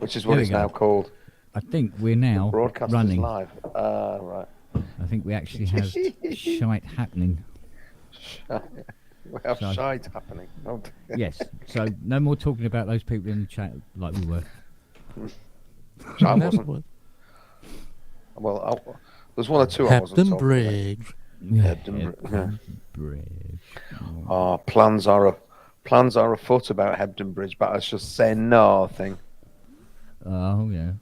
which is There what we it's go. now called. I think we're The now broadcast running. is live. Right. I think we actually have shite happening. We have So- shite happening. Oh, Yes. So no more talking about those people in the chat like we were. which I Never wasn't. would. Well, there's one or two I wasn't. Hebden talking about. Bridge. Yeah, Hebden Bridge. Oh, plans are afoot about Hebden Bridge, but I should say nothing. Oh yeah.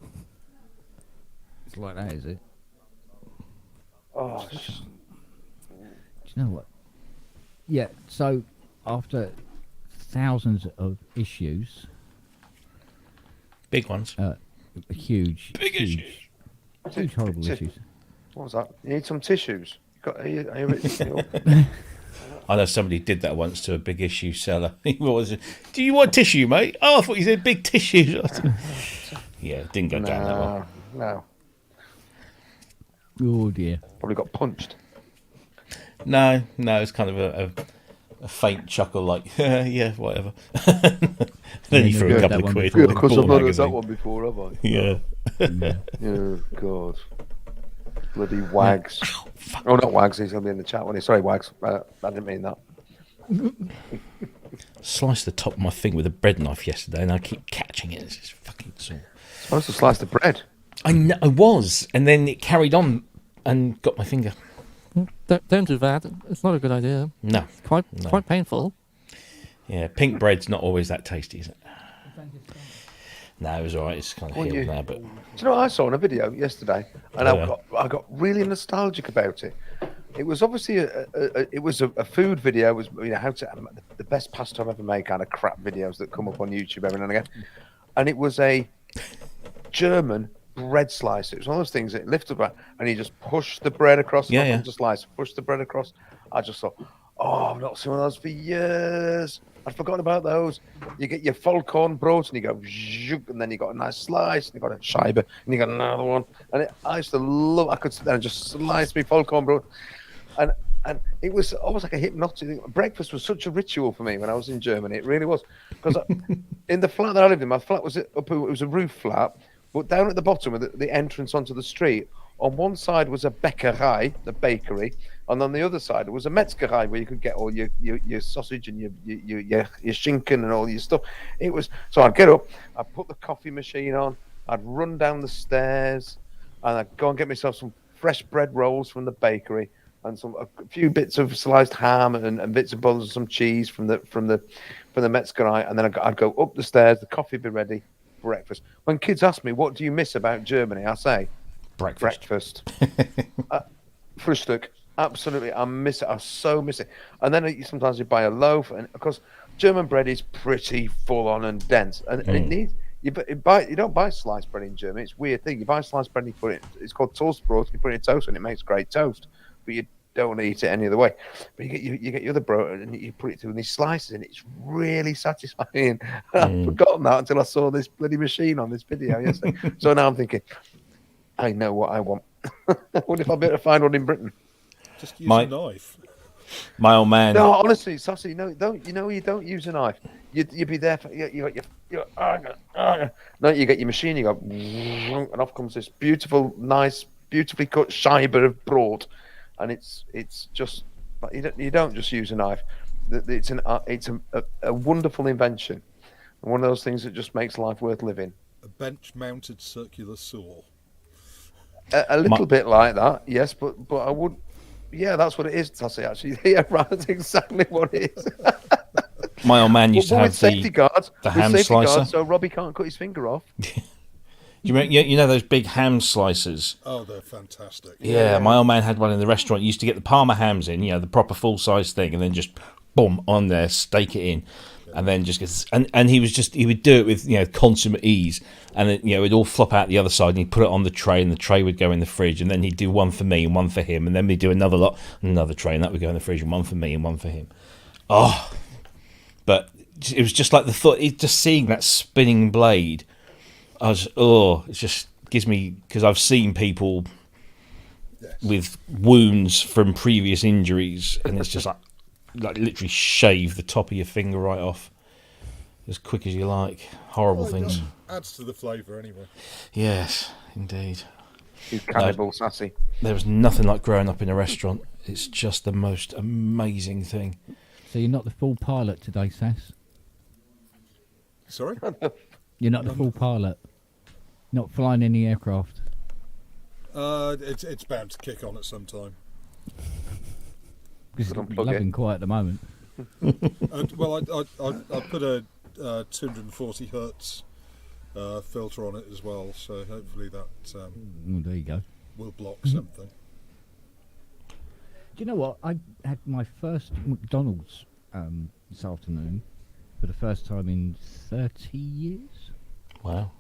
It's like that, is it? Oh, Do you know what? Yeah. So after thousands of issues, Big ones. huge, Big huge, issues. huge horrible issues. what was that? You need some tissues. Are you I know somebody did that once to a big issue seller. What was it? Do you want tissue, mate? Oh, I thought you said big tissue. Yeah, didn't go down that one. No. Oh dear. Probably got punched. No, it's kind of a faint chuckle, like yeah, whatever. Then he Yeah, threw you've a heard couple that of one quid. before. in Of course, Ball I've not heard that magazine. one before, have I? Yeah. Oh, God. Bloody wags. Oh, not wags. He's going to be in the chat when he. Sorry, wags. I didn't mean that. Sliced the top of my thing with a bread knife yesterday, and I keep catching it. It's just fucking sore. Supposed to slice the bread. I know, I was, and then it carried on and got my finger. Don't do that. It's not a good idea. No. It's quite painful. Yeah, pink bread's not always that tasty, is it? No, it was all right. It's kind of Wouldn't healed you? now, but Do you know what I saw in a video yesterday? And Oh, yeah. I got really nostalgic about it. It was obviously a food video. It was how to the best pasta I've ever made kind of crap videos that come up on YouTube every now and again. And it was a German bread slicer. It was one of those things that lifted up and you just push the bread across. Yeah, yeah. To slice, push the bread across. I just thought, oh, I've not seen one of those for years. I'd forgotten about those. You get your Vollkornbrot and you go, zhoop, and then you got a nice slice, and you got a scheibe, and you got another one. And I used to love. I could sit there and just slice me Vollkornbrot, and it was almost like a hypnotic thing. Breakfast was such a ritual for me when I was in Germany. It really was, because in the flat that I lived in, my flat was up. It was a roof flat, but down at the bottom of the entrance onto the street, on one side was a Bäckerei, the bakery, and on the other side was a Metzgerei where you could get all your sausage and your schinken and all your stuff. It was so I'd get up, I'd put the coffee machine on, I'd run down the stairs, and I'd go and get myself some fresh bread rolls from the bakery and a few bits of sliced ham and bits and bobs and some cheese from the Metzgerei, and then I'd go up the stairs, the coffee would be ready, breakfast. When kids ask me what do you miss about Germany, I say breakfast. Frühstück. Absolutely, I miss it. I so miss it. And then sometimes you buy a loaf, and of course, German bread is pretty full on and dense, and it needs. You don't buy sliced bread in Germany. It's a weird thing. You buy sliced bread, and you put it. It's called Toastbrot. You put it in toast, and it makes great toast. But you don't eat it any other way. But you get your other bread, and you put it through these slices, and it's really satisfying. I'd forgotten that until I saw this bloody machine on this video yesterday. So now I'm thinking, I know what I want. I wonder if I'll be able to find one in Britain. Just use My- a knife. my old man. No, honestly, Sassy, no, don't. You know, you don't use a knife. You'd be there for you got your no, you get your machine. You go, and off comes this beautiful, nice, beautifully cut scheibe of broad, and it's just. But you don't just use a knife. It's a wonderful invention, and one of those things that just makes life worth living. A bench-mounted circular saw. A little bit like that, yes, but I would. Yeah, that's what it is, Sassy. Actually, yeah, right. That's exactly what it is. My old man used to But have with safety guards, the with ham safety slicer. guards, so Robbie can't cut his finger off. You know those big ham slicers? Oh, they're fantastic. Yeah, my old man had one in the restaurant. He used to get the Parma hams in, the proper full-size thing, and then just boom on there, stake it in, and then just get, and he would do it with consummate ease, and it'd all flop out the other side, and he'd put it on the tray, and the tray would go in the fridge, and then he'd do one for me and one for him, and then we'd do another lot, another tray, and that would go in the fridge, and one for me and one for him. Oh, but it was just like the thought, just seeing that spinning blade. It just gives me, because I've seen people with wounds from previous injuries, and it's just like literally shave the top of your finger right off. as quick as you like. Horrible Well, it things. adds to the flavour anyway. Yes, indeed. You cannibal sassy. There was nothing like growing up in a restaurant. It's just the most amazing thing. So you're not the full pilot today, Sass? Sorry? You're not the full pilot? Not flying any aircraft? It's bound to kick on at some time. Because it's Unplug it. loving quiet at the moment. Well, I put a 240 hertz filter on it as well, so hopefully that Oh, there you go. will block something. Do you know what? I had my first McDonald's this afternoon for the first time in 30 years. Wow.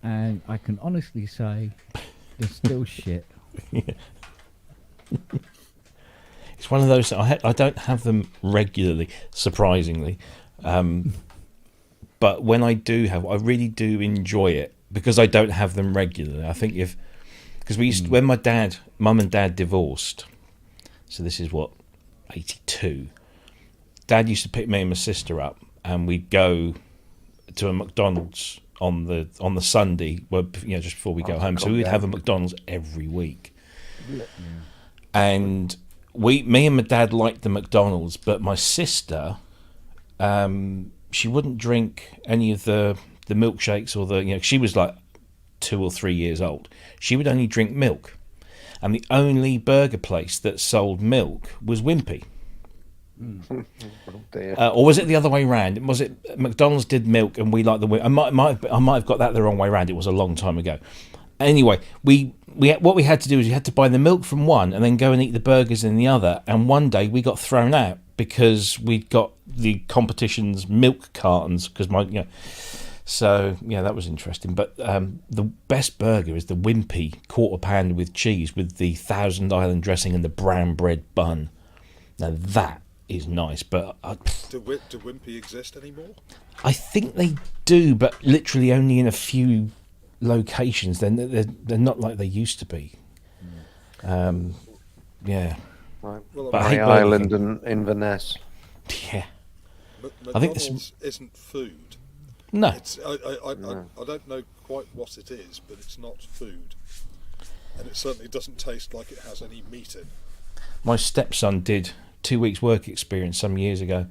And I can honestly say it's still shit. It's one of those. I don't have them regularly, surprisingly, but when I do have, I really do enjoy it because I don't have them regularly. I think because we used when mum and dad divorced, so this is what 82. Dad used to pick me and my sister up, and we'd go to a McDonald's on the Sunday, just before we go home. So we would have a McDonald's every week, and me and my dad liked the McDonald's, but my sister, she wouldn't drink any of the milkshakes or she was like 2 or 3 years old. She would only drink milk, and the only burger place that sold milk was Wimpy. Oh, dear. Or was it the other way round? Was it McDonald's did milk and we liked the I might have got that the wrong way round. It was a long time ago. Anyway, what we had to do is you had to buy the milk from one and then go and eat the burgers in the other. And one day we got thrown out because we'd got the competition's milk cartons So that was interesting. But the best burger is the Wimpy quarter pound with cheese with the Thousand Island dressing and the brown bread bun. Now that is nice, but Do Wimpy exist anymore? I think they do, but literally only in a few locations. They're not like they used to be. Yeah, Right. Well, But I hate Murray Burger Island King. and Inverness. yeah. I think this- McDonald's isn't food. No, It's I don't know quite what it is, but it's not food, and it certainly doesn't taste like it has any meat in. my stepson did 2 weeks work experience some years ago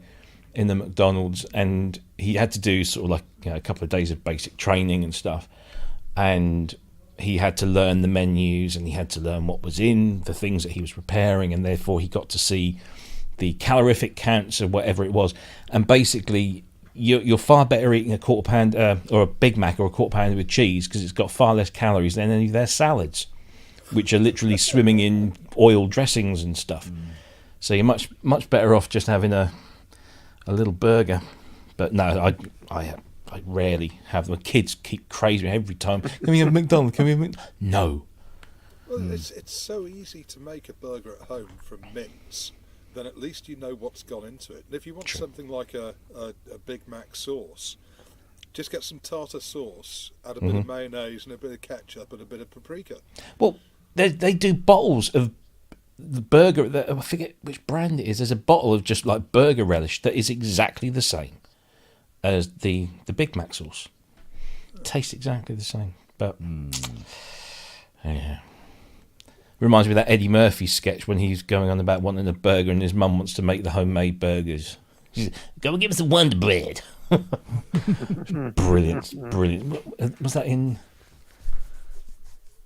in the McDonald's, and he had to do sort of like a couple of days of basic training and stuff, and he had to learn the menus and he had to learn what was in the things that he was preparing, and therefore he got to see the calorific counts of whatever it was. And basically you're far better eating a quarter pound or a Big Mac or a quarter pound with cheese because it's got far less calories than any of their salads, which are literally swimming in oil dressings and stuff. So you're much better off just having a little burger. But no, I rarely have them. Kids keep crazy every time. Can we have a McDonald's? Can we have a McDonald's? No. Well, it's so easy to make a burger at home from mince. Then at least you know what's gone into it. And if you want something like a Big Mac sauce, just get some tartar sauce, add a bit of mayonnaise and a bit of ketchup and a bit of paprika. Well, they do bottles of the burger. I forget which brand it is. There's a bottle of just like burger relish that is exactly the same as the Big Mac sauce. Tastes exactly the same, but yeah. Reminds me of that Eddie Murphy sketch when he's going on about wanting a burger and his mum wants to make the homemade burgers. She says, "Go and give us a Wonder Bread." Brilliant. Was that in?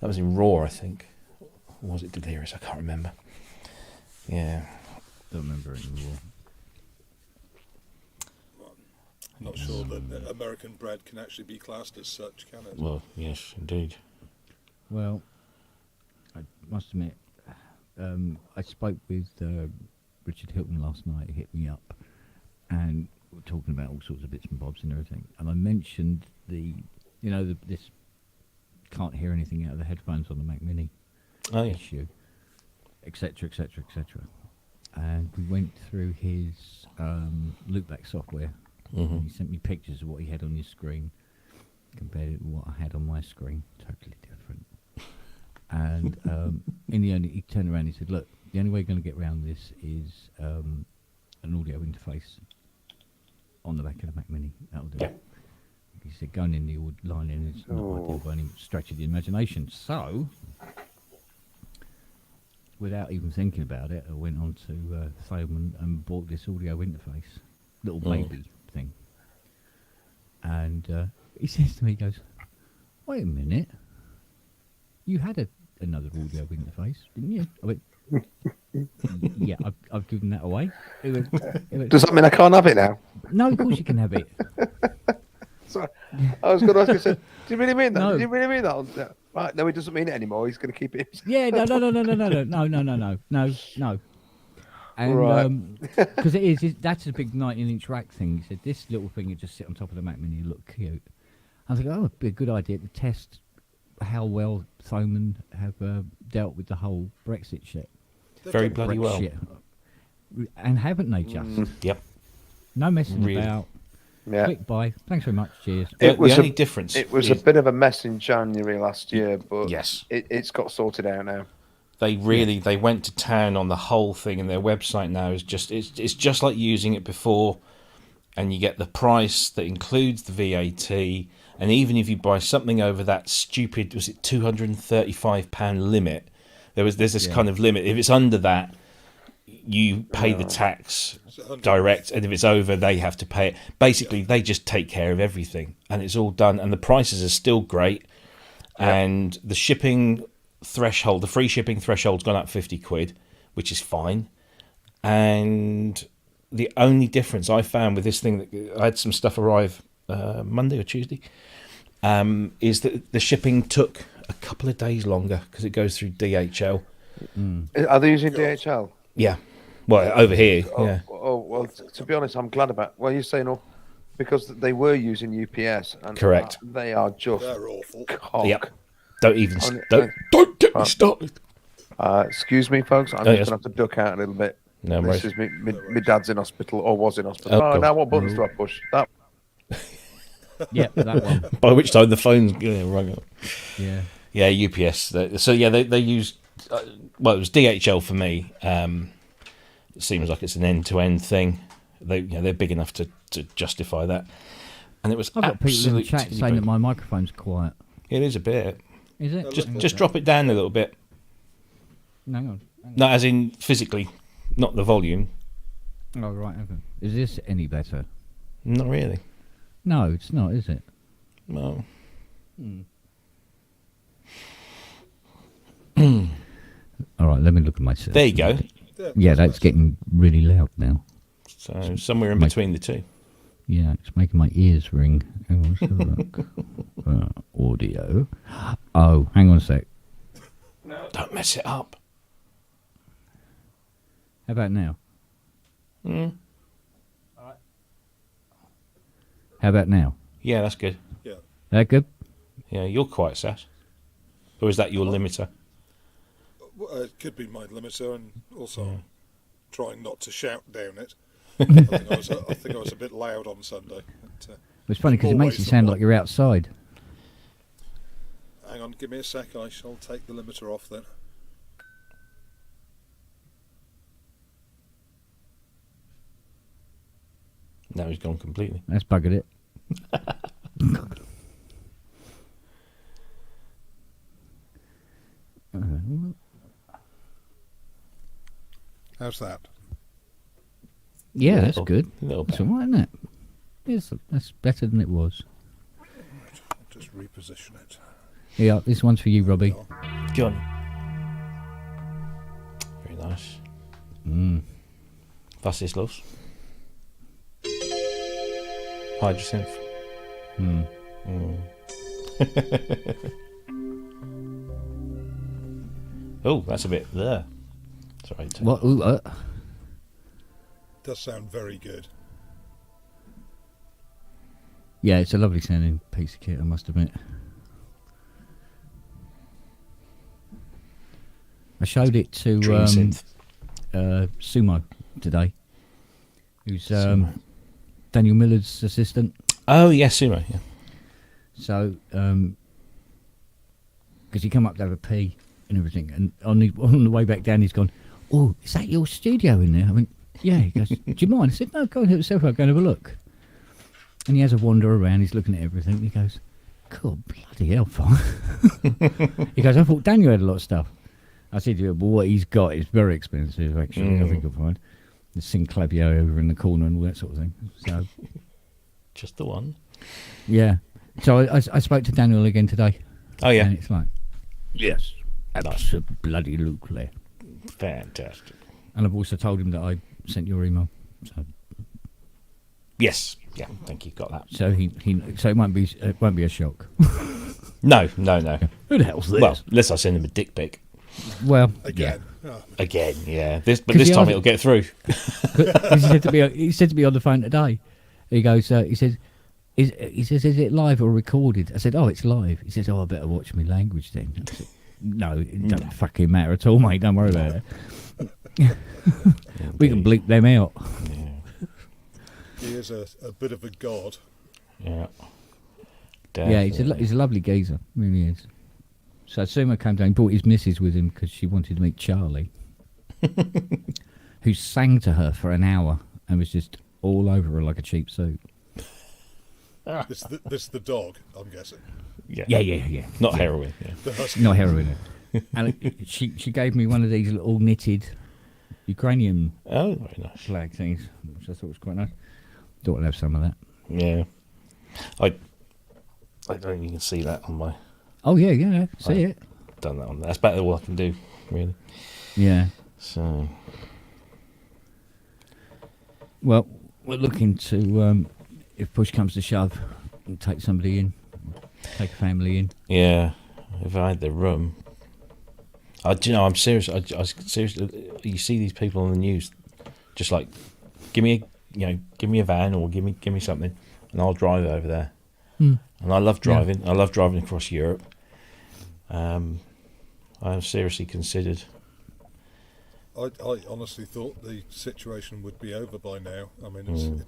That was in Raw, I think. Or was it Delirious? I can't remember. Yeah. Don't remember it anymore. I'm not sure that American bread can actually be classed as such, can it? Well, yes, indeed. Well, I must admit, I spoke with Richard Hilton last night. He hit me up, and we were talking about all sorts of bits and bobs and everything. And I mentioned this can't hear anything out of the headphones on the Mac Mini Oh, yeah. issue, etc., etc., etc. And we went through his loopback software. And he sent me pictures of what he had on his screen compared to what I had on my screen. Totally different. And in the end, he turned around and he said, "Look, the only way you're going to get around this is an audio interface on the back of the Mac Mini. That'll do. Yeah. He said going in the old lining is not ideal by any stretch of the imagination. So, without even thinking about it, I went on to Thomann and bought this audio interface, little baby thing. And he says to me, he goes, "Wait a minute, you had another audio interface, didn't you?" I went, "Yeah, I've given that away." He went, Does that mean I can't have it now? "No, of course you can have it." Sorry. I was going to ask you, I said, do you really mean that? No. Do you really mean that? Yeah. Right, no, he doesn't mean it anymore. He's going to keep it. Yeah, no. And Right. because that's a big 19-inch rack thing. He said this little thing would just sit on top of the Mac Mini and look cute. I was like, oh, it'd be a good idea to test how well Thomann have dealt with the whole Brexit shit. Very bloody well. Shit. And haven't they just? Yep. No messing Really. about. Yeah. Quick buy. Thanks very much. Cheers. The It was only a- difference. It was is a bit of a mess in January last year, but Yes. it's got sorted out now. They really they went to town on the whole thing, and their website now is just it's just like using it before, and you get the price that includes the VAT, and even if you buy something over that stupid, was it £235 limit? There's this kind of limit. If it's under that, you pay the tax direct, and if it's over, they have to pay it. Basically, they just take care of everything, and it's all done, and the prices are still great, and the shipping threshold, the free shipping threshold's gone up 50 quid, which is fine. And the only difference I found with this thing, that I had some stuff arrive Monday or Tuesday, is that the shipping took a couple of days longer because it goes through DHL. Are they using DHL? Yeah, well, over here, yeah. Oh, well, to be honest, I'm glad about. Well, you're saying, because they were using UPS, and Correct. They are just They're awful. cock. Yep. Don't even On- don't get me started. Excuse me, folks. I'm Oh, just yes. gonna have to duck out a little bit. No This worries. is my dad's in hospital, or was in hospital. Oh, Oh, cool. now what buttons do I push? That. Yeah, that one. By which time the phone's rung up. Yeah. Yeah, UPS. So yeah, they use. Well, it was DHL for me. It seems like it's an end-to-end thing. They're big enough to justify that. And it was I've got people in the absolutely chat saying that my microphone's quiet. It is a bit. Is it? Just drop it down a little bit. Hang on. No, as in physically, not the volume. Oh, right. Okay. Is this any better? Not really. No, it's not, is it? No. All right, let me look at myself. There you go. Yeah, that's getting really loud now. So somewhere in Make- between the two. Yeah, it's making my ears ring. Hang on, let's have a look. Audio. Oh, hang on a sec. Don't mess it up. How about now? How about now? Yeah, that's good. Yeah. That good? Yeah, you're quiet, Sash. Or is that your limiter? Well, it could be my limiter, and also I'm trying not to shout down it. I think I was a bit loud on Sunday. But, It's funny because it makes always you sound someone- like you're outside. hang on, give me a sec. I shall take the limiter off then. No, he's gone completely. That's buggered it. How's that? Yeah, that's Little- good. little That's bit. all right, isn't it? Yes, that's better than it was. I'll just reposition it. Yeah, this one's for you, Robbie. Go on. Very nice. Vassislavs. Hydrosynth. Oh, that's a bit there. Sorry. What? Ooh, Does sound very good. yeah, it's a lovely sounding piece of kit, I must admit. I showed it to Dream synth. Sumo today, who's Daniel Miller's assistant. Oh, yes, Sumo. Yeah. So, because he come up to have a pee and everything, and on the way back down, he's gone, "Oh, is that your studio in there?" I went, "Yeah." He goes, "Do you mind?" I said, "No, go and help yourself. I'll go and have a look." And he has a wander around. He's looking at everything. And he goes, "God, bloody hell, fine." He goes, "I thought Daniel had a lot of stuff." I said, "Yeah, well, what he's got is very expensive, actually. I think you'll find the Sinclavier over in the corner and all that sort of thing." So, Just the one. yeah. So I spoke to Daniel again today. Oh yeah, And it's like, yes, absolutely. fantastic. And I've also told him that I sent your email. Yes, yeah. Thank you. Got that. So so it won't be a shock. No. Who the hell's this? Well, unless I send him a dick pic Well, Again. Oh, again. Yeah. This 'Cause this the time other- it'll get through. He said to me on the phone today. He goes, he says, is it live or recorded? I said, "Oh, it's live." He says, "Oh, I better watch my language then." I said, "No, it doesn't fucking matter at all, mate. Don't worry about it. We can bleep them out." he is a bit of a god. Yeah. Yeah, he's a lovely geezer, really is. So Sumo came down, brought his missus with him because she wanted to meet Charlie, who sang to her for an hour and was just all over her like a cheap suit. This the dog, I'm guessing. Yeah. Not heroin. Yeah. The husky. Not heroin. And she gave me one of these little knitted Ukrainian Oh, very nice. flag things, which I thought was quite nice. Thought I'd have some of that. Yeah. I don't think you can see that on my. Oh yeah, see it. Done that on. That's about all I can do, really. Yeah. So. Well, we're looking to, if push comes to shove, take somebody in, take a family in. Yeah, if I had the room, do you know? I'm serious. I seriously. You see these people on the news, just like, give me a van or give me something, and I'll drive over there. And I love driving. I love driving across Europe. I have seriously considered. I honestly thought the situation would be over by now. I mean,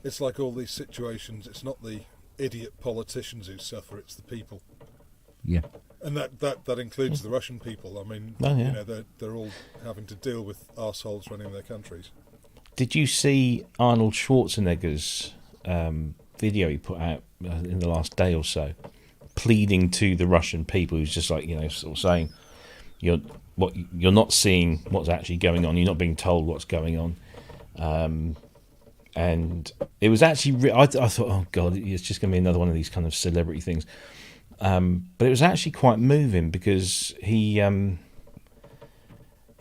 it's like all these situations. It's not the idiot politicians who suffer; it's the people, Yeah. and that includes the Russian people. I mean, Oh, yeah. you know, they're all having to deal with arseholes running their countries. Did you see Arnold Schwarzenegger's video he put out in the last day or so, pleading to the Russian people? Who's just like, sort of saying, you're not seeing what's actually going on. You're not being told what's going on. And it was actually, I thought, oh God, it's just going to be another one of these kind of celebrity things. But it was actually quite moving because he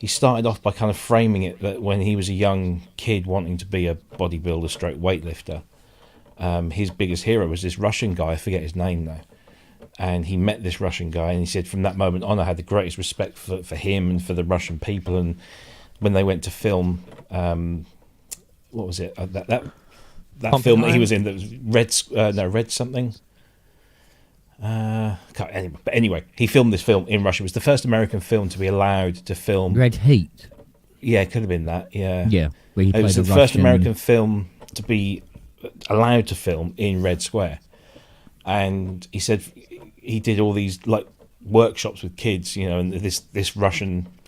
started off by kind of framing it that when he was a young kid wanting to be a bodybuilder stroke weightlifter, his biggest hero was this Russian guy. I forget his name now. And he met this Russian guy, and he said from that moment on, I had the greatest respect for him and for the Russian people. And when they went to film, what was it? That film that he was in, that was Red something. But anyway, he filmed this film in Russia. It was the first American film to be allowed to film. Red Heat. Yeah, it could have been that. Yeah, Yeah. Where he it was played the a first Russian- American film to be allowed to film in Red Square. And he said he did all these like workshops with kids, and this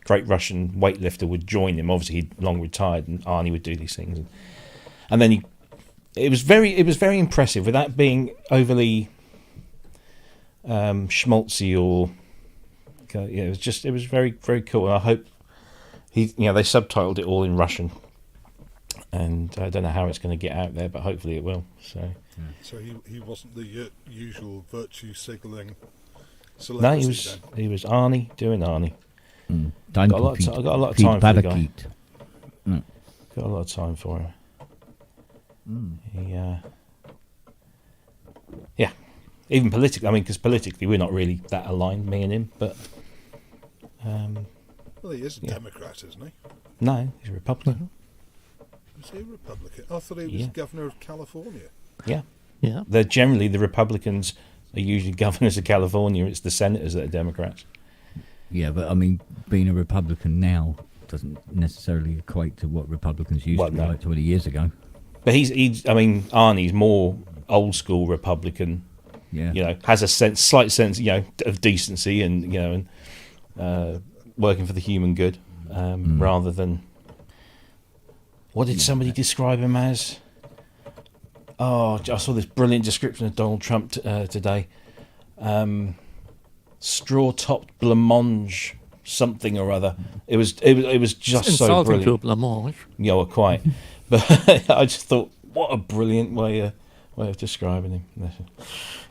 great Russian weightlifter would join him. Obviously, he'd long retired, and Arnie would do these things. And then it was very impressive without being overly schmaltzy or. Yeah, it was very, very cool. And I hope they subtitled it all in Russian. And I don't know how it's going to get out there, but hopefully it will. So he wasn't the usual virtue signalling No, celebrity. he was Arnie doing Arnie. Don't Got a lot of I got a lot of time for the guy. Got a lot of time for him. Yeah. Even politically, because politically we're not really that aligned, me and him. But Well, he is a Democrat, isn't he? no, he's a Republican. Is he a Republican? I thought he was Yeah. governor of California. Yeah, Yeah. they're generally the Republicans are usually governors of California. It's the senators that are Democrats. Yeah, but I mean, being a Republican now doesn't necessarily equate to what Republicans used Well, to be no. like 20 years ago. But Arnie's more old school Republican. Yeah. Has a slight sense, of decency and working for the human good, rather than what did somebody describe him as? Oh, I saw this brilliant description of Donald Trump today. Straw-topped blancmange, something or other. It was just It's so insulting to a brilliant. blancmange. Yeah, well, quite. But I just thought, what a brilliant way of describing him.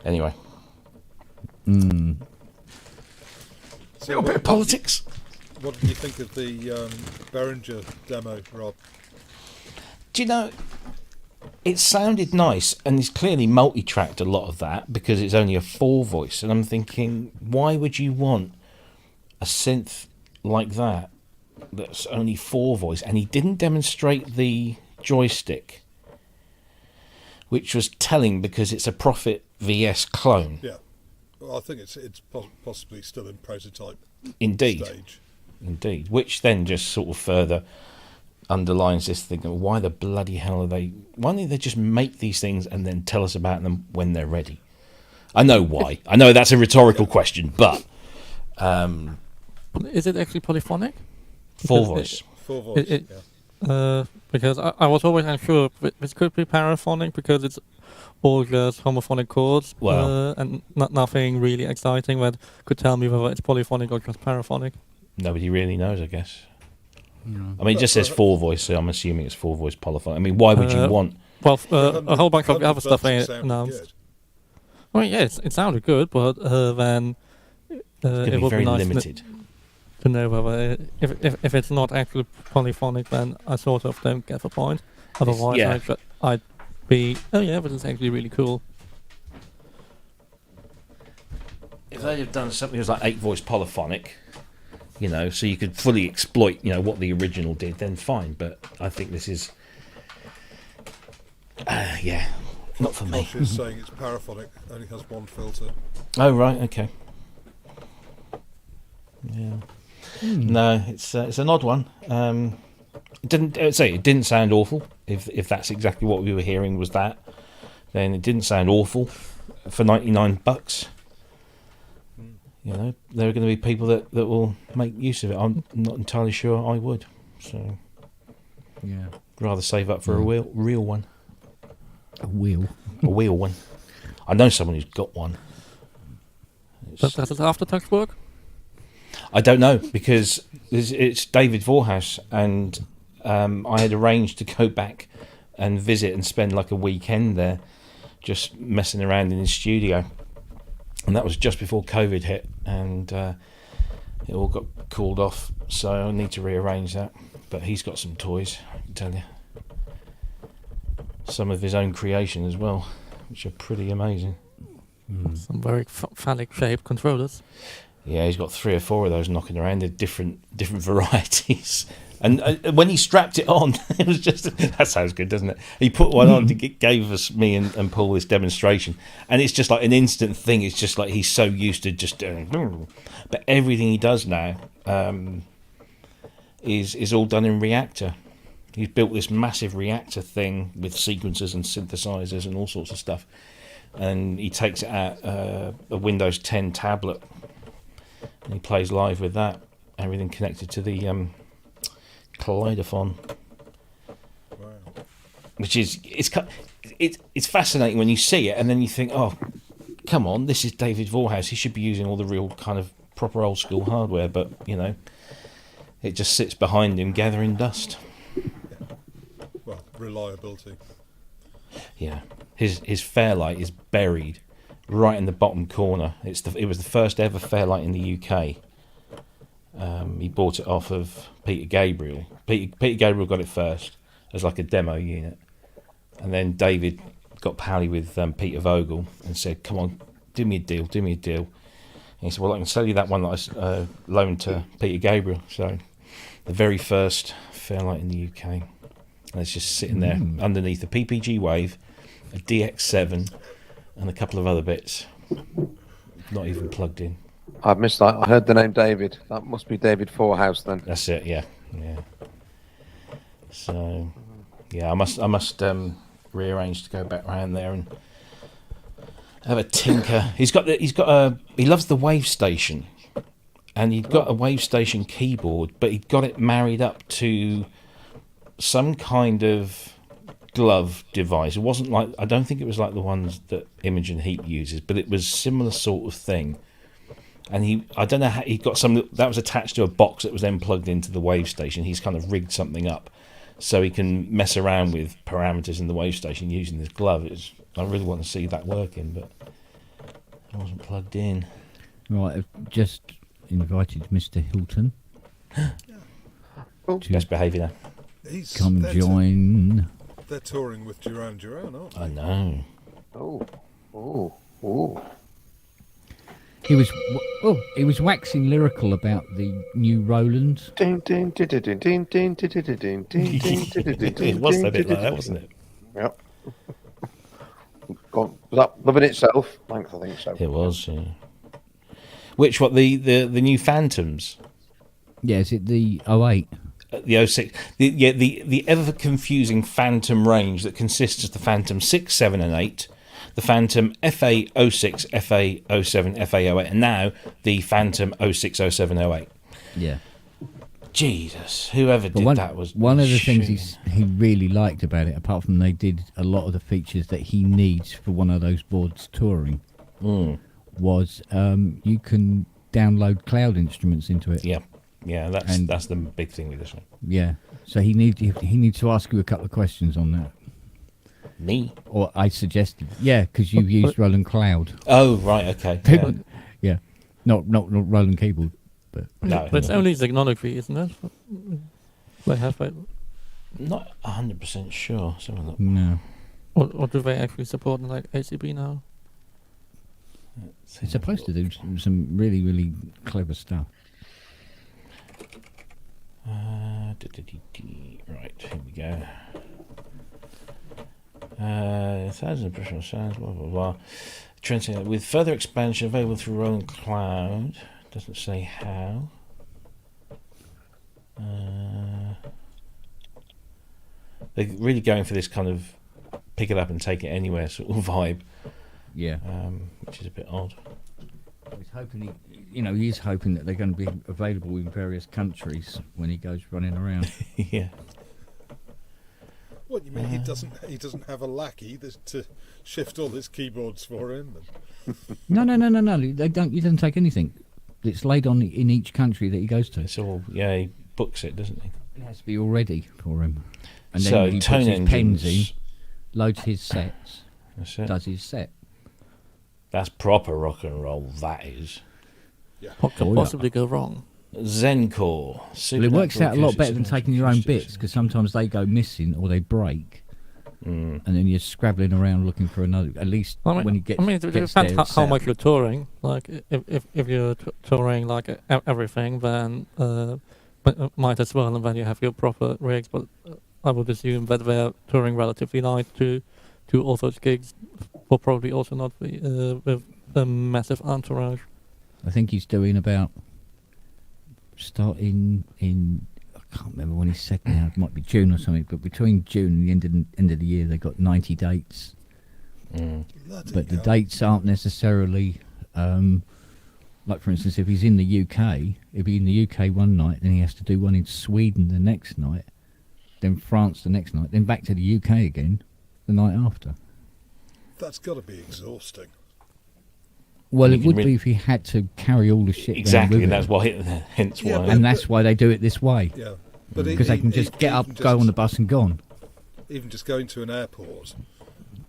Anyway, Mm. a little bit of politics. What did you think of the Behringer demo, Rob? Do you know? It sounded nice, and he's clearly multi-tracked a lot of that because it's only a 4-voice. And I'm thinking, why would you want a synth like that that's only 4-voice? And he didn't demonstrate the joystick, which was telling because it's a Prophet VS clone. Yeah. Well, I think it's possibly still in prototype Indeed, stage. indeed. Which then just sort of further underlines this thing of why the bloody hell are they? Why don't they just make these things and then tell us about them when they're ready? I know why. I know that's a rhetorical question, but Is it actually polyphonic? 4-voice. 4-voice. It- Yeah. Because I was always unsure if it could be paraphonic because it's all just homophonic chords Well. and nothing really exciting that could tell me whether it's polyphonic or just paraphonic. Nobody really knows, I guess. Yeah. I mean, it just says 4-voice, so I'm assuming it's 4-voice polyphonic. I mean, why would you want? Well, The a whole bunch of the 100 other stuff buttons ain't sounded announced. good. Well, yeah, it sounded good, but then It's going to it be would very be nice limited. to know whether if it's not actually polyphonic, then I sort of don't get the point. Otherwise, yeah. I'd be but it's actually really cool. If they had done something that was like 8-voice polyphonic, so you could fully exploit, what the original did, then fine. But I think this is, not for me. Josh is saying it's paraphonic, only has one filter. Oh right, okay. Yeah. No, it's an odd one. It didn't sound awful. If that's exactly what we were hearing was that, then it didn't sound awful for $99. There are going to be people that will make use of it. I'm not entirely sure I would. So Yeah. rather save up for a real one, A wheel. a wheel one. I know someone who's got one. Does it aftertax work? I don't know because it's David Vorhaus, and I had arranged to go back and visit and spend like a weekend there, just messing around in his studio, and that was just before COVID hit, and it all got called off. So I need to rearrange that. But he's got some toys, I can tell you, some of his own creation as well, which are pretty amazing. Some very phallic shaped controllers. Yeah, he's got 3 or 4 of those knocking around. They're different varieties. And when he strapped it on, it was just, that sounds good, doesn't it? He put one on gave us, me and Paul, this demonstration. And it's just like an instant thing. It's just like he's so used to just doing, but everything he does now is all done in Reactor. He's built this massive Reactor thing with sequencers and synthesizers and all sorts of stuff. And he takes it out a Windows 10 tablet. And he plays live with that. Everything connected to the Kaleidophone, Wow. which is it's fascinating when you see it, and then you think, oh, come on, this is David Vorhaus. He should be using all the real kind of proper old school hardware, but it just sits behind him gathering dust. Well, reliability. Yeah, his Fairlight is buried right in the bottom corner. It was the first ever Fairlight in the UK. He bought it off of Peter Gabriel. Peter Gabriel got it first as like a demo unit, and then David got pally with Peter Vogel and said, "Come on, do me a deal." And he said, "Well, I can sell you that one that I loaned to Peter Gabriel." So the very first Fairlight in the UK, and it's just sitting there underneath a PPG Wave, a DX7, and a couple of other bits, not even plugged in. I missed that. I heard the name David. That must be David Forehouse then. That's it. Yeah. So, yeah, I must rearrange to go back around there and have a tinker. He loves the Wave Station, and he'd got a Wave Station keyboard, but he'd got it married up to some kind of glove device. It wasn't like, I don't think it was like the ones that Imogen Heap uses, but it was similar sort of thing. And I don't know how he got some that was attached to a box that was then plugged into the wave station. He's kind of rigged something up so he can mess around with parameters in the wave station using this glove. I really want to see that working, but it wasn't plugged in. Right, I've just invited Mr. Hilton to Best behaviour now. come join. They're touring with Duran Duran, aren't they? I know. Oh. He was waxing lyrical about the new Roland. It was a bit like that, wasn't it? Yep. Was that Love in Itself? I think so. It was, yeah. Which, what, the new Phantoms? Yeah, is it the 08? The 06. The ever confusing Phantom range that consists of the Phantom 6, 7 and 8, the Phantom FA06, FA07, FA08, and now the Phantom 06, 07, 08. Yeah. Jesus, whoever did that was one of the things shooting. he really liked about it, apart from they did a lot of the features that he needs for one of those boards touring, was you can download cloud instruments into it. Yeah, that's the big thing with this one. Yeah, so he needs to ask you a couple of questions on that. Me? Or I suggested, yeah, because you've used Roland Cloud. Oh, right, okay. People, yeah, not Roland Keyboard, but No, But it's only technology, isn't it? They have it. not 100% sure. Some of them. no, Or do they actually support like ACB now? it's supposed to do some really, really clever stuff. Right, here we go. 1,000 impressional sounds, blah blah blah. Translated with further expansion available through Roland Cloud. Doesn't say how. They're really going for this kind of pick it up and take it anywhere sort of vibe, Yeah, which is a bit odd. he's hoping he's hoping that they're going to be available in various countries when he goes running around. Yeah. What you mean? He doesn't have a lackey to shift all his keyboards for him. No. They don't. He doesn't take anything. It's laid on in each country that he goes to. It's all, he books it, doesn't he? It has to be all ready for him. And then So, he puts tone his pens in, engines. loads his sets, That's it. does his set. That's proper rock and roll, that is. What could Oh, yeah. possibly go wrong? Zencore. Well, it works out a lot better than taking your own bits, because sometimes they go missing or they break, and then you're scrabbling around looking for another. At least when he gets, it gets depends there, how it's set much up. you're touring. Like if you're touring like everything, then might as well, and then you have your proper rigs. But I would assume that they're touring relatively light to all those gigs. Will probably also not be with a massive entourage. I think he's doing about starting in. I can't remember when he said now. It might be June or something. But between June and the end of the year, they got 90 dates. Bloody But the hell. dates aren't necessarily like, for instance, if he's in the UK, he'll be in the UK one night, then he has to do one in Sweden the next night, then France the next night, then back to the UK again the night after. That's got to be exhausting. Well, You it can would re- be if he had to carry all the shit Exactly, down and with that's him. why. Hence Yeah, why. And that's why they do it this way, Yeah, but because they can just get up, go on the bus and gone. Even just going to an airport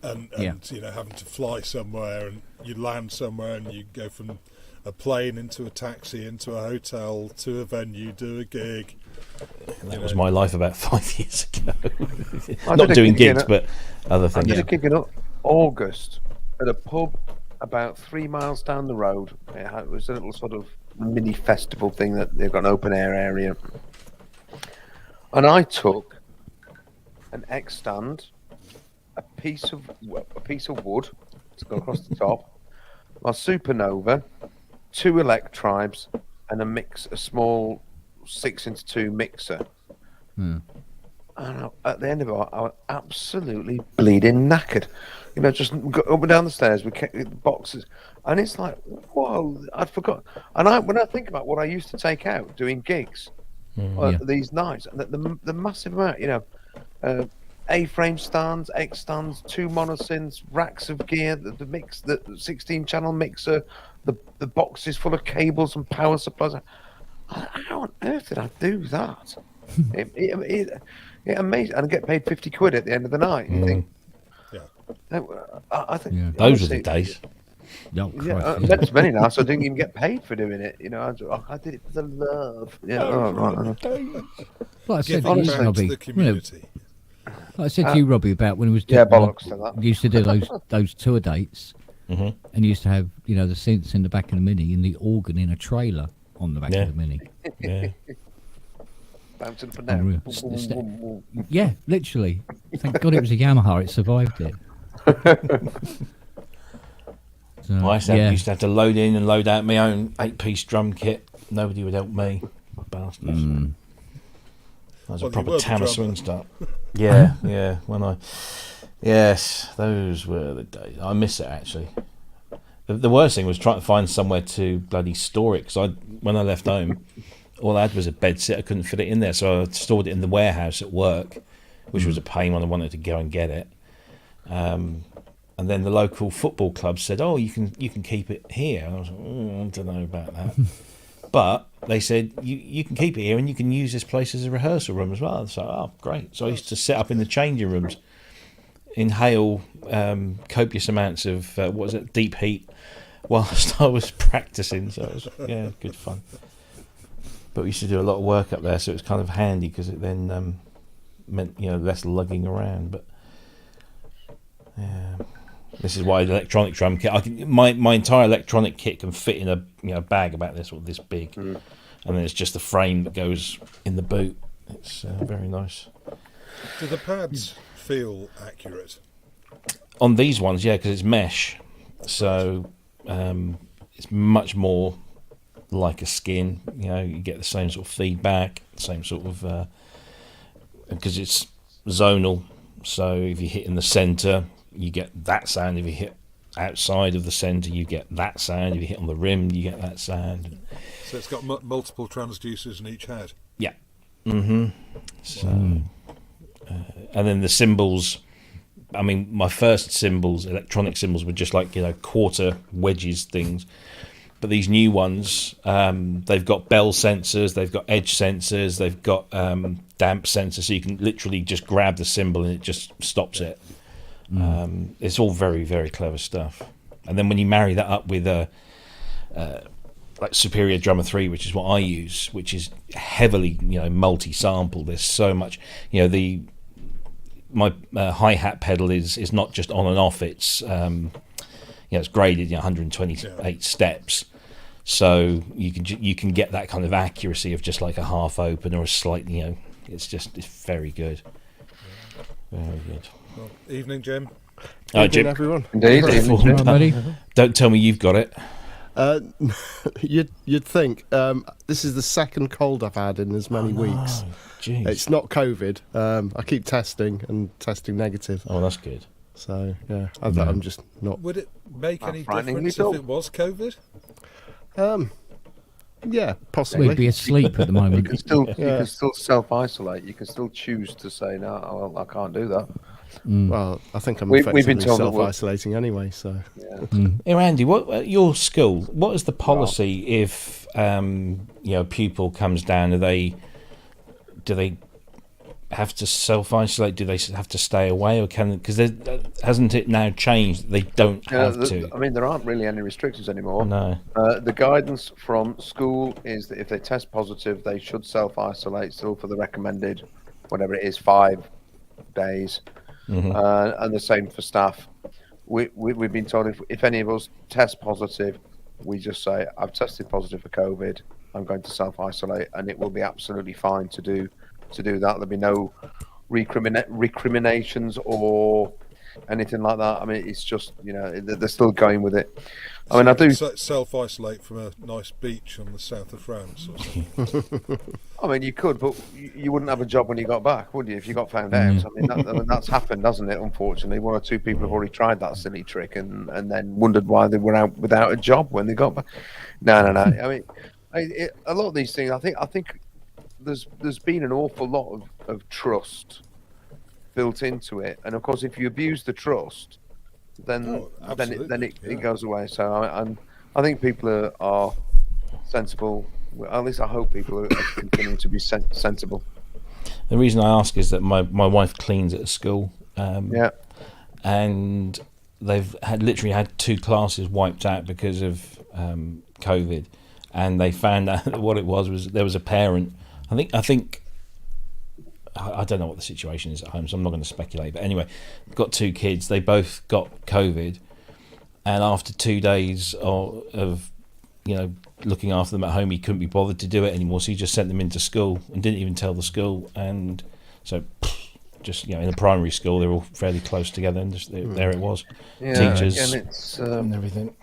and Yeah. having to fly somewhere, and you land somewhere and you go from a plane into a taxi into a hotel to a venue, do a gig. That was my life about 5 years ago. I Not did a doing gig in gigs, a- but other I things. did a gig in August at a pub about 3 miles down the road. It was a little sort of mini festival thing that they've got an open air area. And I took an X stand, a piece of wood to go across the top, my Supernova, 2 Electribes, and a small 6x2 mixer. And at the end of it, I was absolutely bleeding knackered. Just go up and down the stairs with boxes, and it's like, whoa! I'd forgot. And when I think about what I used to take out doing gigs Yeah. these nights, and the massive amount, A-frame stands, X stands, 2 monosynths, racks of gear, the mix, the 16-channel mixer, the boxes full of cables and power supplies. How on earth did I do that? It amazing, and I get paid 50 quid at the end of the night. You think? Yeah. I think Yeah. Those are honestly, the days. Oh, Yeah, Christ, that's many now, so I didn't even get paid for doing it. You know, I did it for the love. Yeah, right. Like I said to Giving you, back to Robbie, the community. like I said to you, Robbie, about when he was Yeah, bollocks to that. used to do those tour dates, Mhm. and used to have the synths in the back of the Mini and the organ in a trailer on the back Yeah. of the Mini. Yeah. Bouncing up and Unreal. down. Boom, boom, boom, boom. Yeah, literally. Thank God it was a Yamaha; it survived it. So, I yeah. used to have to load in and load out my own 8-piece drum kit. Nobody would help me. Bastards. Mm. I was Well, a you proper were the Tama drummer. swing start. Yeah, yeah. Yes, those were the days. I miss it actually. The worst thing was trying to find somewhere to bloody store it because when I left home, all I had was a bed sit. I couldn't fit it in there, so I stored it in the warehouse at work, which was a pain when I wanted to go and get it. And then the local football club said, "Oh, you can keep it here." And I was like, I don't know about that. But they said you can keep it here and you can use this place as a rehearsal room as well. So, oh, great. So I used to sit up in the changing rooms, inhale copious amounts of deep heat, whilst I was practicing. So it was good fun. But we used to do a lot of work up there, so it was kind of handy because it then meant less lugging around. But yeah. This is why the electronic drum kit. My entire electronic kit can fit in a bag about this big, and then it's just the frame that goes in the boot. It's very nice. Do the pads feel accurate? On these ones, yeah, because it's mesh, so it's much more like a skin. You get the same sort of feedback, same sort of because it's zonal. So if you hit in the centre, you get that sound. If you hit outside of the centre, you get that sound. If you hit on the rim, you get that sound. So it's got multiple transducers in each head. Yeah. So, and then the cymbals. I mean, my first cymbals, electronic cymbals, were just like quarter wedges things. But these new ones, they've got bell sensors, they've got edge sensors, they've got damp sensors, so you can literally just grab the cymbal and it just stops it. It's all very, very clever stuff. And then when you marry that up with like Superior Drummer 3, which is what I use, which is heavily multi-sample. There's so much. My hi-hat pedal is not just on and off. It's it's graded 128 steps. So you can get that kind of accuracy of just like a half open or a slight, it's very good. Very good. Well, evening, Jim. Oh, Evening, Jim, everyone. Indeed. Careful. Jim. Right, buddy? Don't tell me you've got it. You'd think this is the second cold I've had in as many weeks. Jeez. It's not COVID. I keep testing and testing negative. Oh, that's good. So yeah, I'm just not. Would it make any frighteningly difference dull. if it was COVID? Yeah, possibly. We'd be asleep at the You moment. can still you Yeah. can still self-isolate. You can still choose to say no, I can't do that. Well, I think I'm We've been effectively told that we're- self-isolating anyway. So Yeah. Hey, Randy, what at your school? What is the policy if a pupil comes down? Do they have to self-isolate? Do they have to stay away, or because hasn't it now changed? They don't have to. I mean, there aren't really any restrictions anymore. No. The guidance from school is that if they test positive, they should self-isolate still for the recommended, whatever it is, 5 days. And the same for staff. We've been told if any of us test positive, we just say, I've tested positive for COVID, I'm going to self-isolate, and it will be absolutely fine to do that. There'll be no recriminations or anything like that. I mean, it's just, they're still going with it. I mean, I do. Self-isolate from a nice beach on the south of France. Or something. I mean, you could, but you wouldn't have a job when you got back, would you? If you got found out, I mean, that's happened, hasn't it? Unfortunately, 1 or 2 people have already tried that silly trick and then wondered why they were out without a job when they got back. No. I mean, a lot of these things. I think there's been an awful lot of trust built into it, and of course, if you abuse the trust, then Oh, absolutely, it goes away. So I think people are sensible. Well, at least I hope people are continuing to be sensible. The reason I ask is that my wife cleans at a school, Yeah. and they've literally had 2 classes wiped out because of COVID, and they found out that what it was there was a parent. I don't know what the situation is at home, so I'm not going to speculate. But anyway, got 2 kids. They both got COVID, and after 2 days of looking after them at home, he couldn't be bothered to do it anymore. So he just sent them into school and didn't even tell the school. And so, just in a primary school, they're all fairly close together, and there it was. Yeah, Teachers and it's and everything.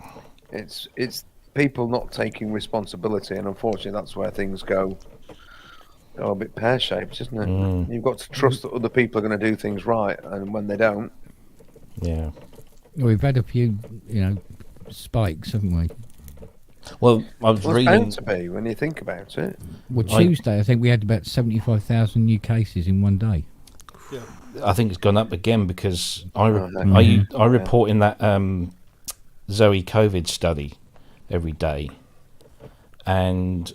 it's people not taking responsibility, and unfortunately, that's where things go a bit pear-shaped, isn't it? You've got to trust that other people are going to do things right, and when they don't, Yeah. We've had a few, spikes, haven't we? Well, I was well, it's reading. bound to be when you think about it. Well, Tuesday, I think we had about 75,000 new cases in one day. Yeah. I think it's gone up again because I Mm-hmm. report in that Zoe COVID study every day, and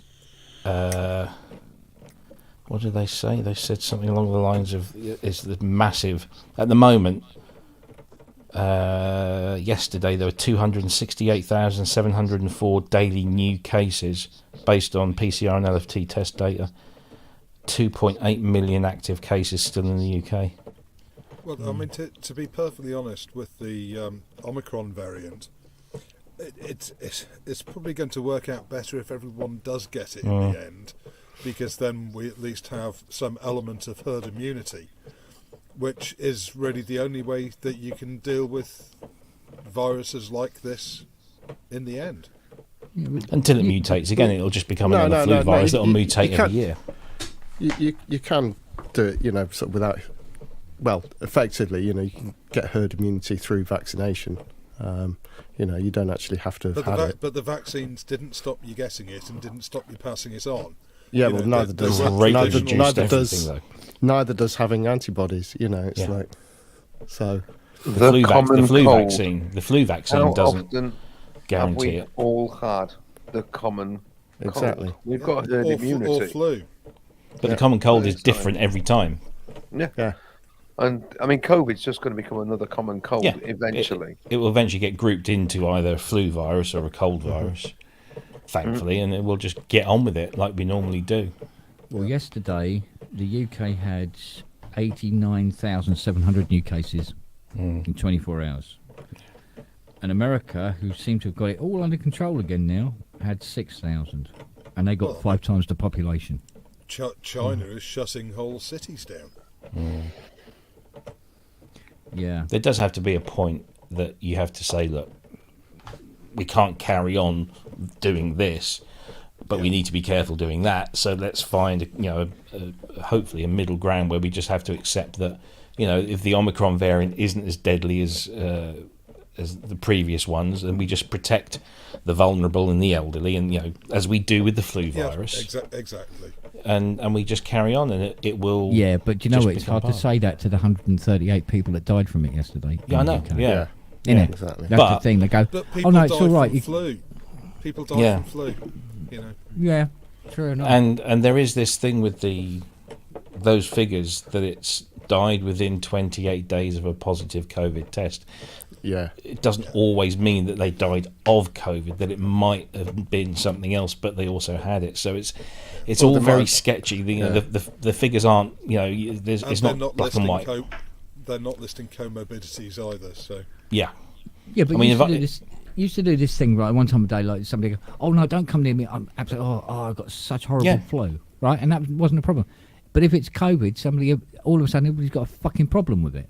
what did they say? They said something along the lines of it's the massive at the moment. Yesterday there were 268,704 daily new cases based on PCR and LFT test data. 2.8 million active cases still in the UK. Well, I mean, to be perfectly honest, with the Omicron variant, it's probably going to work out better if everyone does get it in the end, because then we at least have some element of herd immunity, which is really the only way that you can deal with viruses like this in the end. Until it mutates again, it'll just become another flu virus that'll mutate every year. You can do it, sort of without. Well, effectively, you can get herd immunity through vaccination. You don't actually have to have had it. But the vaccines didn't stop you getting it and didn't stop you passing it on. Yeah, well, neither does having antibodies. It's like so. The flu cold. vaccine. The flu vaccine How doesn't often guarantee have it. we all had the common Exactly. cold? We've got herd Or immunity. flu. But the common cold is different every time. Yeah. And I mean, COVID's just going to become another common cold eventually. It will eventually get grouped into either a flu virus or a cold virus, thankfully, and it will just get on with it like we normally do. Well, yesterday, the UK had 89,700 new cases in 24 hours. And America, who seem to have got it all under control again now, had 6,000. And they got 5 times the population. China is shutting whole cities down. Yeah. There does have to be a point that you have to say, look, we can't carry on doing this, but we need to be careful doing that. So let's find, hopefully a middle ground where we just have to accept that, if the Omicron variant isn't as deadly as the previous ones, and we just protect the vulnerable and the elderly, and as we do with the flu virus. Exactly. And we just carry on, and it will. Yeah, but you know just what? It's become hard to say that to the 138 people that died from it yesterday. Yeah, I in the know. UK. Yeah. Innit? Exactly. That's But- the thing. They go, But oh people no, it's died all right. from flu. People died Yeah. from flu. Yeah, true enough. And there is this thing with those figures that it's died within 28 days of a positive COVID test. Yeah. It doesn't always mean that they died of COVID, that it might have been something else, but they also had it. So it's all they very might- sketchy. The figures aren't, it's they're not black and white. They're not listing comorbidities either. So Yeah. Yeah, but I mean, you used to do this thing, right? One time a day, like somebody go, oh no, don't come near me. I'm absolutely, I've got such horrible flu, right? And that wasn't a problem. But if it's COVID, all of a sudden, everybody's got a fucking problem with it.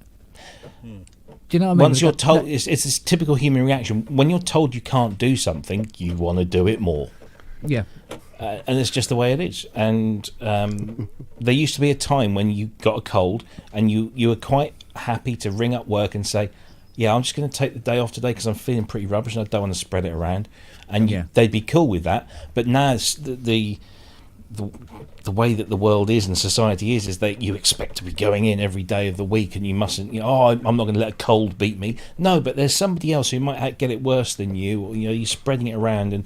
Do you know what I mean? Once you're told, it's this typical human reaction. When you're told you can't do something, you want to do it more. Yeah. And it's just the way it is. And there used to be a time when you got a cold and you were quite happy to ring up work and say, yeah, I'm just going to take the day off today because I'm feeling pretty rubbish and I don't want to spread it around. And they'd be cool with that. But now it's the the way that the world is and society is that you expect to be going in every day of the week, and you mustn't. I'm not going to let a cold beat me. No, but there's somebody else who might get it worse than you. Or, you're spreading it around, and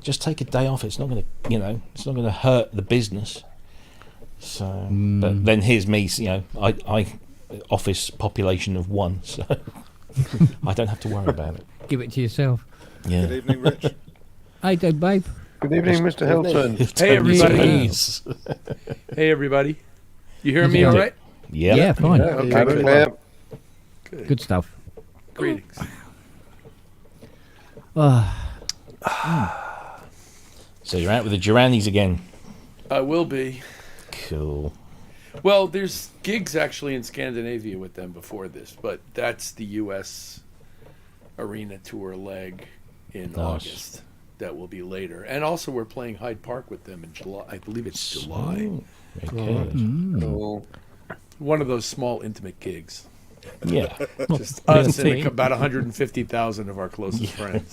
just take a day off. It's not going to, it's not going to hurt the business. So, but then here's me. I office population of 1, so I don't have to worry about it. Give it to yourself. Yeah. Good evening, Rich. Hey, Dave, babe. Good evening, Mr. Hilton. Hey, everybody. Jeez. Hey, everybody. You hear How's me it all going? right? Yeah. Yeah, fine. Yeah, Okay, very good. clear. Good stuff. Greetings. So you're out with the Duranis again. I will be. Cool. Well, there's gigs actually in Scandinavia with them before this, but that's the U.S. arena tour leg in Nice. August. That will be later. And also we're playing Hyde Park with them in July. I believe it's July. Okay. Cool. One of those small, intimate gigs. Yeah. Just us and team. about 150,000 of our closest friends.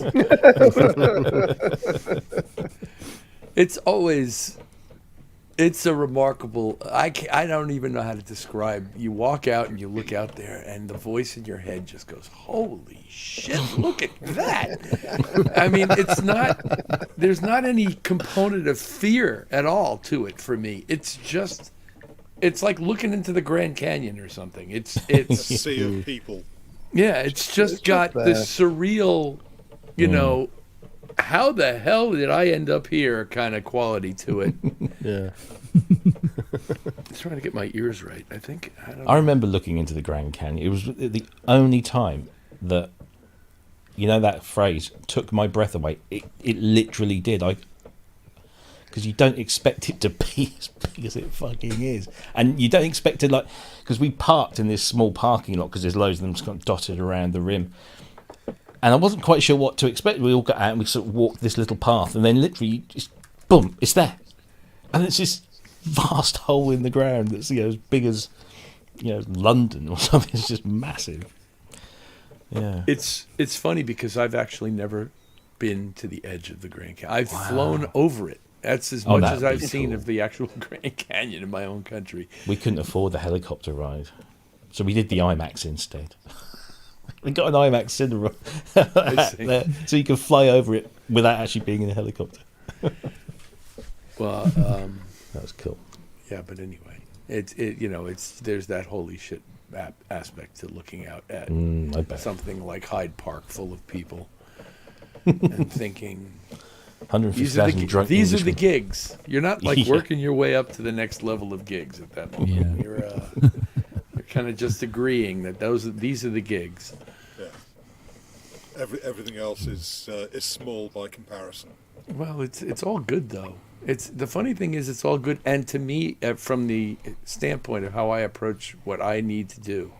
It's a remarkable. I don't even know how to describe. You walk out and you look out there, and the voice in your head just goes, "Holy shit! Look at that!" I mean, it's not. There's not any component of fear at all to it for me. It's just. It's like looking into the Grand Canyon or something. It's A sea of people. yeah. It's just It's got not this surreal, how the hell did I end up here kind of quality to it. Yeah. I'm trying to get my ears right. I think I don't I know. remember looking into the Grand Canyon. It was the only time that, that phrase took my breath away. It literally did. Because you don't expect it to be as big as it fucking is, and you don't expect it because we parked in this small parking lot because there's loads of them kind of dotted around the rim, and I wasn't quite sure what to expect. We all got out and we sort of walked this little path, and then literally just boom, it's there, and it's this vast hole in the ground that's as big as London or something. It's just massive. Yeah. It's funny because I've actually never been to the edge of the Grand Canyon. I've flown over it. That's as much that'd as I've be seen cool. of the actual Grand Canyon in my own country. We couldn't afford the helicopter ride, so we did the IMAX instead. We got an IMAX cinema see. there, so you can fly over it without actually being in a helicopter. Well, That was cool. yeah, but anyway, it's there's that holy shit aspect to looking out at I bet. something like Hyde Park full of people and thinking. These are 150,000 drunk these are the Englishmen. gigs. You're not like Yeah. working your way up to the next level of gigs at that moment. Yeah. You're kind of just agreeing that these are the gigs. Yeah. Everything else is small by comparison. Well, it's all good though. It's the funny thing is it's all good, and to me, from the standpoint of how I approach what I need to do,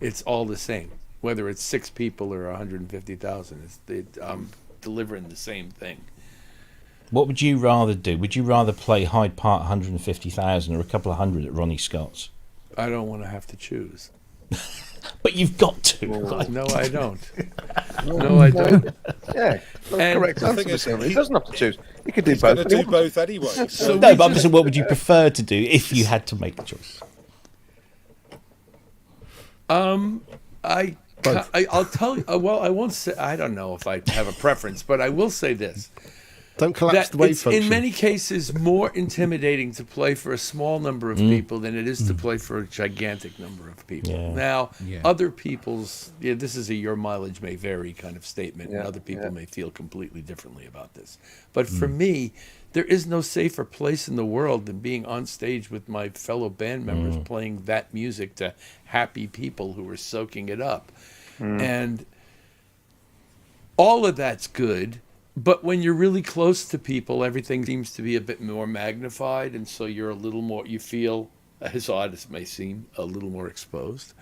it's all the same. Whether it's 6 people or 150,000, I'm delivering the same thing. What would you rather do? Would you rather play Hyde Park 150,000 or a couple of hundred at Ronnie Scott's? I don't want to have to choose. But you've got to. No, I don't. No, I don't. Yeah, that's And correct the answer. thing is, Mr. Hilton. He doesn't have to choose. He could do He's going both. to do both anyway. So So we No, but I'm just- saying, what would you prefer to do if you had to make the choice? I'll tell you. Well, I won't say. I don't know if I have a preference, but I will say this: Don't collapse that the wave it's function. in many cases more intimidating to play for a small number of people than it is to play for a gigantic number of people. Yeah. Now, Yeah. other people's this is a your mileage may vary kind of statement, and Yeah, other people yeah. may feel completely differently about this. But for me, there is no safer place in the world than being on stage with my fellow band members playing that music to happy people who are soaking it up. And all of that's good, but when you're really close to people, everything seems to be a bit more magnified, and so you're a little more, you feel, as odd as it may seem, a little more exposed.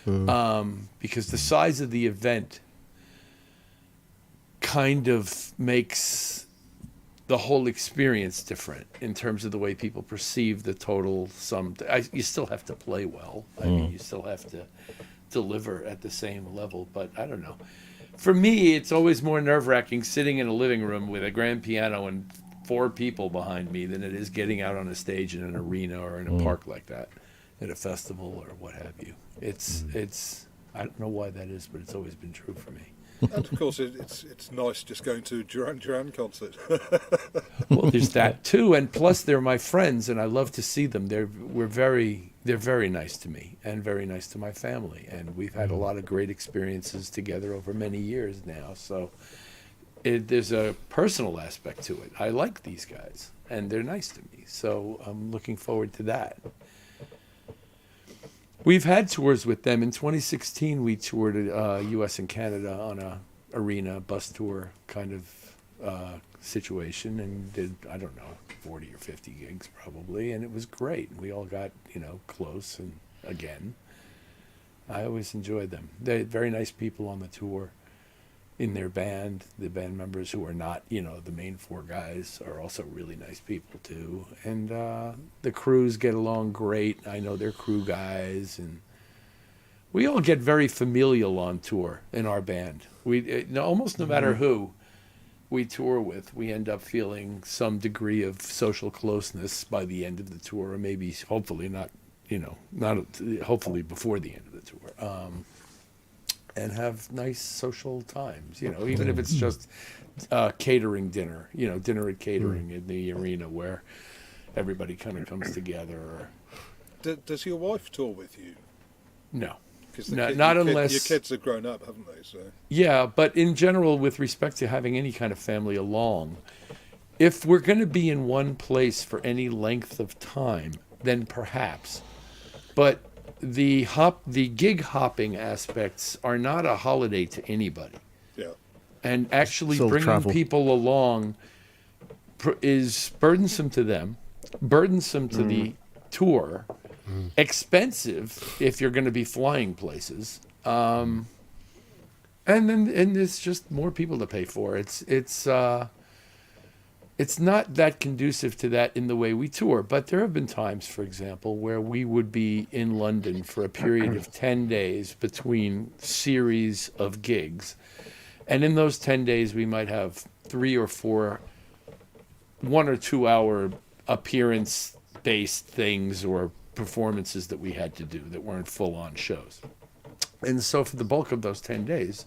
Because the size of the event kind of makes the whole experience different in terms of the way people perceive the total sum. You still have to play well. I mean, you still have to deliver at the same level, but I don't know. For me, it's always more nerve-wracking sitting in a living room with a grand piano and 4 people behind me than it is getting out on a stage in an arena or in a park like that, at a festival or what have you. It's I don't know why that is, but it's always been true for me. And of course, it's nice just going to a Duran Duran concert. Well, there's that too, and plus they're my friends, and I love to see them. They're very nice to me and very nice to my family, and we've had a lot of great experiences together over many years now. So there's a personal aspect to it. I like these guys, and they're nice to me. So I'm looking forward to that. We've had tours with them. In 2016, we toured U.S. and Canada on a arena bus tour kind of situation, and did, I don't know, 40 or 50 gigs probably, and it was great. We all got, close, and again, I always enjoyed them. They're very nice people on the tour. In their band, the band members who are not, the main 4 guys are also really nice people too. And the crews get along great. I know they're crew guys, and we all get very familial on tour in our band. Almost no matter who we tour with, we end up feeling some degree of social closeness by the end of the tour, or maybe hopefully not hopefully before the end of the tour. And have nice social times, even if it's just catering dinner, dinner at catering in the arena where everybody kind of comes together. Does your wife tour with you? No. Because not unless your kids have grown up, haven't they? So yeah, but in general, with respect to having any kind of family along, if we're going to be in one place for any length of time, then perhaps. But the gig hopping aspects are not a holiday to anybody. yeah, And actually Still bringing travel. people along is burdensome to them, burdensome to the tour, expensive if you're going to be flying places, and it's just more people to pay for. It's not that conducive to that in the way we tour, but there have been times, for example, where we would be in London for a period of 10 days between series of gigs. And in those 10 days, we might have 3 or 4 1 or 2 hour appearance-based things or performances that we had to do that weren't full-on shows. And so for the bulk of those 10 days,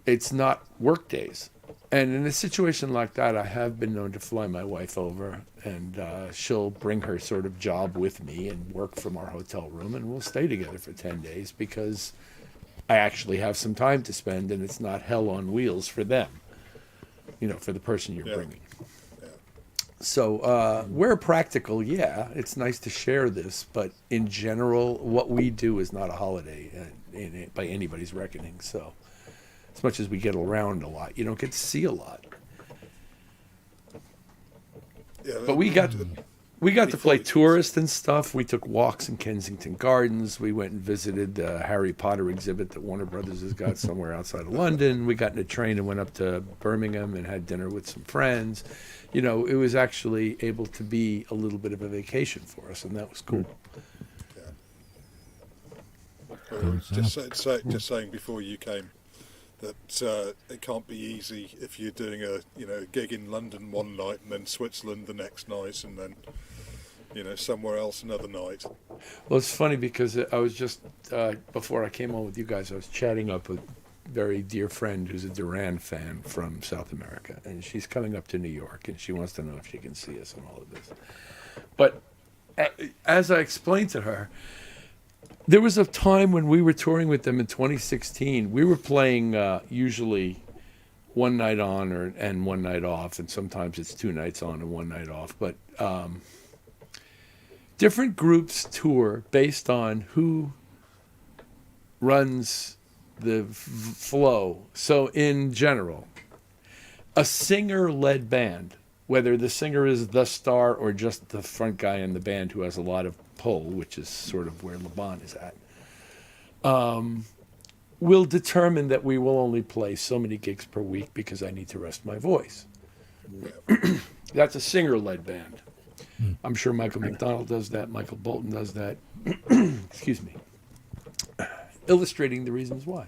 it's not work days. And in a situation like that, I have been known to fly my wife over, and she'll bring her sort of job with me and work from our hotel room, and we'll stay together for 10 days because I actually have some time to spend, and it's not hell on wheels for them, for the person you're bringing. Yeah. So where practical, it's nice to share this, but in general, what we do is not a holiday by anybody's reckoning. So as much as we get around a lot, you don't get to see a lot. Yeah, But we got to play tourist and stuff. We took walks in Kensington Gardens. We went and visited the Harry Potter exhibit that Warner Brothers has got somewhere outside of London. We got in a train and went up to Birmingham and had dinner with some friends. It was actually able to be a little bit of a vacation for us, and that was cool. Just saying before you came that it can't be easy if you're doing a gig in London one night and then Switzerland the next night and then somewhere else another night. Well, it's funny because I was just before I came on with you guys, I was chatting up with a very dear friend who's a Duran fan from South America, and she's coming up to New York, and she wants to know if she can see us and all of this. But as I explained to her, there was a time when we were touring with them in 2016. We were playing usually one night on and one night off, and sometimes it's 2 nights on and 1 night off. But different groups tour based on who runs the flow. So in general, a singer-led band, whether the singer is the star or just the front guy in the band who has a lot of pull, which is sort of where Laban is at, will determine that we will only play so many gigs per week because I need to rest my voice. That's a singer-led band. I'm sure Michael McDonald does that. Michael Bolton does that. Excuse me. Illustrating the reasons why.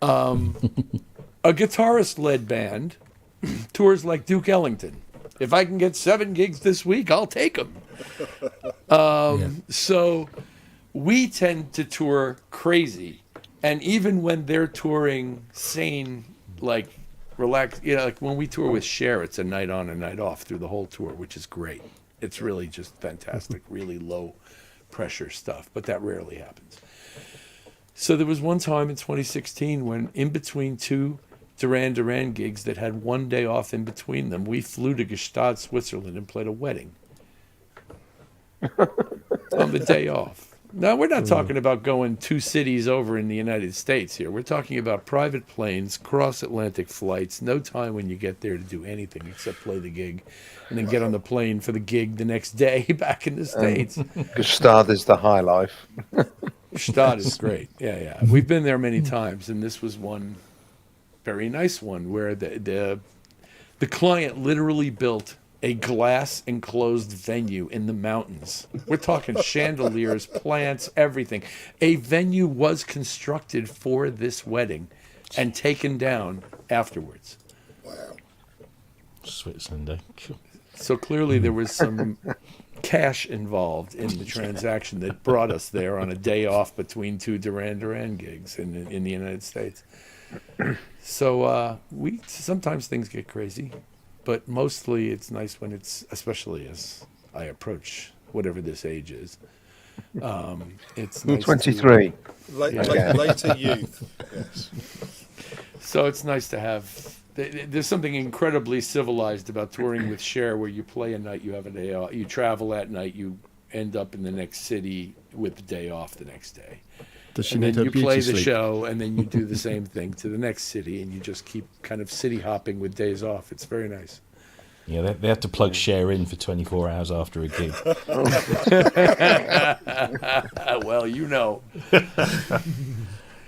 A guitarist-led band tours like Duke Ellington. If I can get 7 gigs this week, I'll take them. So we tend to tour crazy. And even when they're touring sane, like relaxed, like when we tour with Cher, it's a night on and night off through the whole tour, which is great. It's really just fantastic, really low pressure stuff, but that rarely happens. So there was one time in 2016 when in between 2 Duran Duran gigs that had 1 day off in between them, we flew to Gstaad, Switzerland and played a wedding on the day off. Now, we're not talking about going 2 cities over in the United States here. We're talking about private planes, cross-Atlantic flights, no time when you get there to do anything except play the gig, and then get on the plane for the gig the next day back in the States. Gstaad is the high life. Gstaad is great. Yeah. We've been there many times, and this was one very nice one where the client literally built a glass enclosed venue in the mountains. We're talking chandeliers, plants, everything. A venue was constructed for this wedding and taken down afterwards. Wow. Switzerland, eh? So clearly there was some cash involved in the transaction that brought us there on a day off between 2 Duran Duran gigs in the United States. So we sometimes things get crazy. But mostly it's nice when it's, especially as I approach whatever this age is. It's nice 23. Later youth. Yes. So it's nice to have. There's something incredibly civilized about touring with Cher, where you play a night, you have a day off, you travel at night, you end up in the next city with the day off the next day. Does she And need then her you play beauty the sleep? show, and then you do the same thing to the next city, and you just keep kind of city hopping with days off. It's very nice. Yeah, they have to plug Cher in for 24 hours after a gig. Well, you know.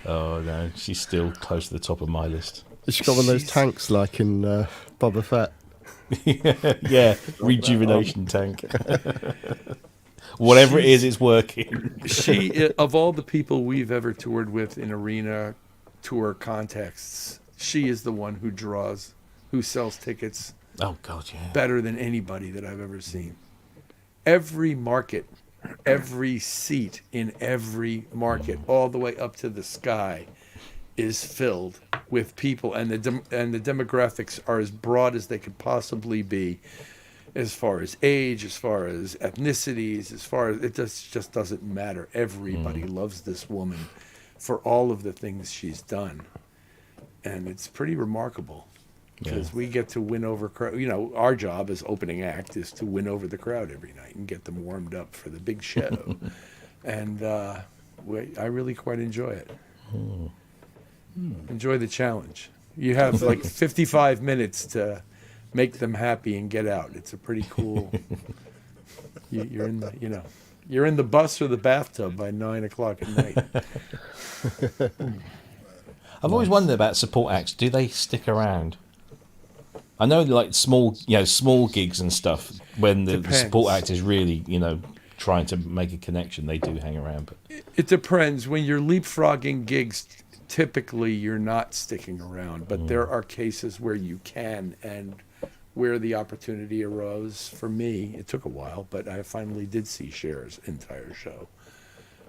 Oh, no, she's still close to the top of my list. Has she got one of those tanks like in Boba Fett? Yeah, rejuvenation tank. Whatever it is, it's working. She, of all the people we've ever toured with in arena tour contexts, she is the one who sells tickets Oh, God, yeah. better than anybody that I've ever seen. Every market, every seat in every market, all the way up to the sky, is filled with people, and the demographics are as broad as they could possibly be, as far as age, as far as ethnicities, as far as it just doesn't matter. Everybody loves this woman for all of the things she's done, and it's pretty remarkable because we get to win over crowd. You know, our job as opening act is to win over the crowd every night and get them warmed up for the big show, and I really quite enjoy it. Enjoy the challenge. You have like 55 minutes to make them happy and get out. It's a pretty cool. You're in the, you're in the bus or the bathtub by 9 o'clock at night. I've always wondered about support acts. Do they stick around? I know, like small gigs and stuff. When the support act is really, trying to make a connection, they do hang around. But It depends. When you're leapfrogging gigs, typically you're not sticking around. But there are cases where you can, and where the opportunity arose. For me, it took a while, but I finally did see Cher's entire show.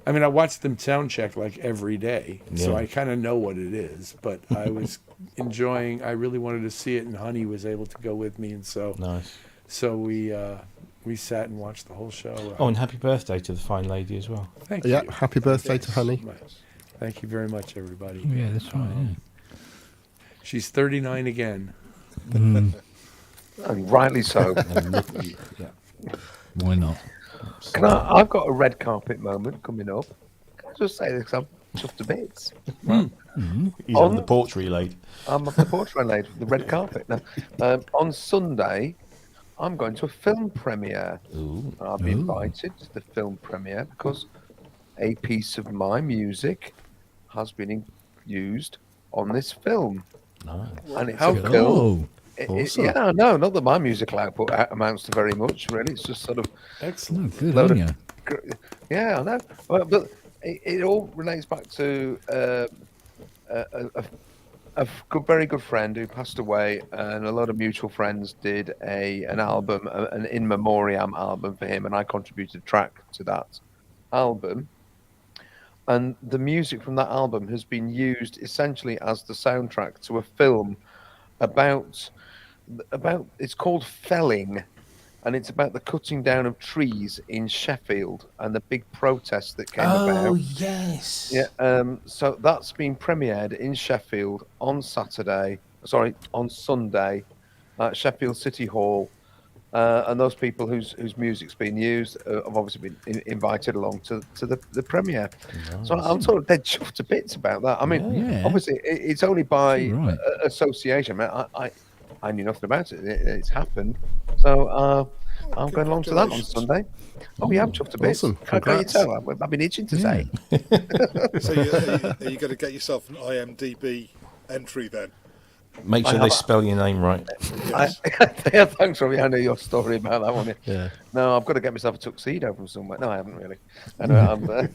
I mean, I watched them sound check like every day, so I kind of know what it is. But I was enjoying. I really wanted to see it, and Honey was able to go with me, and so nice. So we sat and watched the whole show. Oh, and happy birthday to the fine lady as well. Thank you. Yeah, happy birthday to Honey. Thank you very much, everybody. Yeah, that's right. She's 39 again. Mm, And rightly so. why not? I've got a red carpet moment coming up. Can I just say this? I'm chuffed to bits. He's on the porch relayed. I'm off the porch laid the red carpet. Now, on Sunday, I'm going to a film premiere. Ooh. I've been invited to the film premiere because a piece of my music has been used on this film. Nice. And it's How a cool. film. Awesome. Yeah, no, not that my musical output amounts to very much, really. It's just sort of, Excellent. Oh, good Load on of- you. yeah, I know. But it all relates back to a very good friend who passed away, and a lot of mutual friends did an album, an in memoriam album for him, and I contributed a track to that album. And the music from that album has been used essentially as the soundtrack to a film about it's called Felling, and it's about the cutting down of trees in Sheffield and the big protests that came about. Oh yes. Yeah, so that's been premiered in Sheffield on Sunday at Sheffield City Hall. And those people whose music's been used have obviously been invited along to the premiere. Nice. So I'm sort of dead chuffed to bits about that. I mean, Yeah. obviously it's only by Right. association. I knew nothing about it. It's happened. So I'm going along to that on Sunday. Oh, yeah, I'm chuffed to bits. Awesome. How can you Congrats. tell? I've been itching to say. So are you going to get yourself an IMDb entry then? Make sure they spell your name right. Yes. Yeah, thanks, Robbie. I know your story about that one. Yeah. No, I've got to get myself a tuxedo from somewhere. No, I haven't really. Anyway,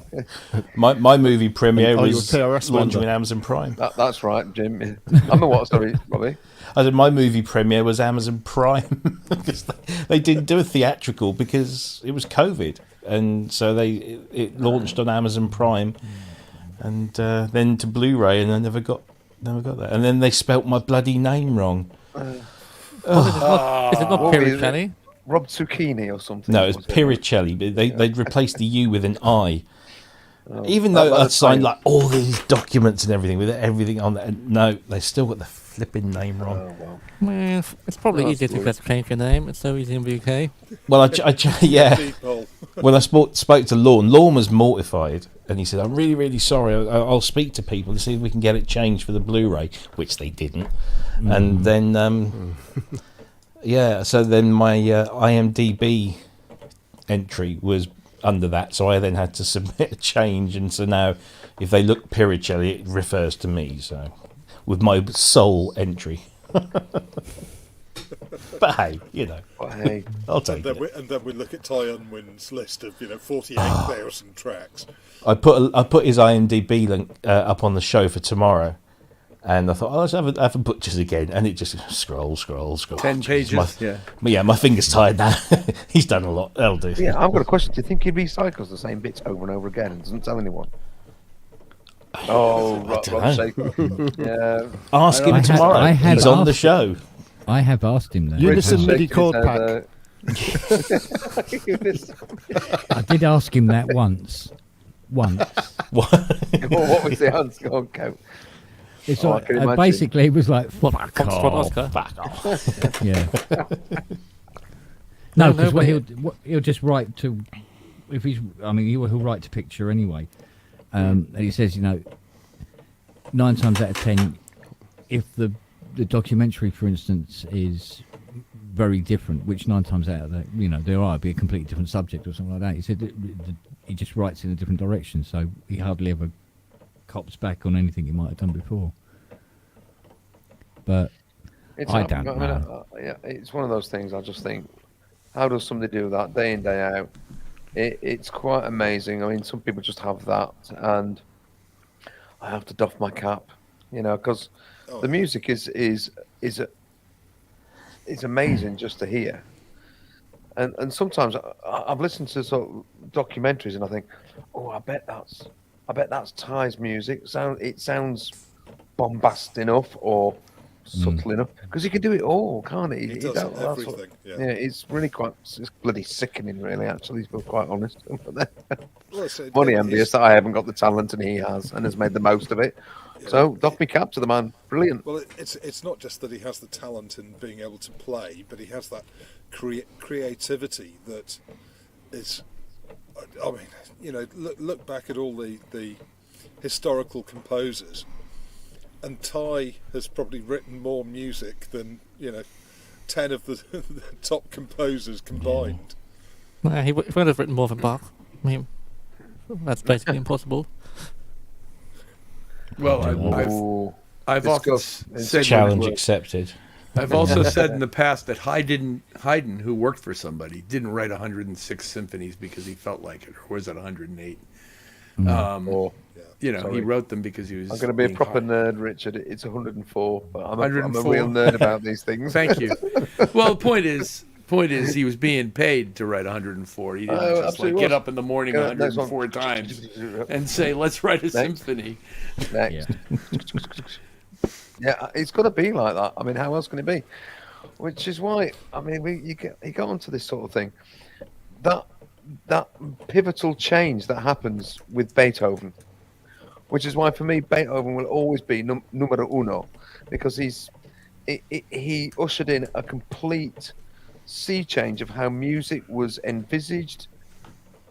My movie premiere Are you a was PRS launching member? with Amazon Prime. that's right, Jim. I'm a what? Sorry, Robbie. I said my movie premiere was Amazon Prime because they didn't do a theatrical because it was COVID, and so it launched on Amazon Prime, and then to Blu-ray, and I never got that. And then they spelt my bloody name wrong. Is it not What is it? Piricelli? Rob Zucchini or something. No, it's was it? Piricelli. But they'd replaced the U with an I. Even that- though I'd that's signed fine. like all these documents and everything with everything on there, no, they still got the flipping name wrong. Oh, well. Well, it's probably Well, easier that's to just change your name. It's so easy in the UK. Well, yeah. Deep hole. When I spoke to Lorne was mortified, and he said, "I'm really, really sorry. I'll speak to people to see if we can get it changed for the Blu-ray," which they didn't. And then, yeah, so then my IMDb entry was under that, so I then had to submit a change, and so now, if they look Piricelli, it refers to me. So, with my sole entry. But hey, But hey, I'll take it. And then we look at Ty Unwin's list of 48,000 tracks. I put his IMDb link up on the show for tomorrow, and I thought, oh, let's have a butchers again, and it just scroll. 10 pages. Yeah, my finger's tired now. He's done a lot. That'll do. yeah, I've got a question. Do you think he recycles the same bits over and over again and doesn't tell anyone? Oh, don't Rob's know. shaking. Yeah. Ask him I had- tomorrow. I had He's on the asked- show. I have asked him that. Unison Shaking MIDI his chord head, pack. Unison. I did ask him that once. What was the answer? Go on, Coat. It's Oh, I like, can imagine. basically, it was like, fuck Foxtrot off. Oscar. Fuck off. Yeah. No, No, because but he'll just write to, if he's, I mean, he'll write to picture anyway. And he says, 9 times out of 10, if the documentary, for instance, is very different, which 9 times out of that, there are be a completely different subject or something like that. He said that he just writes in a different direction, so he hardly ever cops back on anything he might have done before. But I don't know. Yeah, it's one of those things. I just think, how does somebody do that day in, day out? It's quite amazing. I mean, some people just have that, and I have to doff my cap, because the music is amazing just to hear. And sometimes I've listened to sort of documentaries, and I think, oh, I bet that's Ty's music. It sounds bombast enough or subtle enough, because he can do it all, can't he? He does that's what- everything. Yeah. yeah, it's really it's bloody sickening, really. Actually, to be quite honest. Well, Money envious that I haven't got the talent and he has, and has made the most of it. So doff me cap to the man. Brilliant. Well, it's not just that he has the talent in being able to play, but he has that creativity that is. I mean, look back at all the historical composers, and Ty has probably written more music than 10 of the top composers combined. He would have written more than Bach. I mean, that's basically impossible. Well, Ooh. I've often Discuss. said Challenge accepted. I've also said in the past that Haydn, who worked for somebody, didn't write 106 symphonies because he felt like it, or was it 108? Or You know, he Sorry. wrote them because he was. I'm going to be a being proper hired. nerd, Richard. It's 104, but I'm a 104. real nerd about these things. Thank you. Well, the point is, he was being paid to write 104. He didn't Oh, just like absolutely get was. up in the morning Yeah, next 104 one. times and say, "Let's write a symphony." Next. Yeah. Yeah, it's got to be like that. I mean, how else can it be? Which is why, I mean, you get onto this sort of thing. That pivotal change that happens with Beethoven, which is why for me Beethoven will always be numero uno, because he ushered in a complete sea change of how music was envisaged,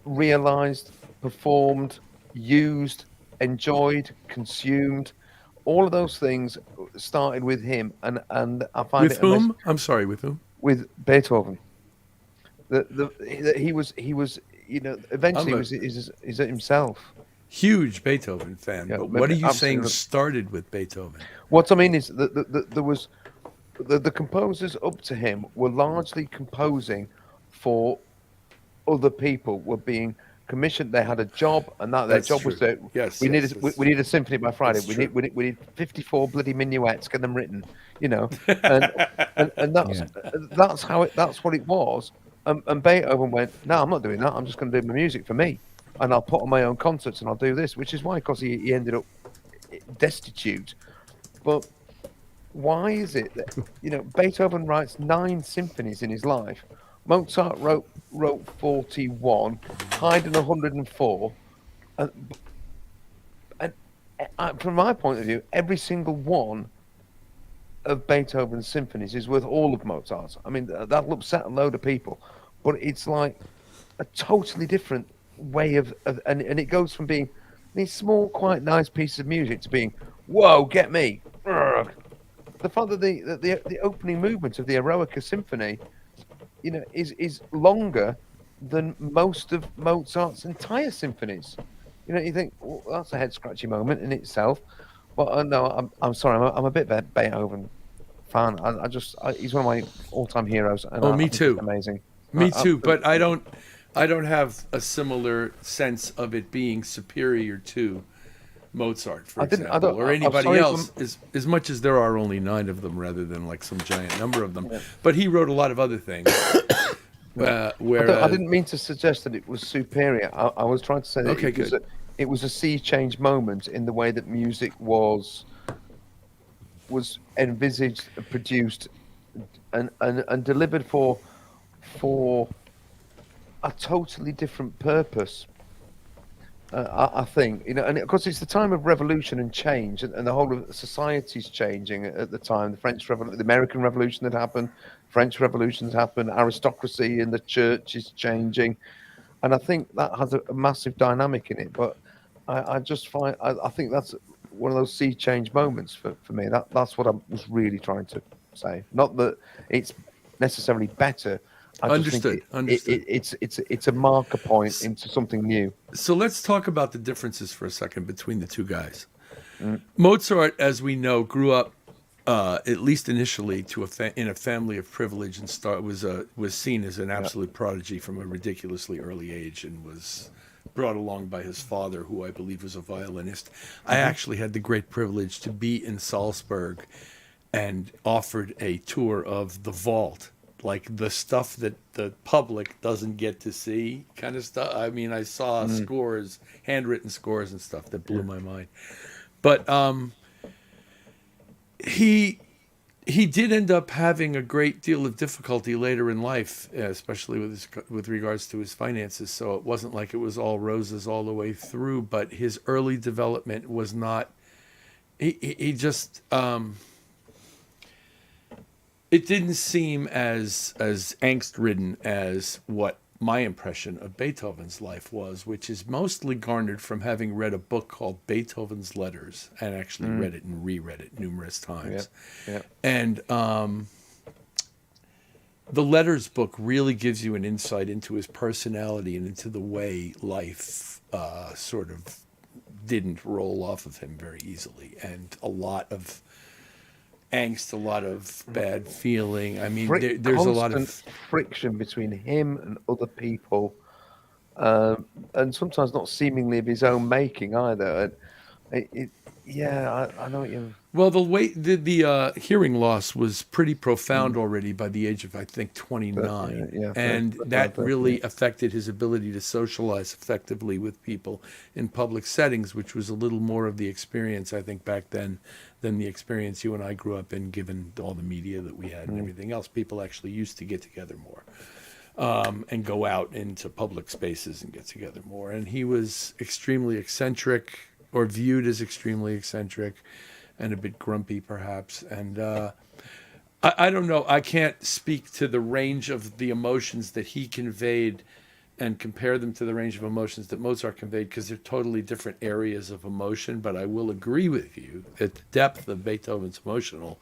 realized, performed, used, enjoyed, consumed. All of those things started with him, and I find With it amazing. whom? I'm sorry. With whom? With Beethoven. He was, you know, eventually I'm a- he's himself. Huge Beethoven fan. Yeah, But what are you saying absolutely. started with Beethoven? What I mean is that there was the composers up to him were largely composing for other people, were being commissioned. They had a job, and their That's job was true. to Yes, we yes, need that's- we need a symphony by Friday. that's We true. need, we need 54 bloody minuets, get them written, you know, and that's how that's what it was. And Beethoven went, no, I'm not doing that. I'm just going to do my music for me, and I'll put on my own concerts and I'll do this, which is why, because he ended up destitute. But why is it that, you know, Beethoven writes 9 symphonies in his life, Mozart wrote 41, Haydn 104, and from my point of view, every single one of Beethoven's symphonies is worth all of Mozart's. I mean, that'll upset a load of people, but it's like a totally different way of and it goes from being these small, quite nice pieces of music to being, whoa, get me. Urgh. The fact that the opening movement of the Eroica Symphony, you know, is longer than most of Mozart's entire symphonies. You know, you think, well, that's a head scratchy moment in itself. But no, I'm sorry, I'm a bit Beethoven fan. He's one of my all-time heroes. And Oh, I me think too. he's amazing. Me too. But I don't have a similar sense of it being superior to Mozart, for example, or I'm anybody sorry if else. As much as there are only 9 of them, rather than like some giant number of them. But he wrote a lot of other things. I didn't mean to suggest that it was superior. I was trying to say that Okay, good. It was a sea change moment in the way that music was envisaged, produced, and delivered for a totally different purpose. I think, you know, and of course it's the time of revolution and change, and the whole of society's changing at the time. The American Revolution had happened, French Revolutions happened, aristocracy in the church is changing, and I think that has a massive dynamic in it. But I just find I think that's one of those sea change moments for me. That's what I was really trying to say. Not that it's necessarily better. I just think Understood. it's a marker point into something new. So let's talk about the differences for a second between the two guys. Mozart, as we know, grew up at least initially in a family of privilege, and was seen as an absolute prodigy from a ridiculously early age, and was brought along by his father, who I believe was a violinist. I actually had the great privilege to be in Salzburg and offered a tour of the vault, like the stuff that the public doesn't get to see, kind of stuff. I mean, I saw scores, handwritten scores and stuff that blew my mind. But he did end up having a great deal of difficulty later in life, especially with regards to his finances. So it wasn't like it was all roses all the way through. But his early development was not. He just. It didn't seem as angst-ridden as what my impression of Beethoven's life was, which is mostly garnered from having read a book called Beethoven's Letters, and actually read it and reread it numerous times. Yeah. And the Letters book really gives you an insight into his personality and into the way life sort of didn't roll off of him very easily, and a lot of angst, a lot of bad feeling. I mean, there's a lot of friction between him and other people and sometimes not seemingly of his own making either. And I know what you. Well, the hearing loss was pretty profound already by the age of, I think, 29. Yeah, and very- that very- really yeah. affected his ability to socialize effectively with people in public settings, which was a little more of the experience, I think, back then than the experience you and I grew up in, given all the media that we had and everything else. People actually used to get together more. And go out into public spaces and get together more. And he was extremely eccentric, or viewed as extremely eccentric, and a bit grumpy, perhaps. And I don't know. I can't speak to the range of the emotions that he conveyed and compare them to the range of emotions that Mozart conveyed, because they're totally different areas of emotion. But I will agree with you that the depth of Beethoven's emotional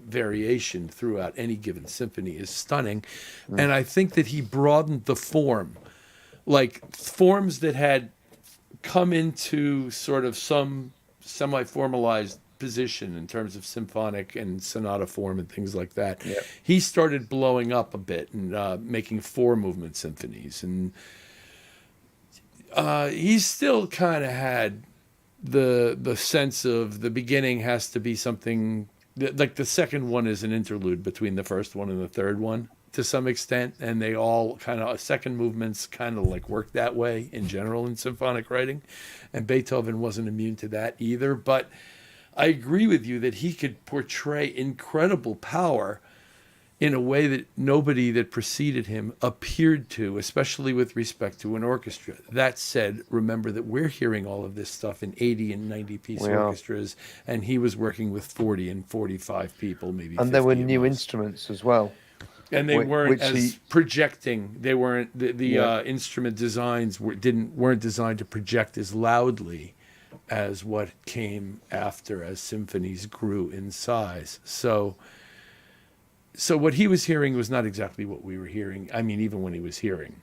variation throughout any given symphony is stunning. And I think that he broadened the form, like forms that had come into sort of some semi-formalized position in terms of symphonic and sonata form and things like that. Yeah. He started blowing up a bit and making 4-movement symphonies. And he still kind of had the sense of the beginning has to be something like the second one is an interlude between the first one and the third one to some extent, and they all kind of second movements kind of like work that way in general in symphonic writing, and Beethoven wasn't immune to that either. But I agree with you that he could portray incredible power in a way that nobody that preceded him appeared to, especially with respect to an orchestra. That said, remember that we're hearing all of this stuff in 80 and 90-piece We are. orchestras, and he was working with 40 and 45 people, maybe 50 And there were at new most. instruments as well. And they Whi- weren't which as he- projecting. They weren't the Yeah. instrument designs weren't designed to project as loudly as what came after as symphonies grew in size. So what he was hearing was not exactly what we were hearing. I mean, even when he was hearing,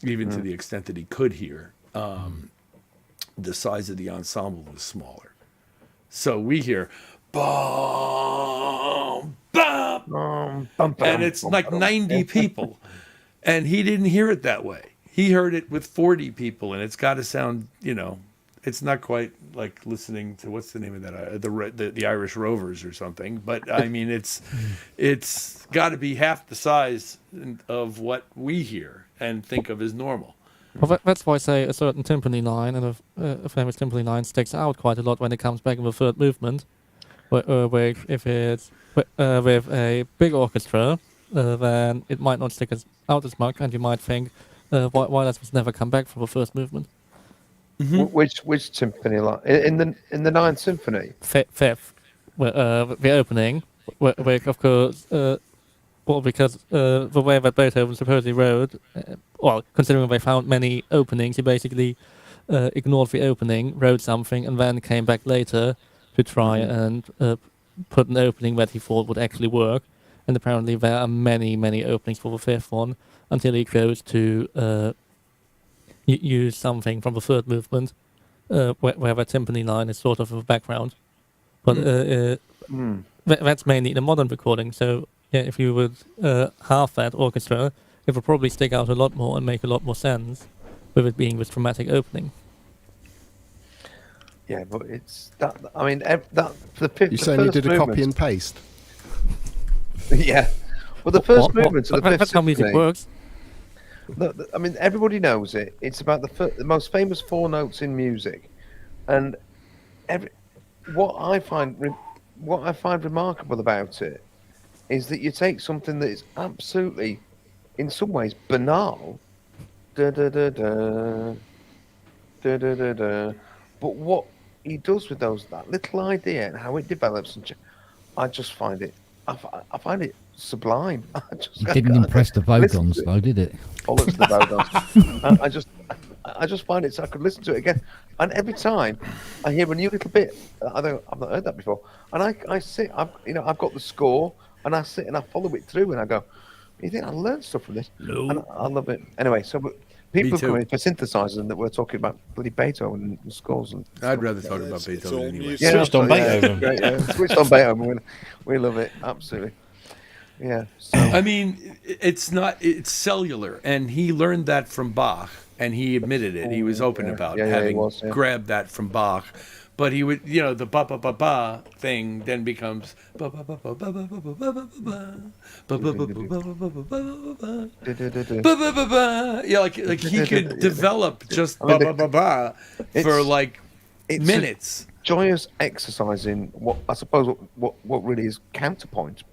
even to the extent that he could hear, the size of the ensemble was smaller. So we hear boom, bum, and it's like 90 people, and he didn't hear it that way. He heard it with 40 people, and it's got to sound, it's not quite like listening to, what's the name of that, the Irish Rovers or something, but I mean it's got to be half the size of what we hear and think of as normal. Well, that's why I say a certain timpani line, and a famous timpani line, sticks out quite a lot when it comes back in the third movement. Where if it's with a big orchestra, then it might not stick out as much, and you might think, why does this never come back from the first movement? Which symphony line? In the Ninth Symphony? Fifth, the opening, where of course, because the way that Beethoven supposedly wrote, considering they found many openings, he basically ignored the opening, wrote something, and then came back later to try and put an opening that he thought would actually work. And apparently there are many, many openings for the fifth one, until he goes to use something from the third movement, where the timpani line is sort of a background. But that's mainly the modern recording. So yeah, if you would half that orchestra, it would probably stick out a lot more and make a lot more sense with it being this dramatic opening. Yeah, but it's that. I mean, that the fifth. You're saying you did a copy and paste? Yeah. Well, the first movement of the fifth That's how music symphony. works. I mean, everybody knows it. It's about the most famous 4 notes in music, and what I find remarkable about it is that you take something that is absolutely, in some ways, banal, da da da da, da da da da, but what he does with that little idea and how it develops, I just find it, I find it sublime. It didn't impress the Vogons, though, did it? Bollocks the Vogons. I just find it so I could listen to it again, and every time I hear a new little bit, I've not heard that before, and I sit, I've got the score, and I sit and I follow it through, and I go, you think I learned stuff from this? No. And I love it. Anyway, so people too. come in for synthesizers, and that we're talking about bloody Beethoven and scores and. I'd rather talk It's- about it's Beethoven all anyway. music. Switched on absolutely, Beethoven. Great, yeah. Switched on Beethoven. We love it absolutely. Yeah. So, I mean, it's cellular, and he learned that from Bach, and he admitted it. He was open about Yeah, he having was, yeah. grabbed that from Bach. But he would, the ba ba ba ba thing then becomes ba ba ba ba ba ba ba ba ba ba ba ba ba ba ba ba ba ba. Yeah, like he could develop just I mean, ba ba ba ba for it's- like it's a minutes. joyous exercise in what I suppose what really is counterpoint.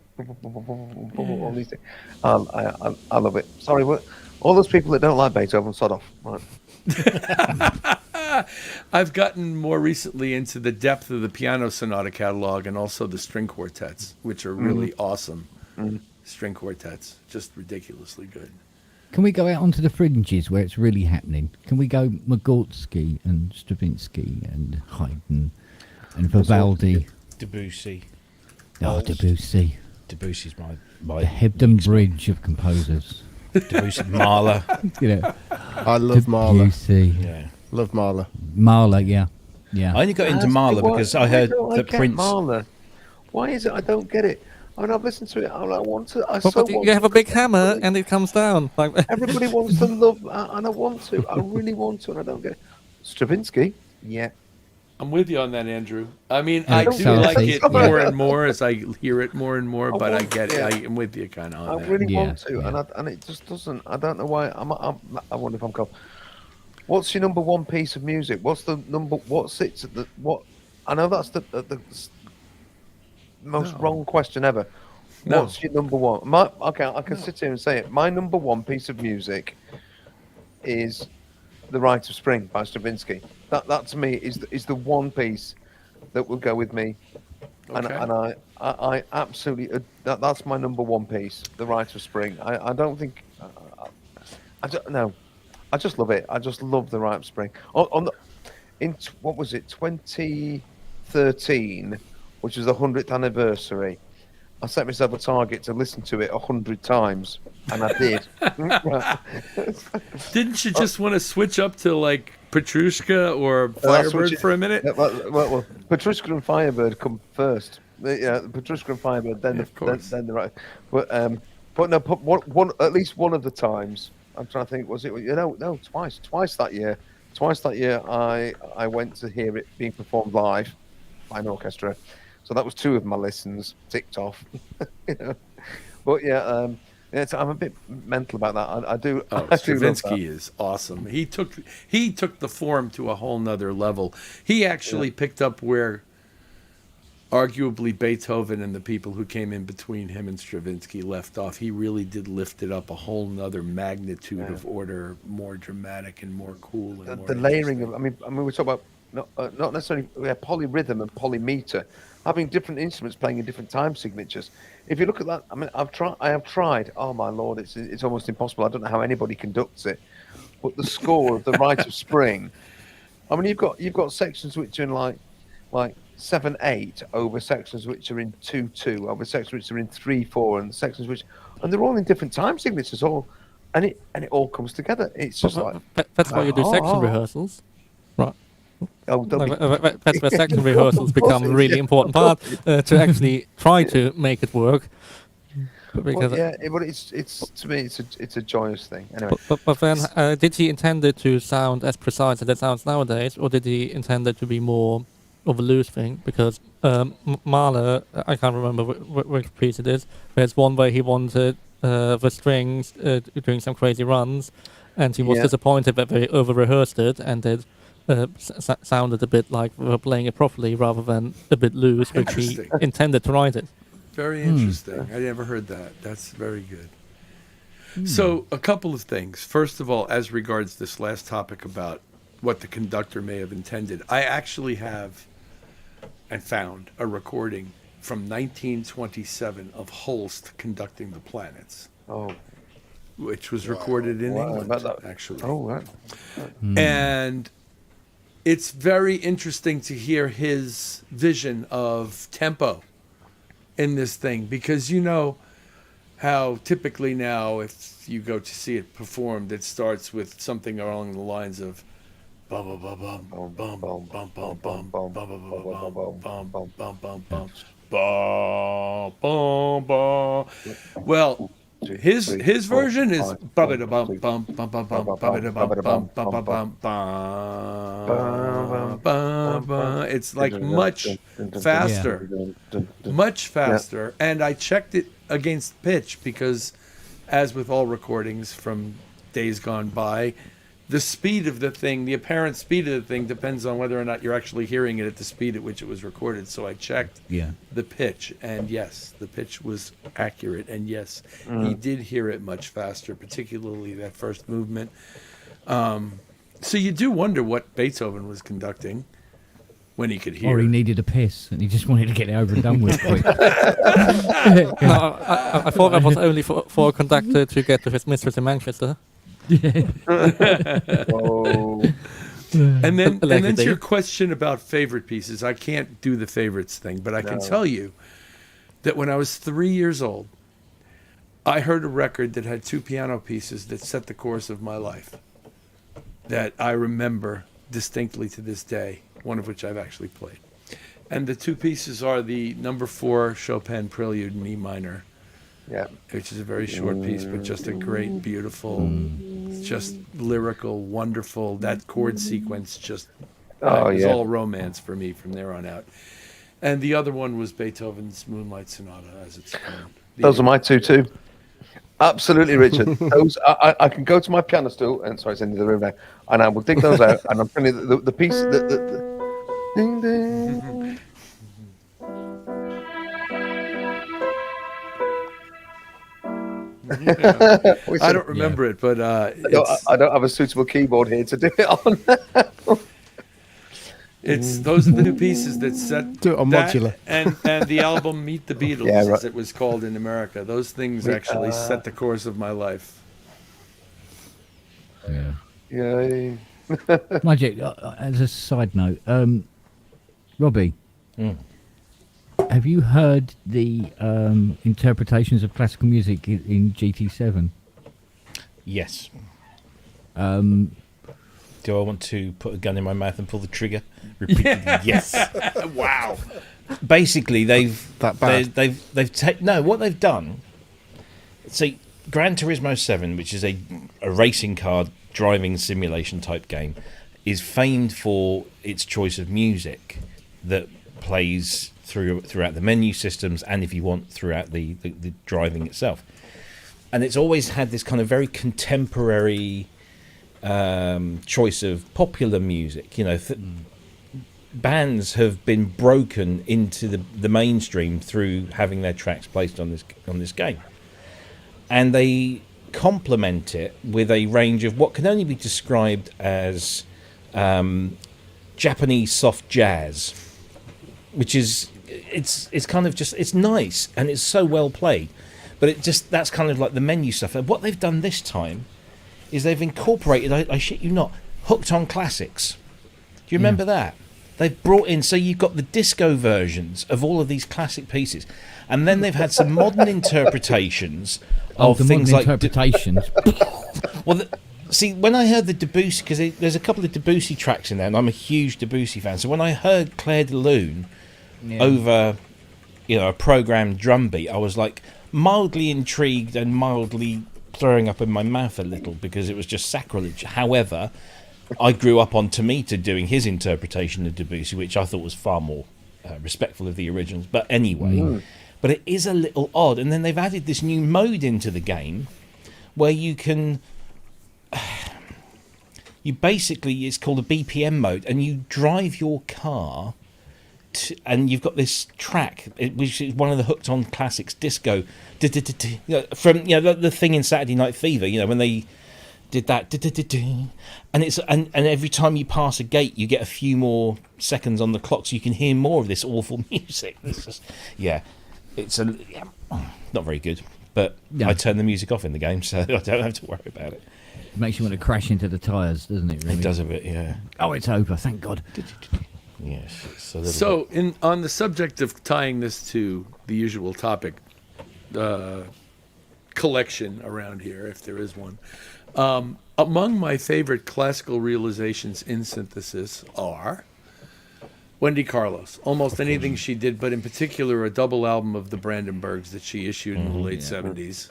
All these things. I love it. Sorry, all those people that don't like Beethoven, sod off. Right. I've gotten more recently into the depth of the piano sonata catalog and also the string quartets, which are really awesome. String quartets, just ridiculously good. Can we go out onto the fringes where it's really happening? Can we go Magorski and Stravinsky and Haydn and Vivaldi? Debussy. Oh, Debussy. Debussy's The my Hebden Bridge of composers. Debussy, Mahler. You know, I love Mahler. Debussy. Yeah. Love Mahler. Mahler, yeah. Yeah. I only got into Mahler because I heard that Prince. Mahler. Why is it I don't get it? I mean, I've listened to it. I want to. I But, so but want you have to. a big hammer and it comes down. Like, Everybody wants to love, and I want to. I really want to, and I don't get it. Stravinsky, yeah. I'm with you on that, Andrew. I mean, Yeah, I do so like see. it more and more as I hear it more and more, I but I want- get it. yeah. I am with you kind of I on that. really Yeah, want to, yeah. and it just doesn't. I don't know why. I wonder if I'm cold. What's your number one piece of music? What's the number? What sits at the what? I know that's the most wrong question ever. No. What's your number one? Okay, I can sit here and say it. My number one piece of music is "The Rite of Spring" by Stravinsky. That to me is the one piece that will go with me, and Okay. I absolutely that's my number one piece, "The Rite of Spring." I don't think I don't know. I just love it. I just love "The Rite of Spring." What was it, 2013, which was the 100th anniversary. I set myself a target to listen to it 100 times, and I did. Didn't you just want to switch up to like Petrushka or That's what Firebird you- for a minute? Yeah, well, Petrushka and Firebird come first. Yeah, Petrushka and Firebird, then Yeah, of course. then the right. But no, one at least one of the times. I'm trying to think. Was it? No, twice that year. Twice that year, I went to hear it being performed live by an orchestra. So that was two of my listens ticked off. you know. But yeah, I'm a bit mental about that. I do. Oh, I do love Stravinsky that. is awesome. He took the form to a whole nother level. He actually picked up where arguably Beethoven and the people who came in between him and Stravinsky left off. He really did lift it up a whole nother magnitude of order, more dramatic and more cool and more The layering interesting. of. I mean, we talk about not necessarily polyrhythm and polymeter, having different instruments playing in different time signatures. If you look at that, I mean, I have tried. Oh my lord, it's almost impossible. I don't know how anybody conducts it. But the score of the Rite of Spring. I mean, you've got sections which are in like 7/8 over sections which are in 2/2 over sections which are in 3/4 and sections which, and they're all in different time signatures and it all comes together. It's just like that's why you do section oh. rehearsals. Right. oh, don't be- That's where section rehearsals become a really important part to actually try to make it work. Because, but it's to me it's a joyous thing. Anyway, but then, did he intend it to sound as precise as it sounds nowadays, or did he intend it to be more of a loose thing? Because Mahler, I can't remember which piece it is. There's one where he wanted the strings doing some crazy runs, and he was Yeah. disappointed that they over-rehearsed it, and it sounded a bit like they were playing it properly rather than a bit loose, which he Interesting. intended to write it. Very interesting. I never heard that. That's very good. So, a couple of things. First of all, as regards this last topic about what the conductor may have intended, I actually have and found a recording from 1927 of Holst conducting the planets, oh, which was recorded in Wow, England, about that. actually. oh, right. And it's very interesting to hear his vision of tempo in this thing, because you know how typically now if you go to see it performed, it starts with something along the lines of bum bum bum bum bum bum bum bum bum bum bum bum bum bum bum bum bum ba ba ba. Well, his version is ba-ba-da-bum bum bum bum bum ba-ba-da-bum bum bum bum bum bum bum bum. It's like much faster, much faster. And I checked it against pitch because, as with all recordings from days gone by, the speed of the thing, the apparent speed of the thing, depends on whether or not you're actually hearing it at the speed at which it was recorded. So I checked the pitch, and yes, the pitch was accurate, and yes, he did hear it much faster, particularly that first movement. So you do wonder what Beethoven was conducting when he could hear. Or he needed a piss and he just wanted to get it over and done with quick. No, I thought that was only for a conductor to get to his mistress in Manchester. Oh. And then to Allegedly. your question about favorite pieces, I can't do the favorites thing, but I can tell you that when I was 3 years old, I heard a record that had 2 piano pieces that set the course of my life that I remember distinctly to this day, one of which I've actually played. And the 2 pieces are the number 4 Chopin Prelude in E minor, Yeah. which is a very short piece, but just a great, beautiful, just lyrical, wonderful. That chord sequence just it was all romance for me from there on out. And the other one was Beethoven's Moonlight Sonata, as it's called. Those are my two too. Absolutely, Richard. Those I can go to my piano stool and sorry, it's in the room now, and I will dig those out, and I'm telling you the piece ding ding. I don't remember it, but I don't have a suitable keyboard here to do it on. those are the 2 pieces that set Do it on that modular. and the album Meet the Beatles, Yeah, right. as it was called in America. Those things actually set the course of my life. Yeah. Yeah. Magic, as a side note, Robbie, have you heard the interpretations of classical music in GT7? Yes. Um, Do I want to put a gun in my mouth and pull the trigger repeatedly? Yes. Wow. Basically, they've That bad? they've taken what they've done. See, Gran Turismo 7, which is a racing car driving simulation type game, is famed for its choice of music that plays throughout the menu systems, and if you want, throughout the driving itself. And it's always had this kind of very contemporary choice of popular music. You know, bands have been broken into the mainstream through having their tracks placed on this game, and they complement it with a range of what can only be described as Japanese soft jazz, which is it's kind of just, it's nice and it's so well played, but it just, that's kind of like the menu stuff. And what they've done this time is they've incorporated, I shit you not, Hooked on Classics. Do you remember that? They've brought in, so you've got the disco versions of all of these classic pieces, and then they've had some modern interpretations of the things modern like interpretations. well, see, when I heard the Debussy, because there's a couple of Debussy tracks in there, and I'm a huge Debussy fan. So when I heard Claire de Lune over, a programmed drum beat, I was like mildly intrigued and mildly throwing up in my mouth a little, because it was just sacrilege. However, I grew up on Tomita doing his interpretation of Debussy, which I thought was far more respectful of the originals. But anyway, but it is a little odd. And then they've added this new mode into the game where you can, basically, it's called a BPM mode, and you drive your car and you've got this track, which is one of the Hooked on Classics disco, from the thing in Saturday Night Fever, when they did that, and it's and every time you pass a gate, you get a few more seconds on the clock, so you can hear more of this awful music. It's just, it's not very good, but I turn the music off in the game, so I don't have to worry about it. It makes you want to crash into the tyres, doesn't it? Really? It does a bit, yeah. Oh, it's over, thank God. Yes. It's a little So, bit. on the subject of tying this to the usual topic, collection around here, if there is one, among my favorite classical realizations in synthesis are Wendy Carlos. Almost anything she did, but in particular a double album of the Brandenburgs that she issued in the late 70s.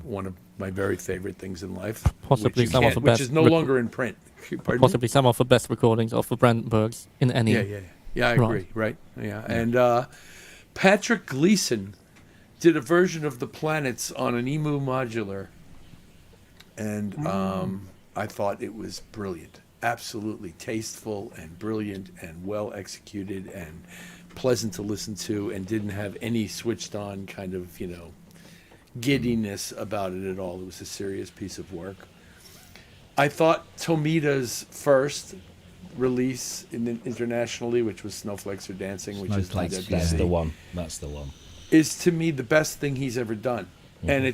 One of my very favorite things in life. Possibly which you some of can't- the which best is no longer in print. Pardon me? Possibly some of the best recordings of the Brandenburgs in any. Yeah, I agree. Right. Yeah. And Patrick Gleason did a version of The Planets on an Emu modular, and I thought it was brilliant. Absolutely tasteful and brilliant and well executed and pleasant to listen to, and didn't have any switched on kind of, giddiness about it at all. It was a serious piece of work. I thought Tomida's first release internationally, which was Snowflakes Are Dancing, which Snowflakes, is That's Yeah. the one. That's the one. is to me the best thing he's ever done. And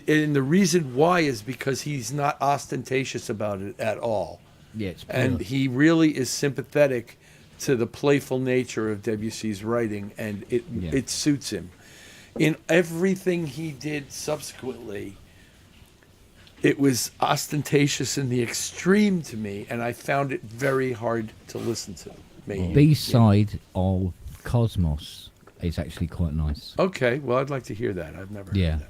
and the reason why is because he's not ostentatious about it at all. Yeah, it's And pure. he really is sympathetic to the playful nature of Debussy's writing, and it suits him. In everything he did subsequently, it was ostentatious in the extreme to me, and I found it very hard to listen to. B-side of Cosmos is actually quite nice. Okay, well, I'd like to hear that. I've never Yeah. heard that.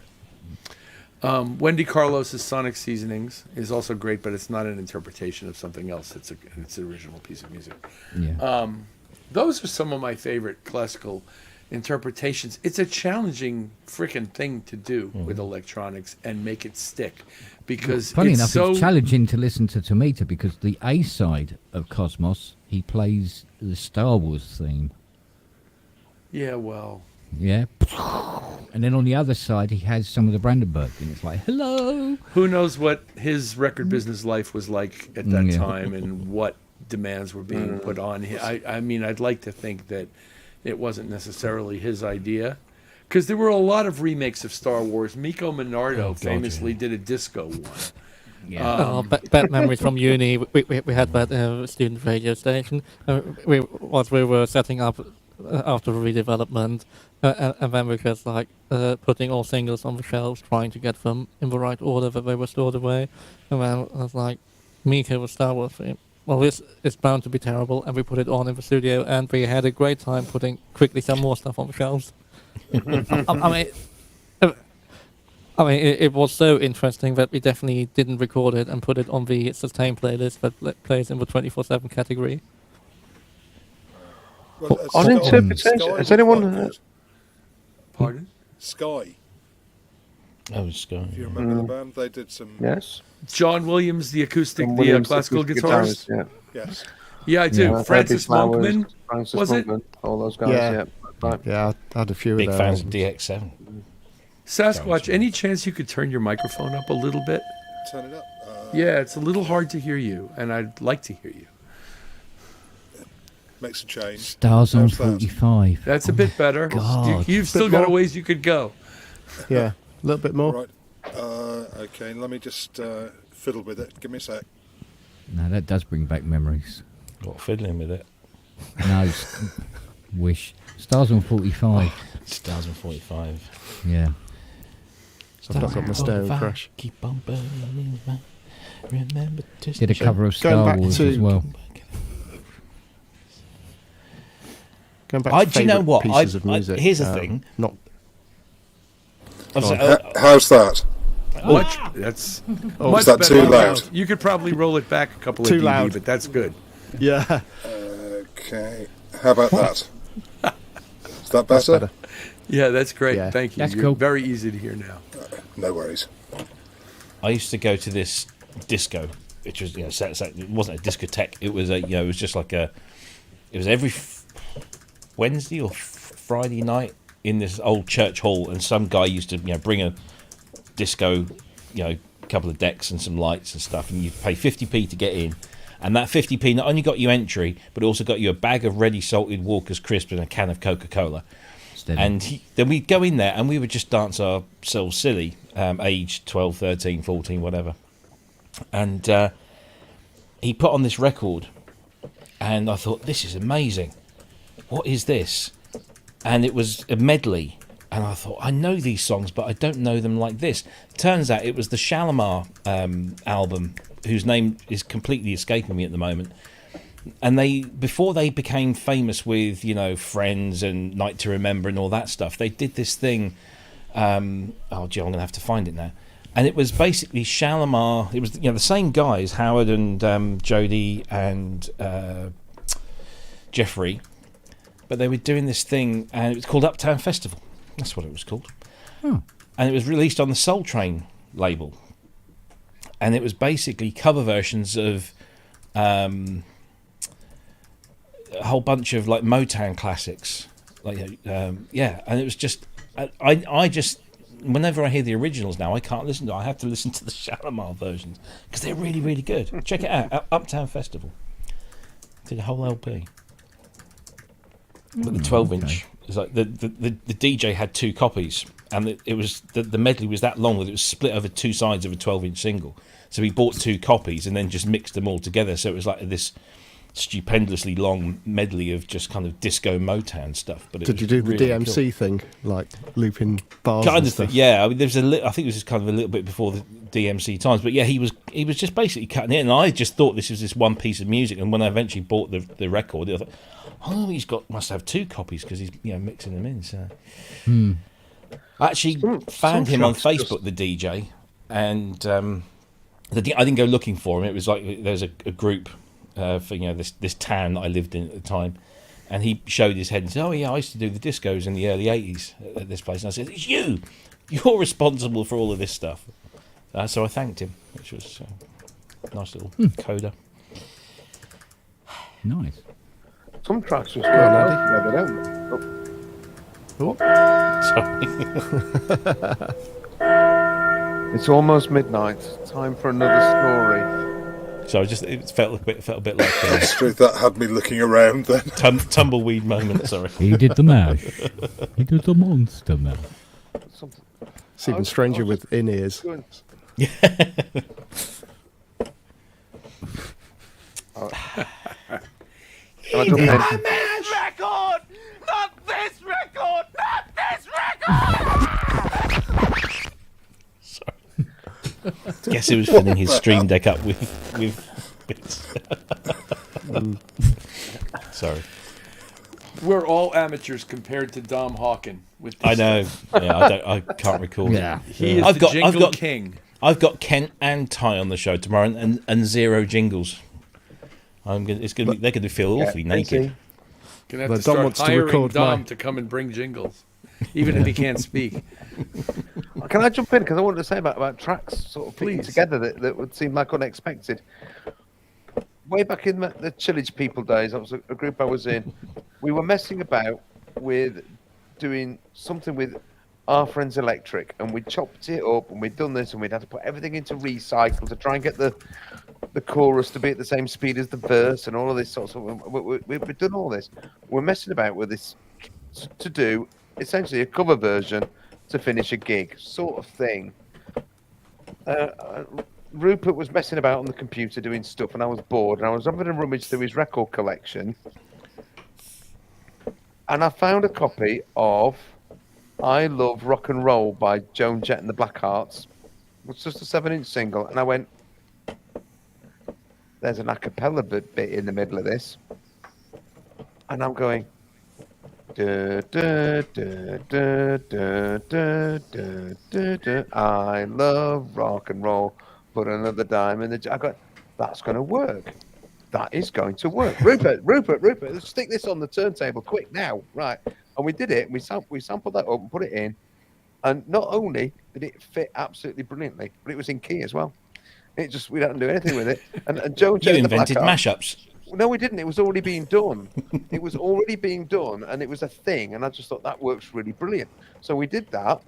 Wendy Carlos's Sonic Seasonings is also great, but it's not an interpretation of something else. It's an original piece of music. Yeah. Those are some of my favorite classical interpretations. It's a challenging freaking thing to do with electronics and make it stick, because Funny it's enough, so it's challenging to listen to Tomita because the A side of Cosmos, he plays the Star Wars theme. yeah. Well, Yeah. And then on the other side, he has some of the Brandenburg, and it's like, hello. who knows what his record business life was like at that Yeah. time and what demands were being put on him. I mean, I'd like to think that it wasn't necessarily his idea, because there were a lot of remakes of Star Wars. Miko Minardo famously did a disco one. Yeah. Bad memories from uni. We had that student radio station. Whilst we were setting up after redevelopment, and then we just like putting all singles on the shelves, trying to get them in the right order that they were stored away. And then I was like, Mika was Star Wars theme. Well, this is bound to be terrible, and we put it on in the studio, and we had a great time putting quickly some more stuff on the shelves. I mean, it was so interesting that we definitely didn't record it and put it on the Sustain playlist that plays in the 24/7 category. Well, On Sky- interpretation, Sky has was anyone- quite good. Pardon? Sky, Oh, it's going. if you remember the band, they did some. Yes. John Williams, the acoustic, John the Williams, classical acoustic guitarist. Yeah. Yes. Yeah, I do. Yeah, Francis Debbie Flowers, Monkman. Francis was it? Monkman, all those guys. Yeah. Yeah. Right. Yeah, I had a few Big of their fans of albums. DX7. Sasquatch, any chance you could turn your microphone up a little bit? Turn it up. Yeah, it's a little hard to hear you, and I'd like to hear you. Make some change. Stars on How's that? 45. That's a bit better. God. You've still Bit got a more. ways you could go. Yeah, a little bit more. Right. Okay, let me just fiddle with it. Give me a sec. No, that does bring back memories. Got fiddling with it. No, wish. Stars on 45. 2045. Yeah. I've not got my stereo crash. Keep on burning. Remember to Did a cover of Going Star back Wars to- as well. Going back to Do you know favourite what? pieces of music. Here's the thing. Not How's that? Much. That's Oh, much is that better too than loud? that. You could probably roll it back a couple Too of dB, loud. but that's good. yeah. Okay. How about that? Is that That's better? better. Yeah, that's great. Yeah. Thank you. That's You're cool. very easy to hear now. No worries. I used to go to this disco, which was, it wasn't a discotheque. It was it was just like it was every Wednesday or Friday night in this old church hall, and some guy used to, bring a disco, couple of decks and some lights and stuff, and you pay 50p to get in. And that 50p not only got you entry, but also got you a bag of ready salted Walker's crisps and a can of Coca-Cola. Steady. And then we'd go in there and we would just dance ourselves silly, age 12, 13, 14, whatever. And he put on this record, and I thought, this is amazing. What is this? And it was a medley. And I thought, I know these songs, but I don't know them like this. Turns out it was the Shalimar album, whose name is completely escaping me at the moment. And they, before they became famous with, you know, Friends and Night to Remember and all that stuff, they did this thing. Oh, gee, I'm going to have to find it now. And it was basically Shalimar. It was, you know, the same guys, Howard and Jodie and Jeffrey, but they were doing this thing, and it was called Uptown Festival. That's what it was called. Oh. And it was released on the Soul Train label. And it was basically cover versions of a whole bunch of like Motown classics. Like, yeah, and it was just, I just, whenever I hear the originals now, I can't listen to it. I have to listen to the Shalimar versions because they're really, really good. Check it out, Uptown Festival. Did a whole LP. But the 12-inch, it's like the DJ had 2 copies, and it was the medley was that long that it was split over 2 sides of a 12-inch single. So he bought 2 copies and then just mixed them all together. So it was like this stupendously long medley of just kind of disco Motown stuff. But Did you do the really DMC thing, like looping bars? Kind and of thing, stuff? yeah. I mean, there's I think it was just kind of a little bit before the DMC times, but yeah, he was just basically cutting it. And I just thought this was this one piece of music. And when I eventually bought the record, I thought, oh, must have 2 copies because he's, you know, mixing them in. So I actually found him on Facebook, the DJ, and I didn't go looking for him. It was like there's a group for, you know, this town that I lived in at the time, and he showed his head and said, "Oh yeah, I used to do the discos in the early '80s at this place." And I said, "It's you. You're responsible for all of this stuff." So I thanked him, which was a nice little coda. Nice. Some tracks just go together, don't Sorry. they? It's almost midnight. Time for another story. So it felt a bit like Astrid, that had me looking around then. tumbleweed moment. Sorry. He did the mash. He did the monster mash. Something. It's even stranger with in-ears. Good. Can I jump in? record! Not this record! Not this record! Sorry. Guess he was filling his stream deck up with bits. Sorry. We're all amateurs compared to Dom Hawkin. With this I know. Yeah, I can't recall. Yeah. He is I've the got- jingle king. I've got Kent and Ty on the show tomorrow, and 0 jingles. They're gonna feel awfully naked. Gonna have Well, to Dom start wants to hiring record Dom my- to come and bring jingles, even if he can't speak. Can I jump in? Because I wanted to say about tracks sort of fitting Please. together that would seem like unexpected. Way back in the Chillage People days, that was a group I was in. We were messing about with doing something with Our Friends Electric, and we chopped it up, and we'd done this, and we'd had to put everything into recycle to try and get the chorus to be at the same speed as the verse, and all of this sort of. We've done all this. We're messing about with this to do essentially a cover version to finish a gig, sort of thing. Rupert was messing about on the computer doing stuff, and I was bored, and I was having a rummage through his record collection, and I found a copy of I Love Rock and Roll by Joan Jett and the Blackhearts. It's just a 7-inch single, and I went, there's an a cappella bit in the middle of this, and I'm going, da, da, da, da, da, da, da, da, da. I love rock and roll. Put another dime in the. I got, that's going to work. That is going to work. Rupert, let's stick this on the turntable quick now, right? And we did it. We sampled that up and put it in, and not only did it fit absolutely brilliantly, but it was in key as well. We didn't do anything with it. And Joe You invented mashups. No, we didn't. It was already being done. It was already being done, and it was a thing. And I just thought that works really brilliant. So we did that,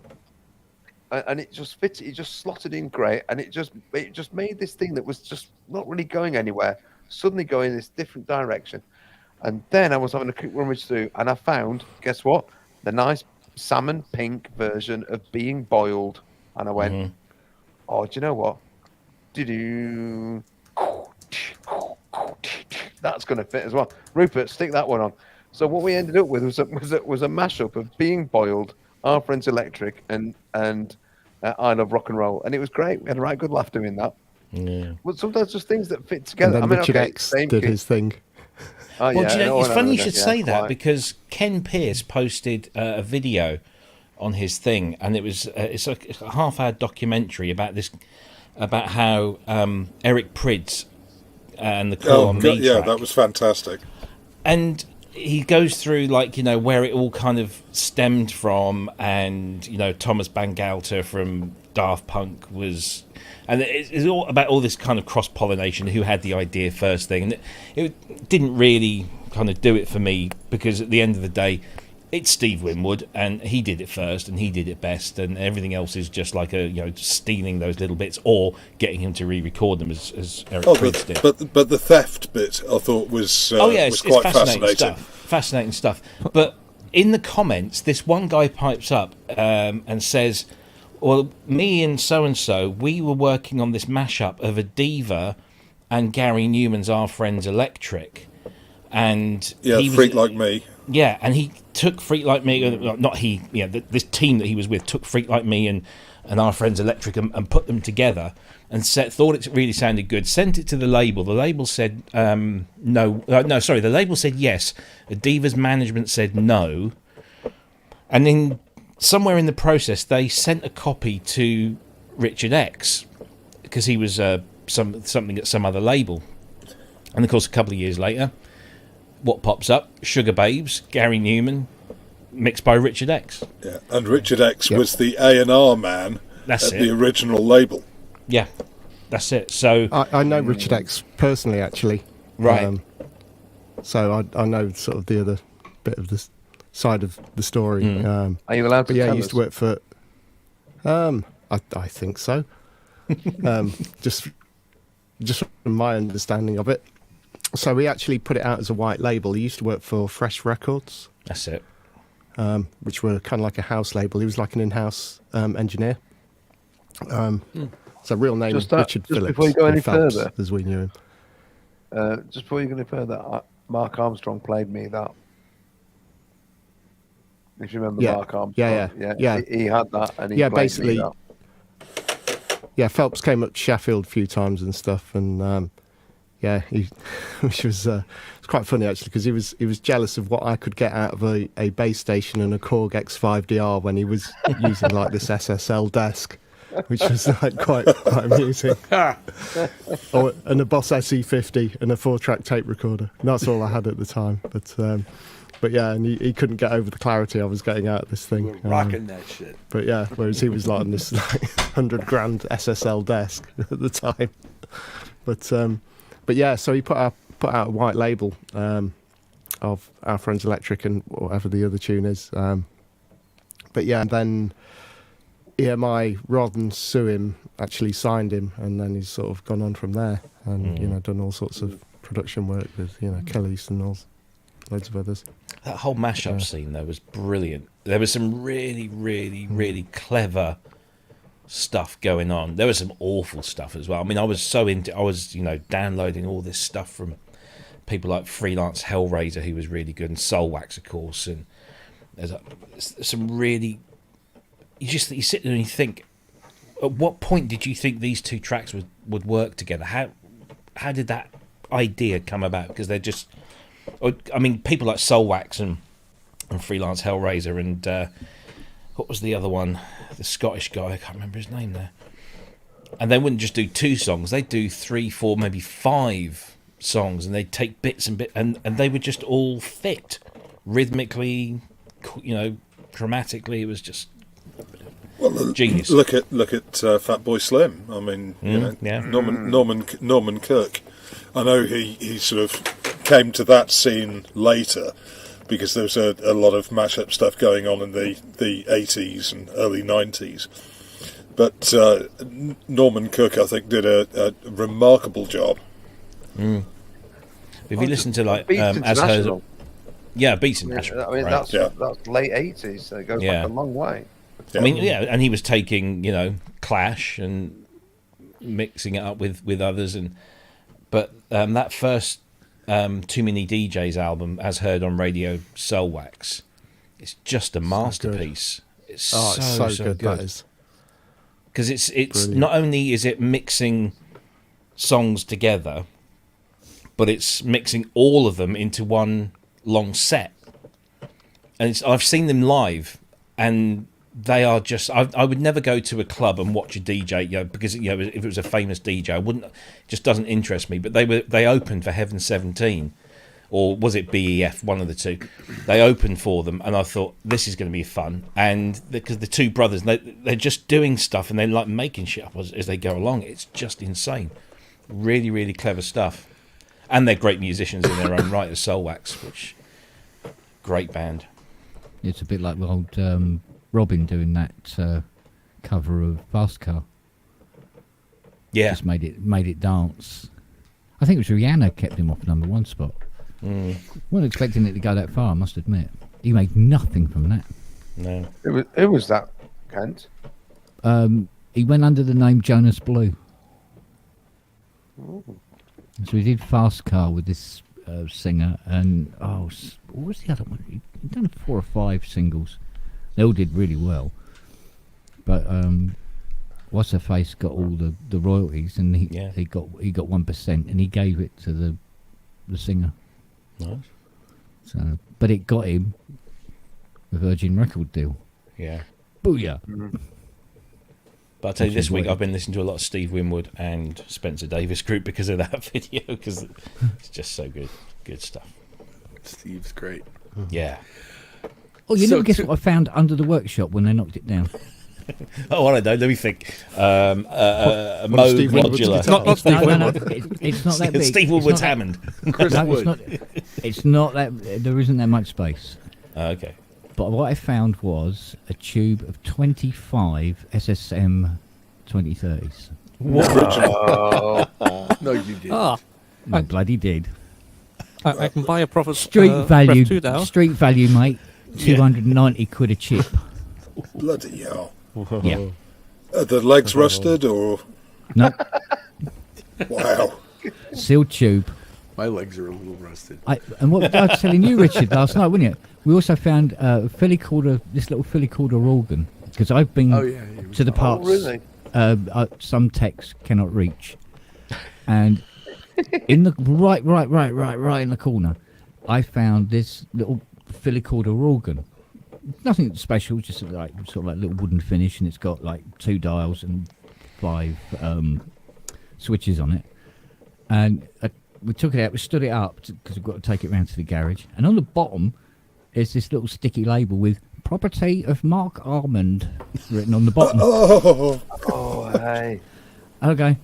and it just fit. It just slotted in great, and it just made this thing that was just not really going anywhere suddenly go in this different direction. And then I was having a quick rummage through, and I found, guess what? The nice salmon pink version of Being Boiled, and I went, oh, do you know what? Do-do. That's going to fit as well. Rupert, stick that one on. So what we ended up with was a mashup of Being Boiled, Our Friends Electric, and I Love Rock and Roll, and it was great. We had a right good laugh doing that. Yeah. Well, sometimes just things that fit And together. then I mean, Richard okay, X same did key. his thing. Oh, Well, yeah, do you know, no, it's no, funny no, you no, should yeah, say that quite. because Ken Pierce posted a video on his thing, and it's a half-hour documentary about this, about how Eric Prydz and the Call on Me yeah, track, that was fantastic. and he goes through like where it all kind of stemmed from, and Thomas Bangalter from Daft Punk was. And it's all about all this kind of cross-pollination, who had the idea first thing. And it didn't really kind of do it for me, because at the end of the day, it's Steve Winwood, and he did it first, and he did it best, and everything else is just like stealing those little bits or getting him to re-record them, as Eric Prydz did. But the theft bit I thought was It's quite fascinating stuff. Fascinating stuff. But in the comments, this one guy pipes up and says, well, me and so-and-so, we were working on this mashup of a Diva and Gary Newman's Our Friends Electric. And yeah, he Freak Like Me. Yeah, and he took Freak Like Me, not he, this team that he was with took Freak Like Me and Our Friends Electric and put them together and thought it really sounded good, sent it to the label. The label said the label said yes. The Diva's management said no. And then somewhere in the process, they sent a copy to Richard X because he was something at some other label. And of course, a couple of years later, what pops up? Sugar Babes, Gary Newman, mixed by Richard X. Yeah, and Richard X was the A&R man That's at it. the original label. Yeah, that's it. So I know Richard X personally, actually. Right. So I know sort of the other bit of this side of the story. Are you allowed to But yeah, tell he used us? to work for. I think so. Just from my understanding of it. So we actually put it out as a white label. He used to work for Fresh Records, that's it. which were kind of like a house label. He was like an in-house engineer. So real name Just Richard just Phillips. before you go or any Phelps, further. as we knew him. Just before you go any further, Mark Armstrong played me that. If you remember Yeah. Mark Armstrong. Yeah. He had that, and he Yeah, played basically- me that. Yeah, Phelps came up to Sheffield a few times and stuff, and which was it's quite funny actually, because he was jealous of what I could get out of a base station and a Korg X5DR when he was using like this SSL desk, which was like quite amusing. And a Boss SE50 and a 4-track tape recorder. And that's all I had at the time, but yeah, and he couldn't get over the clarity I was getting out of this thing. We're rocking that shit. But yeah, whereas he was like on this like $100,000 SSL desk at the time. But yeah, so he put out a white label of Our Friends Electric and whatever the other tune is. But yeah, and then EMI, rather than sue him, actually signed him, and then he's sort of gone on from there, and done all sorts of production work with Kelly's and all loads of others. That whole mashup scene though was brilliant. There was some really, really, really clever stuff going on. There was some awful stuff as well. I mean, I was downloading all this stuff from people like Freelance Hellraiser, who was really good, and Soulwax, of course. And there's some really. You sit there and you think, at what point did you think these two tracks would work together? How did that idea come about? Because they're just. I mean, people like Soulwax and Freelance Hellraiser and what was the other one? The Scottish guy, I can't remember his name there. And they wouldn't just do 2 songs; they'd do 3, 4, maybe 5 songs, and they'd take bits and they would just all fit rhythmically, chromatically. It was just genius. Look at Fatboy Slim. I mean, yeah. Norman Cook. I know he sort of came to that scene later because there was a lot of mashup stuff going on in the 80s and early 90s. But Norman Cook, I think, did a remarkable job. If you listen to like Beats As International. Heard, Beats International. I mean, right. that's late 80s, so it goes Yeah. back a long way. I mean, and he was taking Clash and mixing it up with others, but that first Too Many DJs album, As Heard on Radio, Soulwax, it's just a masterpiece. It's so good. That is. Because it's Brilliant. not only is it mixing songs together, but it's mixing all of them into one long set. And I've seen them live, and they are just. I would never go to a club and watch a DJ, because if it was a famous DJ, I wouldn't. It just doesn't interest me. But they opened for Heaven 17, or was it BEF? One of the two. They opened for them, and I thought this is going to be fun. And because the two brothers, they're just doing stuff, and they're like making shit up as they go along. It's just insane. Really, really clever stuff, and they're great musicians in their own right as Soulwax, which great band. It's a bit like the old Robin doing that cover of Fast Car. Yeah, Just made it dance. I think it was Rihanna kept him off #1 spot. Wasn't expecting it to go that far, I must admit. He made nothing from that. no, Who was that, Kent? He went under the name Jonas Blue. So he did Fast Car with this singer, and what was the other one? He'd done 4 or 5 singles. They all did really well, but what's her face got all the royalties, and he got 1%, and he gave it to the singer. nice. So, but it got him a Virgin record deal. Yeah. Booyah! But I'll tell you, Which this is week what- I've been listening to a lot of Steve Winwood and Spencer Davis Group because of that video, because it's just so good. Good stuff. Steve's great. Yeah. Oh, you So know, guess to- what I found under the workshop when they knocked it down? Oh, I don't know. Let me think. A One of Moog Steve Winwood's modular. guitars. Not Steve No, Winwood. it's not that big. Steve It's Winwood's not that- Hammond. Chris No, Wood. it's not that. There isn't that much space. Okay. But what I found was a tube of 25 SSM 2030s. No, you did. Ah, I bloody did. I can buy a proper Street Rev value, 2 now. street value, mate. 290 quid a chip. Bloody hell. Yeah. Are the legs rusted or. No, Wow. sealed tube. My legs are a little rusted. And what I was telling you, Richard, last night, wasn't it? We also found this little Philly Calder organ, because I've been Oh, yeah. to the parts really? some techs cannot reach, and in the right in the corner, I found this little Philly Calder organ. Nothing special, just sort of like little wooden finish, and it's got like 2 dials and 5 switches on it. And we took it out, we stood it up because we've got to take it round to the garage. And on the bottom is this little sticky label with "Property of Mark Armand" written on the bottom. Oh, Oh, hey. Okay.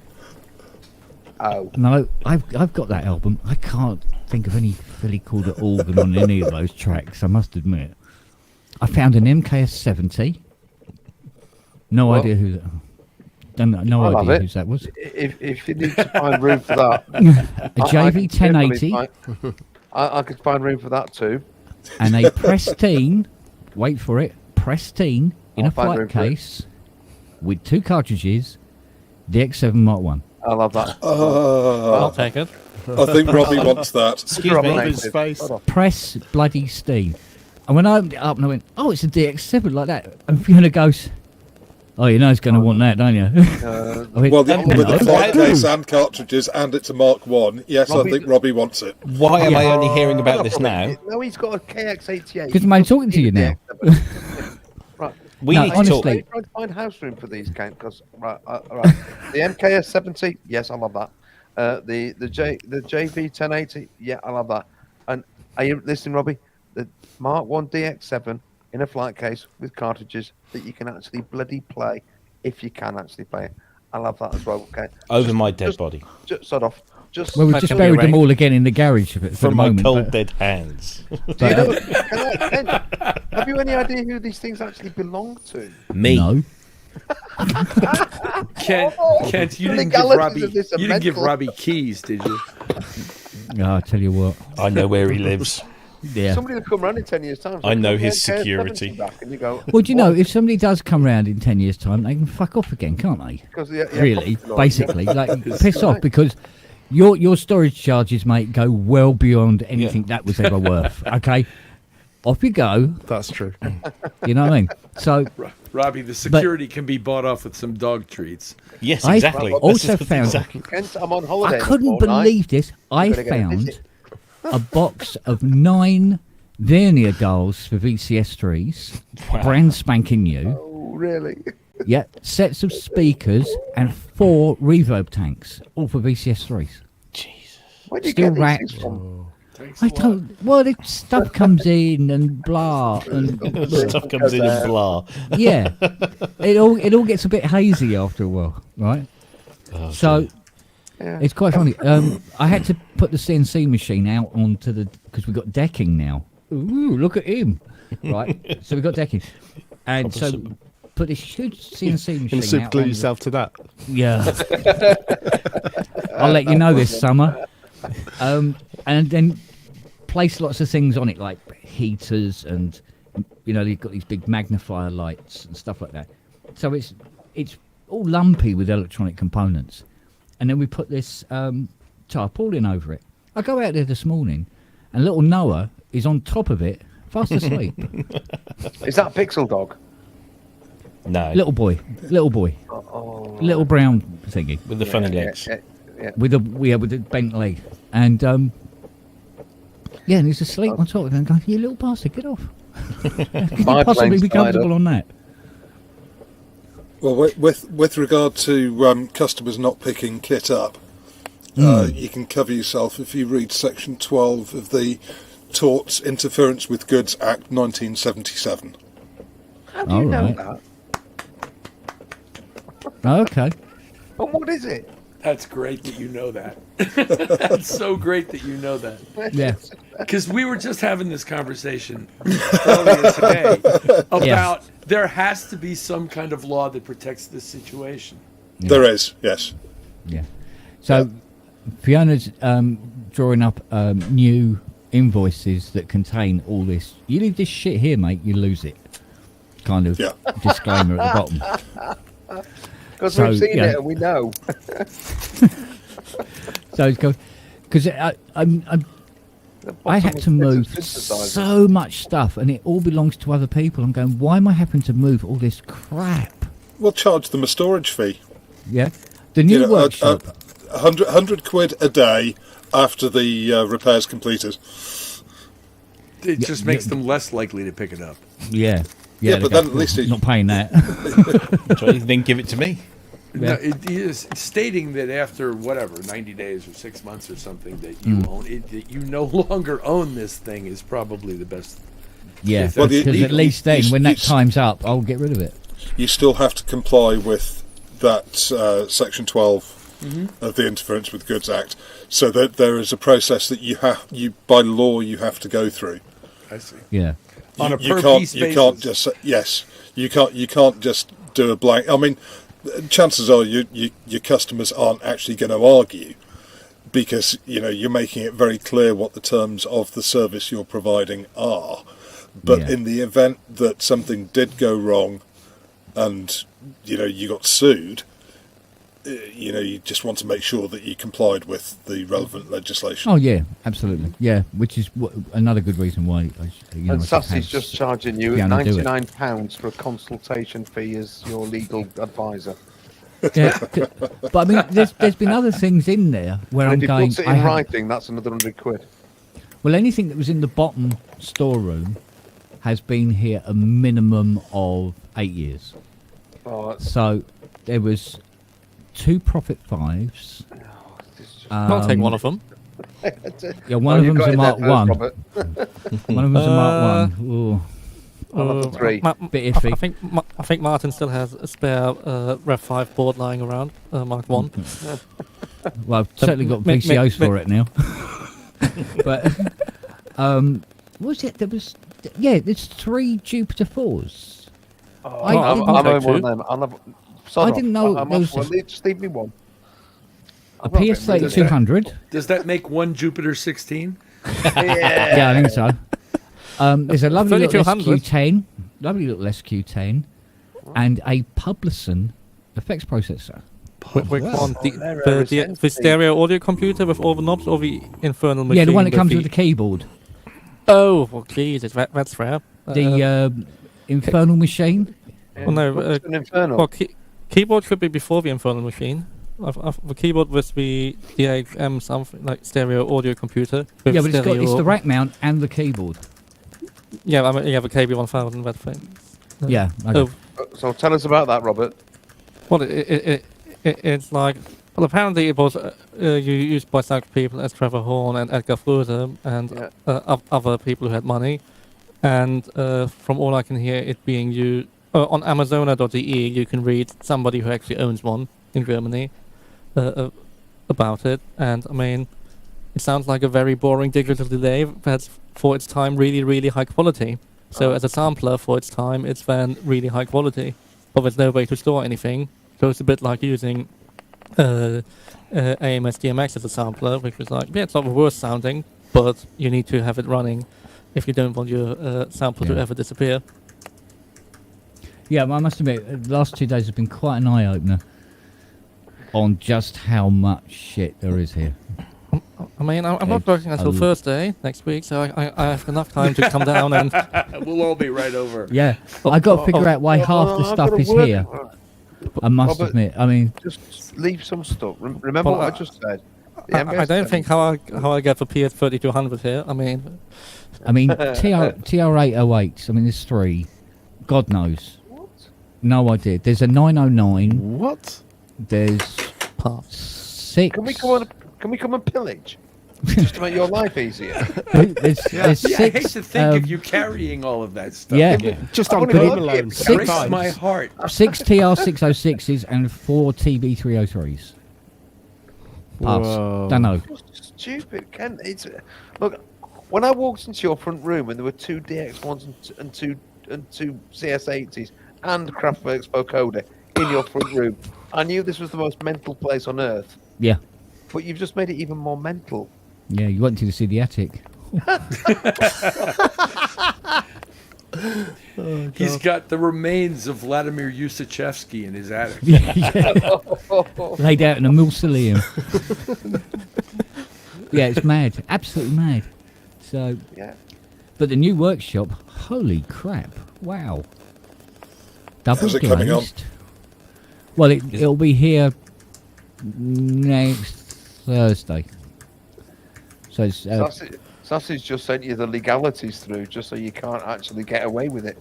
Oh. No, I've got that album. I can't think of any Philly Calder organ on any of those tracks, I must admit. I found an MKS 70. No What? idea who that. No I love idea it. whose that was. If you need to find room for that, A JV 1080 I could find room for that too. and a Prestine. Wait for it. Prestine in I'll a find flight room for it. case with 2 cartridges. DX7 Mark 1. I love that. I'll take it. I think Robbie wants that. Excuse Robbie me. Native. His face. Hold on. Press bloody Steam. And when I opened it up and I went, oh, it's a DX7 like that. And Fiona goes, oh, you know he's going to want that, don't you? I went, Well, with the "No." flight case and cartridges, and it's a Mark 1. Yes, Robbie- I think Robbie wants it. Why am I only hearing about this now? No, he's got a KX88. Because I'm talking to you now. Right. We No, need to honestly- talk. Are you trying to find house room for these, Kent? Because right, the MKS 70, yes, I love that. The JV 1080, yeah, I love that. And are you listening, Robbie? The Mark 1 DX7 in a flight case with cartridges that you can actually bloody play, if you can actually play it. I love that as well. Okay, Over my dead body. just sort of. Just Well, we've I just can be buried them arranged. all again in the garage for From the my moment. cold but- dead hands. Do you know, Kent, have you any idea who these things actually belong to? Me. No. Kent, you The didn't give legalities Robbie. of this are You didn't give mental. Robbie keys, did you? Oh, I tell you what. I know where he lives. Yeah. Somebody will come around in 10 years' time. I know "Put the his MKS 70 security." Back, and you go, Well, do you know, if somebody does come round in 10 years' time, they can fuck off again, can't they? Really, basically. Like, piss off, because your storage charges, mate, go well beyond anything that was ever worth, okay? off you go. That's true. You know what I mean? So Robbie, the security can be bought off with some dog treats. Yes, I exactly. also That's found. exactly. Kent, I'm on holiday. I in a couldn't fortnight. believe this. I gotta get a found visit. a box of 9 Vernier dolls for VCS3s, Wow. brand spanking new. Oh, really? Yeah, sets of speakers and 4 reverb tanks, all for VCS3s. Jesus. Where do you Still get these wrapped. things from? Thanks I a lot. don't. Well, the stuff comes in and blah, and Stuff comes in and blah. yeah, it all gets a bit hazy after a while, right? Oh, So dear. Yeah. it's quite funny. I had to put the CNC machine out onto the because we got decking now. Ooh, look at him, right? So we got decking, and so Proper put this huge CNC You machine can super out. glue on the- yourself to that. Yeah. I'll let you know this summer. And then place lots of things on it, like heaters and, you've got these big magnifier lights and stuff like that. So it's all lumpy with electronic components. And then we put this tarpaulin over it. I go out there this morning and little Noah is on top of it, fast asleep. Is that Pixel Dog? No. Little boy. Oh, Little brown thingy. With the funny legs. Yeah. With the bent leg, and and he's asleep on top of it. And going, "You little bastard, get off! Can you My possibly plane's be tied comfortable up. on that?" Well, with regard to customers not picking kit up, you can cover yourself if you read Section 12 of the Torts Interference with Goods Act 1977. How do you know Alright. that? Okay. And what is it? That's great that you know that. That's so great that you know that. Yeah. Because we were just having this conversation earlier today about there has to be some kind of law that protects this situation. There is, yes. Yeah. So Fiona's drawing up new invoices that contain all this. You leave this shit here, mate, you lose it. Kind of Yeah. disclaimer at the bottom. Because So, we've seen yeah. it and we know. So it's going because I had to move so much stuff, and it all belongs to other people. I'm going, why am I having to move all this crap? We'll charge them a storage fee. Yeah, the new workshop. 100 quid a day after the repair's completed. It just makes them less likely to pick it up. Yeah, Yeah, they but go, then at least "Oh, it- not paying that." So then give it to me. No, it is stating that after whatever 90 days or 6 months or something that you own it, that you no longer own this thing is probably the best. Yeah, Well, because you- at least then, you- when that you- time's up, I'll get rid of it. You still have to comply with that Section 12 of the Interference with Goods Act, so that there is a process that you by law you have to go through. I see. Yeah, On a You per can't piece you can't basis. just yes you can't just do a blank. I mean, chances are your customers aren't actually going to argue, because you're making it very clear what the terms of the service you're providing are. But Yeah. in the event that something did go wrong and you got sued, you just want to make sure that you complied with the relevant legislation. Oh yeah, absolutely. Yeah, which is another good reason why. And I should Sassy's have just charging you Fiona do it. £99 for a consultation fee as your legal advisor. Yeah, but I mean, there's been other things in there where And I'm if he going. puts it I in have- writing, that's another £100. Well, anything that was in the bottom storeroom has been here a minimum of 8 years. Oh, that's So there was 2 Prophet 5s. I'll take one of them. Yeah, one of you them's got a in Mark there One. first, Robert. One of them's a Mark One. Ooh, I'll have the 3. bit iffy. I think Martin still has a spare Rev 5 board lying around, Mark 1. Well, I've certainly got ma- ma- VCOs ma- for it now. But what was it? There was there's 3 Jupiter 4s. Oh, I I'm didn't- on Take one of two. them. I'll have, sod I off. didn't know I'm there off was one. Just leave me one. A PS3200. Does that make one Jupiter 16? Yeah, I think so. There's a lovely little 3200. SQ10, lovely little SQ10, and a Publison effects processor. Which one? they're The stereo audio computer with all the knobs or the infernal machine? Yeah, the one that with comes with the keyboard. Oh, well, Jesus, that's fair. The Infernal Machine. Well, no, What's an Infernal? well, keyboard should be before the Infernal Machine. The keyboard was the DHM something like stereo audio computer. With Yeah, but it's stereo, the rack mount and the keyboard. Yeah, I mean, yeah, the KB1000, that thing. Yeah. Okay. Oh, So tell us about that, Robert. well, it's like. Well, apparently it was used by such people as Trevor Horn and Edgar Furter and other people who had money. And from all I can hear, it being used on Amazona.de, you can read somebody who actually owns one in Germany about it. And I mean, it sounds like a very boring digital delay, but for its time, really, really high quality. So as a sampler for its time, it's then really high quality. But there's no way to store anything, so it's a bit like using AMS DMX as a sampler, which was like, yeah, it's not the worst sounding, but you need to have it running if you don't want your sample to ever disappear. Yeah, I must admit, the last 2 days have been quite an eye-opener on just how much shit there is here. I mean, I'm not working until Thursday next week, so I have enough time to come down and... We'll all be right over. Yeah, I got to figure out why half the stuff is here. I must Robert, admit, I mean... Just leave some stuff. Remember Well, what I just said. I don't think how I get the PS3200 here. I mean, TR-808s, I mean, there's 3. God knows. What? No idea. There's a 909. What? There's parts. 6. Can we come and pillage? Just to make your life easier. There's 6. I hate to think of you carrying all of that stuff. Yeah. Just I've on only got Gleam alone. it. It breaks my heart. 6 TR-606s and 4 TB-303s. Parts. Whoa. Don't know. Stupid, Ken. Look. When I walked into your front room and there were 2 DX1s and two CS80s and Kraftwerk's vocoder in your front room, I knew this was the most mental place on earth. Yeah. But you've just made it even more mental. Yeah, you wanted to see the attic. He's got the remains of Vladimir Yusachevsky in his attic. Laid out in a mausoleum. Yeah, it's mad. Absolutely mad. So, Yeah. but the new workshop, holy crap. Wow. Double How's it coming on? glazed. Well, it'll be here next Thursday. So it's Sassy's just sent you the legalities through just so you can't actually get away with it.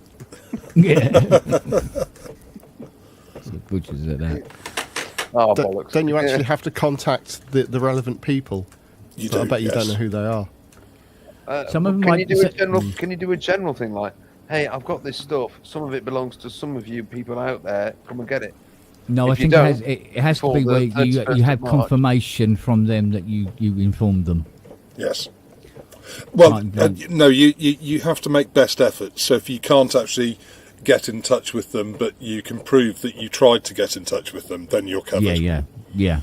yeah. So butchers at that. Oh, bollocks. Don't you actually have to contact the relevant people? You So do, I bet you yes. don't know who they are. Some of them can might you do say- a general? Can you do a general thing like, "Hey, I've got this stuff. Some of it belongs to some of you people out there. Come and get it." No, I If you think don't, it has to before be the where you 31st have of March. confirmation from them that you informed them. Yes. Well, Right. no, you have to make best efforts. So if you can't actually get in touch with them, but you can prove that you tried to get in touch with them, then you're covered. Yeah.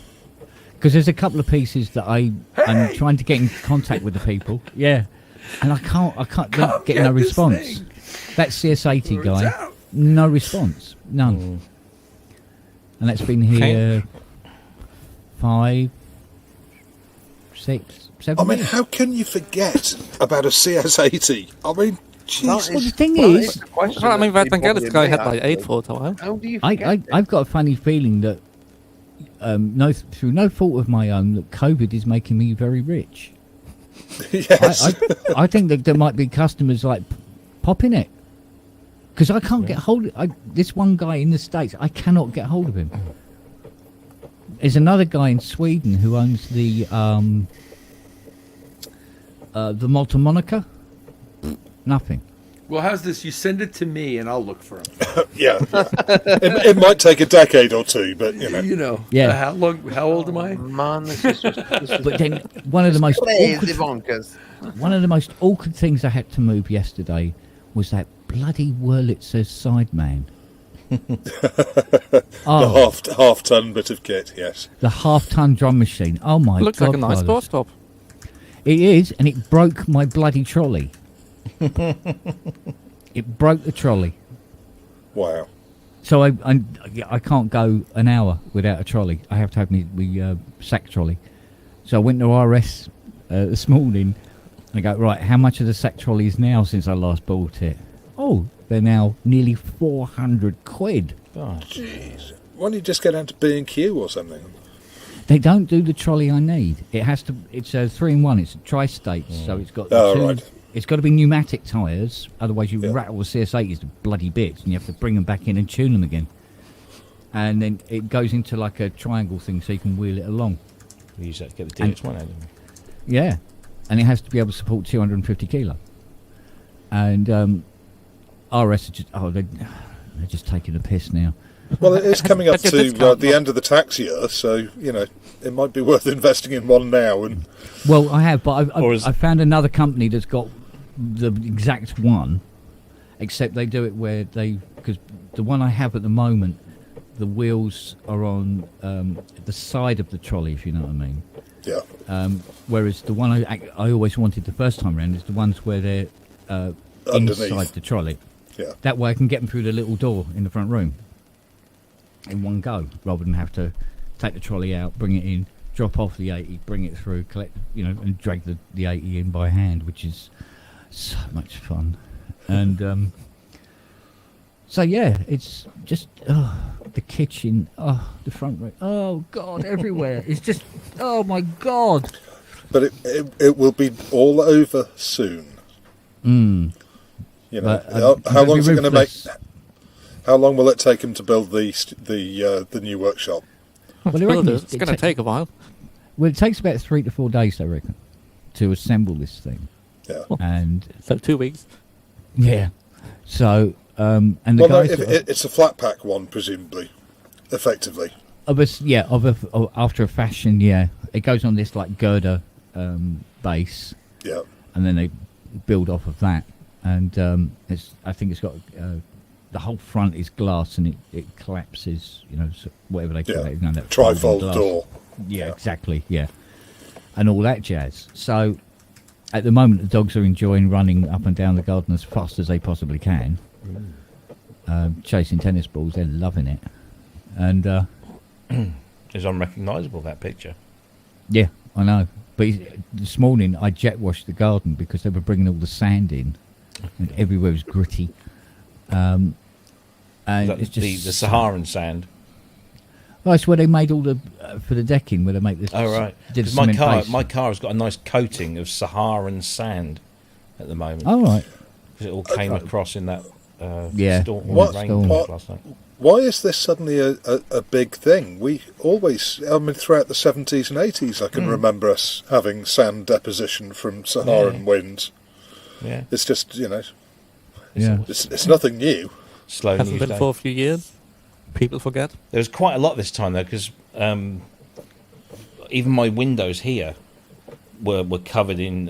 Because there's a couple of pieces that I'm trying to get in contact with the people. Yeah, and I can't they're not getting no get this response. thing. That CS80 Or guy, it's out. no response, none. And that's been here 5, 6, 7 I mean, years. how can you forget about a CS80? I mean, jeez. Well, the thing that is- the question Well, I mean, that that people Vangelis guy me had like 8 actually. for a while. How do you forget it? I've got a funny feeling that through no fault of my own, that COVID is making me very rich. Yes. I think that there might be customers like popping it because I can't get hold of this one guy in the States. I cannot get hold of him. There's another guy in Sweden who owns the Malta Monica. Nothing. Well, how's this? You send it to me, and I'll look for him. Yeah. It might take a decade or two, but you know. You know. Yeah. How long? How old am I? Man, this is just But then one of the most crazy awkward, bonkers. one of the most awkward things I had to move yesterday was that bloody Wurlitzer Sideman. The Oh, half-ton bit of kit, yes. the half-ton drum machine. Oh my Looks God! like a nice Carlos. doorstop. It is, and it broke my bloody trolley. It broke the trolley. Wow. So I can't go an hour without a trolley. I have to have my sack trolley. So I went to RS this morning, I go, right, how much are the sack trolleys now since I last bought it? Oh, they're now nearly 400 quid. Oh, Jeez. Why don't you just go down to B&Q or something? They don't do the trolley I need. It has to. It's a 3-in-1. It's a tri-state, so it's got. Oh, two, right. It's got to be pneumatic tyres. Otherwise, you Yeah. rattle the CS80s to bloody bits, and you have to bring them back in and tune them again. And then it goes into like a triangle thing, so you can wheel it along. we use that to get the And- DX1 out of them. Yeah, and it has to be able to support 250 kilo. And RS are just they're just taking a piss now. Well, it is coming up That's a to discount, the end of the tax year, so, it might be worth investing in one now. And Well, I have, but Or is- I found another company that's got the exact one, except they do it where because the one I have at the moment, the wheels are on the side of the trolley, if you know what I mean. yeah, Whereas the one I always wanted the first time round is the ones where they're Underneath. inside the trolley. yeah. That way I can get them through the little door in the front room in one go, rather than have to take the trolley out, bring it in, drop off the 80, bring it through, collect, and drag the 80 in by hand, which is so much fun. And so yeah, it's just the kitchen, the front room, oh god, everywhere. It's just, oh my god. But it will be all over soon. Mm. How I'll long be is it going to make? ruthless. How long will it take him to build the new workshop? Well, they Well, reckon it's going to take a while. Well, it takes about 3 to 4 days, I reckon, to assemble this thing. Yeah. And So 2 weeks. yeah, so and the Well, no, guys it's a flat pack one, presumably, effectively. after a fashion, yeah, it goes on this like girder base, Yeah. and then they build off of that, and I think it's got the whole front is glass, and it collapses, so whatever they call Yeah. it, that Trifold folding glass. door. Yeah, Yeah. exactly. Yeah, and all that jazz. So, at the moment, the dogs are enjoying running up and down the garden as fast as they possibly can, chasing tennis balls. They're loving it, and It's unrecognisable, that picture. yeah, I know. But this morning, I jet washed the garden because they were bringing all the sand in, and everywhere was gritty. And That- it's just the Saharan sand. Oh, it's where they made all the for the decking, where they make this. Oh right. Did 'Cause cement base. my car has got a nice coating of Saharan sand at the moment. Oh right. Because it all came across in that Yeah. storm What- rain what- last night. Why is this suddenly a big thing? We always, throughout the 70s and 80s, I can remember us having sand deposition from Saharan winds. Yeah. It's just, Yeah. it's nothing new. Slow Hasn't news been day. for a few years. People forget. There was quite a lot this time though, because even my windows here were covered in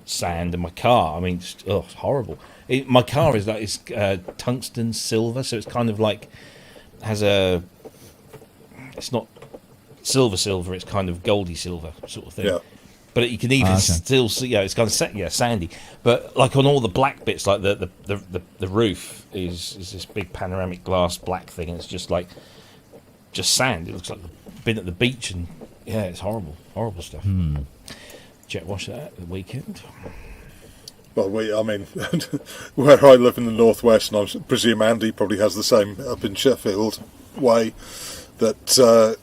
sand, and my car. I mean, it's horrible. My car is like it's tungsten silver, so it's kind of like has a. It's not silver. It's kind of goldy silver sort of thing. Yeah. But you can even okay. still see, it's kind of sandy. But like on all the black bits, like the roof is this big panoramic glass black thing, and it's just sand. It looks like I've been at the beach, and yeah, it's horrible Hmm. stuff. Jet wash that at the weekend. Well, where I live in the northwest, and I presume Andy probably has the same up in Sheffield way, that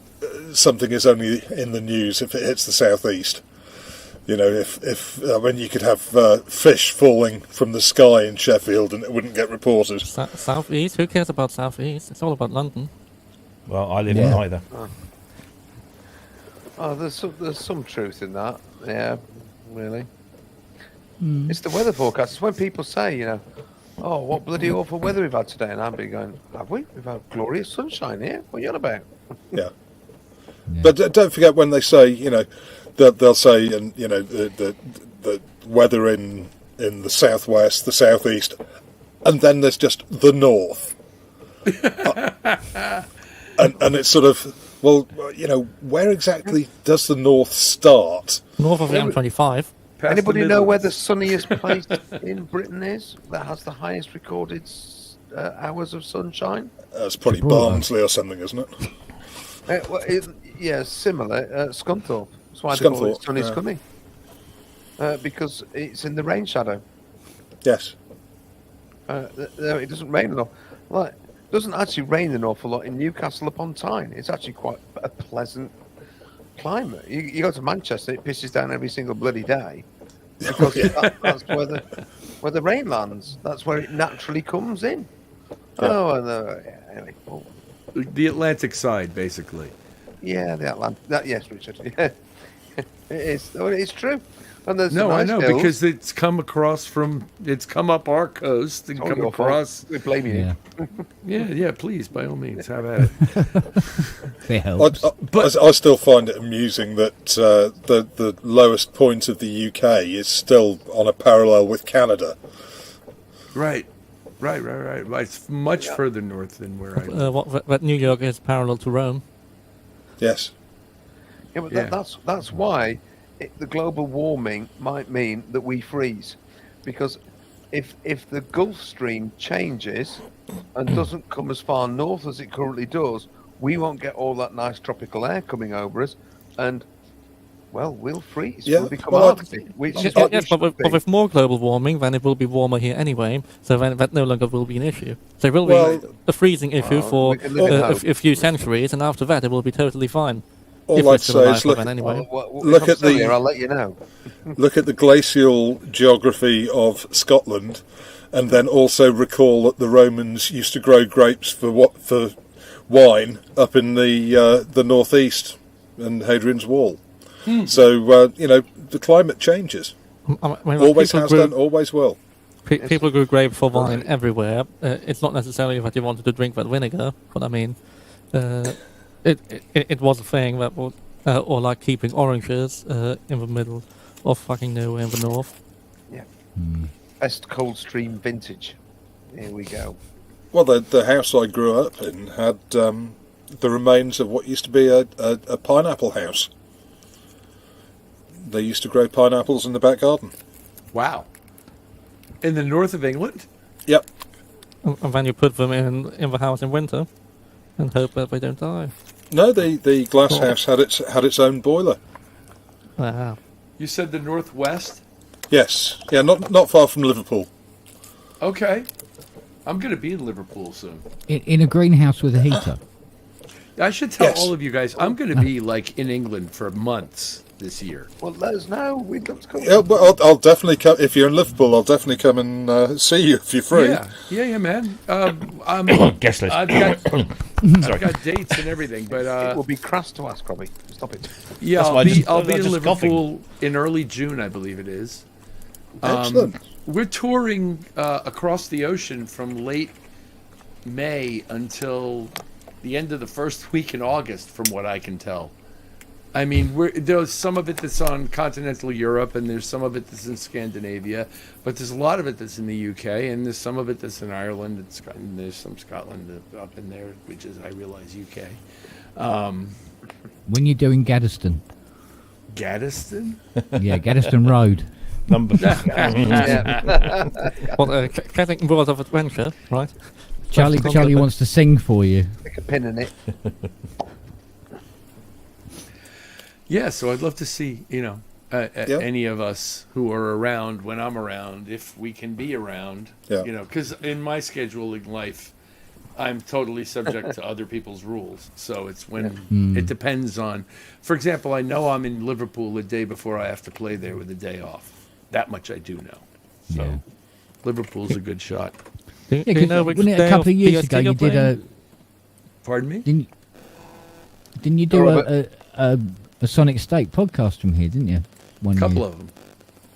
something is only in the news if it hits the southeast. If you could have fish falling from the sky in Sheffield and it wouldn't get reported. Southeast? Who cares about Southeast? It's all about London. Well, I live Yeah. in either. Oh, there's some truth in that. Yeah, really. It's the weather forecast. It's when people say, oh, what bloody awful weather we've had today, and I've been going, have we? We've had glorious sunshine here. What are you on about? Yeah. But don't forget when they say, they'll say, and the weather in the southwest, the southeast, and then there's just the north, and it's sort of, well, where exactly does the north start? North of the M25. Anybody know where the sunniest place in Britain is that has the highest recorded hours of sunshine? It's probably Gibraltar. Barnsley or something, isn't it? Yeah, similar. Scunthorpe. That's why they call it Scunthorpe, Sunny yeah. Scunny. because it's in the rain shadow. Yes. It doesn't rain enough. Like, it doesn't actually rain an awful lot in Newcastle upon Tyne. It's actually quite a pleasant climate. You go to Manchester, it pisses down every single bloody day because that's where the rain lands. That's where it naturally comes in. Yeah. Oh, and anyway. Oh. The Atlantic side, basically. Yeah, the Atlantic. Yes, Richard. Yeah. It's true. And there's No, nice I know, hills. because it's come up our coast and It's all come your fault. across. We're blaming Yeah. Yeah, yeah, please, by all means, have at it. It helps. I still find it amusing that the lowest point of the UK is still on a parallel with Canada. Right. It's much further north than where I live. That New York is parallel to Rome. Yes. Yeah, but Yeah. that's why the global warming might mean that we freeze, because if the Gulf Stream changes and doesn't come as far north as it currently does, we won't get all that nice tropical air coming over us, and well, we'll freeze. Yeah, We'll become well, Arctic, which is Yes, what we but should be. with more global warming, then it will be warmer here anyway, so then that no longer will be an issue. So it will Well- be a freezing issue for we can live in hope. a few centuries, and after that it will be totally fine. If All we're I'd still say alive is by look, then anyway. Look if I'm at still the- here, I'll let you know. look at the glacial geography of Scotland, and then also recall that the Romans used to grow grapes for wine up in the northeast and Hadrian's Wall. So the climate changes. I mean, Always people has grew- done, always will. People grew grape for wine everywhere. It's not necessarily that you wanted to drink that vinegar, but I mean, it was a thing that was, or like keeping oranges in the middle of fucking nowhere in the north. Best Coldstream vintage. Here we go. Well, the house I grew up in had the remains of what used to be a pineapple house. They used to grow pineapples in the back garden. Wow. In the north of England? Yep. And then you put them in the house in winter and hope that they don't die. No, the glass house had its own boiler. Wow. You said the northwest? Yes. Yeah, not far from Liverpool. Okay. I'm going to be in Liverpool soon. In a greenhouse with a heater. I should tell Yes. all of you guys, I'm going to be like in England for months this year. Well, let us know. We'd love to come. Yeah, but I'll definitely come if you're in Liverpool. I'll definitely come and see you if you're free. Yeah, man. Guest list. I've got dates and everything, but It will be crass to ask, Robbie. Stop it. yeah, That's I'll why I be just- I'll I'm be in just Liverpool in early June, I believe it is. Excellent. We're touring across the ocean from late May until the end of the first week in August, from what I can tell. I mean, there's some of it that's on continental Europe, and there's some of it that's in Scandinavia, but there's a lot of it that's in the UK, and there's some of it that's in Ireland, and there's some Scotland up in there, which is, I realize, UK. When you're doing Gaddesden. Gaddesden? Yeah, Gaddesden Road. Number. Yeah. Well, getting World of Adventure, right? Charlie That's Charlie not- wants to sing for you. Stick a pin in it. Yeah, so I'd love to see, any of us who are around when I'm around, if we can be around, Yeah. because in my scheduling life, I'm totally subject to other people's rules. So it's when it depends on, for example, I know I'm in Liverpool the day before I have to play there with a day off. That much I do know. So Yeah. Liverpool's a good shot. Do Yeah, you 'cause know which wasn't it day a couple of years PST ago you're you did playing? Pardon me? didn't you do Robert. a Sonic State podcast from here, didn't you? One A couple year. of them.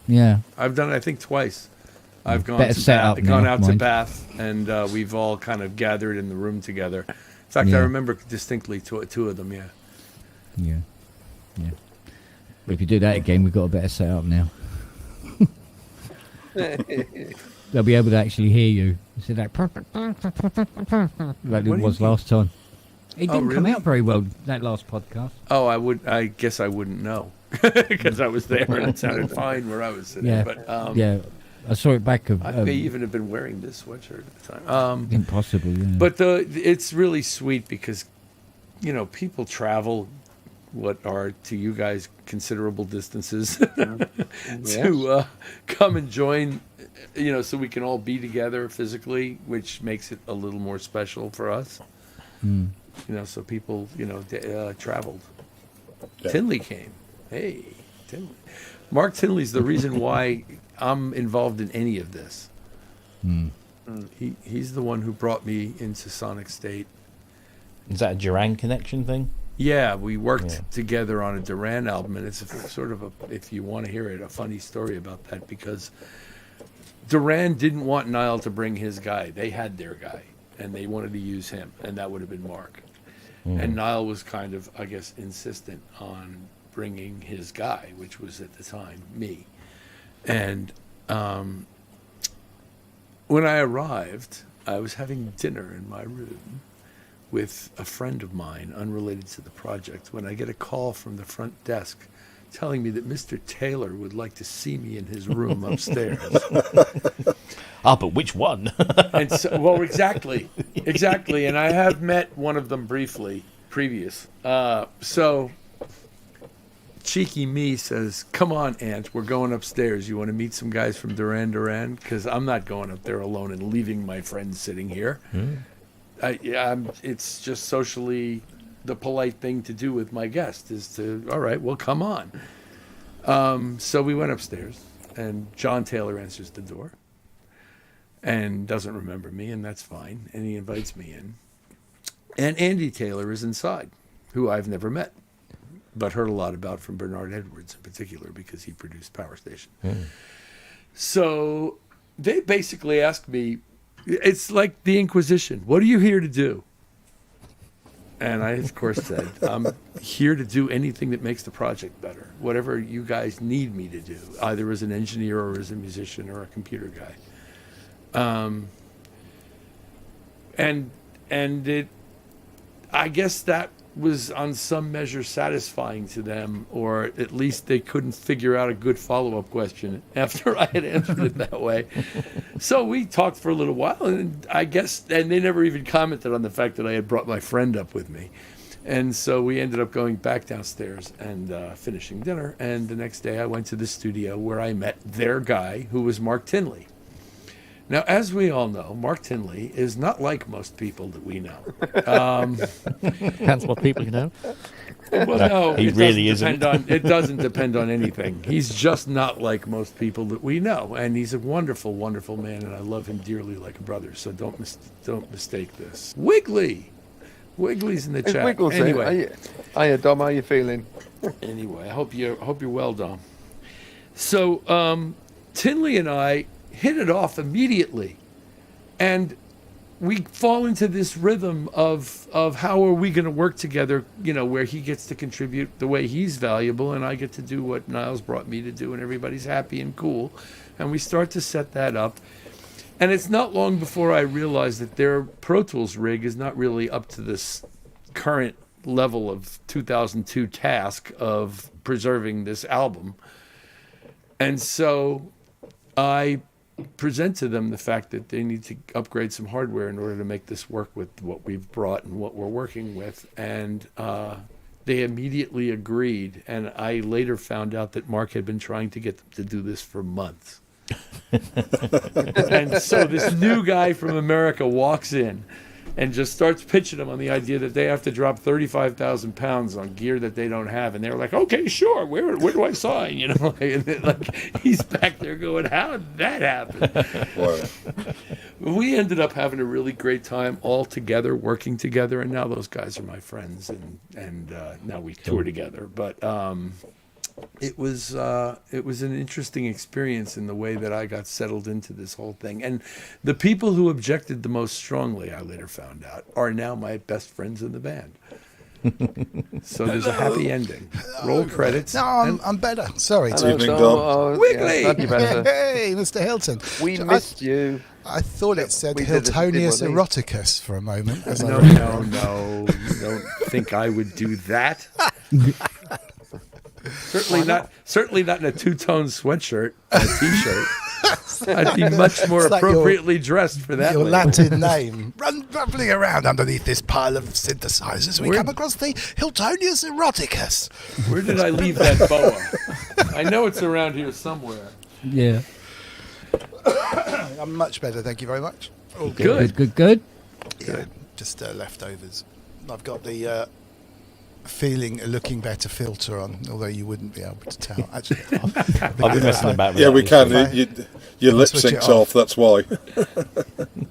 Yeah. I've done it, I think, twice. I've gone Better to set Bath, up gone now, out to mind. Bath, and we've all kind of gathered in the room together. In fact, I Yeah. remember distinctly two of them. Yeah. Yeah. Yeah. But if you do that again, we've got a better setup now. They'll be able to actually hear you. See that like What it do was you- last time. It Oh, didn't come really? out very well, that last podcast. Oh, I guess I wouldn't know because I was there and it sounded fine where I was sitting. Yeah. But Yeah. I saw it back of I may even have been wearing this sweatshirt at the time. impossible, yeah. But it's really sweet because, people travel what are to you guys considerable distances to come and join, so we can all be together physically, which makes it a little more special for us. So people, traveled. Yeah. Tinley came. Hey, Tinley. Mark Tinley's the reason why I'm involved in any of this. He's the one who brought me into Sonic State. Is that a Duran connection thing? Yeah, we worked together on a Duran album, and it's if you want to hear it, a funny story about that, because Duran didn't want Nile to bring his guy. They had their guy, and they wanted to use him, and that would have been Mark. And Nile was kind of, I guess, insistent on bringing his guy, which was at the time me. And when I arrived, I was having dinner in my room with a friend of mine, unrelated to the project, when I get a call from the front desk telling me that Mr. Taylor would like to see me in his room upstairs. But which one? And so, well, exactly. And I have met one of them briefly previous. So cheeky me says, "Come on, Ant, we're going upstairs. You want to meet some guys from Duran Duran? Because I'm not going up there alone and leaving my friends sitting here." It's just socially the polite thing to do with my guest is to, all right, well, come on. So we went upstairs, and John Taylor answers the door and doesn't remember me, and that's fine. And he invites me in. And Andy Taylor is inside, who I've never met, but heard a lot about from Bernard Edwards in particular, because he produced Power Station. So they basically asked me, it's like the Inquisition. What are you here to do? And I, of course, said, I'm here to do anything that makes the project better. Whatever you guys need me to do, either as an engineer or as a musician or a computer guy. And it, I guess that was on some measure satisfying to them, or at least they couldn't figure out a good follow-up question after I had answered it that way. So we talked for a little while, and I guess, and they never even commented on the fact that I had brought my friend up with me. And so we ended up going back downstairs and finishing dinner, and the next day I went to the studio where I met their guy, who was Mark Tinley. Now, as we all know, Mark Tinley is not like most people that we know. Depends what people you know. Well, no, He it really doesn't isn't. depend on, it doesn't depend on anything. He's just not like most people that we know, and he's a wonderful, wonderful man, and I love him dearly like a brother. So don't mistake this. Wiggly's in the Hey, chat. Wiggles, Anyway, hiya, Dom, how you feeling? I hope you're well, Dom. So Tinley and I hit it off immediately, and we fall into this rhythm of how are we going to work together, where he gets to contribute the way he's valuable, and I get to do what Niles brought me to do, and everybody's happy and cool. And we start to set that up. And it's not long before I realized that their Pro Tools rig is not really up to this current level of 2002 task of preserving this album. And so I present to them the fact that they need to upgrade some hardware in order to make this work with what we've brought and what we're working with. And they immediately agreed. And I later found out that Mark had been trying to get them to do this for months. And so this new guy from America walks in and just starts pitching them on the idea that they have to drop 35,000 pounds on gear that they don't have. And they're like, okay, sure, where do I sign? And then, like, he's back there going, how did that happen? Wow. We ended up having a really great time all together, working together, and now those guys are my friends, and now we tour together. But it was an interesting experience in the way that I got settled into this whole thing. And the people who objected the most strongly, I later found out, are now my best friends in the band. So there's a happy ending. Roll credits. No, I'm better. Sorry. Hello, evening, Dom. Dom. Oh, Wiggly! glad you're better. Hey, Mr. Hilton. We I- missed you. I thought it said We did Hiltonius did one eroticus for a moment. As No, I read. no. You don't think I would do that? Certainly not in a two-tone sweatshirt and a t-shirt. I'd be much more It's like your- appropriately dressed for that. Your label. Latin name. Rumbling around underneath this pile of synthesizers, we Where- come across the Hiltonius eroticus. Where did I leave that boa? I know it's around here somewhere. Yeah. I'm much better, thank you very much. All Good. Good. Yeah, just leftovers. I've got the looking better filter on, although you wouldn't be able to tell. Actually, I've been messing about with Yeah, that we can. Fine. Your lip Switch it syncs off. off. That's why. there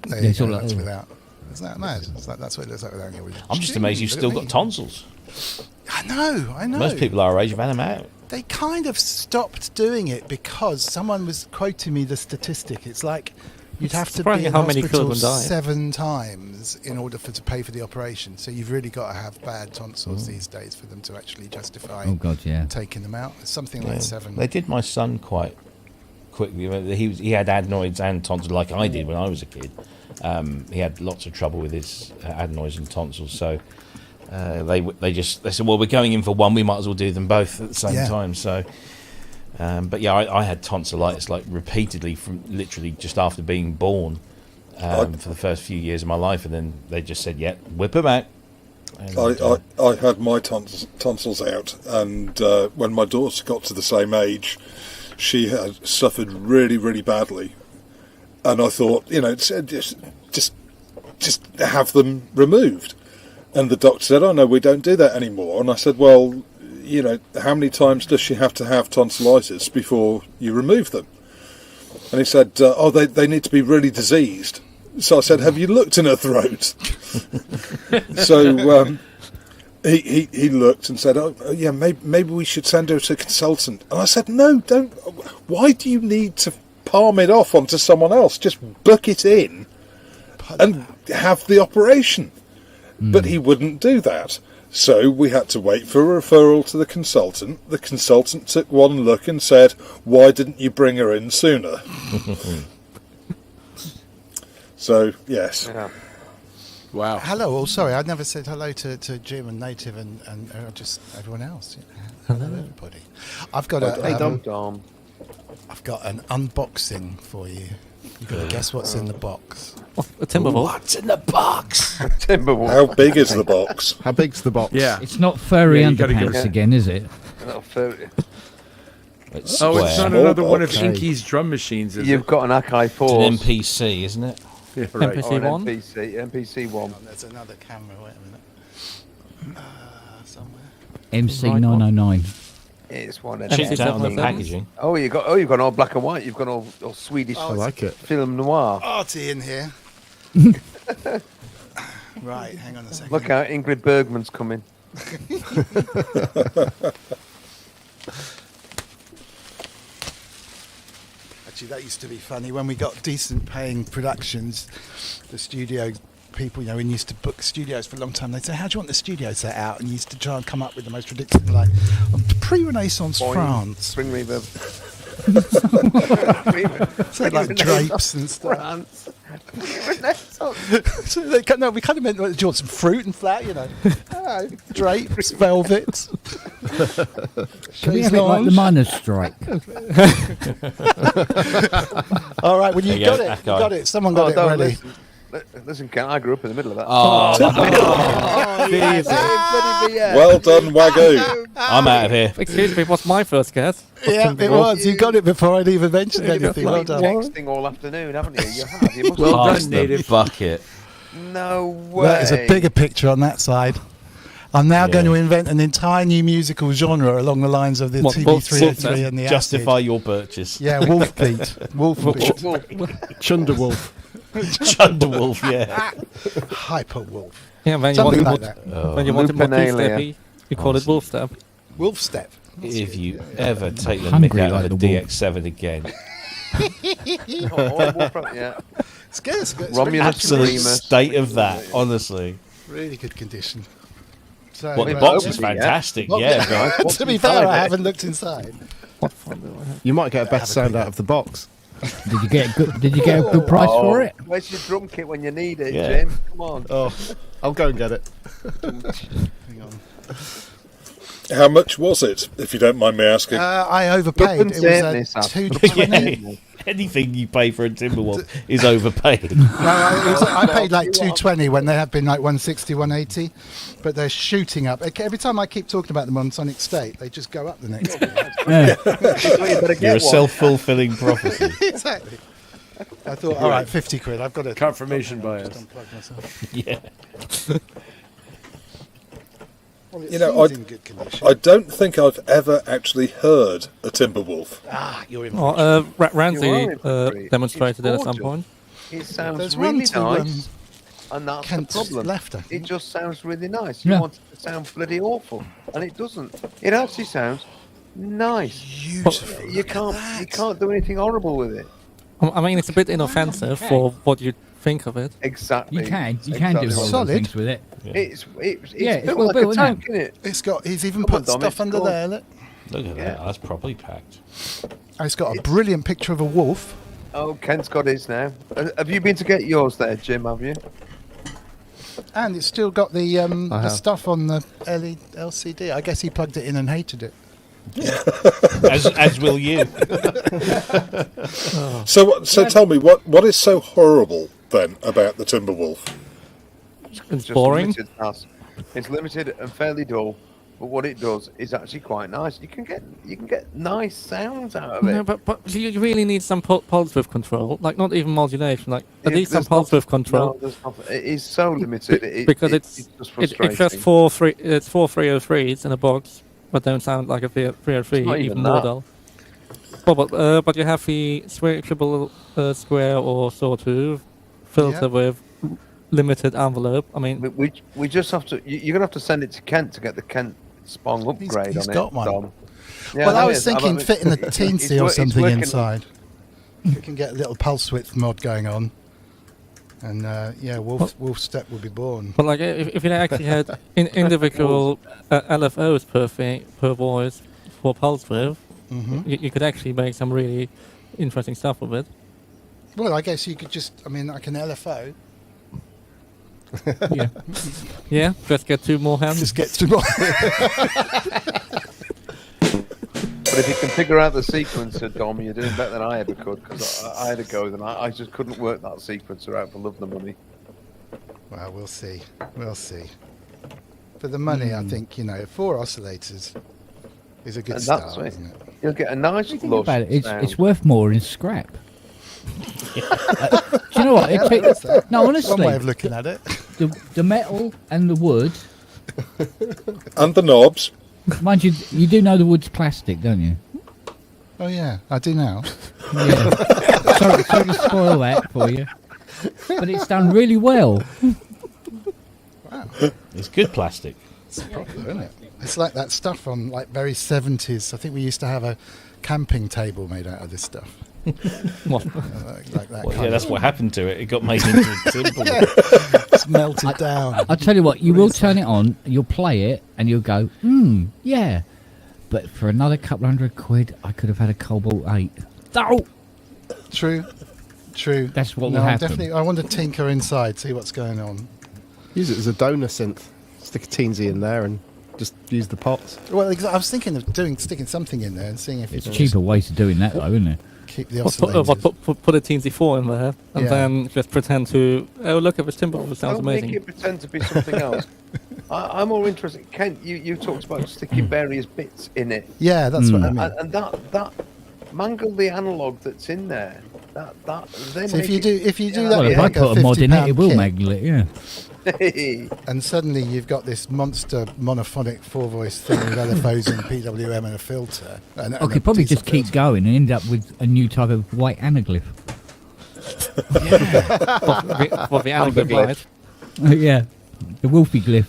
Yeah, you it's all go, like- that's without. Isn't that mad? That's what it looks like without your. I'm just amazed you've still got tonsils. I know. Most people our age have had them out. They kind of stopped doing it because someone was quoting me the statistic. It's like you'd have to be surprising in how many hospital children die. 7 times in order to pay for the operation. So you've really got to have bad tonsils these days for them to actually justify Oh God, yeah. taking them out. It's something like 7. They did my son quite quickly. He had adenoids and tonsils like I did when I was a kid. He had lots of trouble with his adenoids and tonsils. So they said, well, we're going in for one. We might as well do them both at the same Yeah. time. So. But yeah, I had tonsillitis like repeatedly from literally just after being born for the first few years of my life, and then they just said, "Yeah, whip them out." And, I had my tonsils out, and when my daughter got to the same age, she had suffered really, really badly, and I thought, just have them removed. And the doctor said, "Oh no, we don't do that anymore." And I said, "Well, how many times does she have to have tonsillitis before you remove them?" And he said, they need to be really diseased. So I said, "Have you looked in her throat?" So he looked and said, "Oh yeah, maybe we should send her to a consultant." And I said, "No, don't. Why do you need to palm it off onto someone else? Just book it in and have the operation." But he wouldn't do that. So we had to wait for a referral to the consultant. The consultant took one look and said, "Why didn't you bring her in sooner?" So, yes. Yeah. Wow. Hello, oh sorry, I never said hello to Jim and Native and just everyone else. Hello, everybody. I've got Dom. I've got an unboxing for you. You've got to guess what's in the box. A Timberwolf. What's in the box? Timberwolf. How big is the box? How big's the box? Yeah. It's not furry Yeah, you gotta underpants give- again, is it? Little photo. It's Oh, it's square. not another one of Okay. Inky's drum machines, is You've it? got an Akai It's Force. an NPC, isn't it? Yeah, right. NPC. Or an one? NPC 1. There's another camera. Wait a minute. Somewhere. MC Right one. 909. It's one. Chipped out on the 77. packaging. Oh, you've got all black and white. You've got all Swedish I like it. film noir. Artie in here. Right, hang on a second. Look out, Ingrid Bergman's coming. Actually, that used to be funny. When we got decent paying productions, the studio people, we used to book studios for a long time. They'd say, "How do you want the studio set out?" And you used to try and come up with the most ridiculous, like, pre-Renaissance Boing. France. Spring reverb. So like drapes and stuff. France. So they, no, we kind of meant, do you want some fruit and flat, drapes, velvet. Can we have it like the miners' strike? All right, well, There you you got go, it. that You guy. got it. Someone got it don't ready. listen, Ken, I grew up in the middle of that. Well done, Wagyu. I'm out of here. Excuse me, what's my first guess? Yeah, it was. You got it before I'd even mentioned anything. Well done. Texting all afternoon, haven't you? You have. You must Well have. done, Native. Bucket. No way. That is a bigger picture on that side. I'm now going to invent an entire new musical genre along the lines of the What, TB303 and the Justify Acid. your purchase. Yeah, Wolf Beat. Wolf Beat. Chunderwolf. Chunderwolf, yeah. Hyper Wolf. Yeah, when you Something want like to that. when you want to more Lupenalia. two-steppy, you call it wolf step. Wolf Step. If you ever take the Hungry mick out like of a the wolf. DX7 again, Yeah. It's good. It's good. It's Romulus absolute Remus. state of that, honestly. really good condition. So, What, the Yeah, box is hopefully, yeah. fantastic, Well, yeah, guys. to be fair, I haven't looked inside. You might get a better sound out of the box. Did you get a good price for it? Where's your drum kit when you need it, Yeah. Jim? Come on. Oh, I'll go and get it. Hang on. How much was it, if you don't mind me asking? I overpaid. Couldn't It say was this up. $2.20. Anything you pay for a Timberwolf is overpaying. No, I paid like 220 when they have been like 160, 180, but they're shooting up. Every time I keep talking about them on Sonic State, they just go up the next day. You're a self-fulfilling prophecy. Exactly. I thought, all right, 50 quid. I've got to Confirmation bias. just unplug myself. Yeah. Well, it You know, seems in good condition. I don't think I've ever actually heard a Timberwolf. You're in. Well, Ramsey You are in for it. demonstrated it It's at some gorgeous. point. It sounds There's one really to, nice, and that's Kent the problem. left, I It think. just sounds really nice. You Yeah. want it to sound bloody awful, and it doesn't. It actually sounds nice. Beautiful. You can't do anything horrible with it. I mean, it's a bit inoffensive for what you think of it. Exactly. You can do Exactly. horrible Solid. things with it. It's Yeah, it's built well like built, a isn't it? tank, isn't it? It's got. He's even Come on, put Dom, stuff it's under cool. there. Look. Look at Yeah. that. That's properly packed. Oh, it's got a brilliant picture of a wolf. Oh, Kent's got his now. Have you been to get yours there, Jim? Have you? And it's still got the have. stuff on the LCD. I guess he plugged it in and hated it. As will you. So tell me, what is so horrible then about the Timberwolf? It's Just boring. limited, Nas. It's limited and fairly dull, but what it does is actually quite nice. You can get nice sounds out of it. No, but you really need some pulse width control. Like, not even modulation. Like, at Yeah, least some there's pulse width nothing- control. No, there's nothing. It is so limited. Because it's just it's frustrating. just four 303s in a box, but don't sound like a 303, It's not even even more that. dull. But you have the switchable square or sawtooth filter Yeah. with limited envelope. I mean, We just have to. You're gonna have to send it to Kent to get the Kent Spong upgrade he's on got it. one. Dom. Yeah, Well, I know was it is. thinking mean, fitting the it's teensy or it's something working- inside. You can get a little pulse width mod going on. And Wolf Step will be born. but like if you actually had individual LFOs per voice for pulse width, Hmm. you could actually make some really interesting stuff with it. Well, I guess you could just, like an LFO, Yeah, yeah. Just get two more hands. just get to more. But if you can figure out the sequencer, Dom, you're doing better than I ever could, because I had a go, and I just couldn't work that sequencer out for love nor money. Well, we'll see. We'll see. For the money, I think, 4 oscillators is a good And that's start, it. isn't it? You'll get a nice Think lush about it. sound. It's worth more in scrap. Do you know what? No, honestly, One way of looking at it. the metal and the wood. And the knobs. Mind you, you do know the wood's plastic, don't you? Oh, yeah, I do now. Yeah. sorry to spoil that for you, but it's done really well. It's good plastic. It's proper, isn't it? It's like that stuff from like very 70s. I think we used to have a camping table made out of this stuff. What? Like that Well, kind yeah, that's what happened to it. It got made into a timber. It's melted down. I'll tell you what, you will turn it on, you'll play it, and you'll go, yeah. But for another couple £100, I could have had a Cobalt 8. Oh! True. That's what No, will happen. definitely. I want to tinker inside, see what's going on. Use it as a donor synth. Stick a teensy in there and just use the pots. Well, I was thinking of sticking something in there and seeing if It's it cheaper ways of doing that, though, isn't it? keep the Put oscillators. a Teensy 4 in there, and Yeah. then just pretend to. Oh, look at this timber! It sounds Don't amazing. make it pretend to be something else. I'm more interested. Kent, you talked about sticking various bits in it, Yeah, that's what I and, mean. and that mangle the analog that's in there. That they So make if you do Yeah. that Well, with if I like put a a mod in it, £50 it will kit, mangle it, yeah. it. and suddenly you've got this monster monophonic 4-voice thing with LFOs and PWM and a filter. And I a could probably decent just keep filter. going and end up with a new type of white anaglyph. What the analog right? Yeah, the Wolfie glyph.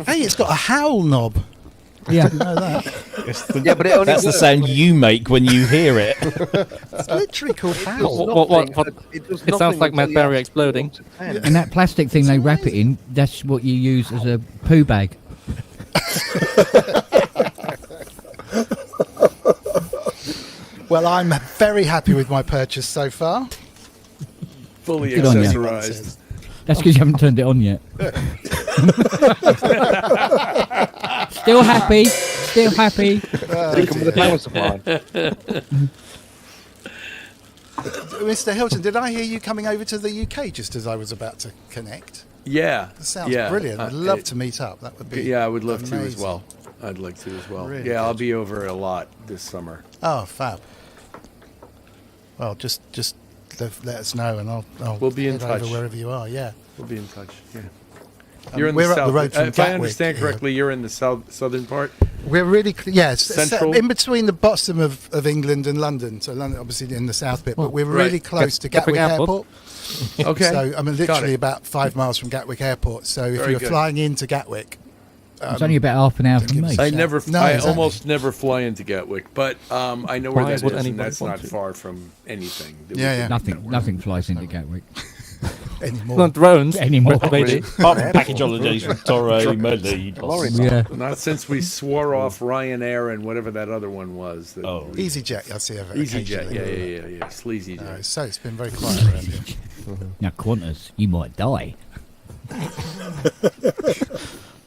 Hey, it's got a howl knob. Yeah. Didn't know that. Yeah, but it only That's the works sound when you make when you hear it. It's literally called does howl. nothing- What- it does it sounds nothing like until Matt you Berry actually exploding. go to 10. And that plastic thing they wrap it in, that's what you use as a poo bag. Well, I'm very happy with my purchase so far. Fully Good on you. accessorized. That's because you haven't turned it on yet. Still happy. Still happy. They come with a power supply. Mr. Hilton, did I hear you coming over to the UK just as I was about to connect? Yeah. That sounds yeah. brilliant. I'd love to meet up. That would be Yeah, I would love to as amazing. well. I'd like to as well. Really yeah, I'll good. be over a lot this summer. Oh, fab. Well, just let us know, and I'll We'll be in head over touch. wherever you are. Yeah. We'll be in touch. Yeah. We're up the road from If I Gatwick understand here. correctly, you're in the southern part. We're really yes, Central? in between the bottom of England and London. So London, obviously, in the south bit, but we're really right. close to Gatwick Airport. Okay. So I'm Got literally it. about 5 miles from Gatwick Airport. So if Very you're good. flying into Gatwick, It's only about half an hour from me. I Yeah. never, No, I exactly. almost never fly into Gatwick, but I know where Why that would is, and anybody that's want not to? far from anything. that we Yeah, could- yeah. Nothing flies into Gatwick anymore. Not drones anymore. maybe. Apart from package holidays with Torre Merlidos. Yeah. Not since we swore off Ryanair and whatever that other one was. That Oh. EasyJet, I see over EasyJet. occasionally. Yeah. Sleazy No, Jet. so it's been very quiet around here. Now, Qantas, you might die.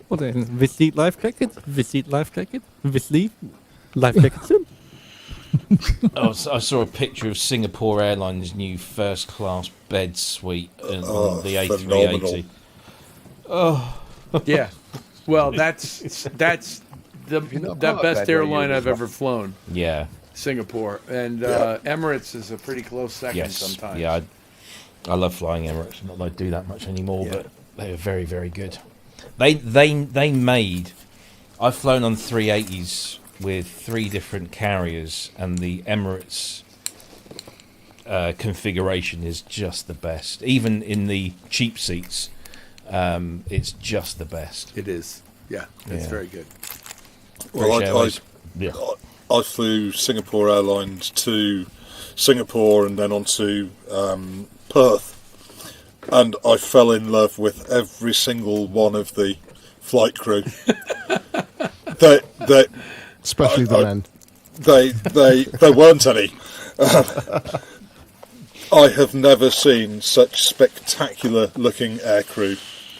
What then? Visit life jacket? Visit life jacket? Visit life jacket soon? I saw a picture of Singapore Airlines' new first-class bed suite on the A380. Yeah. Well, that's the not the part of best that, were you, airline as I've well? ever flown. Yeah, Singapore and Emirates is a pretty close second yes, sometimes. yeah. I love flying Emirates. Not that I do that much anymore, Yeah. but they are very, very good. They made. I've flown on 380s with 3 different carriers, and the Emirates configuration is just the best. Even in the cheap seats, it's just the best. It is. Yeah, it's Yeah. very good. Well, British Airways, yeah. I flew Singapore Airlines to Singapore and then on to Perth, and I fell in love with every single one of the flight crew. they Especially the men. they weren't any. I have never seen such spectacular looking aircrew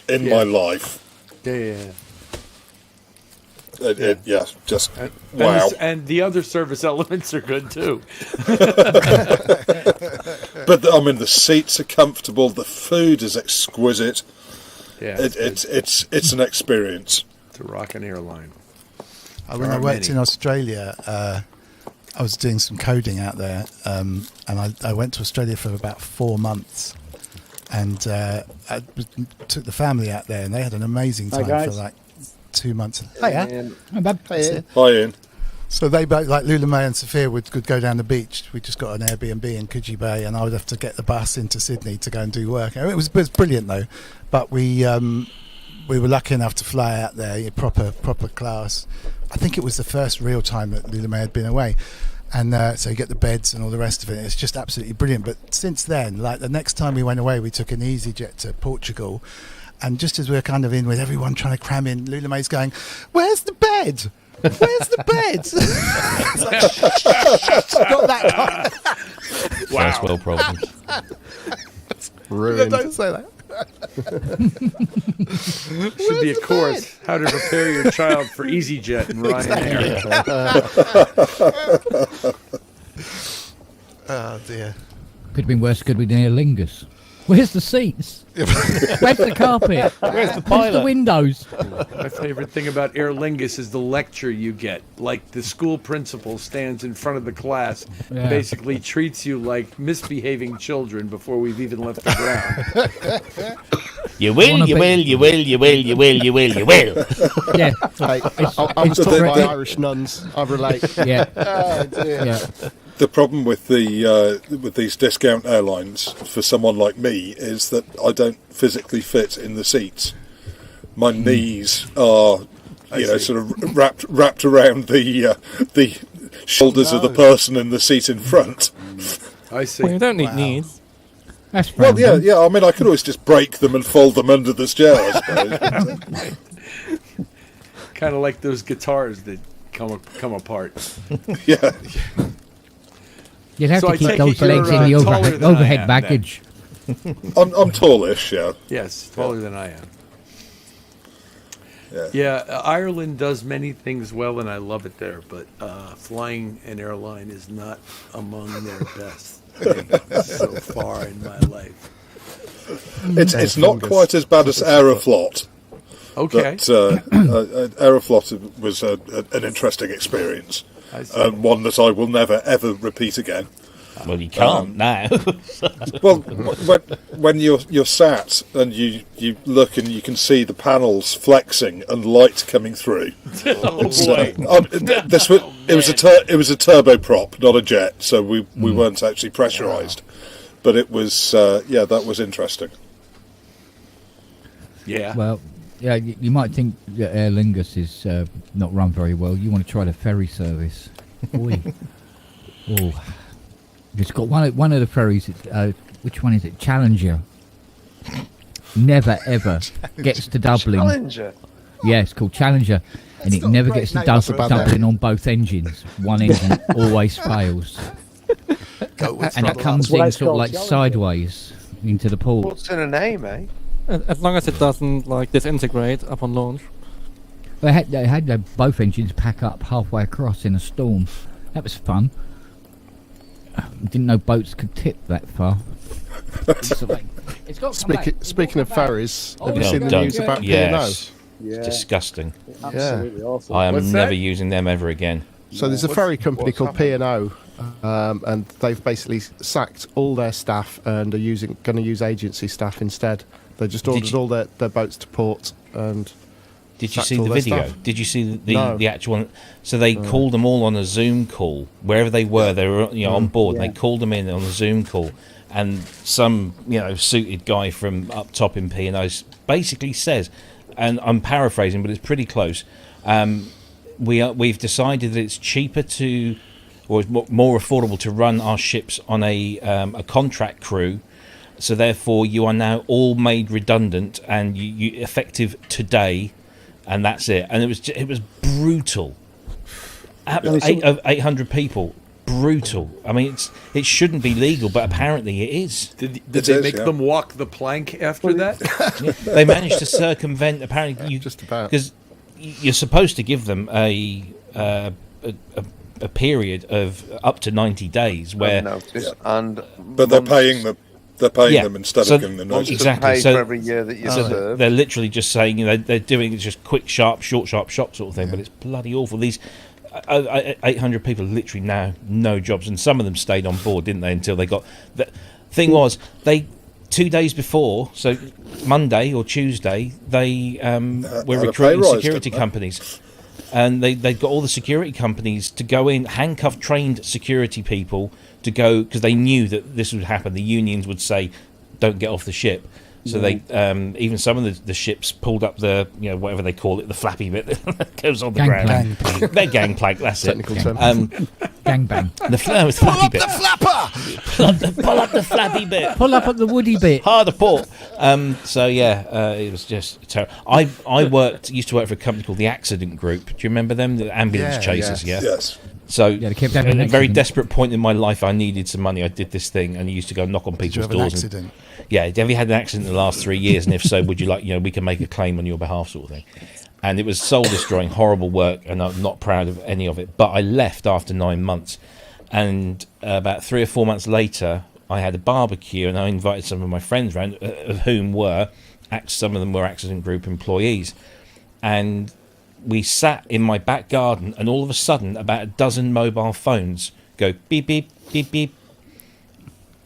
in Yeah. my life. Yeah. Yeah, just And, wow. and the other service elements are good too. But I mean, the seats are comfortable. The food is exquisite. Yeah, It's an experience. to rock an airline. When There I are worked many. in Australia, I was doing some coding out there, and I went to Australia for about 4 months, and took the family out there, and they had an amazing Hi, time for guys. like 2 months. Hiya. Hey, bub. Hi, Ian. So they both, like Lula May and Sophia, could go down the beach. We just got an Airbnb in Coogee Bay, and I would have to get the bus into Sydney to go and do work. It was brilliant though, but we were lucky enough to fly out there, proper class. I think it was the first real time that Lula May had been away, and so you get the beds and all the rest of it. It's just absolutely brilliant. But since then, like the next time we went away, we took an EasyJet to Portugal, and just as we were kind of in with everyone trying to cram in, Lula May's going, "Where's the bed? Where's the bed?" It's like, got that. First world problems. Ruined. Don't say that. Should be a course how to prepare your child for EasyJet and Ryanair. Oh dear. Could have been worse. Could have been Aer Lingus. Where's the seats? Where's the carpet? Where's the windows? My favorite thing about Aer Lingus is the lecture you get. Like the school principal stands in front of the class, Yeah. basically treats you like misbehaving children before we've even left the ground. You will, you will, you will, you will, you will, you will, you will. Yeah. Hey, I'm it's taught by correct. Irish nuns. I relate. Yeah. Oh dear. Yeah. The problem with these discount airlines for someone like me is that I don't physically fit in the seats. My knees are, sort of wrapped around the shoulders of the person in the seat in front. I see. Well, you don't need Wow. needs. That's Well, random. yeah. I mean, I could always just break them and fold them under the chair, I suppose. Kind of like those guitars that come apart. Yeah. You'd have So to I keep take those it you're, legs in the taller than I overhead am, then. baggage. I'm tallish, yeah. Yes, taller than I am. Yeah, Ireland does many things well, and I love it there. But flying an airline is not among their best things so far in my life. It's not quite as bad as Aeroflot. Okay. But Aeroflot was an interesting experience, I see. and one that I will never ever repeat again. Well, you can't now. Well, when you're sat and you look and you can see the panels flexing and light coming through. It was a turboprop, not a jet, so we weren't actually pressurised. But it was that was interesting. Yeah. Well, yeah, you might think that Aer Lingus is not run very well. You want to try the ferry service. Oi. Oh. It's got one of the ferries. Which one is it? Challenger. Never ever gets to Dublin. Challenger. Yeah, it's called Challenger, and it not a never great gets to name for a Dublin ferry. on both engines. One engine always fails, and it comes in sort of like sideways into the port. What's in a name, eh? As long as it doesn't like disintegrate upon launch. They had both engines pack up halfway across in a storm. That was fun. Didn't know boats could tip that far. It's got Speaking of ferries, have you No, seen the don't. news about Yes. Yeah, It's disgusting. absolutely awful. I am What's never that? using them ever again. So there's a ferry company what's called P&O, and they've basically sacked all their staff and are going to use agency staff instead. They just ordered all their boats to port, and Did you sacked see all the their video? staff. Did you see No. the actual one? So they called them all on a Zoom call wherever they were. They were on board. Yeah. And they called them in on a Zoom call, and some suited guy from up top in P&O basically says, and I'm paraphrasing, but it's pretty close. We've decided that it's cheaper or it's more affordable to run our ships on a contract crew. So therefore, you are now all made redundant, and you effective today, and that's it. And it was brutal. 800 people, brutal. I mean, it shouldn't be legal, but apparently it is. Did It they is, make yeah. them walk the plank after that? They managed to circumvent. Apparently, Just about. because you're supposed to give them a period of up to 90 days where. Notice and But they're paying them. They're paying Yeah. them instead So- of giving them notice. Exactly. pay So- for every year that you serve. They're literally just saying, they're doing it just quick, sharp, short, sharp sort of thing, but it's bloody awful. These 800 people literally now no jobs, and some of them stayed on board, didn't they? Until they got. The thing was, 2 days before, so Monday or Tuesday, they were had a recruiting pay rise, security didn't they? companies. And they got all the security companies to go in, handcuff trained security people to go, because they knew that this would happen. The unions would say, don't get off the ship. So they, even some of the ships pulled up the, whatever they call it, the flappy bit that goes on the ground. Gangplank. Their gangplank, that's Technical it. term. Gangbang. The flappy bit. Pull up the flappy bit. Pull up at the woody bit. Hard port. It was just terrible. I used to work for a company called the Accident Group. Do you remember them? The ambulance Yeah, chasers, yes. yeah. Yes. So, Yeah, they kept having at a an very accident. desperate point in my life, I needed some money. I did this thing, and I used to go knock on Did you people's have an doors. accident? Yeah, have you had an accident in the last 3 years? And if so, would you like, we can make a claim on your behalf, sort of thing. And it was soul destroying, horrible work, and I'm not proud of any of it. But I left after 9 months, and about 3 or 4 months later, I had a barbecue, and I invited some of my friends around, of whom some of them were Accident Group employees, and we sat in my back garden, and all of a sudden, about a dozen mobile phones go beep beep beep beep.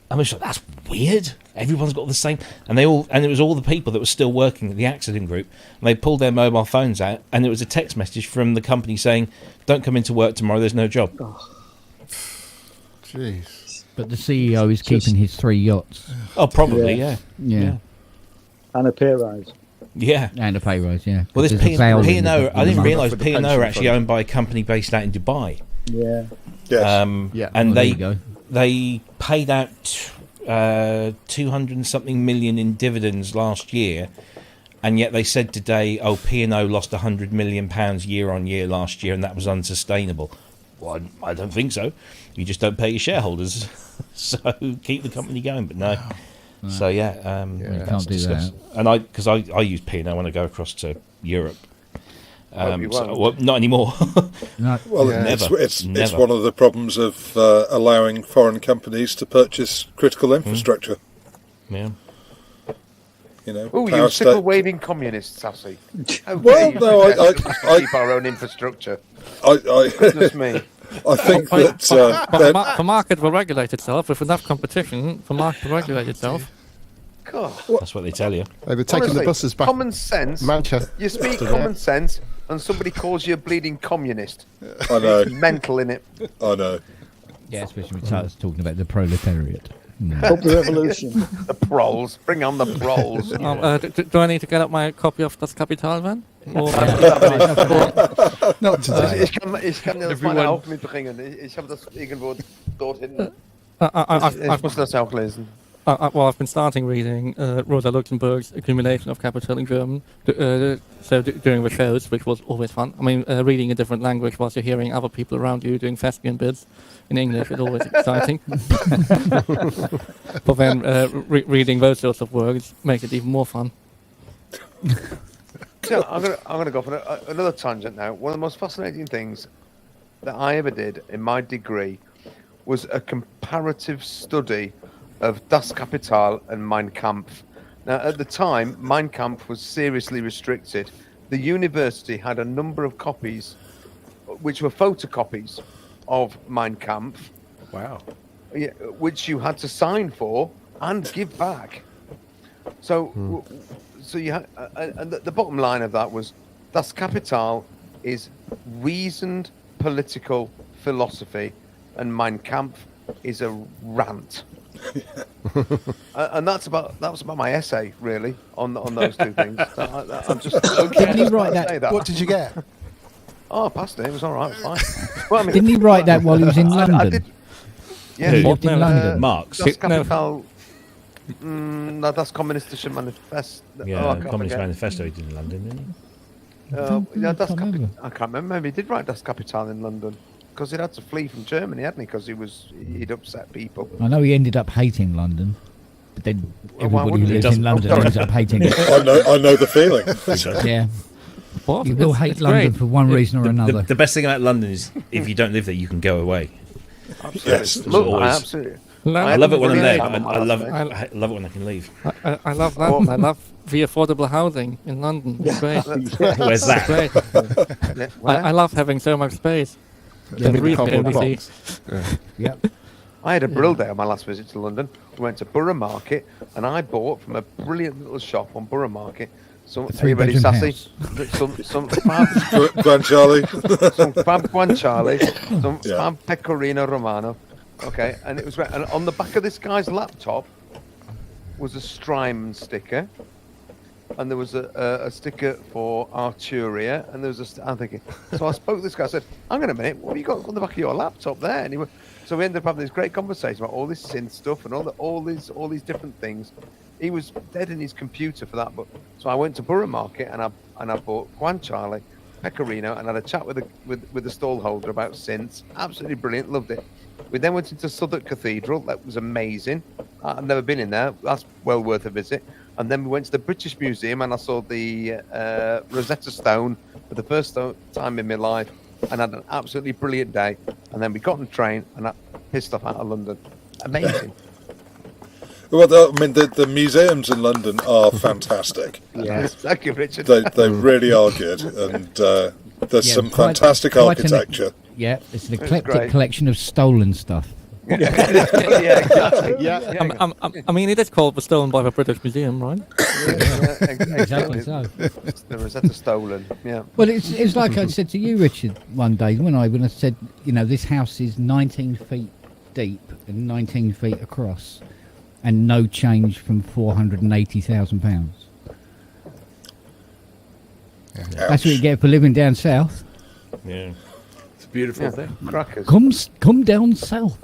I was like, that's weird. Everyone's got the same, and it was all the people that were still working at the Accident Group, and they pulled their mobile phones out, and it was a text message from the company saying, "Don't come into work tomorrow. There's no job." Jeez. But the CEO is keeping his 3 yachts. Oh, probably, yeah. Yeah. And a pay rise. Yeah. And a pay rise, yeah. Well, this There's a veil in the- P&O, I didn't the- realise for the P&O are pension actually fund. owned by a company based out in Dubai. Yeah. Yes. Yeah. And Oh, there you go. they paid out 200 and something million in dividends last year, and yet they said today, P&O lost 100 million pounds year on year last year, and that was unsustainable. Well, I don't think so. You just don't pay your shareholders, so keep the company going. But no. So yeah, You that's can't do disgusting. And because I use P&O when I go across to Europe, Hope you won't. Well, not anymore. No, Well, Never. it's Never. one of the problems of allowing foreign companies to purchase critical infrastructure. Yeah. You know, Oh, power you sta- sickle waving communists, Sassy. How Well, dare you no, suggest I- we should I- keep our own infrastructure. I Goodness me. I think But that the market will regulate itself. With enough competition, the market will regulate itself. God. That's what they tell you. They were taking the Honestly, buses back. Common sense. Manchester. You speak common sense, and somebody calls you a bleeding communist. I know, Mental in it. I know. yeah, especially when starts talking about the proletariat. Stop the revolution. The proles. Bring on the proles. Do I need to get up my copy of Das Kapital then? Or, Not today. Ich kann dir das mal auch mitbringen. Ich habe das irgendwo dort hinten. Ich muss das auch lesen. well, I've been starting reading Rosa Luxemburg's Accumulation of Capital in German, during the shows, which was always fun. I mean, reading a different language whilst you're hearing other people around you doing thespian bits in English is always exciting. But then reading those sorts of works makes it even more fun. So I'm gonna go for another tangent now. One of the most fascinating things that I ever did in my degree was a comparative study of Das Kapital and Mein Kampf. Now, at the time, Mein Kampf was seriously restricted. The university had a number of copies, which were photocopies of Mein Kampf, Wow. which you had to sign for and give back. So, so you had, and the bottom line of that was, Das Kapital is reasoned political philosophy, and Mein Kampf is a rant. And that was about my essay, really, on those two things. I'm just Didn't he write that? What did you get? Oh, I passed it. It was all right. It was fine. Well, I mean, Didn't he write that while he was in London? I did. Yeah, Who? He lived in London. Marx. Das Kapital. No, Das Kommunistische Manifest. Yeah, I can't Communist forget. Manifesto he did in London, didn't he? Yeah, Das can't remember. I can't remember. Maybe he did write Das Kapital in London because he'd had to flee from Germany, hadn't he? Because he'd upset people. I know he ended up hating London, but then Well, why everybody who wouldn't he? lives in Doesn't- London sorry. ends up hating it. I know the feeling. Yeah, What? you will hate It's London great. for one reason or another. The best thing about London is if you don't live there, you can go away. Yes. Look, always- absolutely. I love it when I'm there. Brilliant time I on love my it. last I love it when I can leave. I love London. I love the affordable housing in London. It's great. Where's that? Great. Yeah, I love having so much space. Yeah, To read cardboard the box. Yep. I had a brill day on my last visit to London. We went to Borough Market, and I bought from a brilliant little shop on Borough Market. Some A everybody three-bedroom sassy. Some fab, Grand Charlie. some fab guanciale, some Yeah. fab pecorino romano. Okay, and it was great. And on the back of this guy's laptop was a Strymon sticker, and there was a sticker for Arturia, and there was I'm thinking. So I spoke to this guy. I said, "Hang on a minute, what have you got on the back of your laptop there?" And he went. So we ended up having this great conversation about all this synth stuff and all these different things. He was dead in his computer for that, but so I went to Borough Market and I bought guanciale, pecorino, and had a chat with the stall holder about synths. Absolutely brilliant, loved it. We then went into Southwark Cathedral. That was amazing. I've never been in there. That's well worth a visit. And then we went to the British Museum and I saw the Rosetta Stone for the first time in my life, and had an absolutely brilliant day. And then we got on the train and I pissed off out of London. Amazing. Well, I mean, the museums in London are fantastic. Yes, thank you, Richard. They really are good, and there's Yeah, some quite- fantastic quite an- architecture. Yeah, it's an great. eclectic collection of stolen stuff. yeah, exactly. Yeah. I mean, it is called the Stolen by the British Museum, right? Exactly so. The Rosetta Stolen. Yeah. Well, it's like I said to you, Richard, one day when I said, you know, this house is 19 feet deep and 19 feet across, and no change from £480,000. That's what you get for living down south. Yeah. It's a beautiful Yeah. thing. Crackers. Come down south.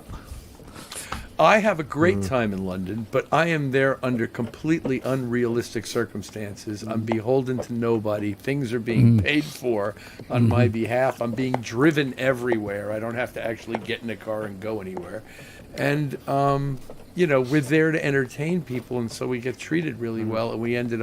I have a great time in London, but I am there under completely unrealistic circumstances. I'm beholden to nobody. Things are being paid for on my behalf. I'm being driven everywhere. I don't have to actually get in a car and go anywhere. And we're there to entertain people, and so we get treated really well, and we end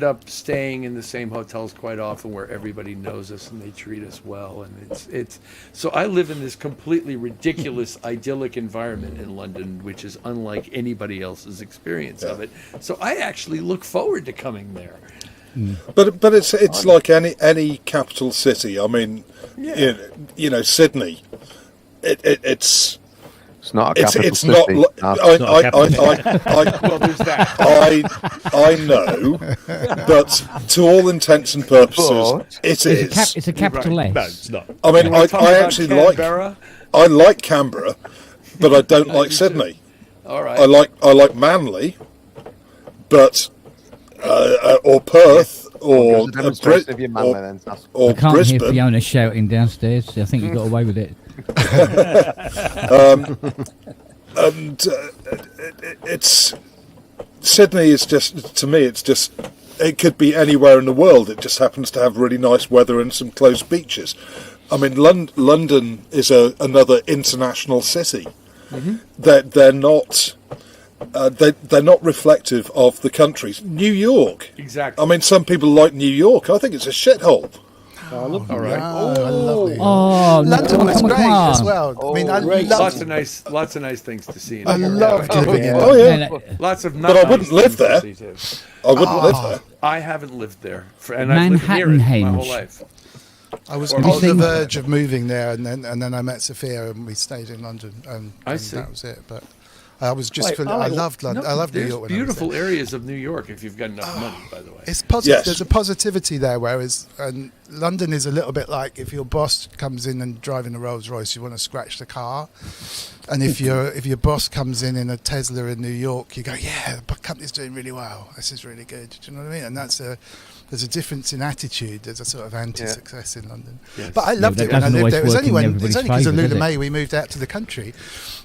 up staying in the same hotels quite often where everybody knows us and they treat us well, and it's so I live in this completely ridiculous idyllic environment in London, which is unlike anybody else's experience of it. So I actually look forward to coming there. But it's like any capital city. I mean, Sydney. It's not a capital it's city. not. Well, there's that. I know, but to all intents and purposes, it is. It's a capital S. No, it's not. I mean, Wanna talk I about actually Canberra? I like Canberra, but I don't like Sydney. All right. I like Manly, but or Perth or Demonstration of your manly then. That's- or I can't hear Brisbane. Fiona shouting downstairs. I think you got away with it. And it's Sydney is just, to me, it's just, it could be anywhere in the world. It just happens to have really nice weather and some close beaches. I mean, London is another international city. They're not. They're not reflective of the countries. New York. Exactly. I mean, some people like New York. I think it's a shithole. All right. I love it. Oh, London was come great on. as well. I mean, I Lots loved of nice things to see. In I New York. loved living in Oh yeah, Lots of. But I wouldn't live there. things to see, too. I wouldn't live there. I haven't lived there, and I've lived near it Manhattan my whole Henge. life. I was Or on the anything- verge of moving there, and then I met Sophia, and we stayed in London, and see. that was it. But I was just, Wait, I loved London. No, I loved New there's York. When I was beautiful there. areas of New York if you've got enough money. By the way, It's positive. Yes. There's a positivity there, whereas and London is a little bit like if your boss comes in and driving a Rolls Royce, you want to scratch the car, and if your boss comes in a Tesla in New York, you go, yeah, the company's doing really well. This is really good. Do you know what I mean? And there's a difference in attitude. There's a sort of anti-success in London. Yes. But I loved that it when I doesn't lived there. It was always only work in when it's only everybody's because of favour, Lula does it? May we moved out to the country.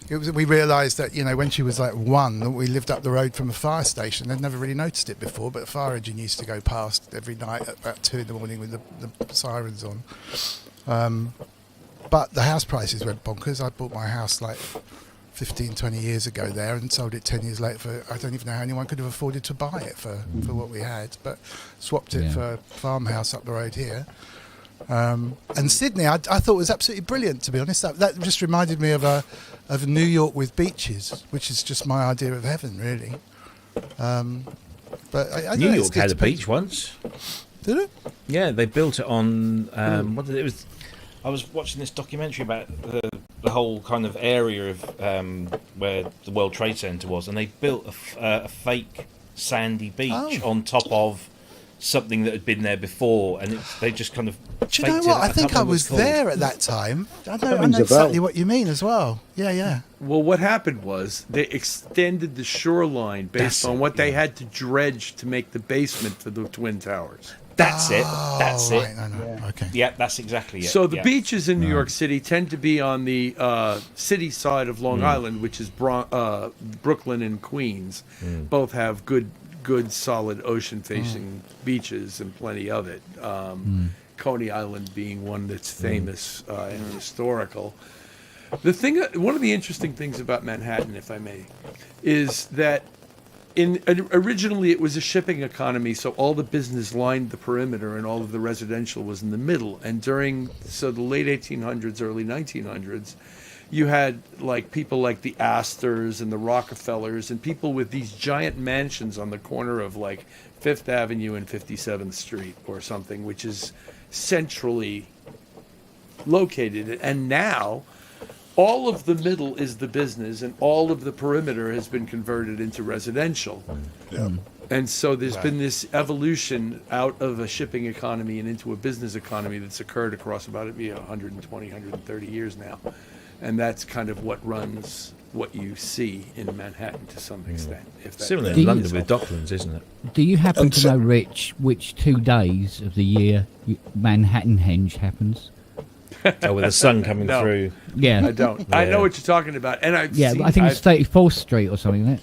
We realised that when she was like 1, that we lived up the road from a fire station. They'd never really noticed it before, but a fire engine used to go past every night at about 2 a.m. with the sirens on. But the house prices went bonkers. I bought my house like 15, 20 years ago there and sold it 10 years later for, I don't even know how anyone could have afforded to buy it for what we had, but swapped it for a farmhouse up the road here. And Sydney, I thought was absolutely brilliant, to be honest. That just reminded me of New York with beaches, which is just my idea of heaven, really. But I New know York had a beach once. Did it? Yeah, they built it on. What did it was? I was watching this documentary about the whole kind of area of where the World Trade Center was, and they built a fake sandy beach on top of something that had been there before, and they just kind of. Do you know what? I think I was there at that time. I know rings a exactly bell. what you mean as well. Yeah. well, what happened was they extended the shoreline based That's on it, what they had to dredge to make the basement for the Twin Towers. That's it. That's right, it. I know. Okay. Yeah, that's exactly it. So the yeah. beaches in New York City tend to be on the city side of Long Island, which is Brooklyn and Queens. Both have good, solid ocean-facing beaches and plenty of it. Coney Island being one that's famous and historical. One of the interesting things about Manhattan, if I may, is that originally it was a shipping economy, so all the business lined the perimeter and all of the residential was in the middle. And during the late 1800s, early 1900s, you had people like the Astors and the Rockefellers and people with these giant mansions on the corner of Fifth Avenue and 57th Street or something, which is centrally located. And now all of the middle is the business, and all of the perimeter has been converted into residential. Yeah. And so there's been this evolution out of a shipping economy and into a business economy that's occurred across about 120, 130 years now. And that's kind of what runs what you see in Manhattan to some extent. If that Similar Do in you- London with Docklands, isn't it? Do you happen And to so- know, Rich, which 2 days of the year Manhattan Henge happens? Oh, with the sun coming No. through. Yeah. I don't. I know what you're talking about, and I've Yeah, seen, but I think it's 34th Street or something, isn't it?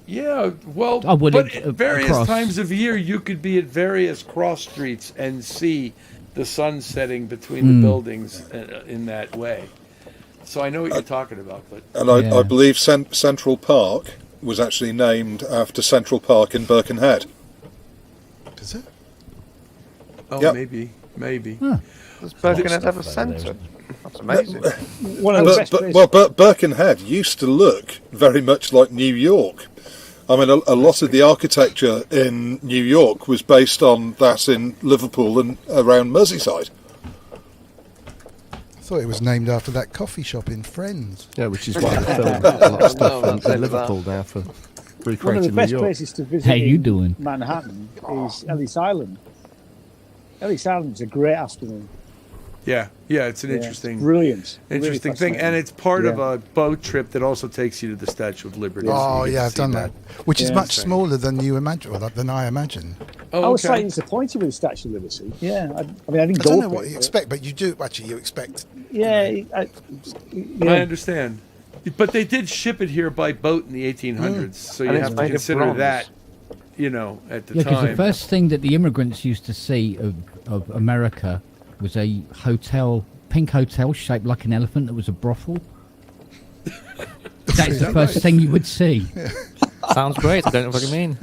Yeah, well, Oh, well, but it- at various across. times of year, you could be at various cross streets and see the sun setting between the buildings in that way. So I know what you're talking about, but And I believe Central Park was actually named after Central Park in Birkenhead. Does it? Yep. maybe. Does Birkenhead have a centre? That's amazing. One of the best places. But Birkenhead used to look very much like New York. I mean, a lot of the architecture in New York was based on that in Liverpool and around Merseyside. I thought it was named after that coffee shop in Friends. Yeah, which is why they filmed a lot of stuff that's in it, Liverpool now for One of recreating the New best York. places to visit How you in doing? Manhattan is Ellis Island. Ellis Island's a great afternoon. Yeah, it's an Yeah, interesting, brilliant. Really interesting thing, and fascinating. it's part of Yeah. a boat trip that also takes you to the Statue of Liberty. so Oh you get yeah, to I've see done that. Which is Yeah. much smaller than you imagine, or than I imagine. Oh, I was okay. slightly disappointed with the Statue of Liberty. Yeah, I mean, I didn't I go don't know for what it, you but- expect, but you do actually. You expect. Yeah, I yeah. understand, but they did ship it here by boat in the 1800s, so you And it's have to made of consider bronze. that, at the Yeah, because time. the first thing that the immigrants used to see of America was a pink hotel shaped like an elephant that was a brothel. That's the first thing you would see. Sounds great. I don't know what you mean.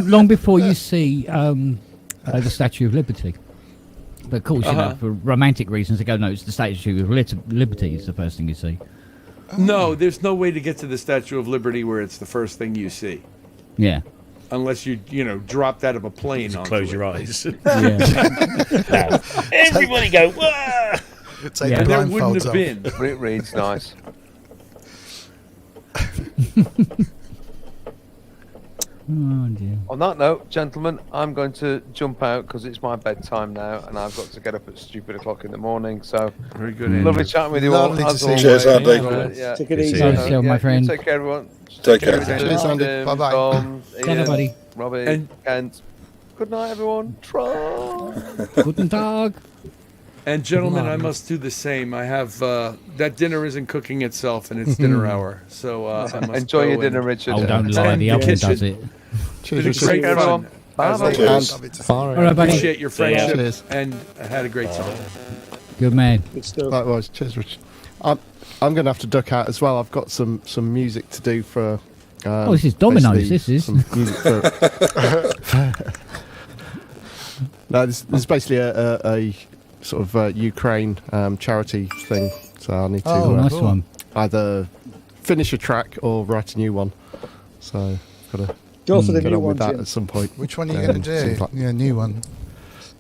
long before you see the Statue of Liberty. But of course, you know, for romantic reasons, they go, no, it's the Statue of Liberty is the first thing you see. No, there's no way to get to the Statue of Liberty where it's the first thing you see, Yeah. unless you dropped out of a plane. onto Close it. your eyes. Yeah. Everybody go, wah! Take Yeah. the There blindfolds wouldn't have off. been. But it reads nice. Oh dear. On that note, gentlemen, I'm going to jump out because it's my bedtime now, and I've got to get up at stupid o'clock in the morning. So Very good. lovely chatting with you Lovely all. to As see you. always. Cheers, Andy. Yeah. Take it Good easy. seeing you. Yourself, my you friend. Take care, everyone. Take care. Cheers, Andy. Tim, Bye-bye. Tom, Bye, Ian, buddy. Robbie, And- Kent. Good night, everyone. Try. Guten Tag. And gentlemen, I Come on. must do the same. I have that dinner isn't cooking itself, and it's dinner hour. So I must Enjoy go your dinner, and- Richard. Oh, don't lie. And The the oven kitchen. does it. Cheers, Been Richard. great Take care, fun, everyone. as Bye. always. Cheers. Lovely to see you. Far All right, buddy. Appreciate your friendship, Cheers. and I had a great time. Good man. Good stuff. Likewise, cheers, Richard. I'm going to have to duck out as well. I've got some music to do for. Oh, this is Domino's, basically this is. some music for. No, this is basically a sort of Ukraine charity thing. So I need to Oh, Nice cool. one. either finish a track or write a new one. So got to Go for the get new on one, with that Jim. at some point. Which one are you going to do? seems like- Yeah, new one.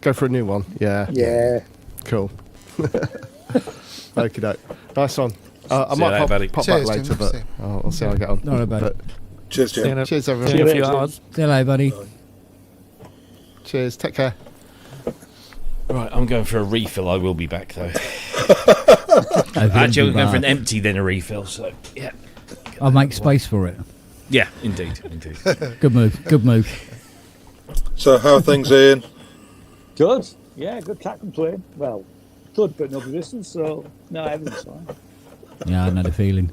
Go for a new one. Yeah. Yeah. Cool. Okie doke. Nice one. I See you might later, buddy. pop Cheers, back later, Jim. but See you. I'll see how I get on. All right, buddy. But Cheers, See you in Jim. a, cheers, see you in everyone. a few later. hours. See you later, buddy. Cheers. Take care. Right, I'm going for a refill. I will be back though. I'll Actually, I'm going for an empty then a refill. So yeah, I'll make space for it. yeah, indeed. Good move. Good move. So how are things, Ian? Good. Yeah, good track and play. Well, good, but no resistance. So, no, everything's fine. Yeah, I know the feeling.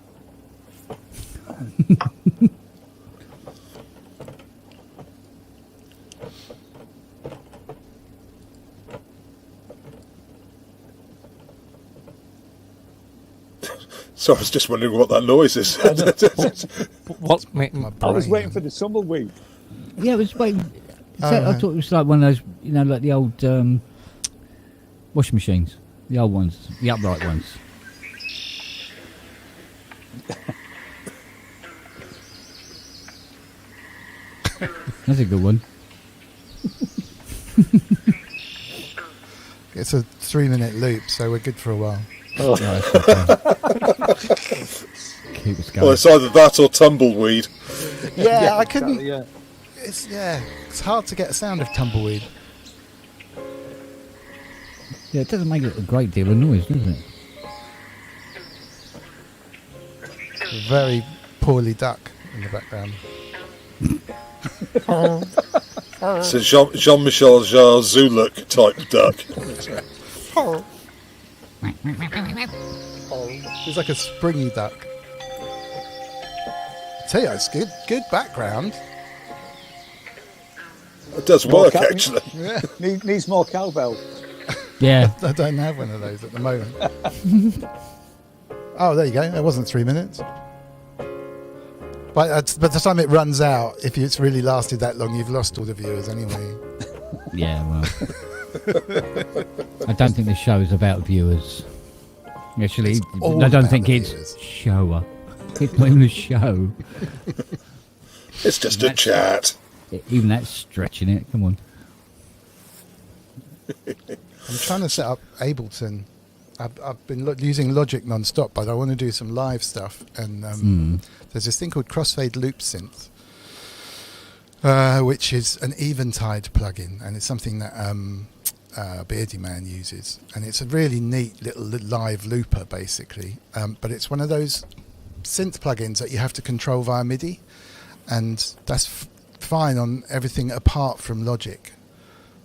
So I was just wondering what that noise is. What's My I was brain. waiting for the tumbleweed. Yeah, it was waiting. Oh, I right. thought it was like one of those, you know, like the old washing machines, the old ones, the upright ones. That's a good one. It's a 3-minute loop, so we're good for a while. Yeah, that's okay. Keep us Well, going. it's either that or tumbleweed. Yeah, I couldn't. Exactly, yeah. It's hard to get a sound of tumbleweed. Yeah, it doesn't make a great deal of noise, does it? A very poorly duck in the background. It's a Jean-Michel Jarre Zuluk type duck. It's like a springy duck. I tell you, it's good background. It does More work, cat- actually. Yeah, Needs more cowbell. Yeah. I don't have one of those at the moment. Oh, there you go. It wasn't 3 minutes. But by the time it runs out, if it's really lasted that long, you've lost all the viewers anyway. Yeah, well. I don't think the show is about viewers. Actually, all I don't about think the it's viewers. shower. It's not even a show. It's just a chat. Even that's stretching it. Come on. I'm trying to set up Ableton. I've been using Logic non-stop, but I want to do some live stuff. And there's this thing called Crossfade Loop Synth, which is an Eventide plugin, and it's something that Beardy Man uses. And it's a really neat little live looper, basically. But it's one of those synth plugins that you have to control via MIDI, and that's fine on everything apart from Logic,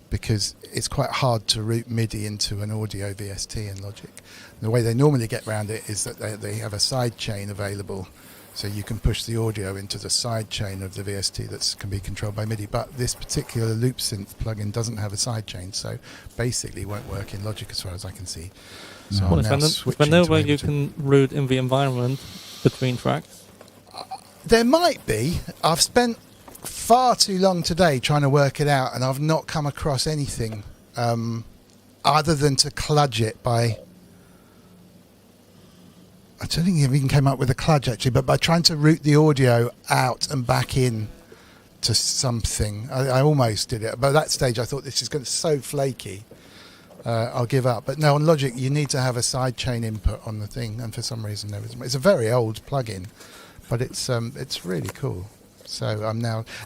because it's quite hard to route MIDI into an audio VST in Logic. And the way they normally get around it is that they have a side chain available, so you can push the audio into the side chain of the VST that can be controlled by MIDI. But this particular loop synth plugin doesn't have a side chain, so basically won't work in Logic as far as I can see. So I'm now switching But no to way you Ableton. can route in the environment between tracks. There might be. I've spent far too long today trying to work it out, and I've not come across anything other than to kludge it by... I don't think I even came up with a kludge, actually, but by trying to route the audio out and back in to something. I almost did it, but at that stage I thought this is going to so flaky, I'll give up. But no, on Logic you need to have a sidechain input on the thing, and for some reason there isn't. It's a very old plugin, but it's really cool. So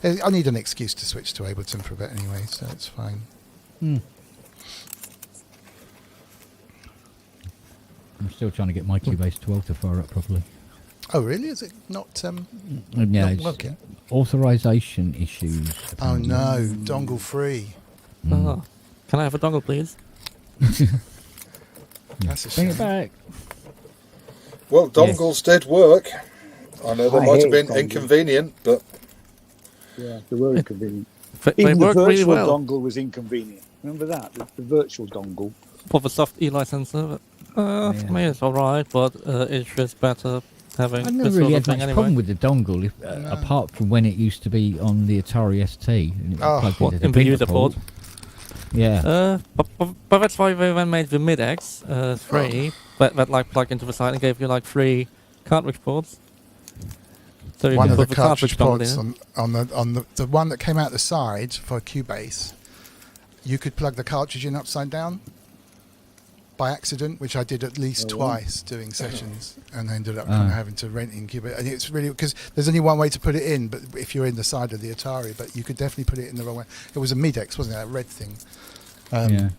I need an excuse to switch to Ableton for a bit anyway, so it's fine. I'm still trying to get my Cubase 12 to fire up properly. Oh really? Is it not Yeah, not it's working? authorization issues. Oh no, dongle free. Ah. Can I have a dongle, please? That's a Bring shame. it back. Well, dongles did work. I know they I might have hate been dongles. inconvenient, but Yeah, they were inconvenient. They Even the work virtual really well. dongle was inconvenient. Remember that? The virtual dongle. For the soft E licenser, for me it's alright, but it's just better having I this never sort really of had much thing anyway. problem with the dongle, apart from when it used to be on the Atari ST. And it was plugged What, into in the printer user port? Yeah. But that's why they then made the Mid-X 3 that like plug into the side and gave you like 3 cartridge ports. So you One can of the put the cartridge dongle ports in. on the one that came out the side for Cubase, you could plug the cartridge in upside down by accident, which I did at least twice doing sessions, and I ended up kind of having to rent in Cubase. And it's really because there's only one way to put it in, but if you're in the side of the Atari, but you could definitely put it in the wrong way. It was a Mid-X, wasn't it? That red thing. Yeah.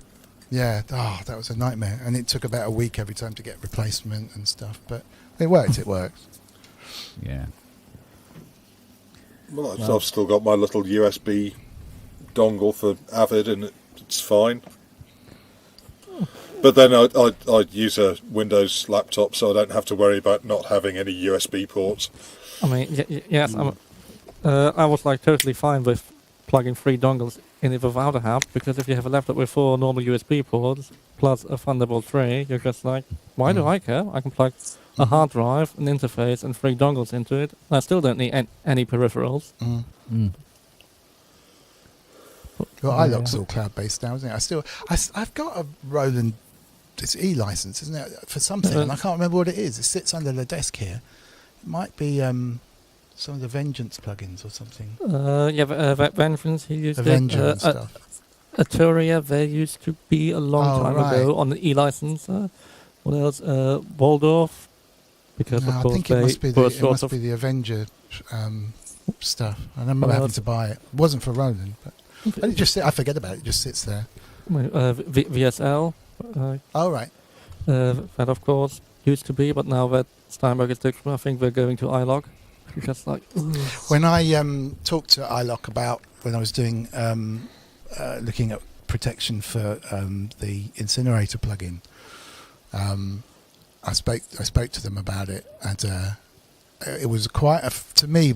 Yeah. Oh, that was a nightmare, and it took about a week every time to get replacement and stuff. But it worked. It worked. Yeah. well, I've still got my little USB dongle for Avid, and it's fine. But then I use a Windows laptop, so I don't have to worry about not having any USB ports. I mean, yes, I was like totally fine with plugging 3 dongles in it without a hub, because if you have a laptop with 4 normal USB ports plus a Thunderbolt 3, you're just like, why do I care? I can plug a hard drive, an interface, and 3 dongles into it. I still don't need any peripherals. Well, iLok's all cloud-based now, isn't it? I've got a Roland, it's E license, isn't it, for something, and I can't remember what it is. It sits under the desk here. It might be some of the Vengeance plugins or something. Vengeance, he used Avenger it. and stuff. Arturia, there used to be a long time ago on the E license. What else? Waldorf, because No, of I course think they it must be were the sort of the Avenger stuff. I remember having to buy it. It wasn't for Roland, but and it just I forget about it. It just sits there. VSL. Oh right. That of course used to be, but now that Steinberg is different, I think we're going to iLok. Just like When I talked to iLok about when I was doing looking at protection for the incinerator plugin, I spoke to them about it, and it was quite a funny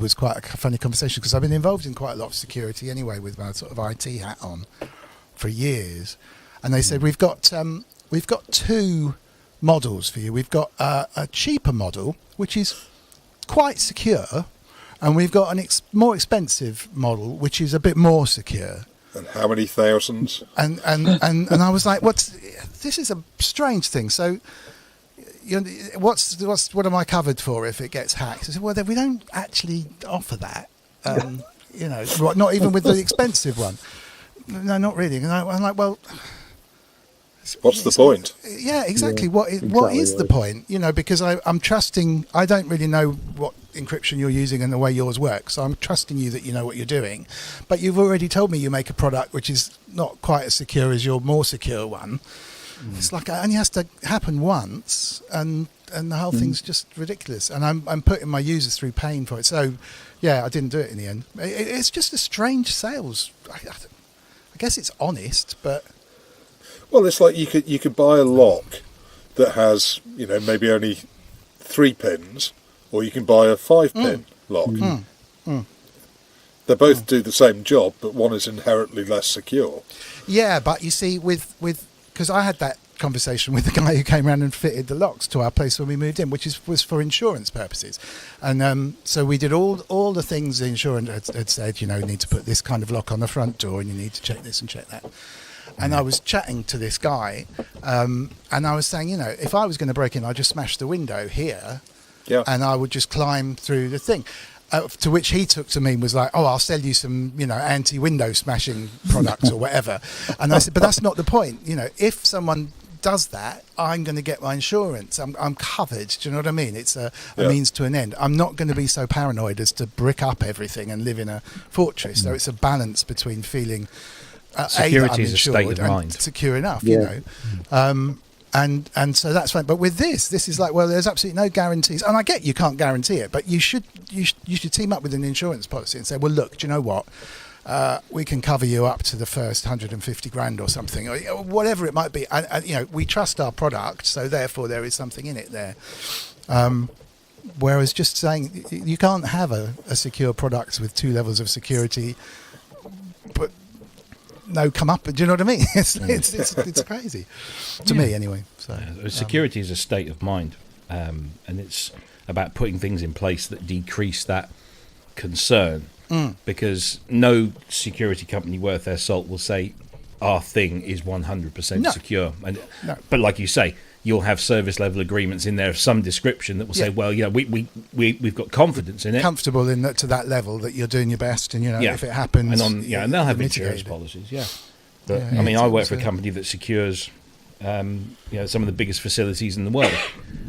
conversation, because I've been involved in quite a lot of security anyway with my sort of IT hat on for years, and they said we've got 2 models for you. We've got a cheaper model, which is quite secure, and we've got an more expensive model, which is a bit more secure. And how many thousands? And I was like, this is a strange thing. So, what am I covered for if it gets hacked? I said, well, we don't actually offer that. Not even with the expensive one. No, not really. And I'm like, well, what's the point? Yeah, exactly. Yeah, What is the right. point? Because I'm trusting. I don't really know what encryption you're using and the way yours works, so I'm trusting you that you know what you're doing. But you've already told me you make a product which is not quite as secure as your more secure one. It's like it only has to happen once, and the whole thing's just ridiculous. And I'm putting my users through pain for it. So, yeah, I didn't do it in the end. It's just a strange sales. I guess it's honest, but Well, it's like you could buy a lock that has maybe only 3 pins, or you can buy a 5-pin lock. They both do the same job, but one is inherently less secure. yeah. But you see, because I had that conversation with the guy who came around and fitted the locks to our place when we moved in, which was for insurance purposes, and so we did all the things the insurance had said. You need to put this kind of lock on the front door, and you need to check this and check that. And I was chatting to this guy, and I was saying, if I was going to break in, I'd just smash the window here, and I would just climb through the thing. To which he took to me was like, oh, I'll sell you some, anti-window smashing products or whatever. And I said, but that's not the point. If someone does that, I'm going to get my insurance. I'm covered. Do you know what I mean? It's a means to an end. I'm not going to be so paranoid as to brick up everything and live in a fortress. So it's a balance between feeling security is a state of mind. Secure enough, Yeah. And so that's fine. But with this is like, well, there's absolutely no guarantees. And I get you can't guarantee it, but you should team up with an insurance policy and say, well, look, do you know what? We can cover you up to the first 150 grand or something, or whatever it might be. And we trust our product, so therefore there is something in it there. Whereas just saying you can't have a secure product with 2 levels of security, but no come up. Do you know what I mean? It's crazy to me anyway. So security is a state of mind, and it's about putting things in place that decrease that concern. Because no security company worth their salt will say our thing is 100% secure. But like you say, you'll have service level agreements in there of some description that will say, well, we've got confidence in it, comfortable to that level that you're doing your best, and if it happens, and and they'll have insurance policies. But I mean, I work for a company that secures some of the biggest facilities in the world,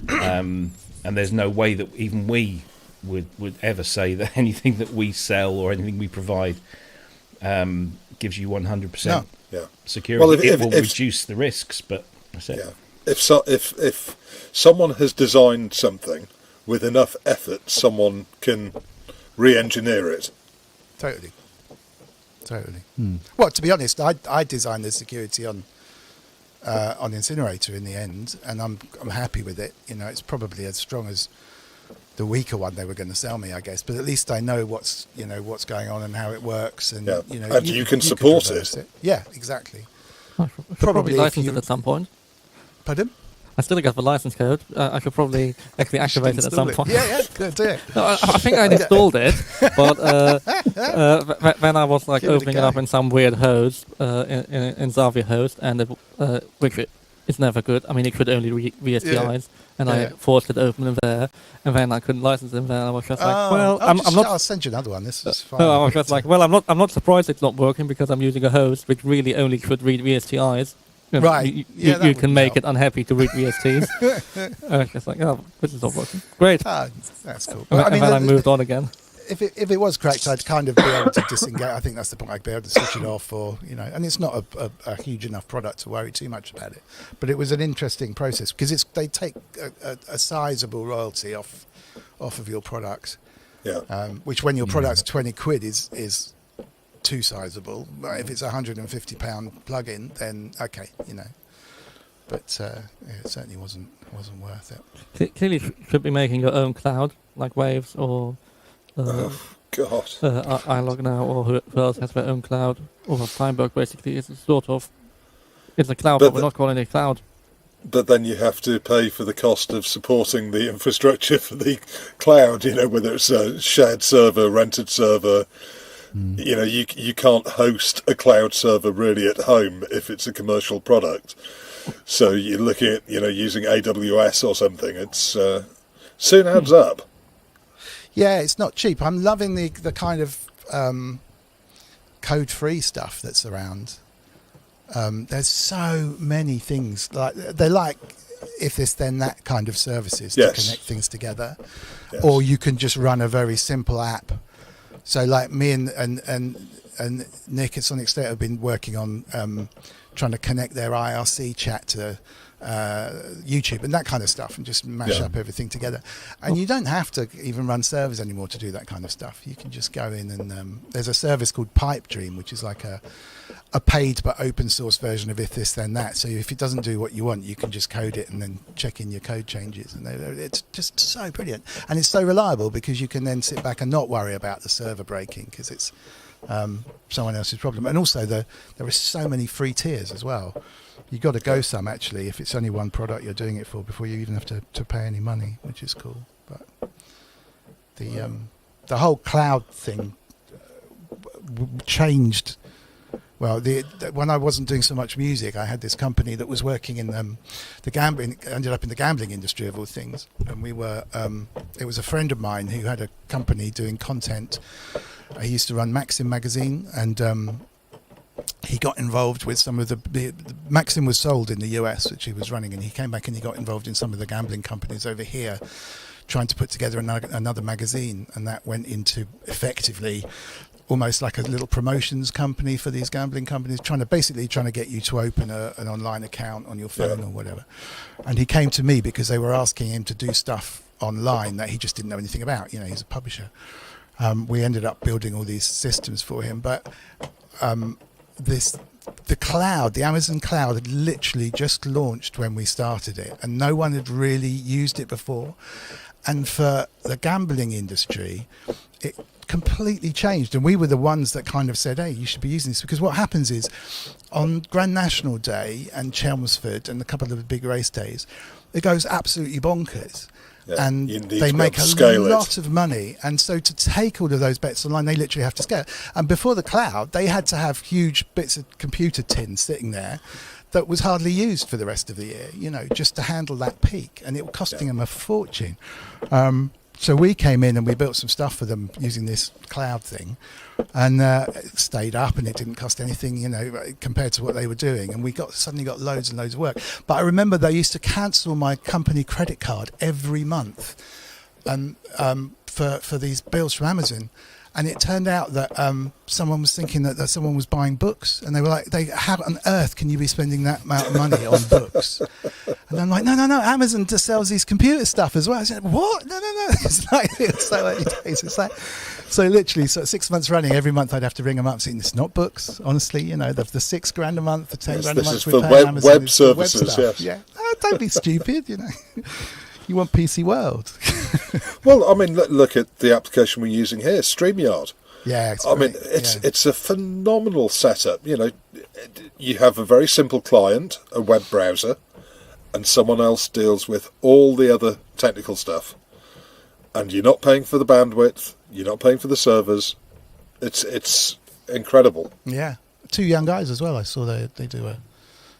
and there's no way that even we would ever say that anything that we sell or anything we provide gives you 100% security. Well, it will reduce the risks, but that's it. Yeah. If someone has designed something with enough effort, someone can re-engineer it. Totally. Well, to be honest, I designed the security on Incinerator in the end, and I'm happy with it. It's probably as strong as the weaker one they were going to sell me, I guess. But at least I know what's going on and how it works, and and you can support it. Yeah, exactly. I should probably license it at some point. Pardon? I still got the license code. I could probably actually activate it at some point. Yeah, good, do it. No, I think I installed it, but when I was opening it up in some weird host, in Xavier host, and which is never good. I mean, it could only read VSTIs, and I forced it open in there, and then I couldn't license it. And then I was just like, well, I'm not. I'll send you another one. This is fine. No, I was just like, well, I'm not surprised it's not working because I'm using a host which really only could read VSTIs. Right. You can make it unhappy to read VSTs. I was just like, oh, this is not working. Great. That's cool. And then I moved on again. If it was correct, I'd kind of be able to disengage. I think that's the point. I'd be able to switch it off, or and it's not a huge enough product to worry too much about it. But it was an interesting process because they take a sizable royalty off of your product. Yeah. Which, when your product's 20 quid, is too sizable. If it's a £150 plug-in, then okay, But it certainly wasn't worth it. Clearly, should be making your own cloud like Waves or. God. iLog now, or who else has their own cloud? Or Steinberg basically is it's a cloud, but we're not calling it cloud. but then you have to pay for the cost of supporting the infrastructure for the cloud, whether it's a shared server, rented server. You can't host a cloud server really at home if it's a commercial product. So you're looking at, using AWS or something. It's soon adds up. Yeah, it's not cheap. I'm loving the kind of code-free stuff that's around. There's so many things they like if this then that kind of services to connect things together, or you can just run a very simple app. So like me and Nick at Sonic State have been working on trying to connect their IRC chat to YouTube and that kind of stuff, and just mash up everything together. And you don't have to even run servers anymore to do that kind of stuff. You can just go in and there's a service called Pipedream, which is like a paid but open source version of If This Then That. So if it doesn't do what you want, you can just code it and then check in your code changes, and it's just so brilliant. And it's so reliable because you can then sit back and not worry about the server breaking because it's someone else's problem. And also there are so many free tiers as well. You've got to go some, actually, if it's only one product you're doing it for, before you even have to pay any money, which is cool. But the whole cloud thing changed. Well, when I wasn't doing so much music, I had this company that was working in the gambling, ended up in the gambling industry of all things. And we were, it was a friend of mine who had a company doing content. He used to run Maxim magazine, and he got involved with some of the Maxim was sold in the US, which he was running, and he came back and he got involved in some of the gambling companies over here, trying to put together another magazine, and that went into effectively almost like a little promotions company for these gambling companies, trying to get you to open an online account on your phone or whatever. And he came to me because they were asking him to do stuff online that he just didn't know anything about. He's a publisher. We ended up building all these systems for him, but the cloud, the Amazon cloud, had literally just launched when we started it, and no one had really used it before. And for the gambling industry, it completely changed, and we were the ones that kind of said, hey, you should be using this, because what happens is on Grand National Day and Chelmsford and a couple of the big race days, it goes absolutely bonkers. And they make a lot of money, and so to take all of those bets online, they literally have to scale. And before the cloud, they had to have huge bits of computer tin sitting there that was hardly used for the rest of the year, just to handle that peak, and it was costing them a fortune. So we came in and we built some stuff for them using this cloud thing, and it stayed up, and it didn't cost anything, compared to what they were doing. And we suddenly got loads and loads of work. But I remember they used to cancel my company credit card every month, and for these bills from Amazon. And it turned out that someone was thinking that someone was buying books, and they were like, how on earth can you be spending that amount of money on books? And I'm like, no, Amazon just sells these computer stuff as well. I said, what? No. It's so early days. It's like, so literally, 6 months running, every month I'd have to ring them up saying, it's not books, honestly, the $6,000 a month, the $10,000 a month. This is for web services, yes. Yeah. Don't be stupid, You want PC World. Well, I mean, look at the application we're using here, StreamYard. Yeah, it's a phenomenal setup. You have a very simple client, a web browser, and someone else deals with all the other technical stuff. And you're not paying for the bandwidth, you're not paying for the servers. It's incredible. Yeah. 2 young guys as well. I saw they do a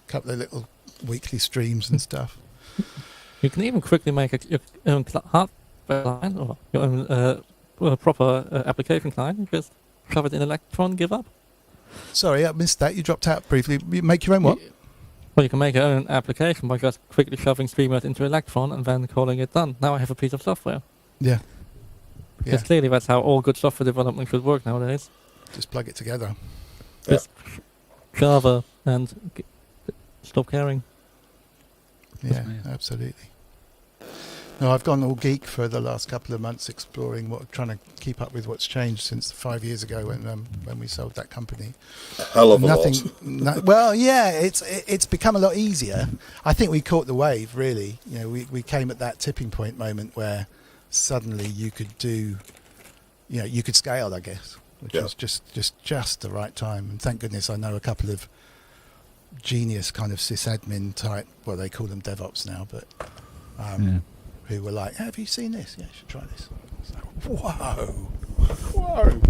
couple of little weekly streams and stuff. You can even quickly make your own hardware client or your own proper application client. You just shove it in Electron, give up. Sorry, I missed that. You dropped out briefly. You make your own what? Well, you can make your own application by just quickly shoving StreamYard into Electron and then calling it done. Now I have a piece of software. Yeah. Because clearly that's how all good software development should work nowadays. Just plug it together. Just Java and stop caring. Yeah, absolutely. No, I've gone all geek for the last couple of months, exploring trying to keep up with what's changed since 5 years ago when we sold that company. A hell of a lot. Well, yeah, it's become a lot easier. I think we caught the wave, really. We came at that tipping point moment where suddenly you could do, you could scale, I guess, which was just the right time. And thank goodness I know a couple of genius kind of sysadmin type. Well, they call them DevOps now, but who were like, "Have you seen this? Yeah, you should try this." It's like, whoa, amazing.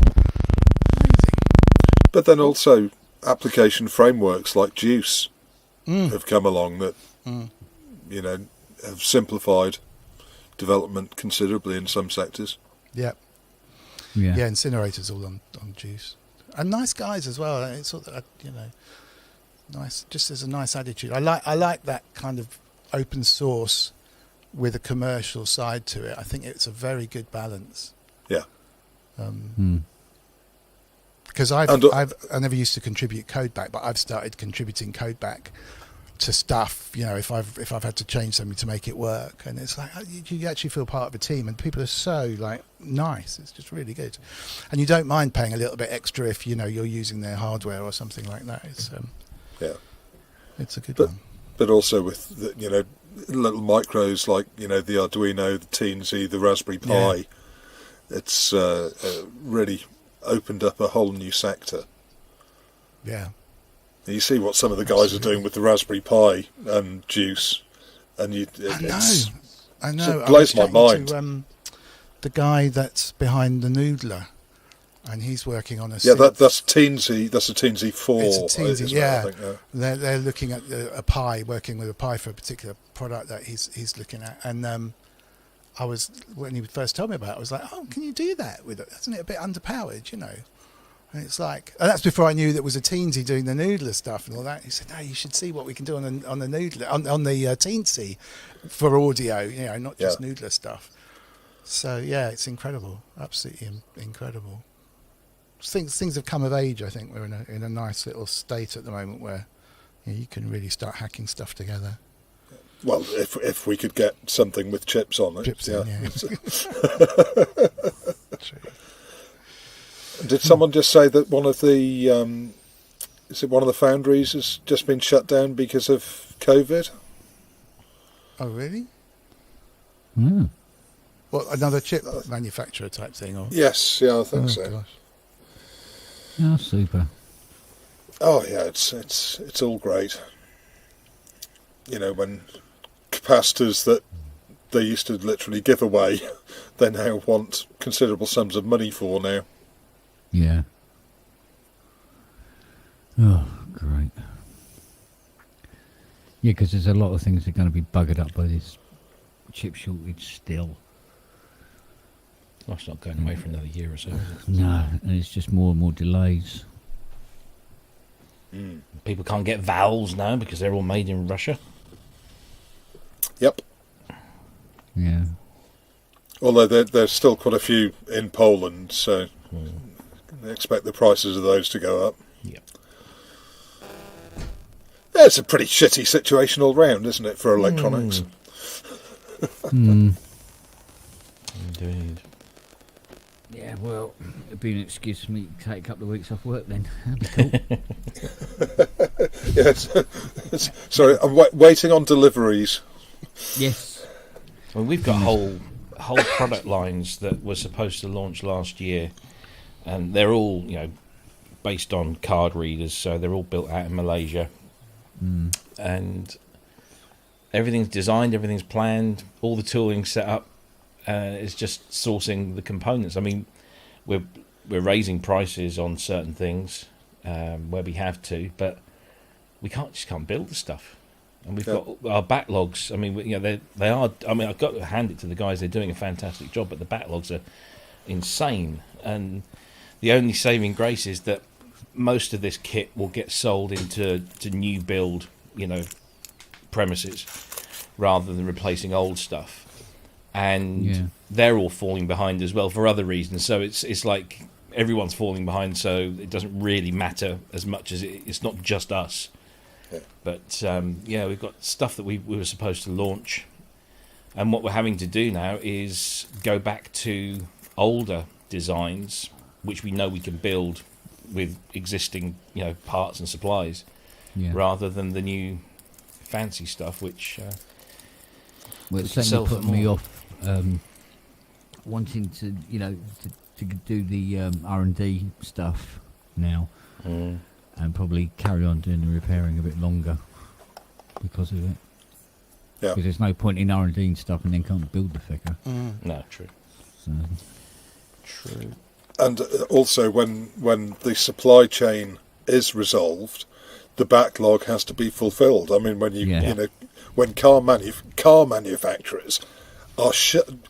But then also application frameworks like Juice have come along that you know, have simplified development considerably in some sectors. Yeah, Incinerator's all on Juice, and nice guys as well. It's sort of, you know, nice. Just as a nice attitude. I like that kind of open source with a commercial side to it. I think it's a very good balance. Yeah. Because I never used to contribute code back, but I've started contributing code back to stuff, you know, if I've had to change something to make it work, and it's like you actually feel part of a team, and people are so like nice. It's just really good, and you don't mind paying a little bit extra if you know you're using their hardware or something like that. It's it's a good one. But also with the, you know, little micros like, you know, the Arduino, the Teensy, the Raspberry Pi. It's really opened up a whole new sector. Yeah. And you see what some of the guys are doing with the Raspberry Pi and Juice, and I know. It blows my mind. To, the guy that's behind the Noodler, and he's working on a that's Teensy. That's a Teensy 4. It's a Teensy, I think, yeah. They're looking at a Pi, working with a Pi for a particular product that he's looking at, and I was, when he first told me about it, I was like, oh, can you do that with it? Isn't it a bit underpowered, you know? And it's like, and that's before I knew that was a Teensy doing the Noodler stuff and all that. He said, no, you should see what we can do on the Noodler, on the Teensy for audio, you know, not just Noodler stuff. So yeah, it's incredible, absolutely incredible. Things have come of age. I think we're in a nice little state at the moment where, you know, you can really start hacking stuff together. Well, if we could get something with chips on it. Chips in, yeah. True. Did someone just say that one of the one of the foundries has just been shut down because of COVID? Oh, really? Mm. Well, another chip manufacturer type thing, or? Yes, I think so. Gosh. Oh, super. Oh yeah, it's all great. You know, when capacitors that they used to literally give away, they now want considerable sums of money for now. Yeah. Oh, great. Yeah, because there's a lot of things that are going to be buggered up by this chip shortage still. Well, it's not going away for another year or so, is it? No, and it's just more and more delays. People can't get valves now because they're all made in Russia. Yep. Yeah. Although there's still quite a few in Poland, so I expect the prices of those to go up. Yep. Yeah, it's a pretty shitty situation all round, isn't it, for electronics? Mm. Indeed. Yeah, well, it'd be an excuse for me to take a couple of weeks off work then. That'd be cool. Yes. Sorry, I'm waiting on deliveries. Yes. Well, we've got whole product lines that were supposed to launch last year, and they're all, you know, based on card readers, so they're all built out in Malaysia, and everything's designed, everything's planned, all the tooling set up. It's just sourcing the components. I mean, we're raising prices on certain things where we have to, but we just can't build the stuff. And we've got our backlogs. I mean, you know, they are. I mean, I've got to hand it to the guys; they're doing a fantastic job. But the backlogs are insane. And the only saving grace is that most of this kit will get sold into new build, you know, premises rather than replacing old stuff. And they're all falling behind as well for other reasons. So it's like everyone's falling behind. So it doesn't really matter as much as it's not just us. But we've got stuff that we were supposed to launch, and what we're having to do now is go back to older designs, which we know we can build with existing, you know, parts and supplies, rather than the new fancy stuff, which well, it's certainly put me off wanting to, you know, to do the R&D stuff now. and probably carry on doing the repairing a bit longer because of it. Yeah. Because there's no point in R&D stuff and then can't build the thicker. No, true. So, True. And also, when the supply chain is resolved, the backlog has to be fulfilled. I mean, when when car manufacturers are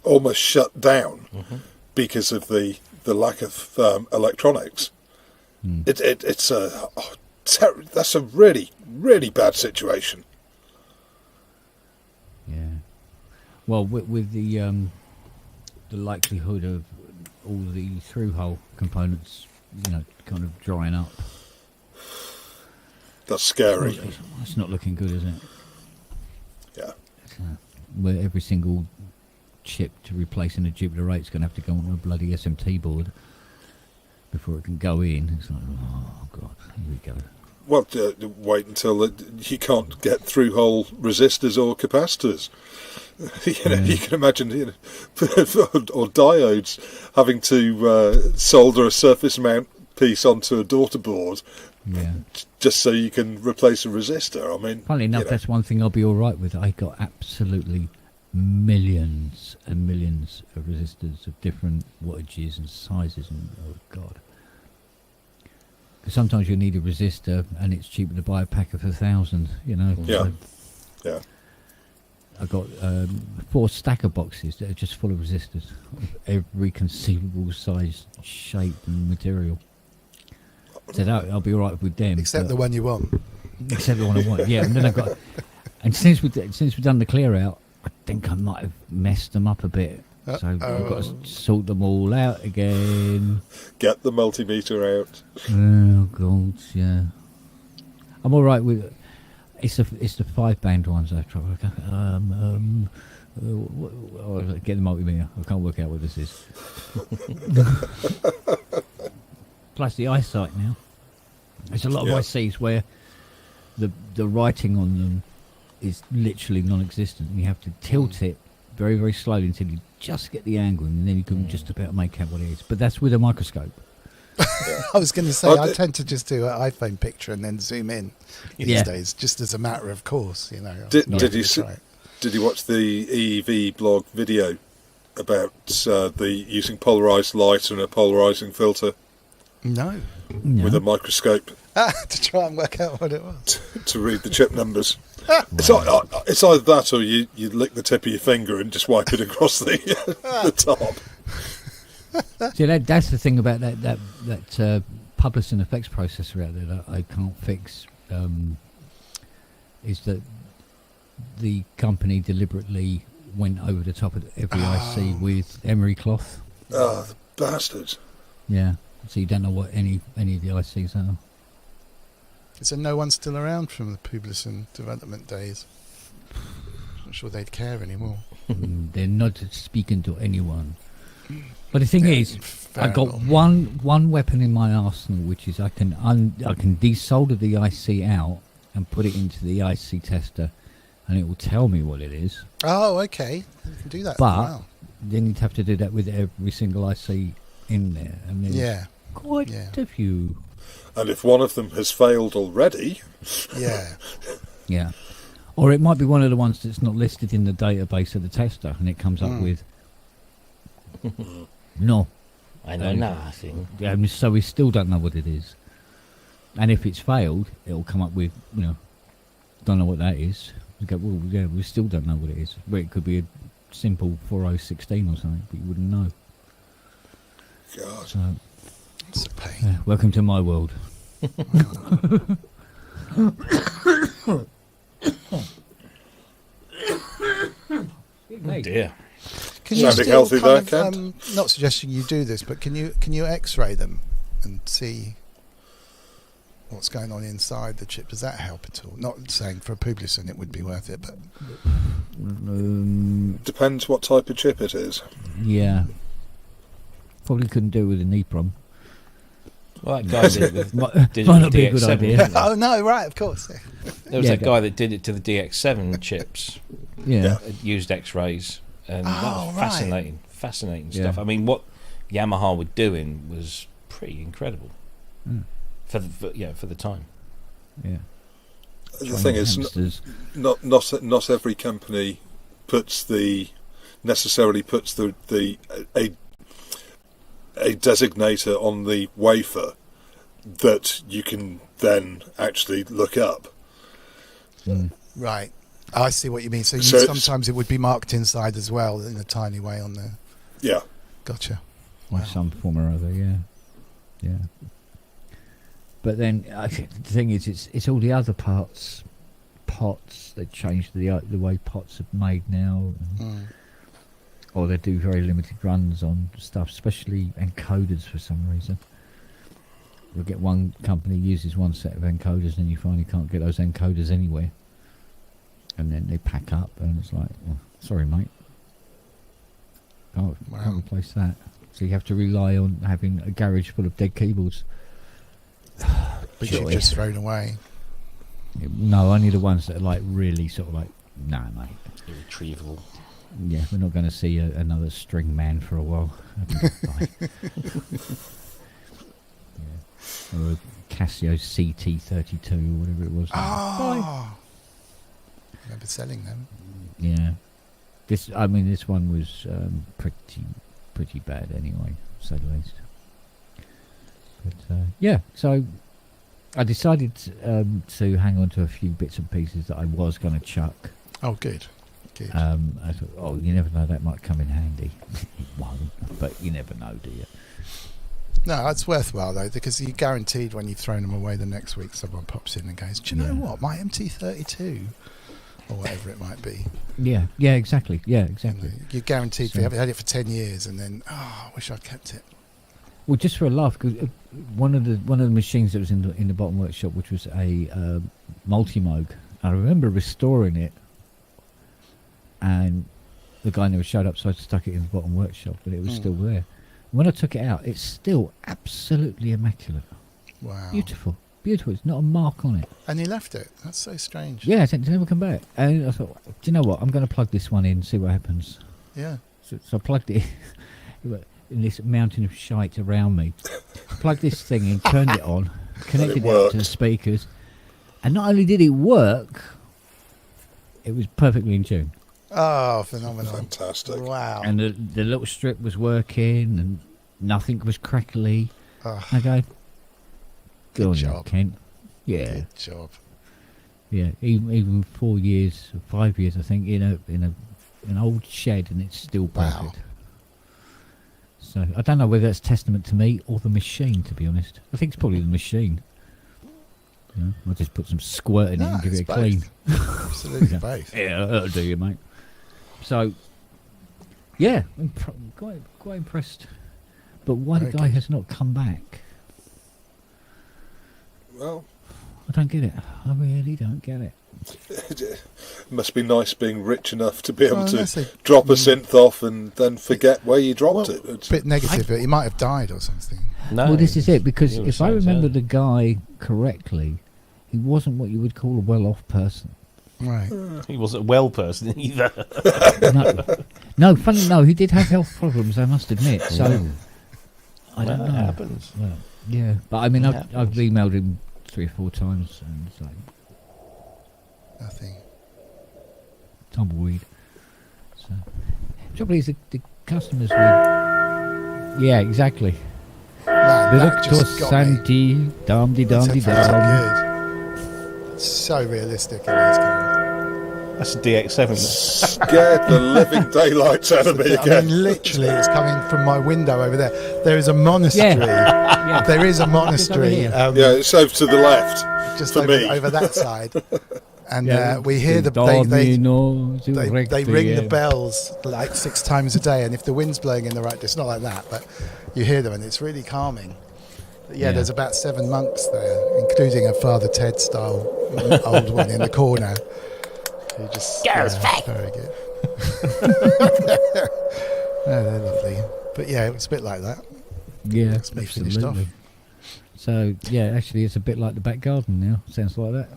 almost shut down because of the lack of electronics, it's that's a really, really bad situation. yeah. Well, with the likelihood of all the through-hole components, kind of drying up. That's scary. It's not looking good, is it? Yeah. Where every single chip to replace in a Jupiter 8 is going to have to go on a bloody SMT board before it can go in. It's like, oh god, here we go. Well, wait until you can't get through hole resistors or capacitors. You can imagine, or diodes having to solder a surface mount piece onto a daughter board, just so you can replace a resistor. I mean, funnily enough, that's one thing I'll be all right with. I got absolutely millions and millions of resistors of different wattages and sizes, and oh god. Because sometimes you need a resistor, and it's cheaper to buy a pack of 1,000. Yeah. So Yeah. I got 4 stacker boxes that are just full of resistors, of every conceivable size, shape, and material. So I'll be all right with them. Except the one you want. Except the one I want. Yeah, and then I've got. And since we've done the clear out, I think I might have messed them up a bit. So I've got to sort them all out again. Get the multimeter out. Oh god, yeah. I'm all right with. It's the 5-band ones I've tried. Get the multimeter. I can't work out what this is. Plus the eyesight now. There's a lot of ICs where the writing on them is literally non-existent. You have to tilt it very, very slowly until you just get the angle, and then you can just about make out what it is. But that's with a microscope. I was going to say, I tend to just do an iPhone picture and then zoom in these days, just as a matter of course, Did you watch the EEV blog video about the using polarized light and a polarizing filter? No. With a microscope. To try and work out what it was. To read the chip numbers. It's either that or you lick the tip of your finger and just wipe it across the top. See, that's the thing about that Publison effects processor out there that I can't fix, is that the company deliberately went over the top of every IC with emery cloth. Oh, the bastards. Yeah, so you don't know what any of the ICs are. Is there no one still around from the Publison development days? I'm not sure they'd care anymore. They're not speaking to anyone. But the thing is, I got one weapon in my arsenal, which is I can desolder the IC out and put it into the IC tester, and it will tell me what it is. Oh, okay, you can do that. But then you'd have to do that with every single IC in there, and there's quite a few. And if one of them has failed already, yeah, or it might be one of the ones that's not listed in the database of the tester, and it comes up with. No, I know nothing. So we still don't know what it is, and if it's failed, it'll come up with don't know what that is. We go, well, yeah, we still don't know what it is. Well, it could be a simple 4016 or something, but you wouldn't know. God, so it's a pain. Welcome to my world. Oh dear. Can you sounding healthy there, Kent? Not suggesting you do this, but can you X-ray them and see what's going on inside the chip? Does that help at all? Not saying for a Publison it would be worth it, but depends what type of chip it is. Yeah, probably couldn't do it with an EEPROM. Well, that guy did it with might not be a good idea. Oh no, right, of course. There was that guy that did it to the DX7 chips. Yeah, used X-rays. And that was fascinating Yeah. stuff. I mean, what Yamaha were doing was pretty incredible. for the time. Yeah. The thing is, Hamsters. not every company necessarily puts a designator on the wafer that you can then actually look up. Right. I see what you mean. So, sometimes it would be marked inside as well in a tiny way on there. Yeah. Gotcha. In some form or other, yeah. But then the thing is, it's all the other pots. They change the way pots are made now, or they do very limited runs on stuff, especially encoders for some reason. You'll get one company uses one set of encoders, and you finally can't get those encoders anywhere. And then they pack up, and it's like, well, sorry, mate, can't replace that. So you have to rely on having a garage full of dead keyboards. Which you've just thrown away. No, only the ones that are like really sort of like, nah, mate. Irretrievable. Yeah, we're not going to see another string man for a while. Or a Casio CT32 or whatever it was. Oh, I remember selling them. Yeah. This one was pretty bad anyway, to say the least. But so I decided to hang on to a few bits and pieces that I was going to chuck. Oh, good. I thought, you never know, that might come in handy. It won't, but you never know, do you? No, it's worthwhile though, because you're guaranteed when you've thrown them away the next week, someone pops in and goes, "Do you know what? My MT32." Or whatever it might be. Yeah, exactly. Yeah, exactly. You're guaranteed for you had it for 10 years, and then I wish I'd kept it. Well, just for a laugh, because one of the machines that was in the bottom workshop, which was a multi-moog, I remember restoring it, and the guy never showed up, so I stuck it in the bottom workshop, but it was still there. When I took it out, it's still absolutely immaculate. Wow. Beautiful. It's not a mark on it. And you left it. That's so strange. Yeah, it never come back. And I thought, do you know what? I'm going to plug this one in, see what happens. Yeah. So I plugged it in this mountain of shite around me. Plugged this thing in, turned it on, connected it up to the speakers, and not only did it work, it was perfectly in tune. Oh, phenomenal. Fantastic. Wow. And the little strip was working, and nothing was crackly. I go, good job, Kent. Yeah. Good job. Yeah, even 4 years, 5 years, I think, in an old shed, and it's still perfect. Wow. So I don't know whether that's testament to me or the machine, to be honest. I think it's probably the machine. Yeah, I'll just put some squirt in it and give it a clean. Absolutely both. Yeah, that'll do you, mate. So, yeah, I'm quite impressed. But why the guy has not come back? Well, I don't get it. I really don't get it. It must be nice being rich enough to be able to drop a synth off and then forget where you dropped it. It's a bit negative, but he might have died or something. No, well, this is it, because if I remember the guy correctly, he wasn't what you would call a well-off person. Right. He wasn't a well person either. No, funny, no, he did have health problems, I must admit. So, I don't know. That happens. Well, yeah, but I mean, I've emailed him 3 or 4 times, and it's like nothing. Tumbleweed. So, trouble is, the customers would. Yeah, exactly. That just got Santi, damdy dam. Good. So realistic in these cars. That's a DX7. Scared the living daylights out of me again. I mean, literally, it's coming from my window over there. There is a monastery. Yeah. There is a monastery. Yeah, it's over to the left. Just for me. over that side. And we hear they ring the bells like 6 times a day, and if the wind's blowing in the right, it's not like that, but you hear them, and it's really calming. But there's about 7 monks there, including a Father Ted style old one in the corner. Who just very good. They're lovely, but it's a bit like that. Yeah, it's me finished off. So actually, it's a bit like the back garden now. Sounds like that.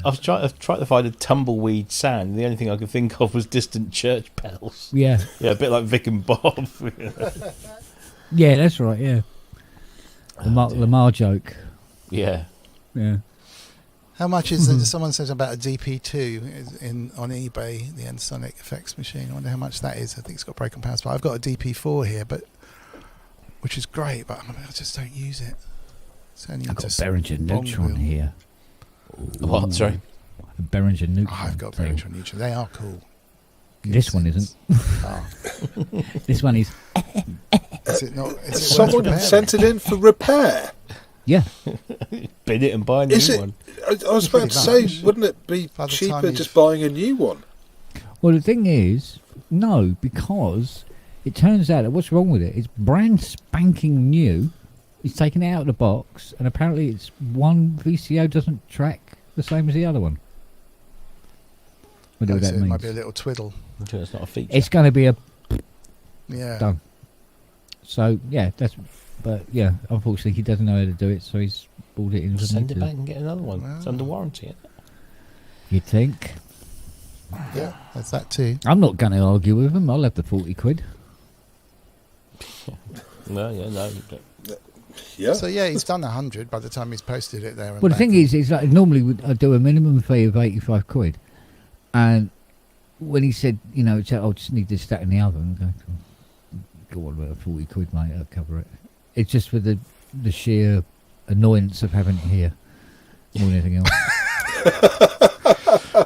I've tried to find a tumbleweed sound. The only thing I could think of was distant church bells. Yeah, a bit like Vic and Bob. Yeah, that's right. Yeah, Lamar joke. Yeah. Yeah. How much is it? Someone says about a DP2 on eBay, the Ensoniq effects machine. I wonder how much that is. I think it's got broken power supply. I've got a DP4 here, which is great, but I just don't use it. It's only I've got a into Behringer Neutron Bonville. here. What? Sorry. A Behringer Neutron. Oh, I've got thing. Behringer Neutron. They are cool. This one isn't. Oh. This one is. Is it not? Is it Someone worth repairing? sent it in for repair. Yeah. Bid it and buy a new Is it? one. I was about to say, wouldn't it be By the cheaper time you've- just buying a new one? Well, the thing is, no, because it turns out that what's wrong with it? It's brand spanking new. It's taken it out of the box, and apparently it's one VCO doesn't track the same as the other one. Whatever So that it means. might be a little twiddle. It's not a feature. It's going to be a Yeah. done. So yeah, but yeah, unfortunately he doesn't know how to do it, so he's bought it in. Just send it back and get another one. It's under warranty. You'd think. Yeah, there's that too. I'm not going to argue with him. I'll have the 40 quid. No, no. Yeah. So yeah, he's done 100 by the time he's posted it there. And Well, the back. thing is like normally I do a minimum fee of 85 quid, and when he said, I just need this, that, and the other, and go on about 40 quid, mate. I'll cover it. It's just for the sheer annoyance of having it here more than anything else.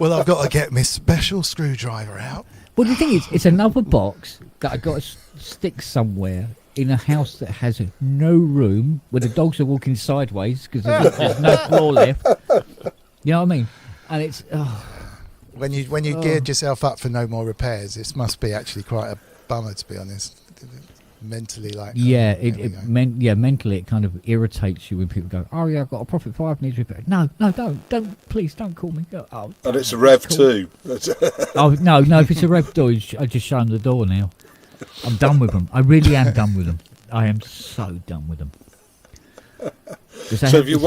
Well, I've got to get my special screwdriver out. Well, the thing is, it's another box that I got to stick somewhere in a house that has no room, where the dogs are walking sideways because there's no floor left. You know what I mean? And it's When you geared yourself up for no more repairs, this must be actually quite a bummer, to be honest. Mentally, like yeah, there we go. mentally it kind of irritates you when people go, oh yeah, I've got a Prophet 5 needs repair. No, don't, please don't call me. Oh, And it's a Rev 2. oh no, if it's a Rev door, I just show them the door now. I'm done with them. I really am done with them. I am so done with them. So have you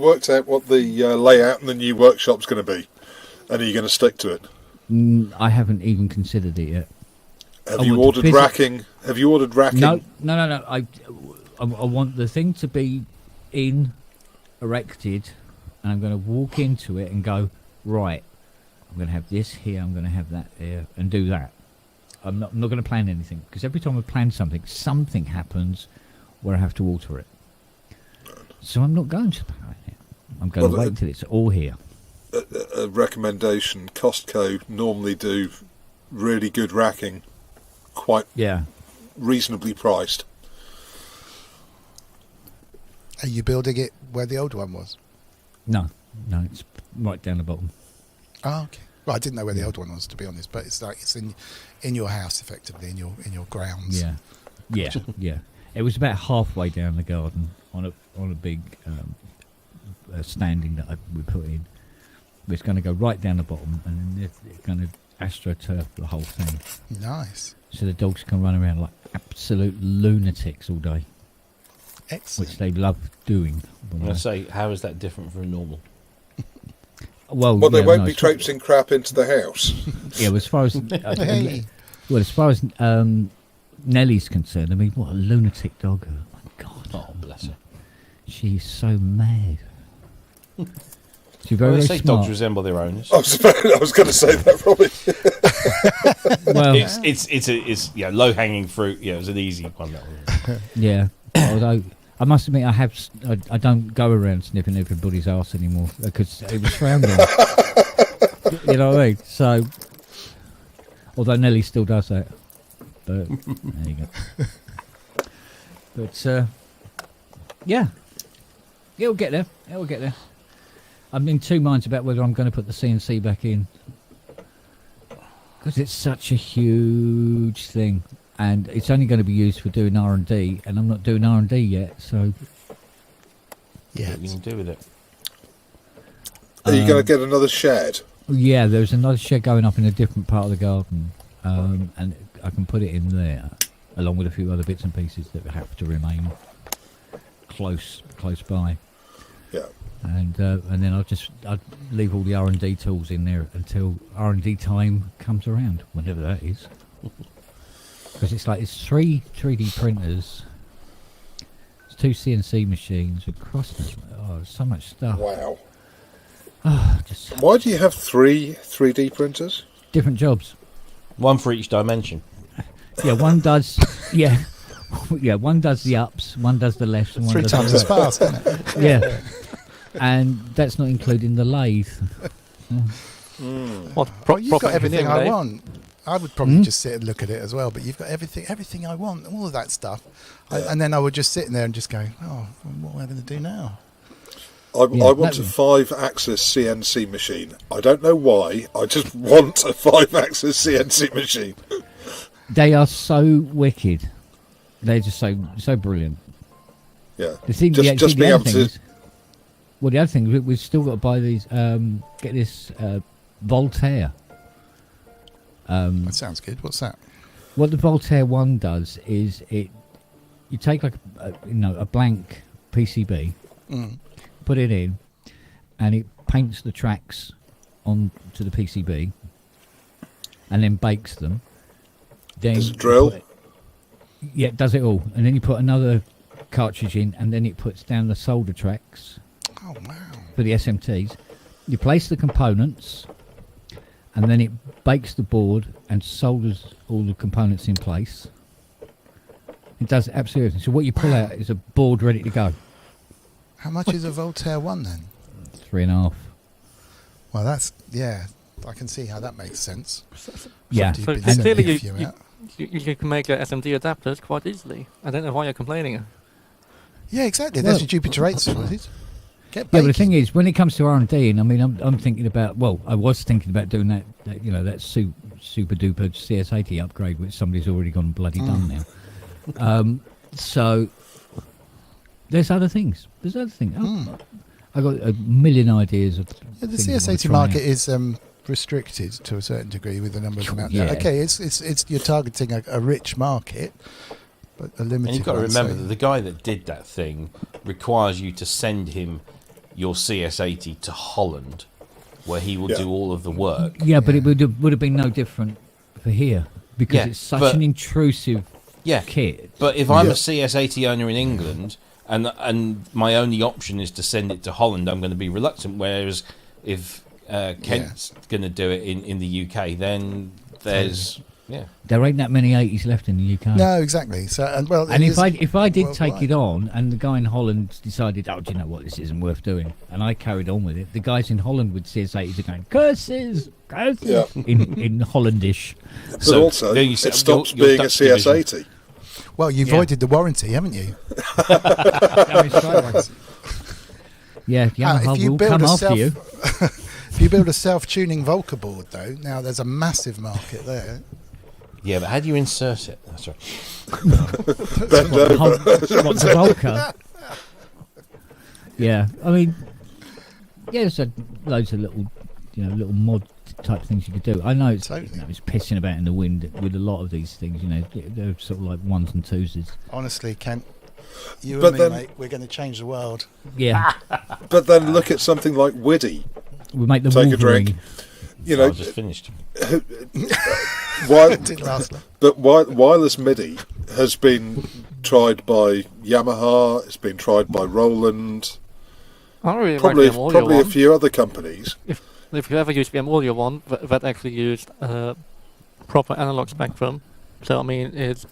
worked out what the layout in the new workshop's going to be? And are you going to stick to it? I haven't even considered it yet. Have you ordered racking? Have you ordered racking? No. I want the thing to be erected, and I'm going to walk into it and go, right, I'm going to have this here, I'm going to have that there, and do that. I'm not going to plan anything, because every time I plan something happens where I have to alter it. So I'm not going to plan it. I'm going to wait until it's all here. A recommendation: Costco normally do really good racking, quite reasonably priced. Are you building it where the old one was? No, it's right down the bottom. Oh, okay. Well, I didn't know where the old one was, to be honest, but it's like it's in your house, effectively, in your grounds. Yeah. It was about halfway down the garden on a big standing that we put in. It's going to go right down the bottom, and then it's going to astroturf the whole thing. Nice. So the dogs can run around like absolute lunatics all day. Excellent. Which they love doing. I'm going to say, how is that different from normal? Well, they won't be traipsing crap into the house. Yeah, well, as far as Nellie's concerned, I mean, what a lunatic dog! Oh my God! Oh, bless her. She's so mad. She's very, They very say smart. dogs resemble their owners. I was going to say that probably. Well, it's low hanging fruit. Yeah, it was an easy one. That one. Yeah, although I must admit, I don't go around sniffing everybody's arse anymore because it was frowned on. You know what I mean? So, although Nelly still does that, but there you go. But yeah, it'll get there. It'll get there. I'm in two minds about whether I'm going to put the CNC back in because it's such a huge thing. And it's only going to be used for doing R&D, and I'm not doing R&D yet, so... Yeah. What you can do with it? Are you going to get another shed? Yeah, there's another shed going up in a different part of the garden, and I can put it in there, along with a few other bits and pieces that have to remain close by. Yeah. And then I'll leave all the R&D tools in there until R&D time comes around, whenever that is. Because it's 3 3D printers. It's 2 CNC machines across. So much stuff. Wow. Just Why do you have 3 3D printers? different jobs. One for each dimension. Yeah, one does. Yeah, yeah, one does the ups, one does the lefts, and one 3 does times the as fast, isn't it? Yeah, and that's not including the lathe. What, Well, you've got proper everything engineering, I Dave? want. I would probably just sit and look at it as well, but you've got everything I want, all of that stuff. And then I would just sit in there and just go, oh, what am I going to do now? I Yeah, want a that- 5-axis CNC machine. I don't know why. I just want a 5-axis CNC machine. They are so wicked. They're just so brilliant. Yeah. The thing, Just the being other able thing to. is, well, the other thing is we've still got to buy these. Get this Voltaire. That sounds good. What's that? What the Voltaire one does is you take like a blank PCB, put it in, and it paints the tracks onto the PCB, and then bakes them. Then Does it drill? Yeah, it does it all, and then you put another cartridge in, and then it puts down the solder tracks Oh, wow. for the SMTs. You place the components, and then it bakes the board and solders all the components in place. It does absolutely everything. So what you pull out is a board ready to go. How much is a Voltaire 1 then? 3.5. Well, I can see how that makes sense. Yeah. After you've So been and- sending clearly a few out. you can make SMD adapters quite easily. I don't know why you're complaining. Yeah, exactly. Well- That's your Jupiter 8 sorted. Get Yeah, but the baking. thing is, when it comes to R&D, and I mean, I'm thinking about. Well, I was thinking about doing that super duper CS80 upgrade, which somebody's already gone and bloody done now. So there's other things. I got a million ideas of. Yeah, the things I wanna CS80 try market out. is restricted to a certain degree with the number of them out there. Yeah. Okay, it's you're targeting a rich market, but a limited. And you've got to one, remember so- that the guy that did that thing requires you to send him your CS80 to Holland, where he will Yeah. do all of the work. Yeah, but it would have been no different for here because Yeah, it's such but- an intrusive Yeah, kit. but if I'm Yeah. a CS80 owner in England and my only option is to send it to Holland, I'm going to be reluctant. Whereas if Kent's going to do it in the UK, then there's There ain't that many 80s left in the UK. No, exactly. So and well, And it if I is did take worldwide. it on, and the guy in Holland decided, oh, do you know what, this isn't worth doing, and I carried on with it, the guys in Holland with CS80s are going, curses, Yeah. in Hollandish. But So, also, there you say- it stops your being a Dutch division. CS80. Well, you Yeah. voided the warranty, haven't you? Yeah, Yamaha if you will build come a after you. If you build a self-tuning Volca board, though, now there's a massive market there. Yeah, but how do you insert it? That's right. Bend over. What, the Volca? Yeah, I mean, yeah, there's loads of little mod type things you could do. I know it's, Totally. it's pissing about in the wind with a lot of these things. They're sort of like ones and twosies. Honestly, Kent, you But and me, then- mate, we're going to change the world. Yeah, But then look at something like Widdy. we make the Take a Wolverine. drink. You I know, just finished. why, Didn't last long. but wireless MIDI has been tried by Yamaha. It's been tried by Roland. I really Probably, like the Audio probably a one. few other companies. If you ever use VM Audio one, that actually used proper analog spectrum. So I mean, it's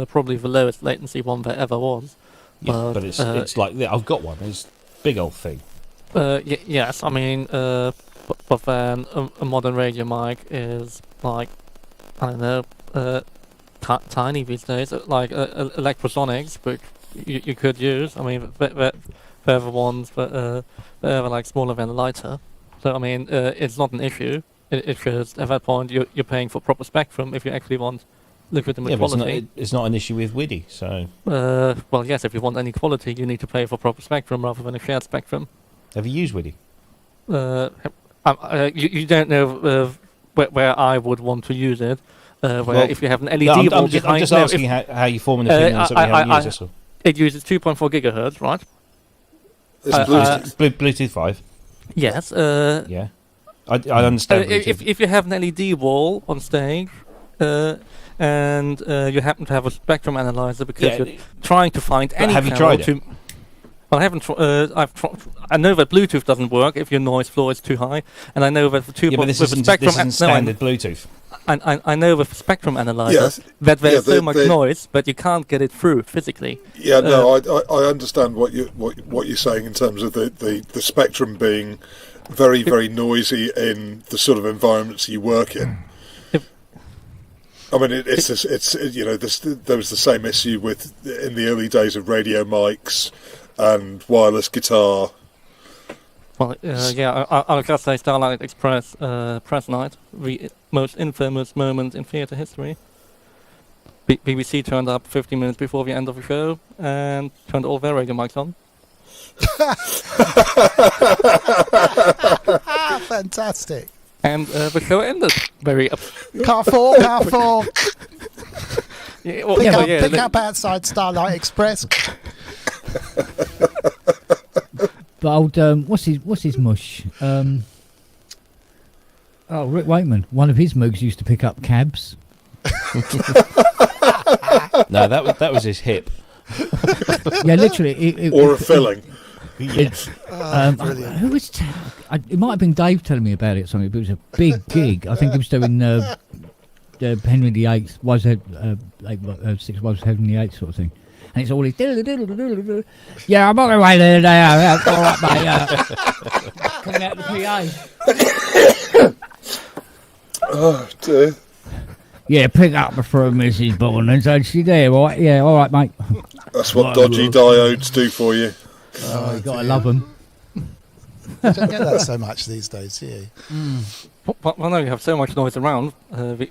probably the lowest latency one there ever was. Yeah, but it's like I've got one. It's a big old thing. Yes, I mean, but then a modern radio mic is like, I don't know, tiny these days. Like Electrosonics, which you could use. I mean, they're the ones that they're like smaller than a lighter. So I mean, it's not an issue. It's just at that point you're paying for proper spectrum if you actually want legitimate Yeah, but quality. it's not an issue with Widdy. So Well, yes, if you want any quality, you need to pay for proper spectrum rather than a shared spectrum. have you used Widdy? You don't know where I would want to use it. Where Well, if you have an LED No, I'm wall just behind, asking how you form an opinion on something you haven't used. That's all. it uses 2.4 gigahertz, right? It's Bluetooth. Bluetooth 5. Yes. Yeah, I understand. If you have an LED wall on stage, and you happen to have a spectrum analyzer because Yeah, you're trying to find any have you channel tried it? to I haven't. I know that Bluetooth doesn't work if your noise floor is too high, and I know that the Yeah, but this with the isn't, spectrum. this isn't standard Bluetooth. I know with the spectrum analyzer Yes. that there's Yeah, so much noise that you can't get it through physically. Yeah, no, I understand what you're saying in terms of the spectrum being very, very noisy in the sort of environments you work in. I mean, there was the same issue with in the early days of radio mics and wireless guitar. Well, I'll just say Starlight Express press night, the most infamous moment in theatre history. BBC turned up 15 minutes before the end of the show and turned all their radio mics on. Fantastic. And the show ended very Car 4, car 4. Pick up outside Starlight Express. But old, what's his mush? Rick Wakeman. One of his moogs used to pick up cabs. No, that was his hip. Yeah, literally. Or a filling. Brilliant. Who was? It might have been Dave telling me about it or something. But it was a big gig. I think he was doing Henry VIII, was it 6 was Henry VIII sort of thing. And it's all this. Yeah, I'm on my way there now. All right, mate. Coming out the PA. Oh dear. Yeah, pick up from Mrs. Bourne and so she there, right? Yeah, all right, mate. That's what dodgy diodes do for you. Oh, you gotta love them. You don't get that so much these days, do you? Well, no, you have so much noise around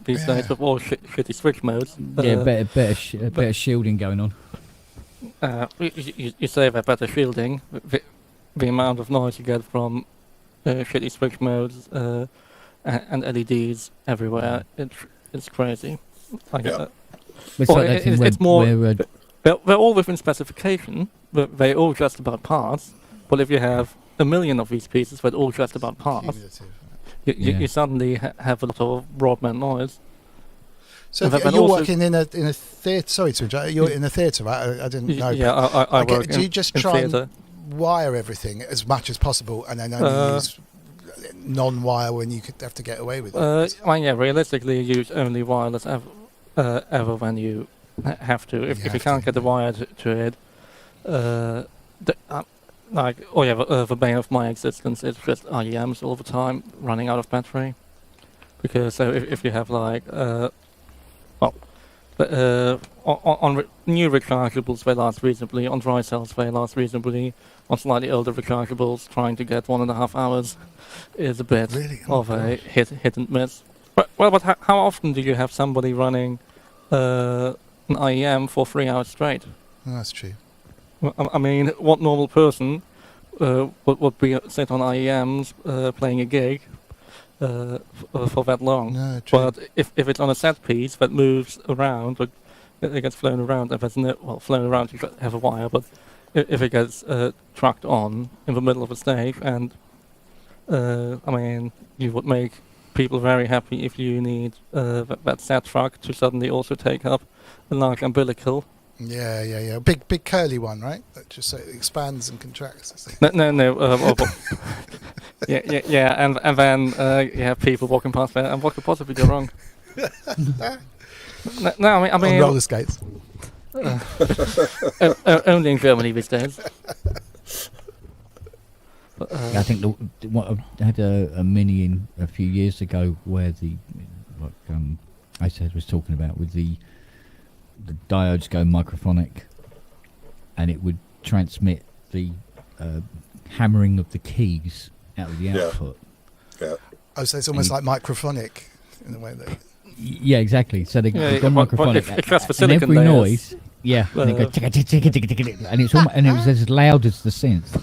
these days with all shitty switch modes. Yeah, better shielding going on. You say that better shielding. The amount of noise you get from shitty switch modes and LEDs everywhere, it's crazy. It's more. They're all within specification, but they're all just about parts. But if you have a million of these pieces that are all just about parts, you suddenly have a lot of broadband noise. So you're working in a theatre. Sorry to interrupt. You're in a theatre, right? I didn't know. Yeah, I work do you just try and wire everything as much as possible, and then only use non-wire when you could have to get away with it? Realistically, you use only wireless ever when you have to. If you can't get the wire to it, the bane of my existence is just IEMs all the time running out of battery. Because so if you have on new rechargeables they last reasonably, on dry cells they last reasonably, on slightly older rechargeables trying to get 1.5 hours is a bit of a hit and miss. But how often do you have somebody running an IEM for 3 hours straight? Oh, that's true. I mean, what normal person would be sit on IEMs playing a gig for that long? No, true. But if it's on a set piece that moves around, or it gets flown around, if there's flown around, you have a wire. But if it gets trucked on in the middle of a stage, and you would make people very happy if you need that set truck to suddenly also take up a large umbilical. Yeah. Big curly one, right? That just expands and contracts. No. Yeah, and then you have people walking past there, and what could possibly go wrong? I mean, on roller skates. Only in Germany these days. I think I had a mini in a few years ago where I said was talking about with the diodes go microphonic, and it would transmit the hammering of the keys out of the output. Yeah. Oh, so it's almost like microphonic in the way that. Yeah, it's got microphonic. It's just for and silicon every layers. noise, and it goes ticka, and it's almost, and it was as loud as the synth.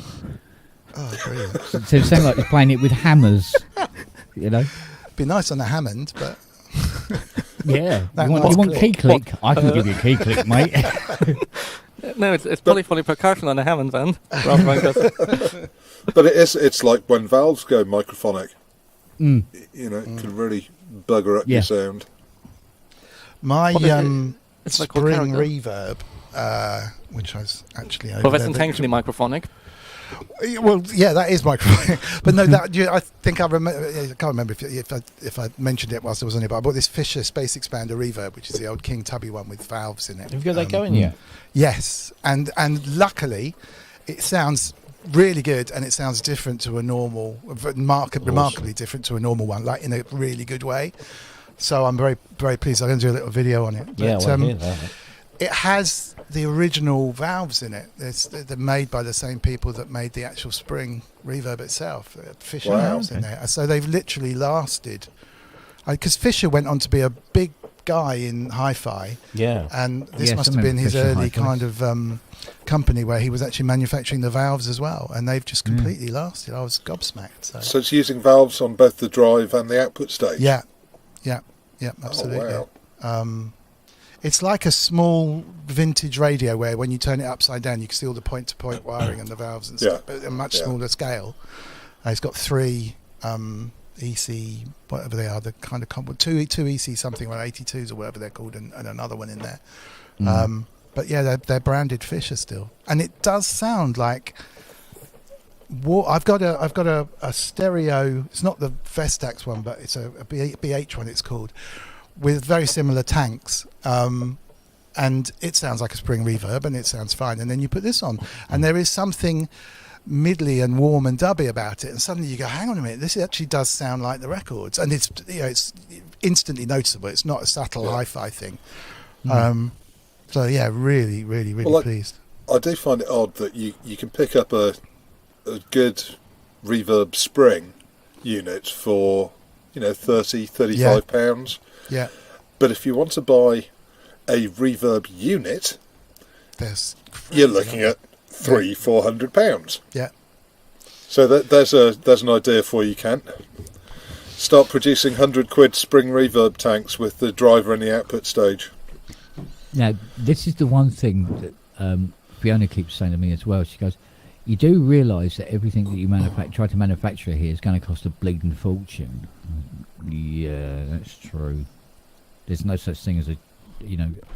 Oh, brilliant! So it sounded like you're playing it with hammers, Be nice on a Hammond, but. Yeah, you want key click? I can give you a key click, mate. No, it's polyphonic percussion on a Hammond then. But it's like when valves go microphonic. Mm. It can really bugger up your sound. My it's like spring reverb which I was actually over Well, that's there. intentionally microphonic. Well, yeah, that is microphone. But no, I think I remember. I can't remember if I mentioned it whilst I was on it. But I bought this Fisher Space Expander Reverb, which is the old King Tubby one with valves in it. Have you got that going yet? Yes, and luckily, it sounds really good, and it sounds different to a normal, remarkably different to a normal one, like in a really good way. So I'm very, very pleased. I'm going to do a little video on it. Yeah, But, well, I hear that. it has the original valves in it. They're made by the same people that made the actual Spring Reverb itself. Fisher valves in there. So they've literally lasted. Because Fisher went on to be a big guy in hi-fi. Yeah. And this Yes, must I have been remember his Fisher early Hi-Fi. kind of company where he was actually manufacturing the valves as well. And they've just completely lasted. I was gobsmacked. So it's using valves on both the drive and the output stage? Yeah, absolutely. Oh, wow. It's like a small vintage radio where when you turn it upside down, you can see all the point-to-point wiring and the valves and stuff, but at a much smaller scale. It's got 3 EC, whatever they are, the kind of two EC something, or 82s or whatever they're called, and another one in there. But yeah, they're branded Fisher still, and it does sound like. I've got a stereo. It's not the Vestax one, but it's a BH one. It's called, with very similar tanks, and it sounds like a Spring Reverb, and it sounds fine. And then you put this on, and there is something middly and warm and dubby about it, and suddenly you go, hang on a minute, this actually does sound like the records, and it's instantly noticeable. It's not a subtle hi-fi thing. So yeah, really, really, really pleased. I do find it odd that you can pick up a good Reverb Spring unit for 30-35 pounds. Yeah. But if you want to buy a Reverb unit, you're looking at £300-400. Yeah. So there's an idea for you, Kent. Start producing £100 Spring Reverb tanks with the driver and the output stage. Now, this is the one thing that Fiona keeps saying to me as well. She goes, you do realise that everything that you try to manufacture here is going to cost a bleeding fortune. Yeah, that's true. There's no such thing as a,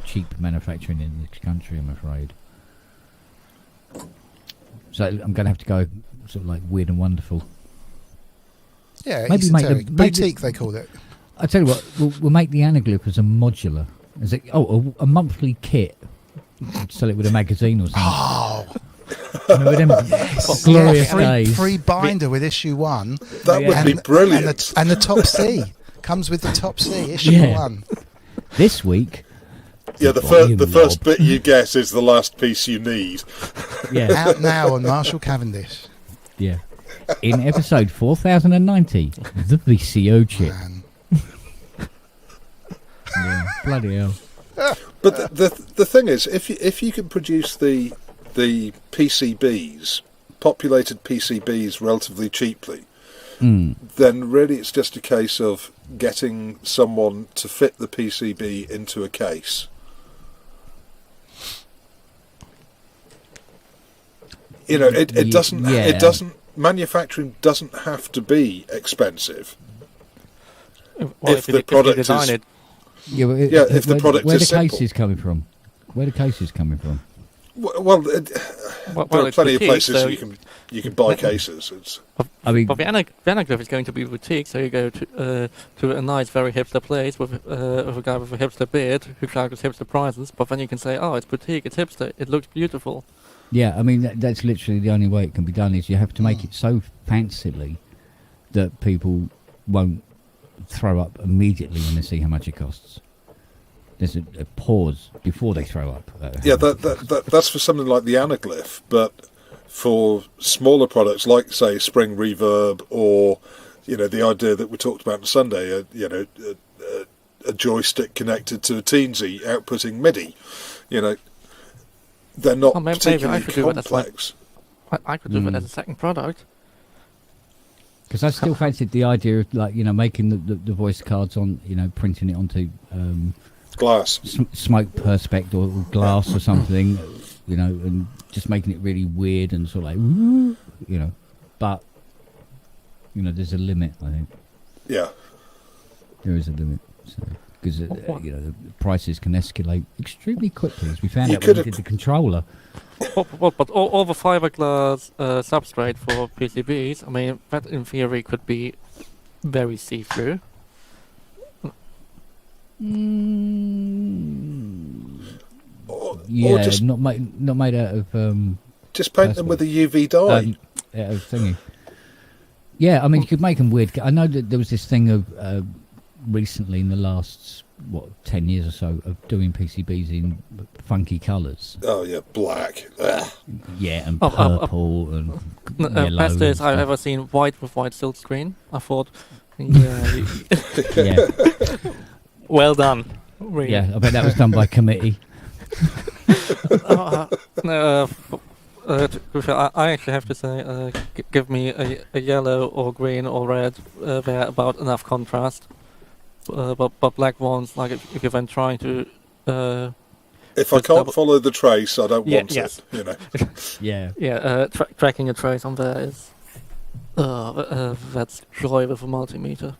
cheap manufacturing in this country, I'm afraid. So I'm going to have to go sort of like Weird and Wonderful. Yeah, maybe make boutique, they call it. I tell you what, we'll make the Anaglyph as a modular, a monthly kit. Sell it with a magazine or something. Oh, remember them glorious days. Free binder with issue 1. That would be brilliant. And the top C comes with the top C issue 1. This week. Yeah, the first bit you guess is the last piece you need. Yeah. Out now on Marshall Cavendish. Yeah. In episode 4090, the VCO chip. Yeah, bloody hell. But the thing is, if you can produce the PCBs, populated PCBs, relatively cheaply, then really it's just a case of getting someone to fit the PCB into a case. It doesn't. Manufacturing doesn't have to be expensive. Well, if the product is design it. if the product where is the simple. cases coming from? Where the cases coming from? Well, there are plenty of places you can buy cases. But the Anaglyph is going to be boutique, so you go to a nice, very hipster place with a guy with a hipster beard who charges hipster prices. But then you can say, "Oh, it's boutique, it's hipster, it looks beautiful." Yeah, I mean that's literally the only way it can be done. Is you have to make it so fancily that people won't throw up immediately when they see how much it costs. There's a pause before they throw up. Yeah, that's for something like the Anaglyph, but for smaller products like, say, Spring Reverb, or the idea that we talked about on Sunday, a joystick connected to a Teensy outputting MIDI, they're not particularly complex. I could do that as a second product. Because I still fancied the idea of making the voice cards on, printing it onto glass, smoke perspex or glass or something, and just making it really weird and sort of like, but there's a limit, I think. Yeah, there is a limit. So. because you know the prices can escalate extremely quickly, as we found You out when we could've- did the controller. But all the fiberglass substrate for PCBs, I mean, that in theory could be very see-through. Yeah, just- not made out of Just paint them with a UV dye. out of thingy. Yeah, I mean, you could make them weird. I know that there was this thing of recently in the last 10 years or so of doing PCBs in funky colours. Oh yeah, black. Ugh. Yeah, and Oh, purple and yellow. Best and is I've stuff. ever seen white with white silk screen. I thought, yeah, Yeah, well done. Really. yeah. I bet that was done by committee. No, to be fair, I actually have to say, give me a yellow or green or red. They're about enough contrast. But black ones, like if you're then trying to. If I Just can't double- follow the trace, I don't Yeah, want yes. it. You know. Yeah, Yeah, tracking a trace on there is. That's joy with a multimeter.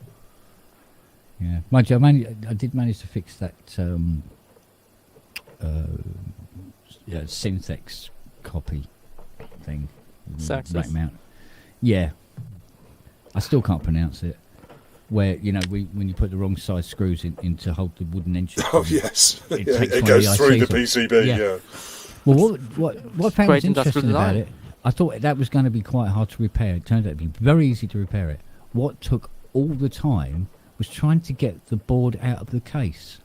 yeah. Mind you, I did manage to fix that Synthex copy thing. Saxis? Rack mount. Yeah. I still can't pronounce it. Where, you know, when you put the wrong size screws in to hold the wooden inches. Oh yes, It yeah, takes it one of goes the through the ICs. PCB. Yeah. Yeah. Well, what I found Great was industrial interesting about design. it, I thought that was going to be quite hard to repair. It turned out to be very easy to repair it. What took all the time was trying to get the board out of the case.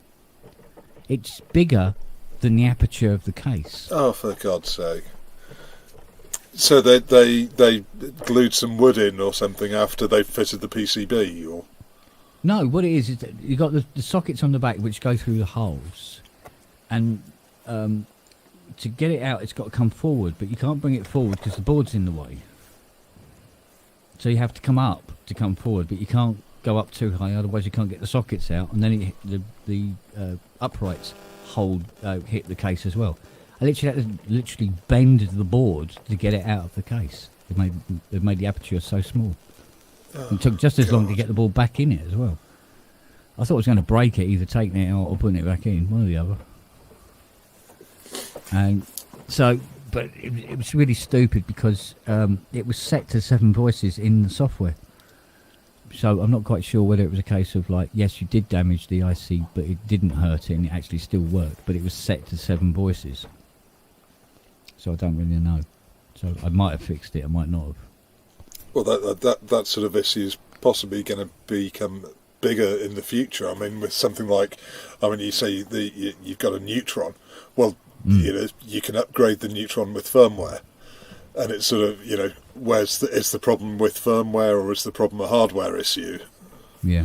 It's bigger than the aperture of the case. Oh, for God's sake! So they glued some wood in or something after they fitted the PCB, or No, what it is that you got the sockets on the back which go through the holes, and to get it out, it's got to come forward, but you can't bring it forward because the board's in the way. So you have to come up to come forward, but you can't go up too high, otherwise you can't get the sockets out, and then the uprights hit the case as well. I literally had to literally bend the board to get it out of the case. They've made the aperture so small. It took just as long to get the ball back in it as well. I thought I was going to break it, either taking it out or putting it back in, one or the other. And so, but it was really stupid because it was set to 7 voices in the software. So I'm not quite sure whether it was a case of like, yes, you did damage the IC, but it didn't hurt it and it actually still worked, but it was set to 7 voices. So I don't really know. So I might have fixed it, I might not have. well, that sort of issue is possibly going to become bigger in the future. I mean, with something like, you say you've got a Neutron. Well, you know, you can upgrade the Neutron with firmware, and it's sort of, you know, is the problem with firmware or is the problem a hardware issue? Yeah.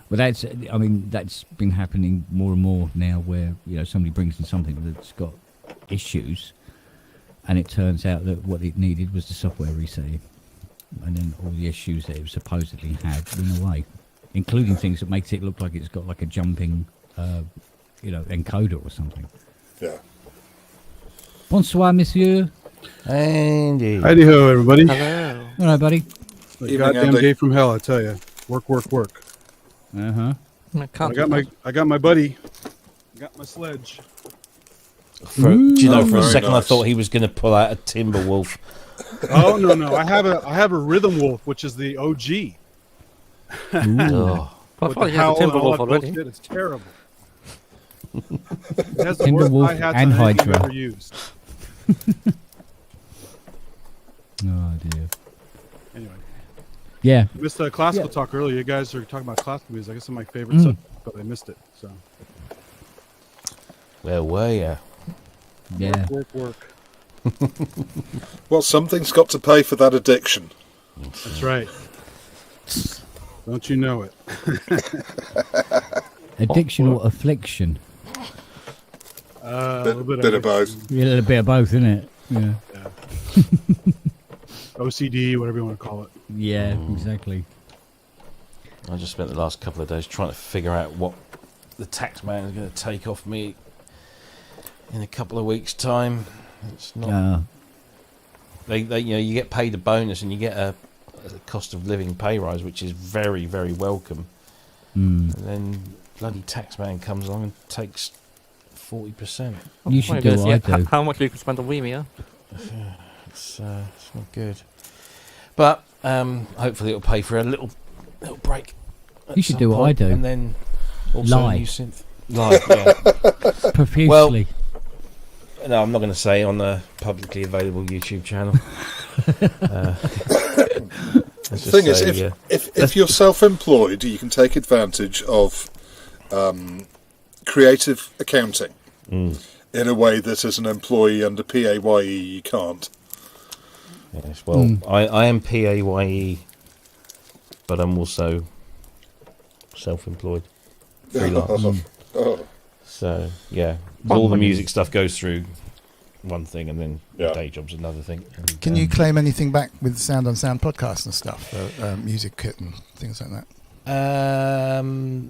Well, that's been happening more and more now where, you know, somebody brings in something that's got issues and it turns out that what it needed was the software resetting. And then all the issues that it supposedly had went away, including things that makes it look like it's got like a jumping, encoder or something. Yeah. Bonsoir, monsieur. Indeed. Howdy ho, everybody. Hello. Hello, buddy. Evening, Goddamn Andy. day from hell, I tell you. Work. Uh-huh. I got my buddy. I got my sledge. Do you know, for a Very second I nice. thought he was going to pull out a Timberwolf. Oh no, I have a Rhythm Wolf, which is the OG. Oh. Well, I With thought the you had a howl and all Timberwolf that already. bullshit. It's terrible. It has the worst Timberwolf hi-hats and on anything I've Hydra. ever used. Oh, dear. Anyway, Yeah. missed the classical talk earlier. You guys are talking about classical music. I guess it's my favorite subject, but I missed it. So Where were you? Yeah. work. Well, something's got to pay for that addiction. That's right. Don't you know it? Addiction or affliction? A little Bit of both. Yeah, a little bit of both, isn't it? Yeah. OCD, whatever you want to call it. Yeah, exactly. I just spent the last couple of days trying to figure out what the tax man is going to take off me in a couple of weeks' time. It's not. They you get paid a bonus and you get a cost of living pay rise, which is very, very welcome. Mm. and then bloody taxman comes along and takes 40%. You should do what I do. How much you can spend on Vimeo? It's not good, but hopefully it'll pay for a little break. You should do what I do. And then also Lie. new synth. Lie, yeah. Profusely. Well, no, I'm not going to say on the publicly available YouTube channel. The thing is, if you're self-employed, you can take advantage of creative accounting in a way that as an employee under PAYE you can't. Yes, well, I am PAYE, but I'm also self-employed, freelance. So yeah, all the music stuff goes through one thing, and then day job's another thing. And, Can you claim anything back with Sound on Sound podcast and stuff, music kit and things like that?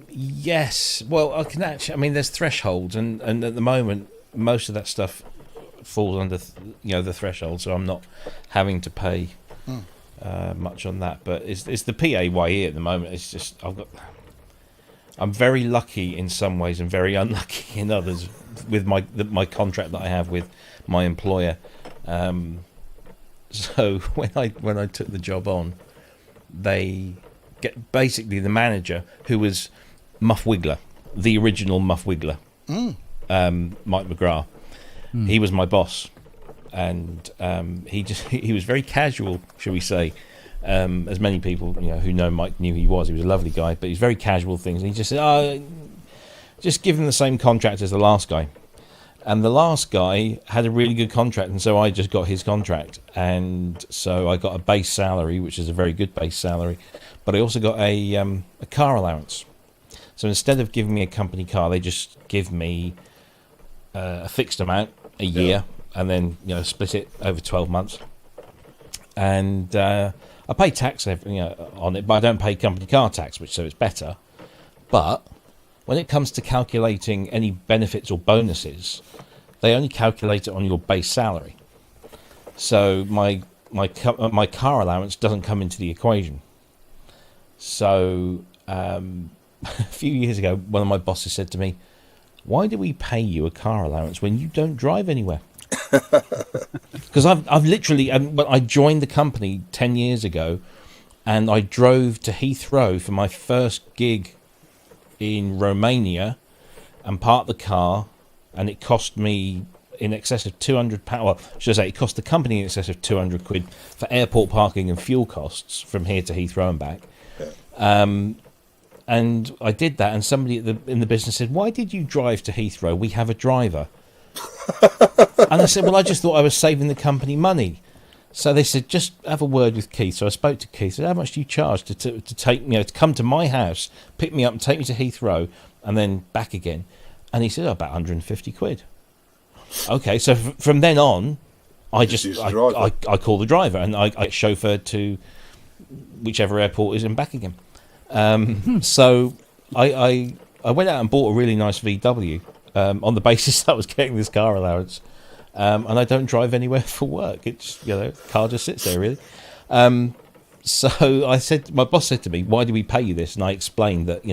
Yes. Well, I can actually. I mean, there's thresholds, and at the moment, most of that stuff falls under the threshold, so I'm not having to pay much on that. But it's the PAYE at the moment. It's just I'm very lucky in some ways and very unlucky in others with my contract that I have with my employer. So when I took the job on, they get basically the manager, who was Muff Wiggler, the original Muff Wiggler, Mike McGrath. He was my boss, and he was very casual, shall we say. As many people who know Mike knew he was a lovely guy, but he's very casual things, and he just said, just give him the same contract as the last guy. And the last guy had a really good contract, and so I just got his contract, and so I got a base salary, which is a very good base salary, but I also got a car allowance. So instead of giving me a company car, they just give me a fixed amount a year, and then split it over 12 months. And I pay tax on it, but I don't pay company car tax, so it's better. But when it comes to calculating any benefits or bonuses, they only calculate it on your base salary. So my car allowance doesn't come into the equation. So a few years ago, one of my bosses said to me, "Why do we pay you a car allowance when you don't drive anywhere?" Because I've literally, I joined the company 10 years ago, and I drove to Heathrow for my first gig in Romania and parked the car, and it cost me in excess of £200. Well, should I say, it cost the company in excess of £200 for airport parking and fuel costs from here to Heathrow and back. And I did that, and somebody in the business said, "Why did you drive to Heathrow? We have a driver." And I said, "Well, I just thought I was saving the company money." So they said, "Just have a word with Keith." So I spoke to Keith. I said, "How much do you charge to take to come to my house, pick me up, and take me to Heathrow, and then back again?" And he said, "About £150." Okay, so from then on, I call the driver, and I get chauffeured to whichever airport is and back again. So I went out and bought a really nice VW. On the basis that I was getting this car allowance, and I don't drive anywhere for work. It's the car just sits there really. So I said, my boss said to me, "Why do we pay you this?" And I explained that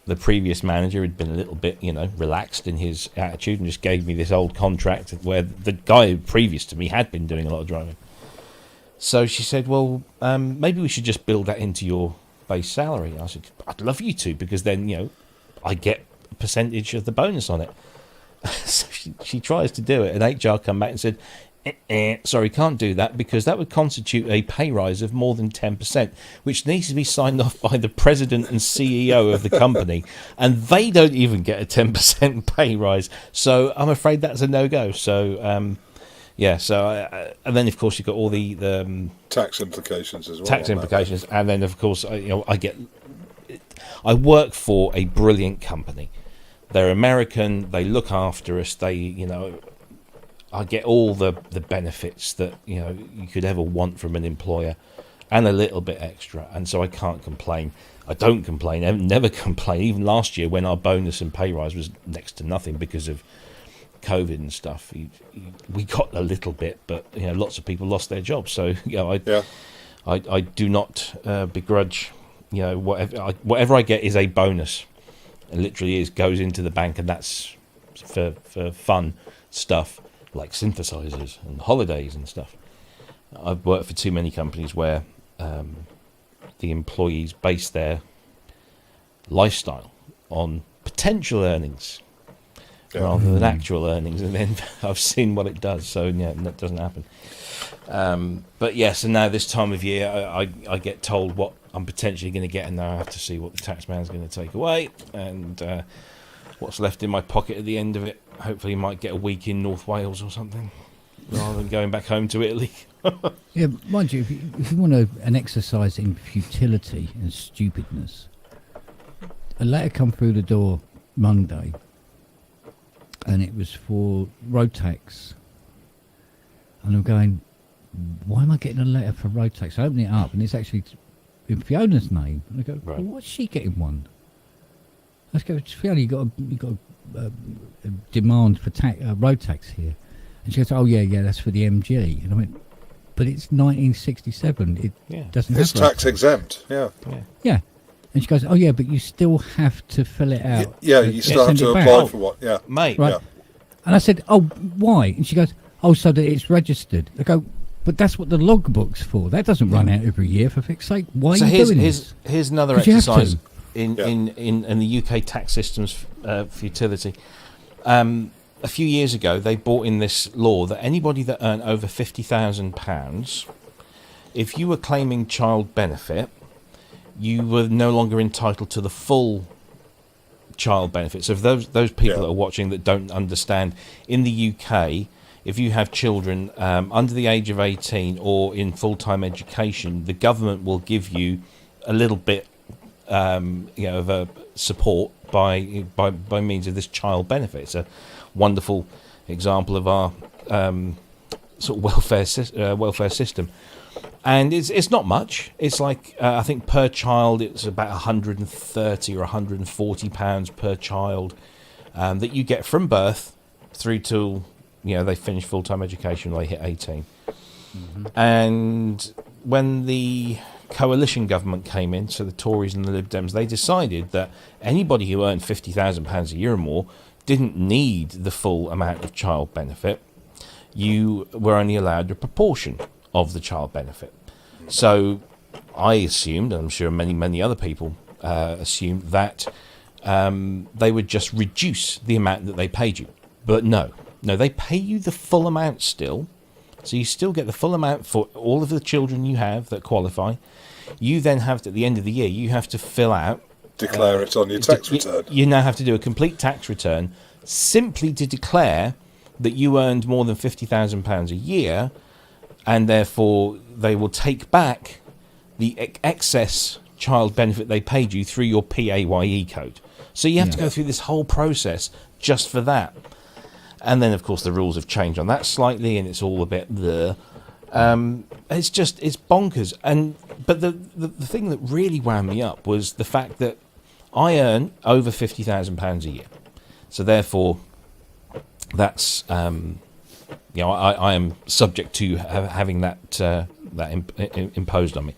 the previous manager had been a little bit relaxed in his attitude and just gave me this old contract where the guy previous to me had been doing a lot of driving. So she said, "Well, maybe we should just build that into your base salary." I said, "I'd love you to, because then I get percentage of the bonus on it." So she tries to do it, and HR come back and said, "Sorry, can't do that, because that would constitute a pay rise of more than 10%, which needs to be signed off by the president and CEO of the company, and they don't even get a 10% pay rise. So I'm afraid that's a no-go." So and then of course you've got all the tax implications as well. Tax implications, and then of course I work for a brilliant company. They're American. They look after us. I get all the benefits that you could ever want from an employer, and a little bit extra. And so I can't complain. I don't complain. I never complain. Even last year, when our bonus and pay rise was next to nothing because of COVID and stuff, we got a little bit, but lots of people lost their jobs. So I do not begrudge you know, whatever I get is a bonus. It literally goes into the bank, and that's for fun stuff like synthesizers and holidays and stuff. I've worked for too many companies where the employees base their lifestyle on potential earnings rather than actual earnings, and then I've seen what it does. So yeah, that doesn't happen. But yes, and now this time of year, I get told what I'm potentially going to get, and now I have to see what the taxman's going to take away, and what's left in my pocket at the end of it. Hopefully, I might get a week in North Wales or something, rather than going back home to Italy. Yeah, mind you, if you want an exercise in futility and stupidness, a letter come through the door Monday, and it was for road tax. And I'm going, why am I getting a letter for road tax? I open it up, and it's actually in Fiona's name. And I go, Right. well, what's she getting one? I go, Fiona, you got a demand for road tax here. And she goes, oh yeah, that's for the MG. And I went, but it's 1967. It doesn't It's have road tax exempt. Yeah. Yeah. And she goes, oh yeah, but you still have to fill it out. Yeah, you still have send to it back. apply for what? Yeah, mate. Right. Yeah. And I said, oh, why? And she goes, oh, so that it's registered. I go, but that's what the logbook's for. That doesn't run out every year, for fix's sake. Why are you doing this? Here's another 'Cause you have exercise to. in the UK tax system's futility. A few years ago, they brought in this law that anybody that earned over £50,000, if you were claiming child benefit, you were no longer entitled to the full child benefit. So if those people that are watching that don't understand, in the UK, if you have children under the age of 18 or in full-time education, the government will give you a little bit of a support by means of this child benefit. It's a wonderful example of our sort of welfare system. And it's not much. It's like I think per child it's about 130 or 140 pounds per child that you get from birth through till they finish full-time education when they hit 18. Mm-hmm. And when the coalition government came in, so the Tories and the Lib Dems, they decided that anybody who earned £50,000 a year or more didn't need the full amount of child benefit. You were only allowed a proportion of the child benefit. So I assumed, and I'm sure many other people assumed, that they would just reduce the amount that they paid you. But no, they pay you the full amount still. So you still get the full amount for all of the children you have that qualify. You then have to, at the end of the year, you have to fill out... Declare it on your tax return. You now have to do a complete tax return simply to declare that you earned more than £50,000 a year, and therefore they will take back the excess child benefit they paid you through your PAYE code. So you have to go through this whole process just for that. And then, of course, the rules have changed on that slightly, and it's all a bit it's bonkers. But the thing that really wound me up was the fact that I earn over £50,000 a year. So therefore, that's I am subject to having that imposed on me.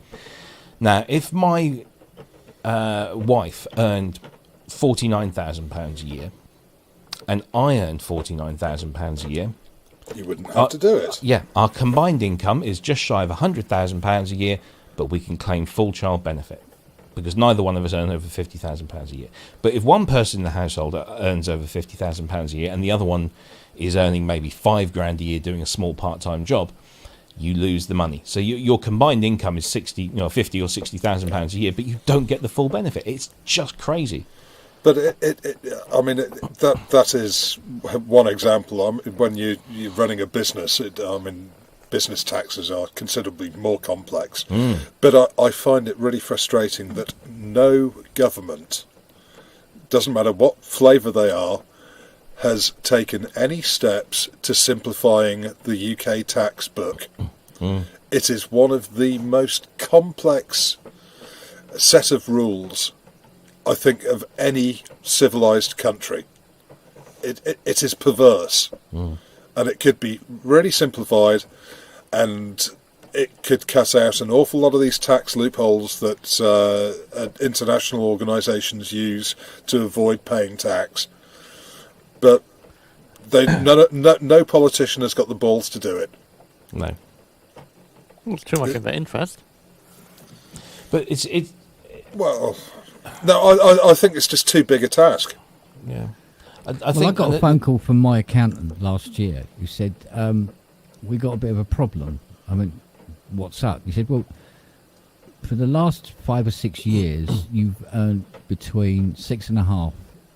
Now, if my wife earned £49,000 a year, and I earned £49,000 a year, you wouldn't have to do it. Yeah, our combined income is just shy of £100,000 a year, but we can claim full child benefit because neither one of us earn over £50,000 a year. But if one person in the household earns over £50,000 a year and the other one is earning maybe £5,000 a year doing a small part-time job, you lose the money. So your combined income is £50,000 or £60,000 a year, but you don't get the full benefit. It's just crazy. But that is one example. When you're running a business, business taxes are considerably more complex. But I find it really frustrating that no government, doesn't matter what flavour they are, has taken any steps to simplifying the UK tax book. It is one of the most complex set of rules, I think, of any civilized country. It is perverse, and it could be really simplified, and it could cut out an awful lot of these tax loopholes that international organisations use to avoid paying tax. But no politician has got the balls to do it. No. It's too much of their interest. But it's well, no, I think it's just too big a task. Yeah. I got a phone call from my accountant last year who said, we got a bit of a problem. I went, what's up? He said, well, for the last 5 or 6 years, you've earned between 6,500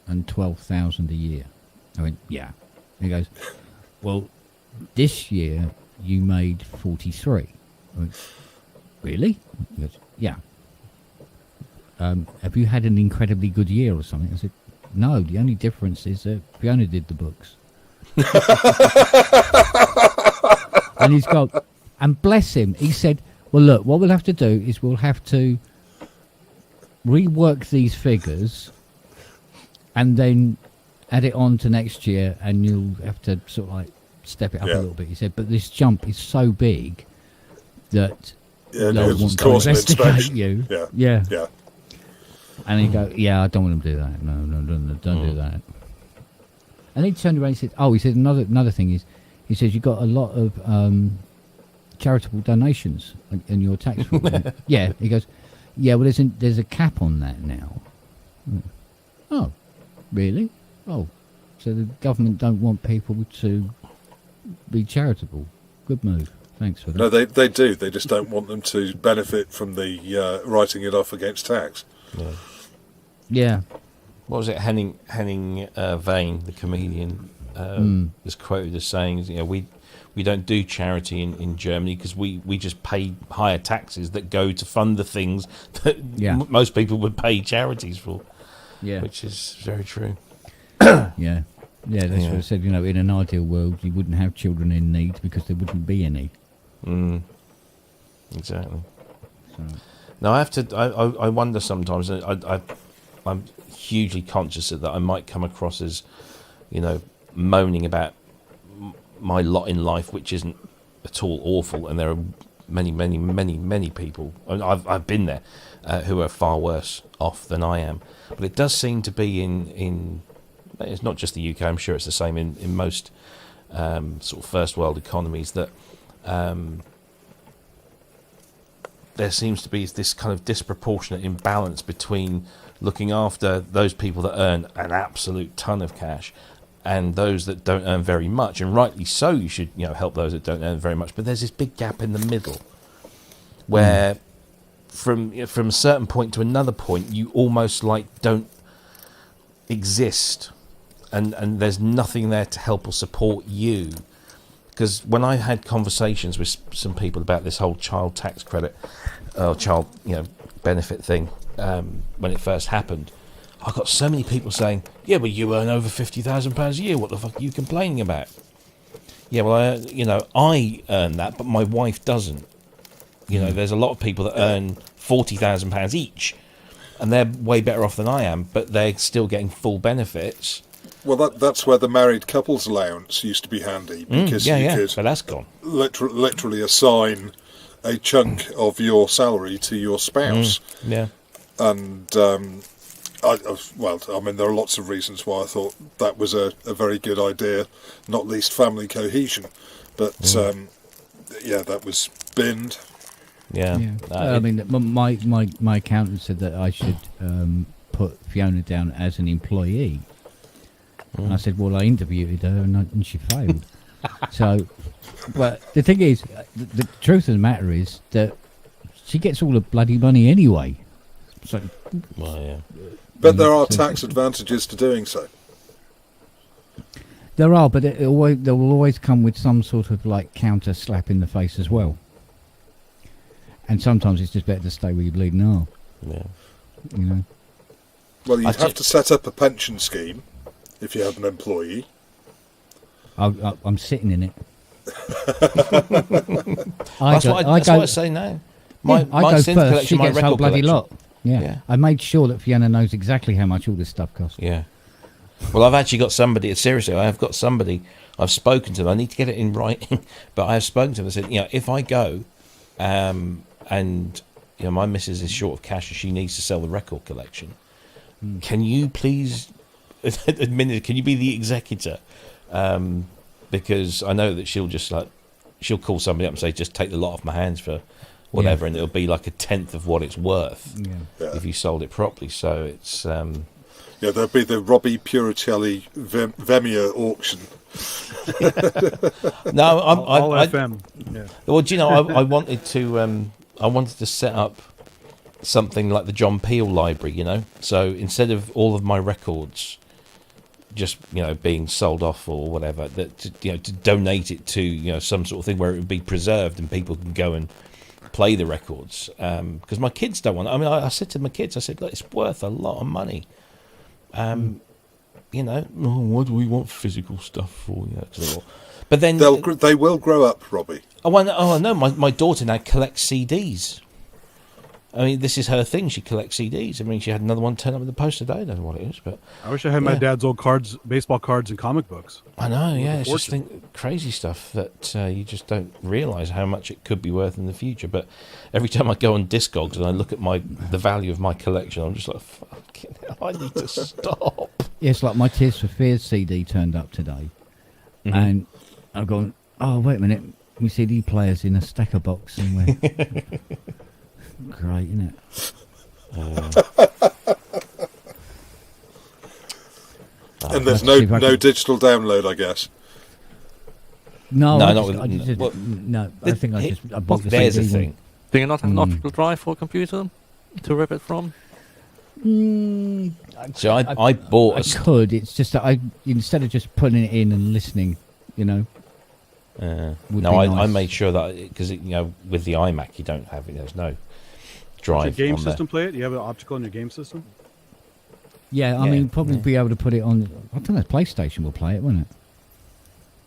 and 12,000 a year. I went, yeah. He goes, well, this year you made 43. I went, really? He goes, yeah. Have you had an incredibly good year or something? I said, no, the only difference is that Fiona did the books. And he's got, and bless him, he said, well, look, what we'll have to do is we'll have to rework these figures and then add it on to next year, and you'll have to sort of like step it up a little bit. He said, but this jump is so big that no one wants to investigate you. Yeah. And he go, yeah, I don't want him to do that. No, don't do that. And he turned around and said, he said another thing is, he says you've got a lot of charitable donations in your tax form. Yeah, he goes, yeah, well, there's a cap on that now. Oh, really? Oh, so the government don't want people to be charitable. Good move. Thanks for that. No, they do. They just don't want them to benefit from the writing it off against tax. Yeah. What was it? Henning Vane, the comedian, was quoted as saying, we don't do charity in Germany because we just pay higher taxes that go to fund the things that most people would pay charities for. Yeah, which is very true. Yeah, that's what I said. In an ideal world, you wouldn't have children in need because there wouldn't be any. Exactly. So. Now I have to. I wonder sometimes. I'm hugely conscious of that. I might come across as, moaning about my lot in life, which isn't at all awful, and there are many people. I've been there, who are far worse off than I am. But it does seem to be in it's not just the UK. I'm sure it's the same in most sort of first world economies that. There seems to be this kind of disproportionate imbalance between looking after those people that earn an absolute ton of cash and those that don't earn very much, and rightly so. You should help those that don't earn very much, but there's this big gap in the middle where from a certain point to another point you almost like don't exist, and there's nothing there to help or support you. Because when I had conversations with some people about this whole child tax credit, child benefit thing, when it first happened, I got so many people saying, "Yeah, but you earn over £50,000 a year. What the fuck are you complaining about?" Yeah, well, I earn that, but my wife doesn't. There's a lot of people that earn £40,000 each, and they're way better off than I am, but they're still getting full benefits. Well, that's where the married couples allowance used to be handy, because you could but that's gone. Literally assign a chunk of your salary to your spouse. And there are lots of reasons why I thought that was a very good idea, not least family cohesion. But that was binned. My accountant said that I should put Fiona down as an employee. And I said, well, I interviewed her and she failed. So, but the thing is, the truth of the matter is that she gets all the bloody money anyway. So, but there are tax advantages to doing so. There are, but there will always come with some sort of like counter slap in the face as well. And sometimes it's just better to stay where you're bleeding are. Yeah. Well, you'd have to set up a pension scheme. If you have an employee, I'm sitting in it. That's what I say now. My I go synth first. collection, She my gets the whole record bloody collection. lot. Yeah. I made sure that Fiona knows exactly how much all this stuff costs. Yeah. Well, I've actually got somebody. Seriously, I have got somebody. I've spoken to them. I need to get it in writing, but I have spoken to them. I said, if I go and my missus is short of cash and she needs to sell the record collection. Can you please, can you be the executor? Because I know that she'll call somebody up and say, just take the lot off my hands for whatever, and it'll be like a tenth of what it's worth if you sold it properly. So it's there'll be the Robbie Puricelli Vemia auction. No, all FM. Yeah. Well, do you know, I wanted to set up something like the John Peel library, so instead of all of my records just being sold off or whatever, that to donate it to some sort of thing where it would be preserved and people can go and play the records, because my kids don't want it. I mean, I said to my kids, I said, look, it's worth a lot of money. Why do we want physical stuff for? But then they will grow up, Robbie. I know. My daughter now collects CDs. I mean, this is her thing. She collects CDs. I mean, she had another one turn up in the post today. I don't know what it is, but I wish I had my dad's old cards, baseball cards, and comic books. I know. Yeah, it's just crazy stuff that you just don't realise how much it could be worth in the future. But every time I go on Discogs and I look at the value of my collection, I'm just like, fucking hell, I need to stop. Yeah, it's like my Tears for Fears CD turned up today, and I've gone, oh, wait a minute, my CD player's in a stacker box somewhere. Great, isn't it? And there's no digital download, I guess. No, not I think I bought the There's CD a thing. Do you not have an optical drive for a computer to rip it from? So I bought. I could. It's just that instead of just putting it in and listening, No, I made sure that because with the iMac you don't have it. There's no drive. Does your game on system there. play it? You have an optical in your game system? Yeah, I mean, probably be able to put it on. I don't know. PlayStation will play it, won't it?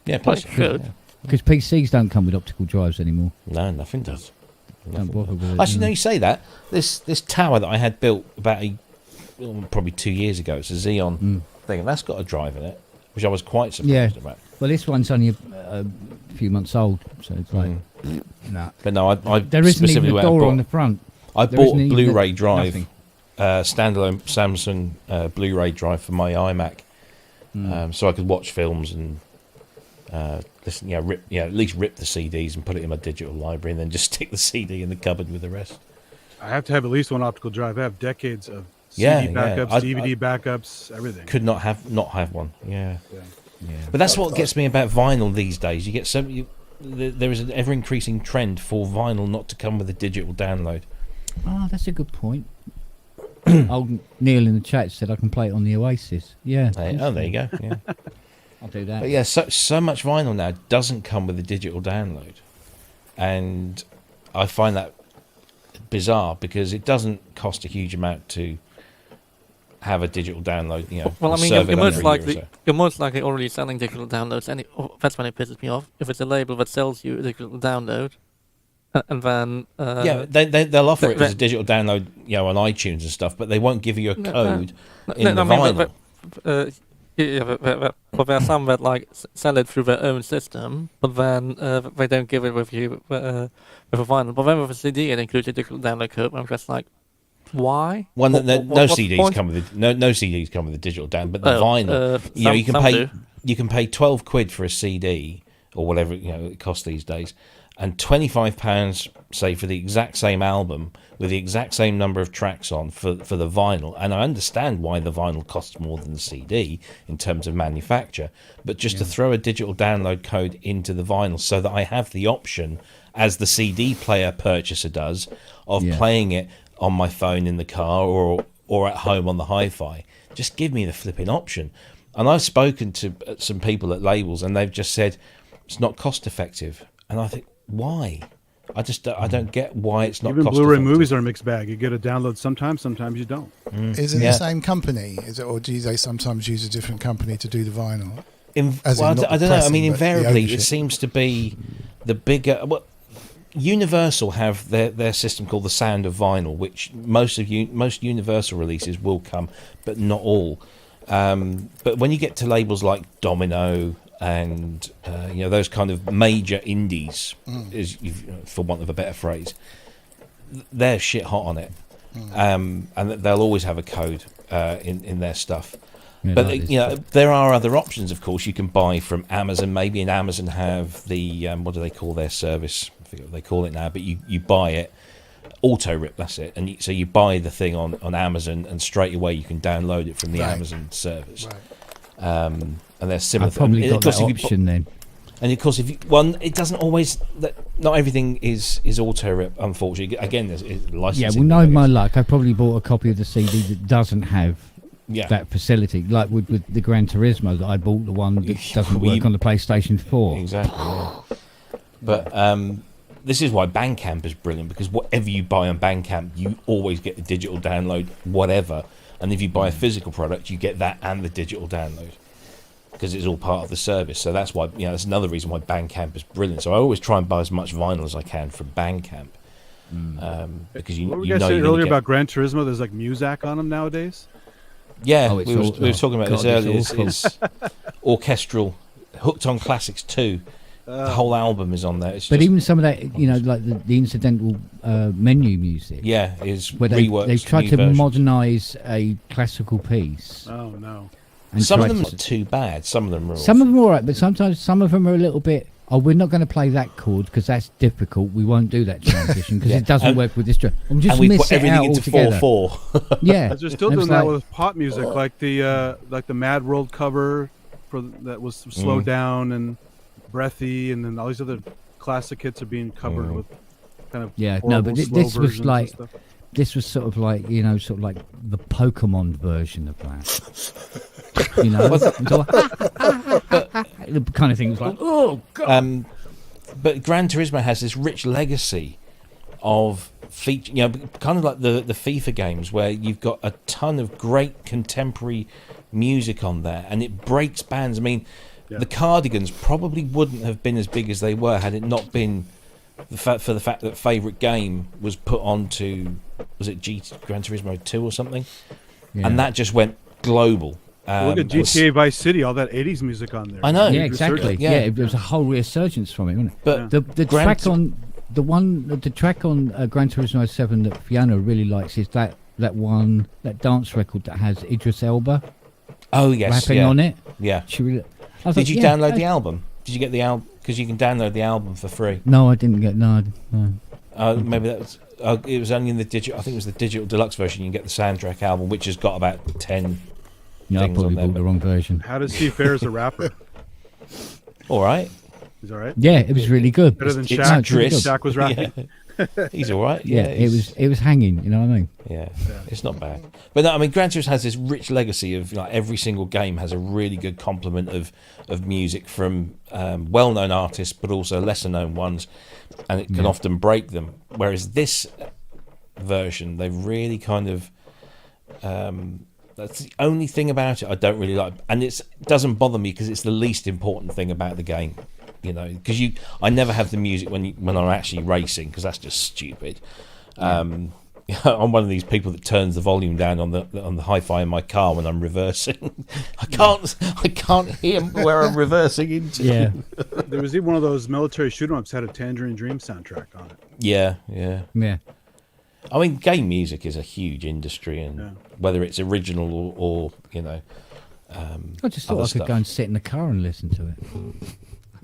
Yeah, PlayStation could. Because PCs don't come with optical drives anymore. No, nothing does. Don't bother with it. Actually, no, you say that. This tower that I had built about probably 2 years ago, it's a Xeon thing, and that's got a drive in it, which I was quite surprised about. Well, this one's only a few months old, so it's like, nah. But no, I there isn't specifically even a door on the front. I There bought isn't a even Blu-ray drive, nothing. standalone Samsung Blu-ray drive for my iMac, so I could watch films and listen. At least rip the CDs and put it in my digital library, and then just stick the CD in the cupboard with the rest. I have to have at least one optical drive. I have decades of CD backups, DVD backups, everything. Could not have one. Yeah. But that's what gets me about vinyl these days. You get there is an ever increasing trend for vinyl not to come with a digital download. Oh, that's a good point. Old Neil in the chat said I can play it on the Oasis. Yeah. There you go. Yeah. I'll do that. But yeah, so much vinyl now doesn't come with a digital download, and I find that bizarre because it doesn't cost a huge amount to have a digital download. Well, I mean, you're most likely already selling digital downloads. That's when it pisses me off. If it's a label that sells you a digital download, and then they'll offer it as a digital download, on iTunes and stuff, but they won't give you a code in the vinyl. But there are some that sell it through their own system, but then they don't give it with you with a vinyl. But then with a CD, it includes a digital download code. And I'm just like, why? Well, no CDs come with no CDs come with a digital download, but the vinyl, you can pay £12 for a CD or whatever it costs these days, and £25, say, for the exact same album with the exact same number of tracks on for the vinyl. And I understand why the vinyl costs more than the CD in terms of manufacture, but just to throw a digital download code into the vinyl so that I have the option, as the CD player purchaser does, of playing it on my phone in the car or at home on the hi-fi. Just give me the flipping option. And I've spoken to some people at labels, and they've just said it's not cost effective. And I think, why? I don't get why it's not. Even cost Blu-ray effective. movies are a mixed bag. You get a download sometimes you don't. Is it the same company? Or do they sometimes use a different company to do the vinyl? I don't know. I mean, invariably, it seems to be the bigger. Well, Universal have their system called the Sound of Vinyl, which most Universal releases will come, but not all. But when you get to labels like Domino and those kind of major indies, for want of a better phrase, they're shit hot on it, and they'll always have a code in their stuff. Yeah, but there are other options. Of course, you can buy from Amazon. Maybe in Amazon have the what do they call their service? I forget what they call it now. But you buy it, auto rip. That's it. And so you buy the thing on Amazon, and straight away you can download it from the Amazon service. Right. And they're similar. I've probably got that option then. And of course, it doesn't always. Not everything is auto rip. Unfortunately, again, there's licensing. Yeah, well, knowing my luck, I probably bought a copy of the CD that doesn't have that facility. Like with the Gran Turismo that I bought, the one that doesn't work on the PlayStation 4. Exactly. Yeah. But this is why Bandcamp is brilliant, because whatever you buy on Bandcamp, you always get the digital download, whatever. And if you buy a physical product, you get that and the digital download, because it's all part of the service. So that's why, that's another reason why Bandcamp is brilliant. So I always try and buy as much vinyl as I can from Bandcamp, because what were you guys saying earlier about Gran Turismo? There's like Muzak on them nowadays. Yeah, we were talking about this earlier. It's orchestral, Hooked on Classics 2. The whole album is on there. But even some of that, like the incidental menu music. Yeah, is where they've tried to modernise a classical piece. Oh no! And some of them are not too bad. Some of them are. Some of them are alright, but sometimes some of them are a little bit. Oh, we're not going to play that chord because that's difficult. We won't do that transition because it doesn't work with this drum. And we put everything into 4/4. Yeah, they're still doing that with pop music, like the Mad World cover that was slowed down and breathy, and then all these other classic hits are being covered with kind of but this was like this was sort of like the Pokemon version of that. The kind of thing was like, oh god. But Gran Turismo has this rich legacy of feature, kind of like the FIFA games, where you've got a ton of great contemporary music on there, and it breaks bands. I mean, the Cardigans probably wouldn't have been as big as they were had it not been for the fact that Favourite Game was put onto, was it Gran Turismo 2 or something, and that just went global. Look at GTA Vice City, all that 80s music on there. I know. Yeah, exactly. Yeah, it was a whole resurgence from it, wasn't it? But the track on Gran Turismo 7 that Fiona really likes is that dance record that has Idris Elba. Oh yes, rapping on it. Yeah. She really. Did you download the album? Did you get the album? Because you can download the album for free. No, I didn't get. No. Maybe that was. It was only in the digital. I think it was the digital deluxe version. You can get the soundtrack album, which has got about 10. Yeah, I probably bought the wrong version. How does he fare as a rapper? All right. He's all right. Yeah, it was really good. Better than Shaq. Shaq was rapping. Yeah. He's all right. Yeah, it was hanging. You know what I mean? Yeah, it's not bad. But no, I mean, Gran Turismo has this rich legacy of every single game has a really good complement of music from well-known artists, but also lesser-known ones, and it can often break them. Whereas this version, they've really kind of that's the only thing about it I don't really like, and it doesn't bother me because it's the least important thing about the game. Because I never have the music when I'm actually racing, because that's just stupid. I'm one of these people that turns the volume down on the hi-fi in my car when I'm reversing. I can't hear where I'm reversing into. Yeah. There was even one of those military shoot-'em-ups had a Tangerine Dream soundtrack on it. Yeah. I mean, game music is a huge industry, and whether it's original or I just thought I could go and sit in the car and listen to it.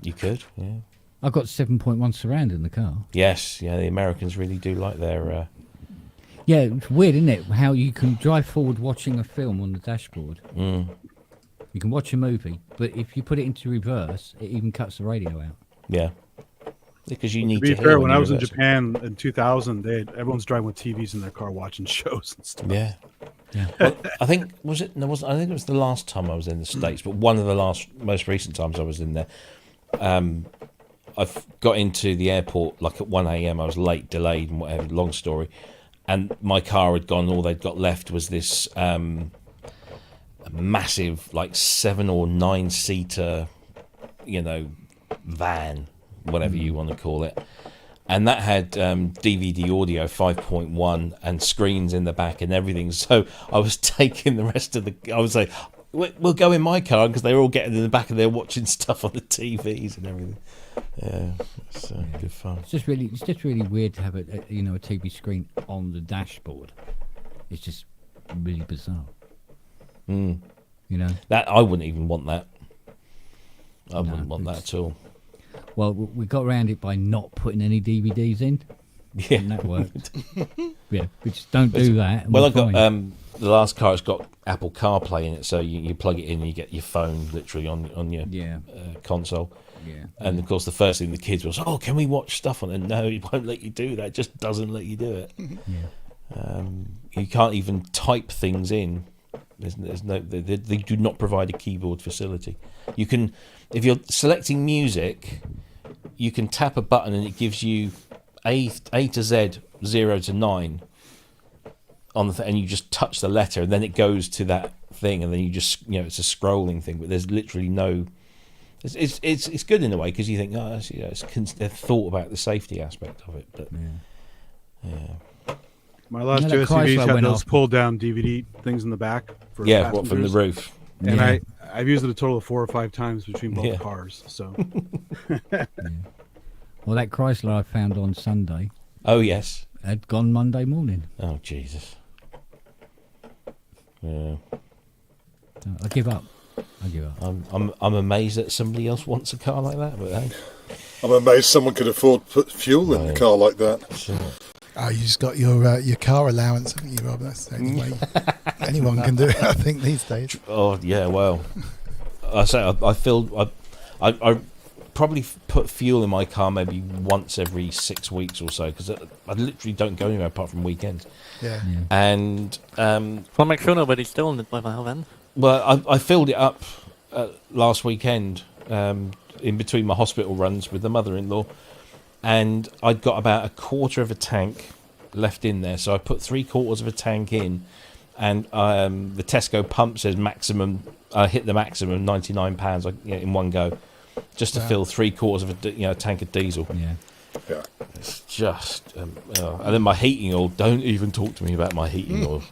You could, yeah. I've got 7.1 surround in the car. Yes, the Americans really do like their. Yeah, it's weird, isn't it? How you can drive forward watching a film on the dashboard. Mm. You can watch a movie, but if you put it into reverse, it even cuts the radio out. Yeah. Because you need to be fair, when I was in Japan in 2000, everyone's driving with TVs in their car watching shows and stuff. Yeah. Well, I think I think it was the last time I was in the States, but one of the most recent times I was in there. I've got into the airport like at 1 a.m. I was late, delayed, and whatever. Long story. And my car had gone. All they'd got left was this massive, like 7 or 9 seater, van, whatever you want to call it. And that had DVD audio 5.1 and screens in the back and everything. So I was taking the rest of I was like, we'll go in my car because they're all getting in the back and they're watching stuff on the TVs and everything. Yeah, it's good fun. It's just really weird to have a TV screen on the dashboard. It's just really bizarre. You know, that I wouldn't even want that. I wouldn't want that at all. Well, we got around it by not putting any DVDs in. Yeah, and that worked. Yeah, we just don't do that. Well, I've got the last car. It's got Apple CarPlay in it, so you plug it in, and you get your phone literally on your console. Yeah. And of course, the first thing the kids was, "Oh, can we watch stuff on it?" No, it won't let you do that. It just doesn't let you do it. You can't even type things in. There's no. They do not provide a keyboard facility. You can, if you're selecting music, you can tap a button and it gives you A to Z, 0 to 9 on the and you just touch the letter and then it goes to that thing and then you just it's a scrolling thing, but there's literally no. It's good in a way because you think they've thought about the safety aspect of it, but yeah. My last two SUVs had those pull-down DVD things in the back. For what from the roof? And I've used it a total of 4 or 5 times between both cars. So. Well, that Chrysler I found on Sunday. Oh yes. Had gone Monday morning. Oh Jesus. Yeah. I give up. I'm amazed that somebody else wants a car like that, but hey. I'm amazed someone could afford to put fuel in a car like that. Sure. Oh, you just got your car allowance, haven't you, Rob? That's the only way anyone can do it, I think, these days. Oh yeah, well, I probably put fuel in my car maybe once every 6 weeks or so because I literally don't go anywhere apart from weekends. Yeah. And well, make sure nobody's stolen it by now then. Well, I filled it up last weekend in between my hospital runs with the mother-in-law, and I'd got about a quarter of a tank left in there, so I put 3/4 of a tank in, and the Tesco pump says maximum. I hit the maximum £99 in one go, just to fill 3/4 of a tank of diesel. Yeah. It's just, and then my heating oil. Don't even talk to me about my heating oil.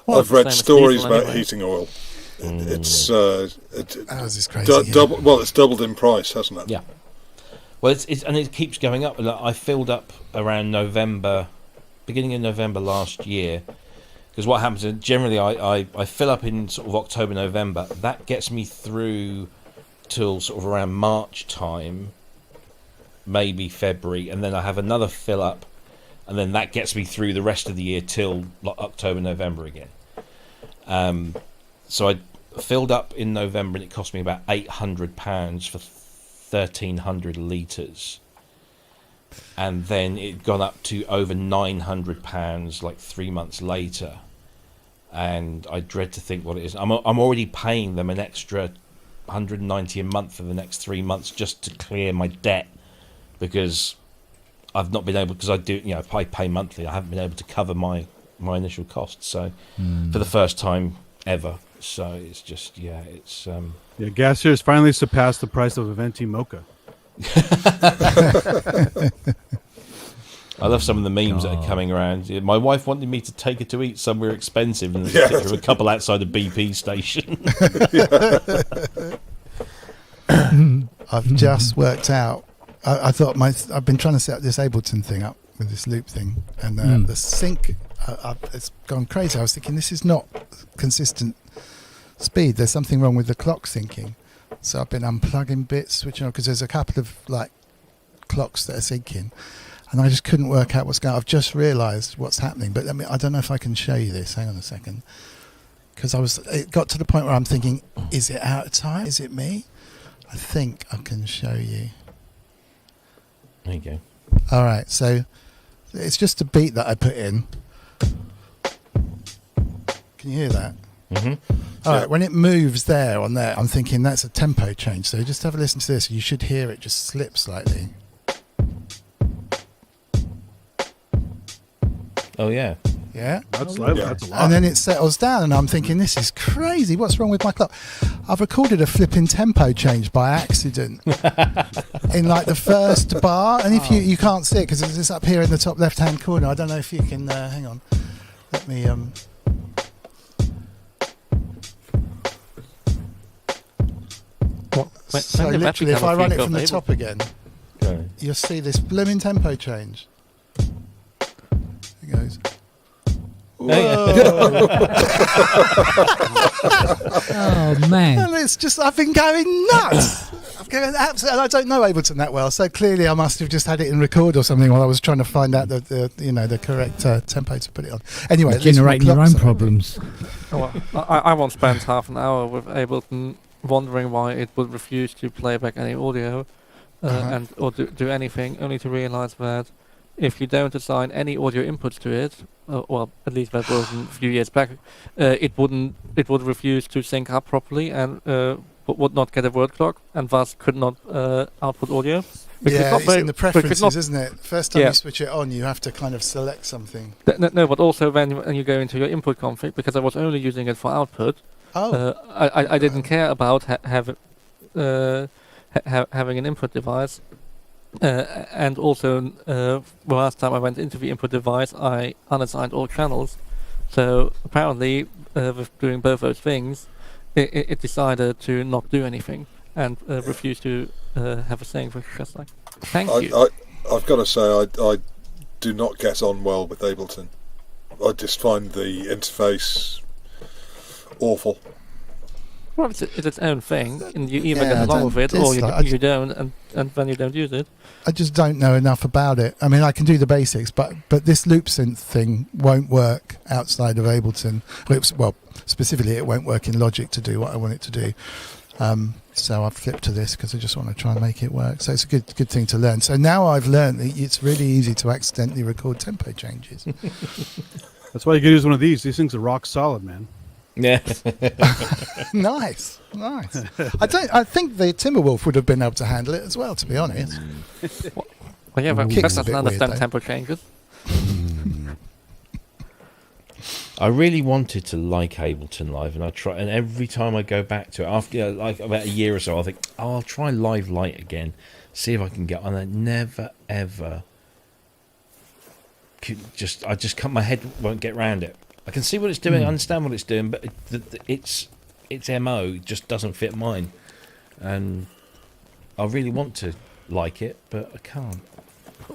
Well, I've read stories about heating oil. It's ours is crazy. It's doubled in price, hasn't it? Yeah. Well, it keeps going up. I filled up around November, beginning of November last year, because what happens is generally I fill up in sort of October, November. That gets me through till sort of around March time, maybe February, and then I have another fill up, and then that gets me through the rest of the year till October, November again. So I filled up in November, and it cost me about £800 for 1,300 litres, and then it got up to over £900 like 3 months later, and I dread to think what it is. I'm already paying them an extra £190 a month for the next 3 months just to clear my debt, because I've not been able, because I do, if I pay monthly, I haven't been able to cover my initial costs. So for the first time ever. So it's just, it's gas here has finally surpassed the price of a Venti Mocha. I love some of the memes that are coming around. My wife wanted me to take her to eat somewhere expensive, and there's a picture of a couple outside a BP station. I've just worked out. I thought I've been trying to set this Ableton thing up with this loop thing, and the sync it's gone crazy. I was thinking this is not consistent speed. There's something wrong with the clock syncing. So I've been unplugging bits, switching on, because there's a couple of clocks that are syncing, and I just couldn't work out what's going on. I've just realised what's happening, but I don't know if I can show you this. Hang on a second, because it got to the point where I'm thinking, is it out of time? Is it me? I think I can show you. There you go. All right, so it's just a beat that I put in. Can you hear that? Mm-hmm. All right, when it moves on there, I'm thinking that's a tempo change. So just have a listen to this. You should hear it just slip slightly. Oh, yeah. Yeah? That's a lot. And then it settles down, and I'm thinking, this is crazy. What's wrong with my clock? I've recorded a flipping tempo change by accident in the first bar. And if you can't see it, because it's up here in the top left-hand corner. I don't know if you can... hang on. Let me... So when did that literally, if become I a run it feature from the of top again, Okay. you'll see this blooming tempo change. It goes. Whoa. Oh man. And it's just, I've been going nuts. I'm going absolutely, and I don't know Ableton that well, so clearly I must have just had it in record or something while I was trying to find out the correct tempo to put it on. Anyway, at least my Generating your own clock's on. problems. Well, I once spent half an hour with Ableton wondering why it would refuse to play back any audio and or do anything, only to realize that if you don't assign any audio inputs to it, well, at least that was a few years back, it would refuse to sync up properly and would not get a word clock and thus could not output audio. Yeah, it's in the preferences, not, isn't it? First time you switch it on, you have to kind of select something. No, but also when you go into your input config, because I was only using it for output, I didn't care about having an input device. And also, the last time I went into the input device, I unassigned all channels. So apparently, with doing both those things, it decided to not do anything and refused to have a saying, which is just like, thank you. I've got to say, I do not get on well with Ableton. I just find the interface awful. Well, it's its own thing, and you either get along with it or you don't, and then you don't use it. I just don't know enough about it. I mean, I can do the basics, but this loop synth thing won't work outside of Ableton. Well, specifically, it won't work in Logic to do what I want it to do. So I've flipped to this because I just want to try and make it work. So it's a good thing to learn. So now I've learned that it's really easy to accidentally record tempo changes. That's why you can use one of these. These things are rock solid, man. Yeah. Nice. I think the Timberwolf would have been able to handle it as well, to be honest. Well, yeah, but Kicks that a bit doesn't understand weird, tempo changes. I really wanted to like Ableton Live, and every time I go back to it, after like about a year or so, I think, I'll try Live Lite again, see if I can get on it. Never ever. I just can't. My head won't get round it. I can see what it's doing, I understand what it's doing, but its MO just doesn't fit mine, and I really want to like it, but I can't.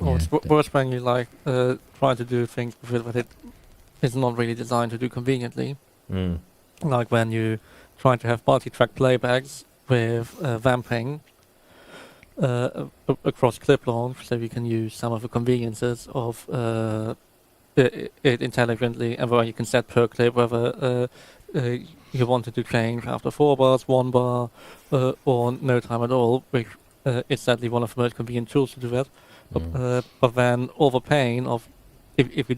Well, it's worse when you try to do things with it, but it is not really designed to do conveniently. Like when you try to have multi-track playbacks with vamping across clip launch, so you can use some of the conveniences of it intelligently, and where you can set per clip whether you wanted to change after 4 bars, 1 bar, or no time at all, which is sadly one of the most convenient tools to do that. But then all the pain of if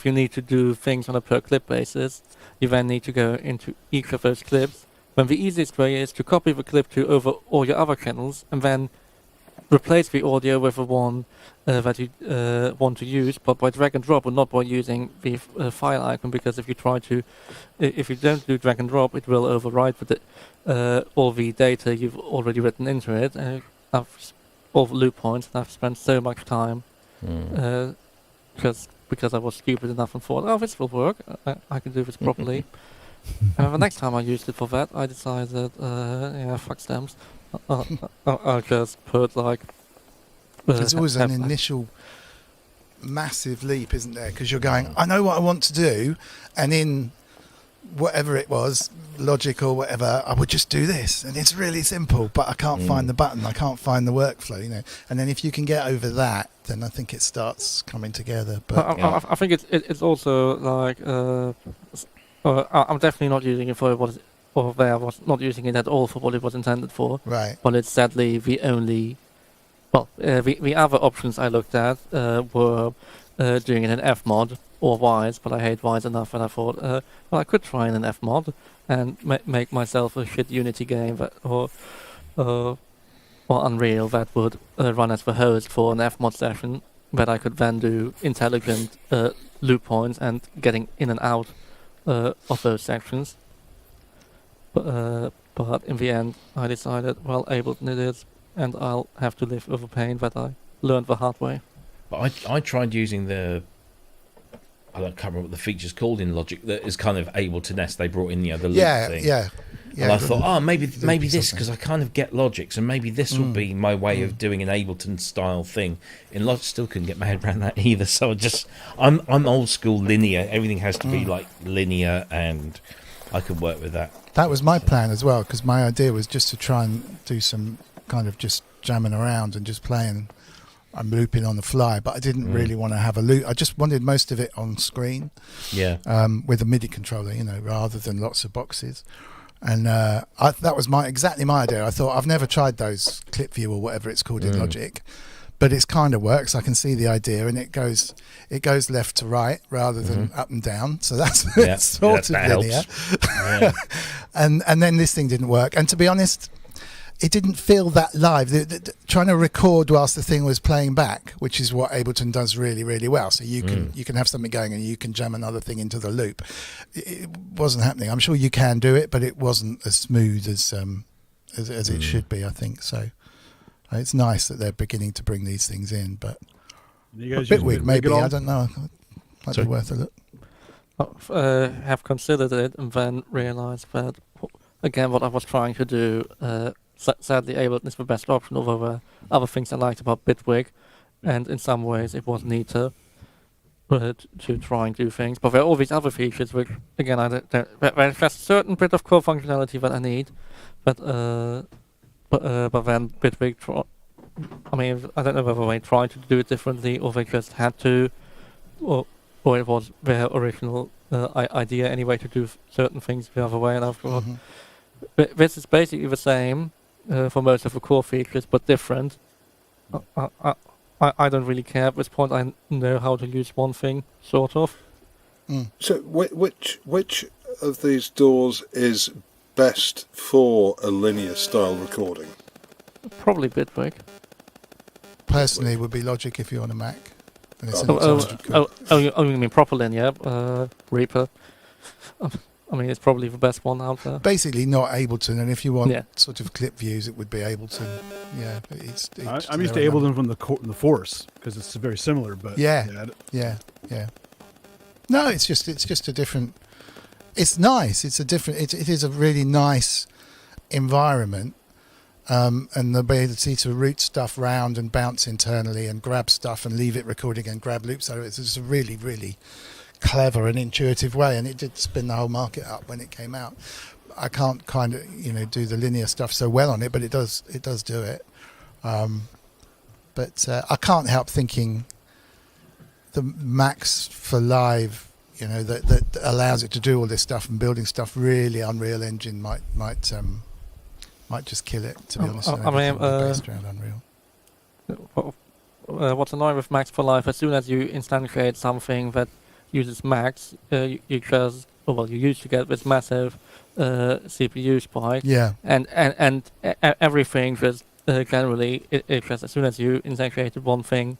you need to do things on a per clip basis, you then need to go into each of those clips, when the easiest way is to copy the clip to over all your other channels and then replace the audio with the one that you want to use, but by drag and drop and not by using the file icon, because if you don't do drag and drop, it will override all the data you've already written into it. All the loop points, and I've spent so much time because I was stupid enough and thought, this will work, I can do this properly. And then the next time I used it for that, I decided, fuck stems. I'll just put There's always an initial massive leap, isn't there? Because you're going, I know what I want to do, and in whatever it was, Logic or whatever, I would just do this, and it's really simple, but I can't find the button, I can't find the workflow, And then if you can get over that, then I think it starts coming together. But I think it's also like I'm definitely not using it for what it, or I was not using it at all for what it was intended for. Right. But it's sadly the only. Well, the other options I looked at were doing it in Fmod or Wise, but I hate Wise enough, and I thought, I could try in an Fmod and make myself a shit Unity game or Unreal that would run as the host for an Fmod session that I could then do intelligent loop points and getting in and out of those sections. But in the end, I decided, well, Ableton it is, and I'll have to live with the pain that I learned the hard way. But I tried using I can't remember what the feature's called in Logic that is kind of Ableton-esque. They brought in the loop thing. Yeah. And I it thought, would- oh, maybe there'd be this, something. because I kind of get Logic, so maybe this will be my way of doing an Ableton style thing. In Logic, still couldn't get my head around that either. So I'm old school linear. Everything has to be like linear, and I could work with that. That was my plan as well, because my idea was just to try and do some kind of just jamming around and just playing. I'm looping on the fly, but I didn't really want to have a loop. I just wanted most of it on screen, Yeah. with a MIDI controller, rather than lots of boxes. And that was exactly my idea. I thought, I've never tried those Clip View or whatever it's called in Logic, but it kind of works. I can see the idea, and it goes left to right rather than up and down. So that's sort of linear. Yeah. And then this thing didn't work. And to be honest, it didn't feel that live. Trying to record whilst the thing was playing back, which is what Ableton does really, really well. So you can have something going and you can jam another thing into the loop. It wasn't happening. I'm sure you can do it, but it wasn't as smooth as it should be, I think. So it's nice that they're beginning to bring these things in, but You guys Bitwig use maybe. at all? I don't know. Might be worth a look. Have considered it and then realized that, again, what I was trying to do, sadly, Ableton is the best option over the other things I liked about Bitwig, and in some ways it was neater to try and do things. But there are all these other features which, again, there's a certain bit of core functionality that I need, but then Bitwig, I don't know whether they tried to do it differently or they just had to, or it was their original idea anyway to do certain things the other way, and I thought, this is basically the same for most of the core features, but different. I don't really care at this point. I know how to use one thing, sort of. So, which of these doors is best for a linear style recording? Probably Bitwig. Personally, it would be Logic if you're on a Mac. And it's You mean proper linear? Reaper. It's probably the best one out there. basically not Ableton, and if you want Yeah. sort of clip views, it would be Ableton. Yeah, I'm used to Ableton from the Force because it's very similar. But Yeah. No, it's just a different. It's nice. It's a different. It is a really nice environment, and the ability to route stuff round and bounce internally and grab stuff and leave it recording and grab loops. So it's just a really, really clever and intuitive way, and it did spin the whole market up when it came out. I can't kind of do the linear stuff so well on it, but it does do it. But I can't help thinking the Max for Live, that allows it to do all this stuff and building stuff, really Unreal Engine might just kill it, to be honest. Based around Unreal. What's annoying with Max for Live, as soon as you instantiate something that uses Max, you used to get this massive CPU spike. Yeah. And everything just generally, it just, as soon as you instantiated one thing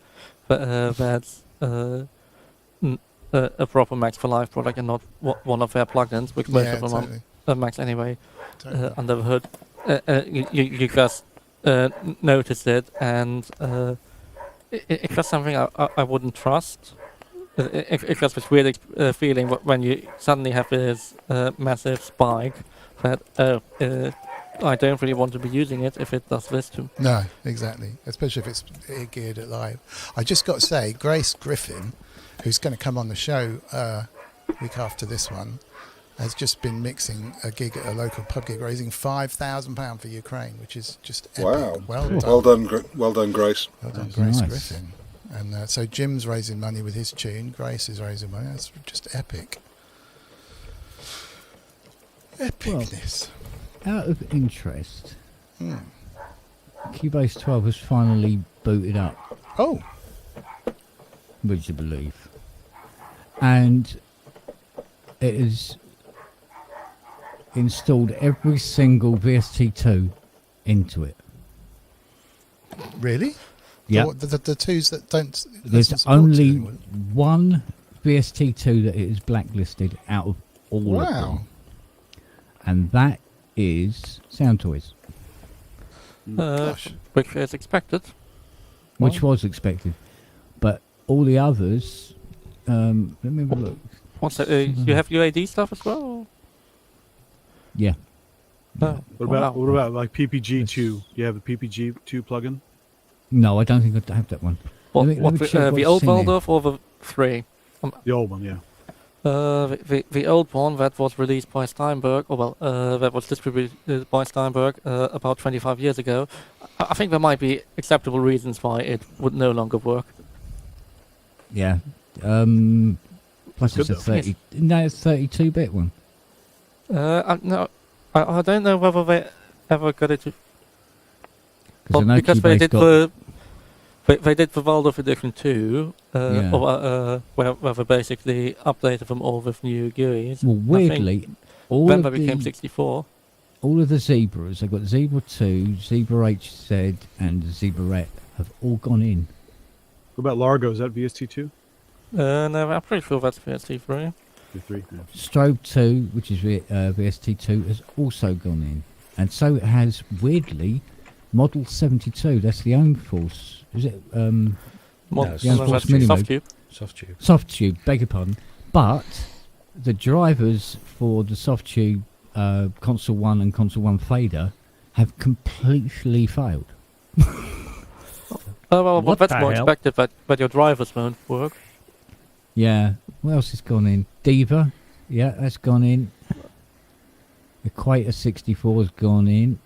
that's a proper Max for Live product and not one of their plugins, which most of them are Max anyway, under the hood, you just notice it, and it's just something I wouldn't trust. It's just this weird feeling when you suddenly have this massive spike that I don't really want to be using it if it does this too. No, exactly. Especially if it's geared at live. I just got to say, Grace Griffin, who's going to come on the show week after this one, has just been mixing a gig at a local pub gig, raising £5,000 for Ukraine, which is just epic. Wow! Well done, Grace. Well done, Grace nice. Griffin. And so Jim's raising money with his tune. Grace is raising money. That's just epic. Epicness. Out of interest, Cubase 12 has finally booted up. Oh. Would you believe? And it has installed every single VST2 into it. Really? Yeah. The twos that don't. There's only one VST2 that is blacklisted out of all of them. And that is Sound Toys. Which is expected. Which was expected. But all the others, let me have a look. What's that? You have UAD stuff as well? Yeah. Oh, What wow. about like PPG2? Do you have the PPG2 plugin? No, I don't think I have that one. What, Let me what, check the what's old in here. Waldorf or the 3? The old one, yeah. The old one that was released by Steinberg, that was distributed by Steinberg about 25 years ago. I think there might be acceptable reasons why it would no longer work. Yeah. Plus Good it's a though. 30. No, it's 32-bit one. No, I don't know whether they ever got it to. Because I know Because they Cubase's did got. they did the Waldorf edition too, Yeah. where they basically updated them all with new GUIs. Well, weirdly, all Then of they became the 64. all of the Zebras, they've got Zebra 2, Zebra HZ, and the Zebrette have all gone in. What about Largo? Is that VST2? No, I'm pretty sure that's VST3. V3. Yeah. Strobe 2, which is VST2, has also gone in. And so it has, weirdly, Model 72. That's the own Force. Is it? Mod- it's Yeah, no, Force that's Minimo. Softube. Soft tube. Softube, beg your pardon. But the drivers for the Softube Console 1 and Console 1 fader have completely failed. Oh, well, What that's the more hell? expected, but your drivers won't work. Yeah. What else has gone in? Diva. Yeah, that's gone in. Equator 64 has gone in.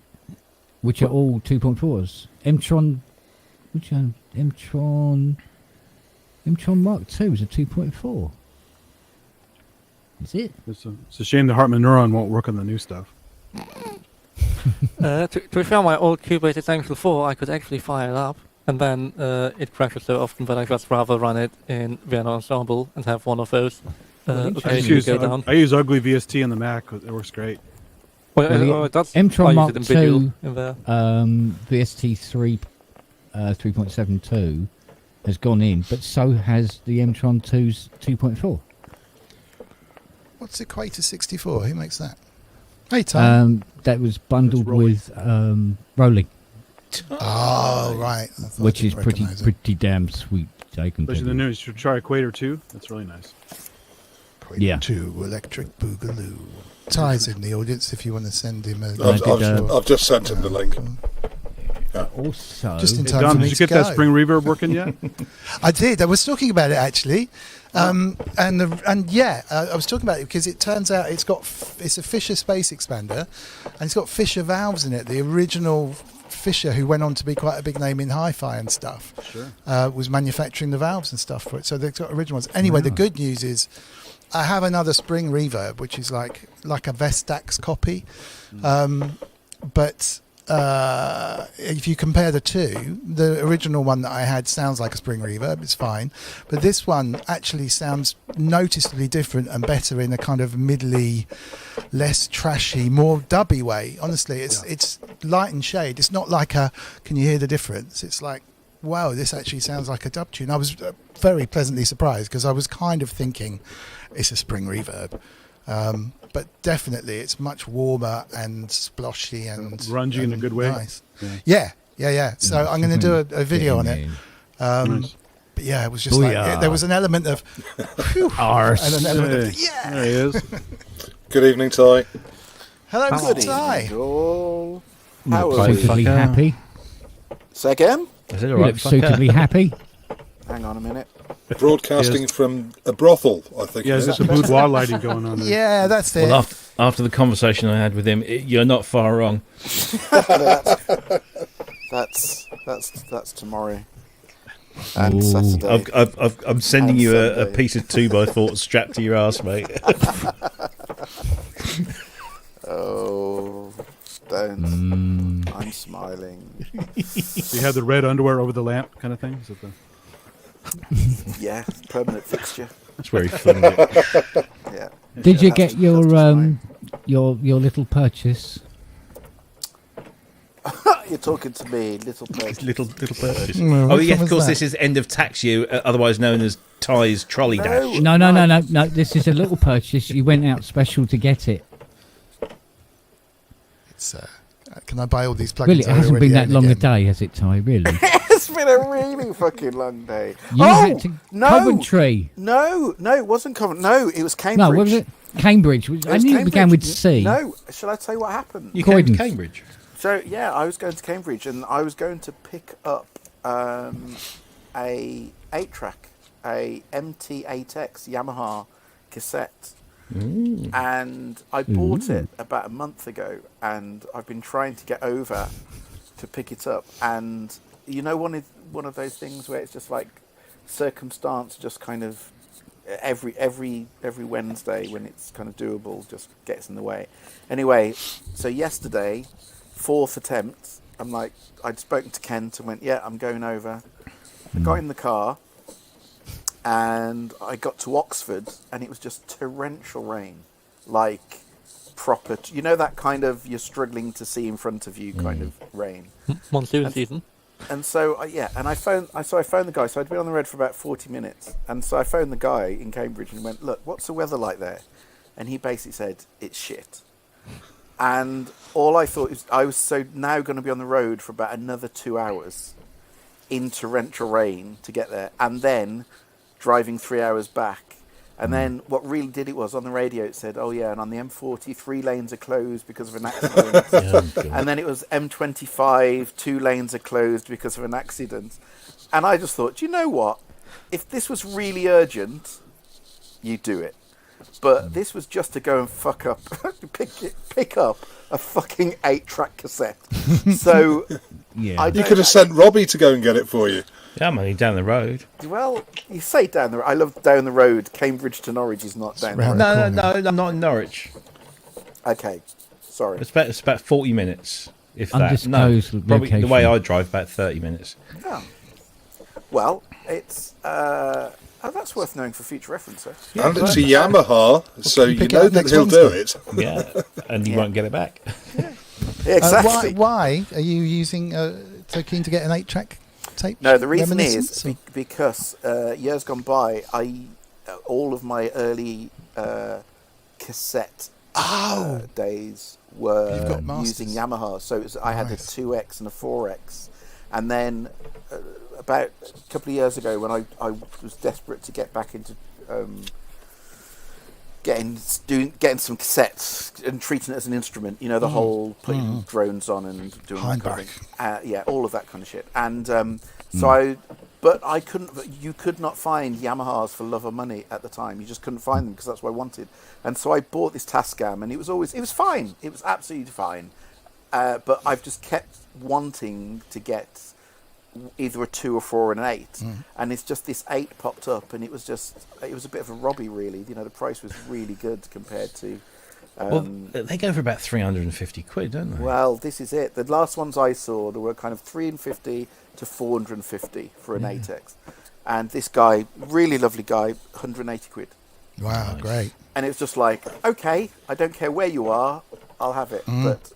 Which are all 2.4s. Mtron. Which one? Mtron Mark II is a 2.4. Is it? It's a shame the Hartman Neuron won't work on the new stuff. To be fair, my old Cubase Essential 4, I could actually fire it up, and then it crashes so often that I just rather run it in Vienna Ensemble and have one of those I occasionally go down. use Ugly VST on the Mac. It works great. Well, that's Mtron I use Mark it in video II, in there. VST3 3.72 has gone in, but so has the Mtron 2's 2.4. What's Equator 64? Who makes that? Hey, Tom. That was bundled Rolling. with Rolling, Oh, right. I thought I which is didn't pretty recognise it. pretty damn sweet. I can tell Especially the you. new. You should try Equator 2. That's really nice. Equator Yeah. 2 Electric Boogaloo. Ty's in the audience if you want to send him a. I've just sent him the link. Also, Just in Hey, time Dom, for me did you to get that go. Spring Reverb working yet? I did. I was talking about it actually, I was talking about it because it turns out it's a Fisher space expander, and it's got Fisher valves in it. The original Fisher, who went on to be quite a big name in hi-fi and stuff, was manufacturing the valves and stuff for it. So they've got original ones. Anyway, the good news is I have another Spring Reverb, which is like a Vestax copy, but. If you compare the two, the original one that I had sounds like a Spring Reverb, it's fine, but this one actually sounds noticeably different and better in a kind of middly, less trashy, more dubby way. Honestly, it's light and shade. It's not like can you hear the difference? It's like, wow, this actually sounds like a dub tune. I was very pleasantly surprised because I was kind of thinking it's a Spring Reverb. But definitely it's much warmer and sploshy and grungy in a good way. Nice. Yeah. So I'm going to do a video on it. Nice. But yeah, it was just there was an element of whew, and an element of There he is. Good evening, Ty. hello, Good Mr. Ty. evening, all. How are suitably we? happy. Say again? Is it You all right? look suitably happy. Hang on a minute. Broadcasting from a brothel, I think. Yeah, it there's is. some boudoir lighting going on there. Yeah, that's it. Well, after the conversation I had with him, you're not far wrong. That's tomorrow and Ooh. Saturday. I'm sending And you a Sunday. piece of 2x4 strapped to your ass, mate. Oh, don't. I'm smiling. You have the red underwear over the lamp kind of thing? Is it the... Yeah, permanent fixture. That's very funny. Yeah. Did you Have get to- your have to try. your little purchase? You're talking to me, little person. little purchase. Mm, Oh which yeah, one of was course. that? This is end of tax year, otherwise known as Ty's trolley dash. No. This is a little purchase. You went out special to get it. It's, can I buy all these plugins? Really, it I hasn't already been that own long a again? day, has it, Ty? Really? It's been a really fucking long day. You had to Coventry. No, it wasn't Coventry. No, it was No, Cambridge. what was it? Cambridge. I was knew it began with Cambridge. C. No, shall I tell you what happened? You came to Croydon. Cambridge. So yeah, I was going to Cambridge, and I was going to pick up a 8-track, a MT8X Yamaha cassette, and I bought it about a month ago, and I've been trying to get over to pick it up, and you know, one of those things where it's just like circumstance, just kind of every Wednesday when it's kind of doable, just gets in the way. Anyway, so yesterday, 4th attempt, I'd spoken to Kent and went, yeah, I'm going over. I got in the car and I got to Oxford and it was just torrential rain, like proper, you know, that kind of you're struggling to see in front of you kind of rain. Monsoon season. And so, and I phoned the guy. So I'd been on the road for about 40 minutes. And so I phoned the guy in Cambridge and went, look, what's the weather like there? And he basically said, it's shit. And all I thought is I was so now going to be on the road for about another 2 hours in torrential rain to get there. And then driving 3 hours back. And then what really did it was on the radio it said, oh yeah, and on the M40 3 lanes are closed because of an accident. And then it was M25 2 lanes are closed because of an accident. And I just thought, you know what? If this was really urgent, you do it. But this was just to go and fuck up, pick up a fucking 8-track cassette. So Yeah. You could have sent Robbie to go and get it for you. Yeah, I'm only down the road. Well, you say down the road. I love down the road. Cambridge to Norwich is not down the road. No, I'm not in Norwich. Okay, sorry. It's about 40 minutes, if that. Undisclosed No, probably the location. way I drive, about 30 minutes. Oh. Well, it's that's worth knowing for future reference. And it's a Yamaha, so you pick it know up that next he'll do Wednesday. it. Yeah, and you won't get it back. Exactly. Why are you using so keen to get an 8-track tape? No, the reason reminiscence, is or- because years gone by, all of my early cassette days You've were got masters. using Yamaha. So I had Nice. a 2X and a 4X, and then about a couple of years ago, when I was desperate to get back into getting some cassettes and treating it as an instrument, you know, the whole putting drones on and doing that kind of thing. Yeah, all of that kind of shit. And I couldn't. You could not find Yamahas for love or money at the time. You just couldn't find them because that's what I wanted. And so I bought this Tascam, and it was fine. It was absolutely fine. But I've just kept wanting to get either a 2 or 4 and an 8, and it's just this 8 popped up, and it was a bit of a Robbie, really. You know, the price was really good compared to. Well, they go for about 350 quid, don't they? Well, this is it. The last ones I saw, there were kind of 350 to 450 for an 8X, and this guy, really lovely guy, 180 quid. Wow, great. And it's just like, okay, I don't care where you are, I'll have it. But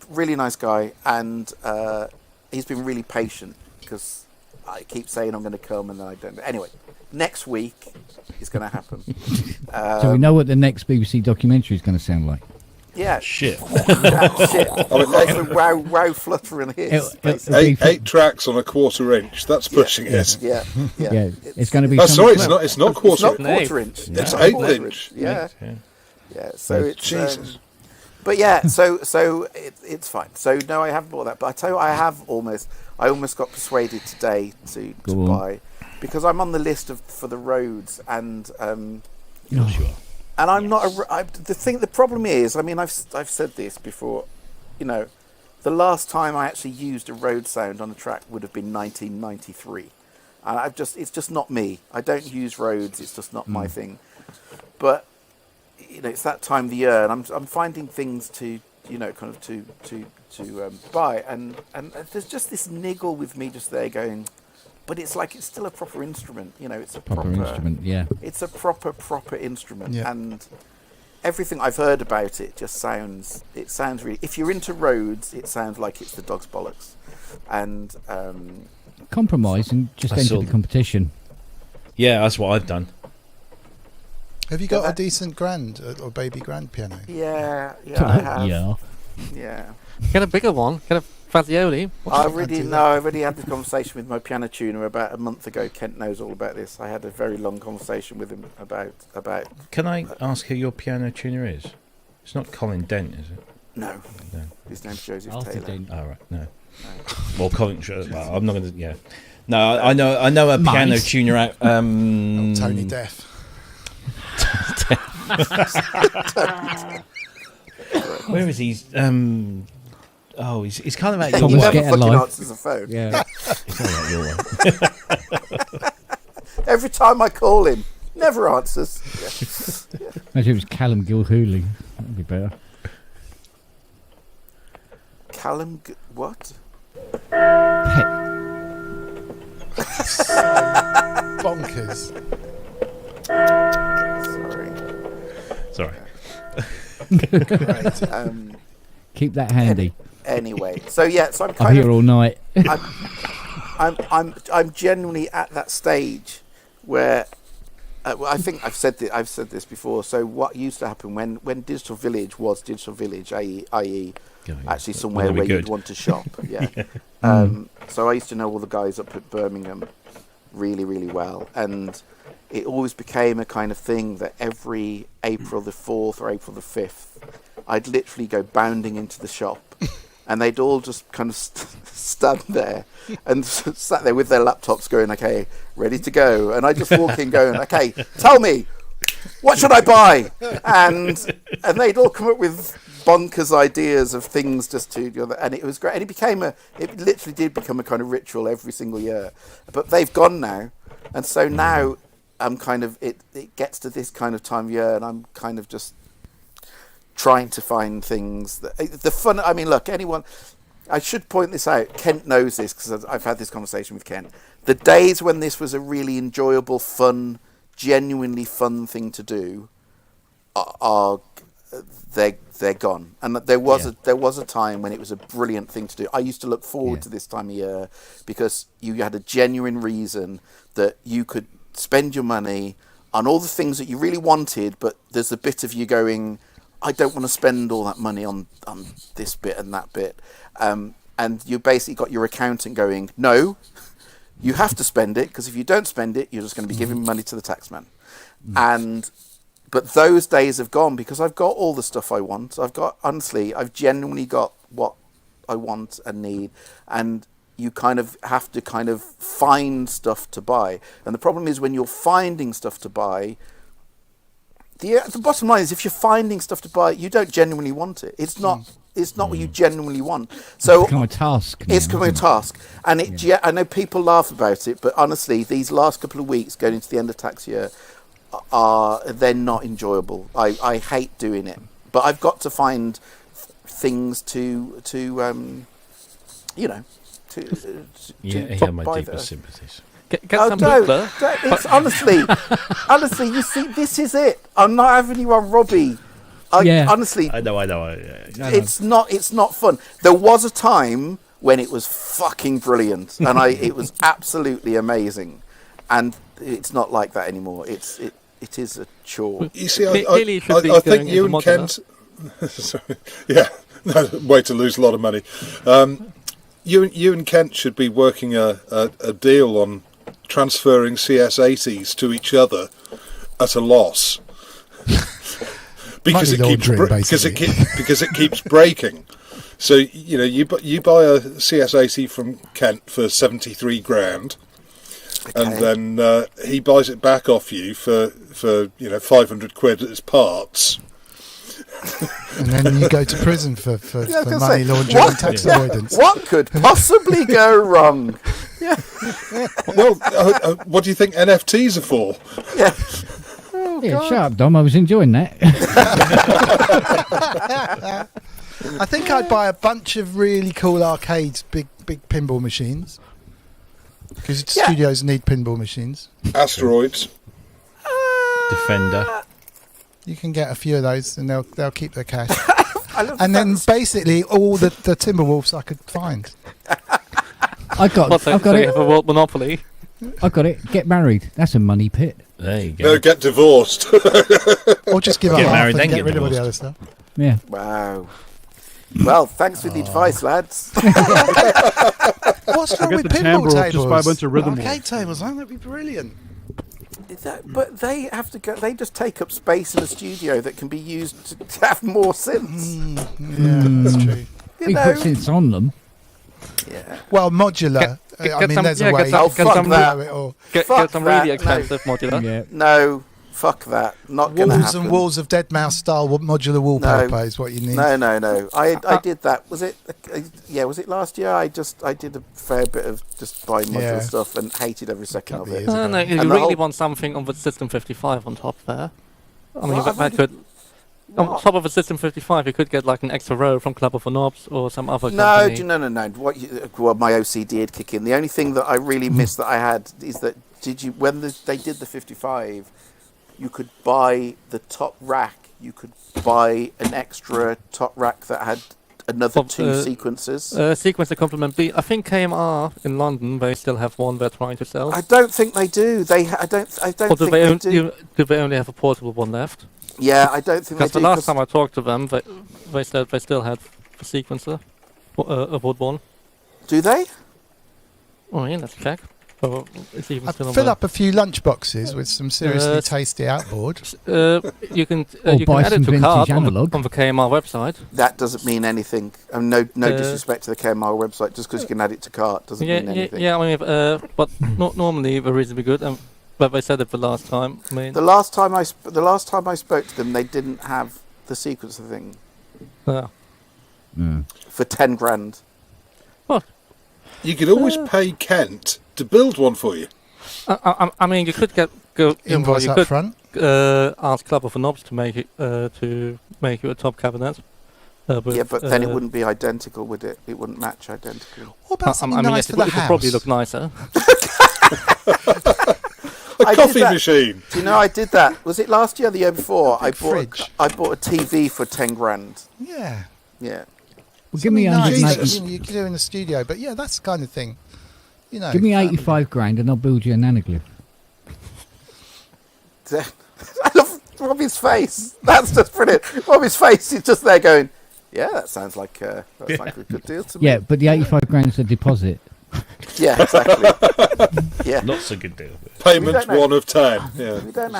really nice guy, and he's been really patient because I keep saying I'm going to come and then I don't. But anyway, next week is going to happen. So we know what the next BBC documentary is going to sound like. Yeah, Shit. shit. It's a wow fluttering hits. It'll be- 8 tracks on a 1/4 inch. That's pushing it. Yeah. Yeah, it's going to be. Oh, some- sorry, it's not. It's not It's quarter. not quarter inch. It's not 1/8 quarter inch. Yeah. So it's Jesus. but yeah, so it's fine. So no, I haven't bought that. But I tell you, I almost got persuaded today to Go on. buy, because I'm on the list for the roads, and Oh, and I'm not the problem is, I mean, I've said this before, you know, the last time I actually used a road sound on a track would have been 1993, and it's just not me. I don't use roads. It's just not my thing. But you know, it's that time of the year, and I'm finding things to, you know, kind of to buy, and there's just this niggle with me just there going, but it's like it's still a proper instrument, you know, it's a proper instrument, yeah. it's a proper instrument, Yeah. and everything I've heard about it just sounds really. If you're into roads, it sounds like it's the dog's bollocks, and Compromise and just I enter saw the them. competition. Yeah, that's what I've done. Have you got a decent grand or baby grand piano? yeah, I have, Yeah. yeah. Get a bigger one. Get a Fazioli. I already had this conversation with my piano tuner about a month ago. Kent knows all about this. I had a very long conversation with him about. Can I ask who your piano tuner is? It's not Colin Dent, is it? No. His name's Joseph Taylor. Oh, right, no. Well, Colin. Well, I'm not going to. Yeah. No, I know a piano tuner out. Tony Deaf. Where is he? He's kind of out He your never way. fucking answers the phone. Yeah. He's kind of out your way. Every time I call him, never answers. Yeah. Imagine it was Callum Gilhooly. That'd be better. What? Bonkers. Sorry. Great. Keep that handy. Anyway, so I'm I'm kind here all night. I'm genuinely at that stage where I think I've said this before. So what used to happen when Digital Village was Digital Village, i.e. actually somewhere where you'd want to shop. Yeah. So I used to know all the guys up at Birmingham really, really well, and it always became a kind of thing that every April the 4th or April the 5th, I'd literally go bounding into the shop, and they'd all just kind of stand there and sat there with their laptops going, okay, ready to go. And I just walk in going, okay, tell me, what should I buy? And they'd all come up with bonkers ideas of things just to, and it was great. And it literally did become a kind of ritual every single year. But they've gone now. And so now I'm kind of, it gets to this kind of time of year, and I'm kind of just trying to find things that the fun. I mean, look, anyone. I should point this out. Kent knows this because I've had this conversation with Kent. The days when this was a really enjoyable, fun, genuinely fun thing to do are they're gone. And there was a time when it was a brilliant thing to do. I used to look forward to this time of year because you had a genuine reason that you could spend your money on all the things that you really wanted, but there's a bit of you going, I don't want to spend all that money on this bit and that bit. And you basically got your accountant going, no, you have to spend it, because if you don't spend it, you're just going to be giving money to the taxman. But those days have gone because I've got all the stuff I want. I've genuinely got what I want and need. And you kind of have to kind of find stuff to buy. And the problem is when you're finding stuff to buy, the bottom line is if you're finding stuff to buy, you don't genuinely want it. It's not what you genuinely want. So it's become a task. It's become a task. And I know people laugh about it, but honestly, these last couple of weeks going into the end of tax year, they're not enjoyable. I hate doing it, but I've got to find things to my buy deepest there. sympathies. Get some Hitler. It's honestly, you see, this is it. I'm not having you on Robbie. Honestly, I know. It's not fun. There was a time when it was fucking brilliant, and it was absolutely amazing, and it's not like that anymore. It is a chore. You see, I think you and Kent. Sorry, yeah, no, way to lose a lot of money. You and Kent should be working a deal on transferring CS80s to each other at a loss. Because it keeps breaking. So you buy a CS80 from Kent for 73 grand, and then he buys it back off you for 500 quid as parts. And then you go to prison for money laundering and tax avoidance. What could possibly go wrong? Well, what do you think NFTs are for? Shut up, Dom. I was enjoying that. I think I'd buy a bunch of really cool arcades, big pinball machines, because studios need pinball machines. Asteroids. Defender. You can get a few of those, and they'll keep their cash. And then basically all the Timberwolves I could find. I've got it. For World Monopoly. I've got it. Get married. That's a money pit. There you go. No, get divorced. Or just give up Get half married, and then get get rid of all the divorced. other stuff. Yeah. Wow. Well, thanks for the advice, lads. What's wrong Forget with the pinball timbre, tables? just buy a bunch of rhythm Arcade boards. tables, that'd be brilliant. But they have to go. They just take up space in a studio that can be used to have more synths. Yeah, that's true. You He know? puts synths on them. Yeah. Well, modular. I mean, there's a way. fuck that. Get Fuck some that, really no. expensive modular. Yeah. No, fuck that. Not gonna Walls happen. and walls of Dead Mouse style modular wallpaper is what you need. No. I did that. Was it? Yeah, was it last year? I did a fair bit of just buying modular Yeah. stuff and hated every second of it. No, you And the really whole- want something on the System 55 on top there. I mean, Well, that could. On top of the System 55, you could get like an extra row from Club of the Knobs or some other company. No. Well, my OCD had kicked in. The only thing that I really missed that I had is that when they did the 55, you could buy the top rack. You could buy an extra top rack that had another two sequences. Sequencer Complement B. I think KMR in London, they still have one they're trying to sell. I don't think they do. I don't Or do think they, they do. do they only have a portable one left? Yeah, I don't think they Because do. the last time I talked to them, they said they still had the sequencer, a wood one. Do they? Oh yeah, let's check. Oh, it's even still on Fill the- up a few lunch boxes with some seriously tasty outboard. You can Or you can buy add it some to vintage cart on analog. the KMR website. That doesn't mean anything. No Uh, disrespect to the KMR website. Just because you can add it to cart doesn't Yeah, mean anything. yeah. I mean, but not normally they're reasonably good. But they said it the last time. I mean, The last time I spoke to them, they didn't have the sequencer thing yeah. for 10 grand. You could always pay Kent to build one for you. I mean, you could Invoice you up could, front. Ask Club of the Knobs to make you a top cabinet. With, Yeah, but then it wouldn't be identical, would it? It wouldn't match identical. What about something I mean, nice yes, for it the would probably house? look nicer. A coffee machine. Do you know I did that? Was it last year or the year before? I Big bought fridge. I bought a TV for 10 grand. Yeah. Yeah. Well, give me Something nice 180. that you can do in the studio, but yeah, that's the kind of thing. You know. Give me 85 grand and I'll build you a nanoglyph. I love Robbie's face. That's just brilliant. Robbie's face is just there going, yeah, that sounds like a good deal to me. Yeah, but the 85 grand is a deposit. Yeah, exactly. Yeah. Not so good deal. Payment know. 1 of 10. Yeah. We don't know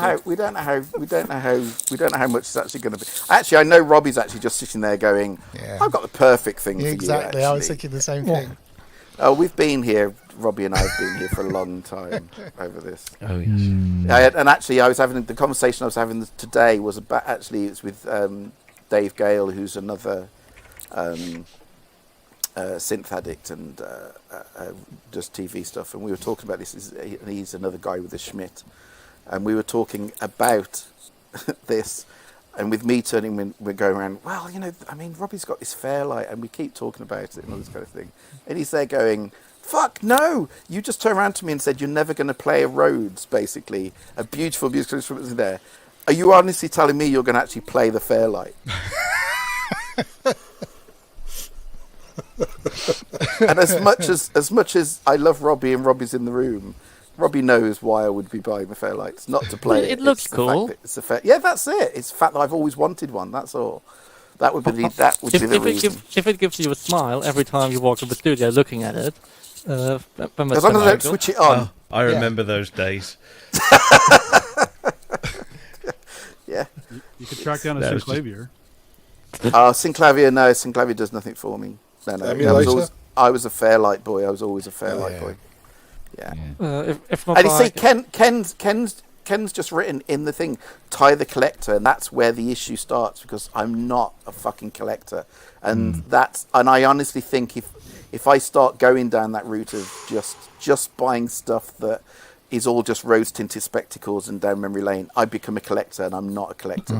how much it's actually going to be. Actually, I know Robbie's actually just sitting there going, Yeah. I've got the perfect thing for you. Exactly. I was actually." thinking the same thing. Oh, we've been here. Robbie and I have been here for a long time over this. Oh yes. And actually, I was having the conversation I was having today was about it's with Dave Gale, who's another synth addict and does TV stuff, and we were talking about this. And he's another guy with a Schmidt, and we were talking about this. And with me turning, we're going around, well, you know, I mean, Robbie's got this Fairlight, and we keep talking about it and all this kind of thing. And he's there going, fuck, no! You just turned around to me and said you're never going to play a Rhodes, basically. A beautiful musical instrument in there. Are you honestly telling me you're going to actually play the Fairlight? And as much as I love Robbie and Robbie's in the room, Robbie knows why I would be buying the Fairlight. It's not to play It looks cool. Yeah, that's it. It's the fact that I've always wanted one. That's all. That would be the reason. If it gives you a smile every time you walk in the studio looking at it, then that's As long as I don't cool. switch it on. I remember those days. Yeah. You could track down a That was just- Synclavier. Synclavier, no. Synclavier does nothing for me. No. I was a Fairlight boy. I was always a Fairlight boy. Yeah. If not And you see, like- Ken's just written in the thing, tie the collector, and that's where the issue starts, because I'm not a fucking collector. And and I honestly think if I start going down that route of just buying stuff that is all just rose-tinted spectacles and down memory lane, I become a collector, and I'm not a collector.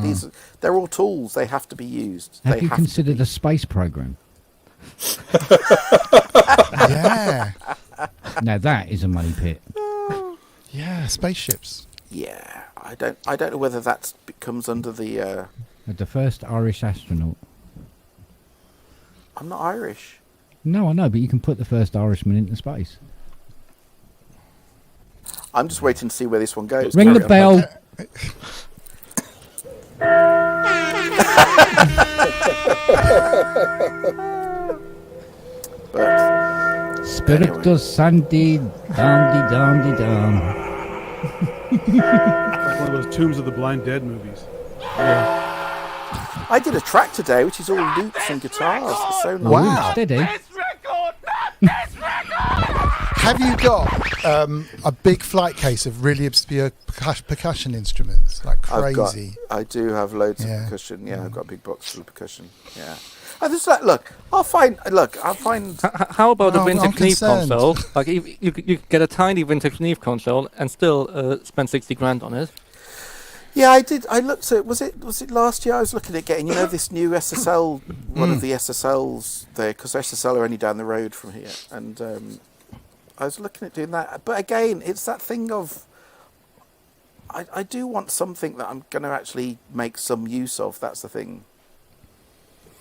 They're all tools. They have to be used. Have you considered a space program? Yeah. Now that is a money pit. Yeah, spaceships. Yeah, I don't know whether that comes under the. The first Irish astronaut. I'm not Irish. No, I know, but you can put the first Irishman into space. I'm just waiting to see where this one goes. Ring the bell. But Spiritus Sancti, dum-de-dum-de-dum. Like one of those Tombs of the Blind Dead movies. I did a track today, which is all loops and guitars. It's so nice. Wow. Steady. Have you got a big flight case of really obscure percussion instruments, like crazy? I do have loads Yeah. of percussion. Yeah, I've got a big box full of percussion. Yeah. And this, look, I'll find. How about a I'm vintage Neve concerned. console? Like, you could get a tiny vintage Neve console and still spend 60 grand on it. Yeah, I did. I looked at. Was it last year? I was looking at getting, this new SSL, one of the SSLs there, because SSL are only down the road from here, and I was looking at doing that. But again, it's that thing of. I do want something that I'm going to actually make some use of. That's the thing.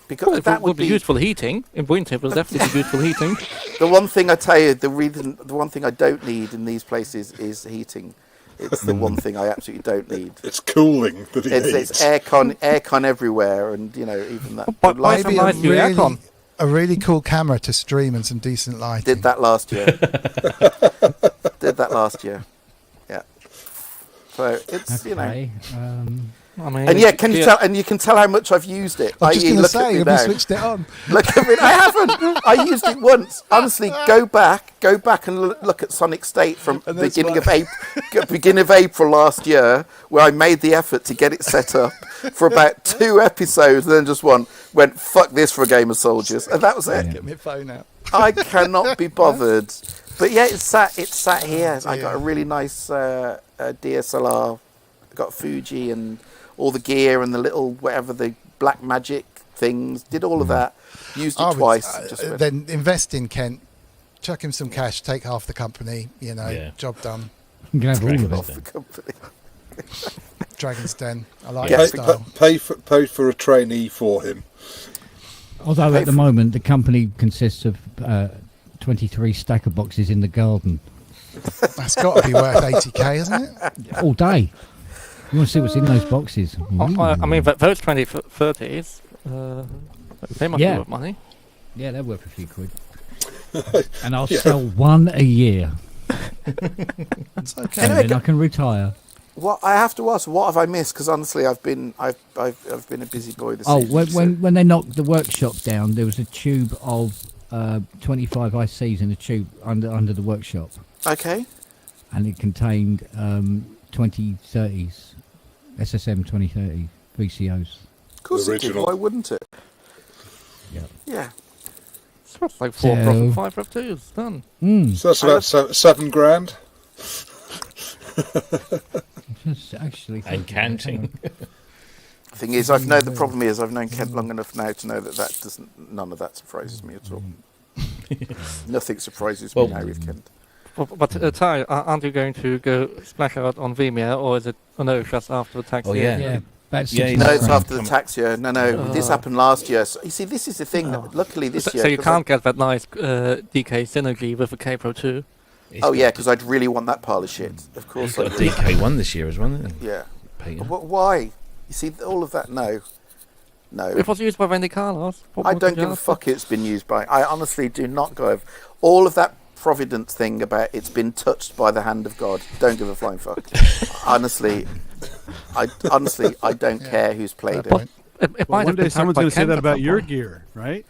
Because Well, it that would be useful heating. In winter, it will definitely be useful heating. The one thing I tell you, the one thing I don't need in these places is heating. It's the one thing I absolutely don't need. It's cooling that he needs. It's aircon everywhere, and even that. But light- Maybe a really cool camera to stream and some decent lighting. Did that last year. Yeah. So it's Okay. I mean, and yeah, can you tell? And you can tell how much I've used it. I was just i.e. going to look at say, me have you now. switched it on? Look at me. I haven't. I used it once. Honestly, go back and look at Sonic State from beginning of April last year, where I made the effort to get it set up for about 2 episodes, and then just went fuck this for a game of soldiers, and that was it. Get my phone out. I cannot be bothered. But yeah, it's sat here. I got a really nice DSLR. I got Fuji and all the gear and the little whatever the Black Magic things. Did all of that. Used it twice. Then invest in Kent. Chuck him some cash. Take half the company. Job done. You can have all of off it. the company. Dragon's Den. I like Yeah. that style. Pay for a trainee for him. Although at the moment the company consists of 23 stacker boxes in the garden. That's got to be worth 80k, isn't it? All day. You want to see what's in those boxes? I mean, those 2030s, they must be worth money. Yeah, they're worth a few quid. And I'll sell one a year. It's okay. And then I can retire. What I have to ask, what have I missed? Because honestly, I've been a busy boy this season. When they knocked the workshop down, there was a tube of 25 ICs in a tube under the workshop. Okay. And it contained 2030s, SSM 2030 VCOs. Of course it did. Why wouldn't it? Yeah. So it's like 4 Prof and 5 Prof 2s done. So that's about $7,000. Just actually and counting. Thing is, the problem is I've known Kent long enough now to know that none of that surprises me at all. Nothing surprises me now with Kent. But Ty, aren't you going to go splash out on Vimeo, or is it just after the tax year? Yeah. No, it's after the tax year. No, this happened last year. So, you see, this is the thing. That luckily this year. So you can't get that nice DK synergy with a K Pro 2. Because I'd really want that pile of shit. Of course, Got a DK1 this year as well. Isn't it? Yeah. But why? You see, all of that. No. It was used by Randy Carlos. I don't give a fuck. It's been used by. I honestly do not go over all of that Providence thing about it's been touched by the hand of God. Don't give a flying fuck. honestly, I don't care who's played it. One day someone's going to say that about your gear, right?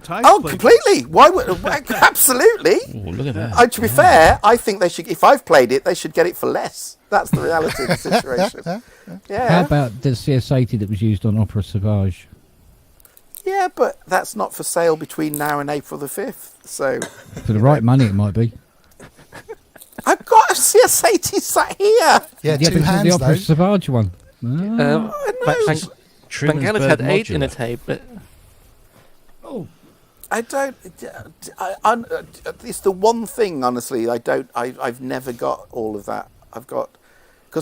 Completely. Why would? Absolutely. Ooh, look at that. To be fair, I think they should. If I've played it, they should get it for less. That's the reality of the situation. Yeah. How about the CS80 that was used on Opera Sauvage? Yeah, but that's not for sale between now and April the 5th. So For the right money, it might be. I've got a CS80 sat here. Yeah, two but hands the Opera though. Sauvage one. Vangelis had 8 in a tape, but I don't. It's the one thing, honestly. I've never got all of that. I've got. I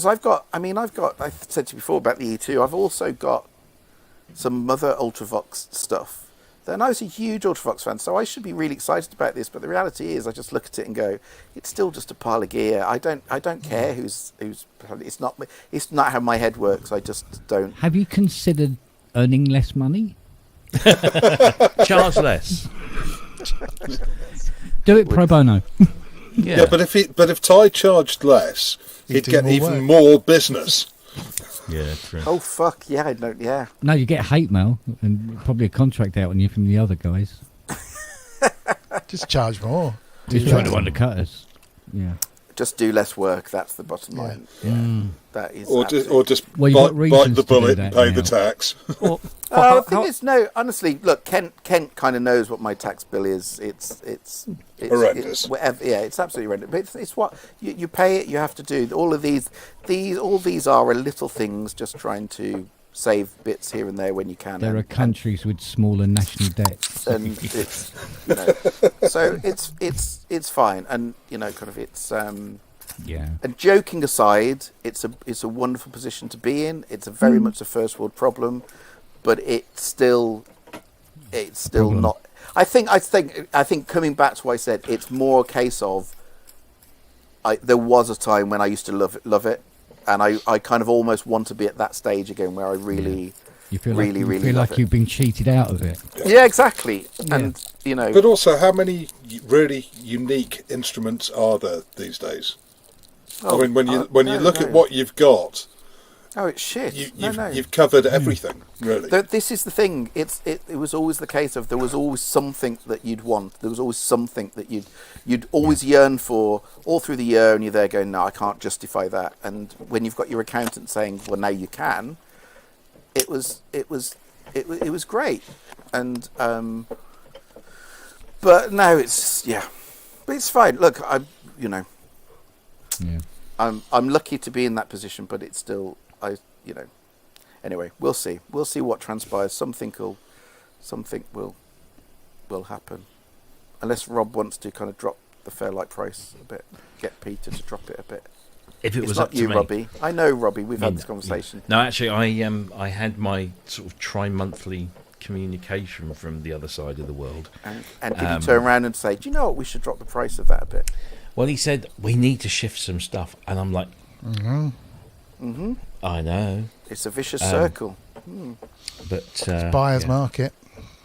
said to you before about the E2. I've also got some other Ultravox stuff. Then I was a huge Ultravox fan, so I should be really excited about this. But the reality is, I just look at it and go, it's still just a pile of gear. I don't care who's. It's not how my head works. I just don't. Have you considered earning less money? Charge less. Do it pro bono. Yeah, but if Ty charged less, he'd get even more business. Yeah, true. Oh fuck yeah, I don't. Yeah. No, you get hate mail and probably a contract out on you from the other guys. Just charge more. Just trying to undercut us. Yeah. Just do less work. That's the bottom line. Yeah. That is. Or just Well, you've got bite reasons the to do bullet that and pay now. the tax. The thing is, no. Honestly, look, Kent kind of knows what my tax bill is. It's horrendous. Whatever. Yeah, it's absolutely horrendous. But it's what you pay it. You have to do all of these. All these are little things, just trying to save bits here and there when you can. There are countries with smaller national debts. And it's so it's fine, and kind of it's. Yeah. And joking aside, it's a wonderful position to be in. It's a very much a first world problem, but it's still not. I think coming back to what I said, it's more a case of. There was a time when I used to love it, and I kind of almost want to be at that stage again where I really. You feel really like love you've been cheated out of it. Yeah, exactly. Yeah. And But also, how many really unique instruments are there these days? I mean, when you look at what you've got, it's shit. You've covered everything, really. This is the thing. It was always the case of there was always something that you'd want. There was always something that you'd always yearn for all through the year, and you're there going, no, I can't justify that. And when you've got your accountant saying, well, now you can, it was great. And but now it's but it's fine. Look, Yeah. I'm lucky to be in that position, but it's still Anyway, we'll see. We'll see what transpires. Something will happen, unless Rob wants to kind of drop the Fairlight price a bit, get Peter to drop it a bit. If it was not up to you, me. Robbie. I know, Robbie. We've had this conversation. No, actually, I had my sort of tri-monthly communication from the other side of the world. And did he turn around and say, do you know what, we should drop the price of that a bit? Well, he said, we need to shift some stuff. And I'm like, I know. It's a vicious circle. But it's buyer's market.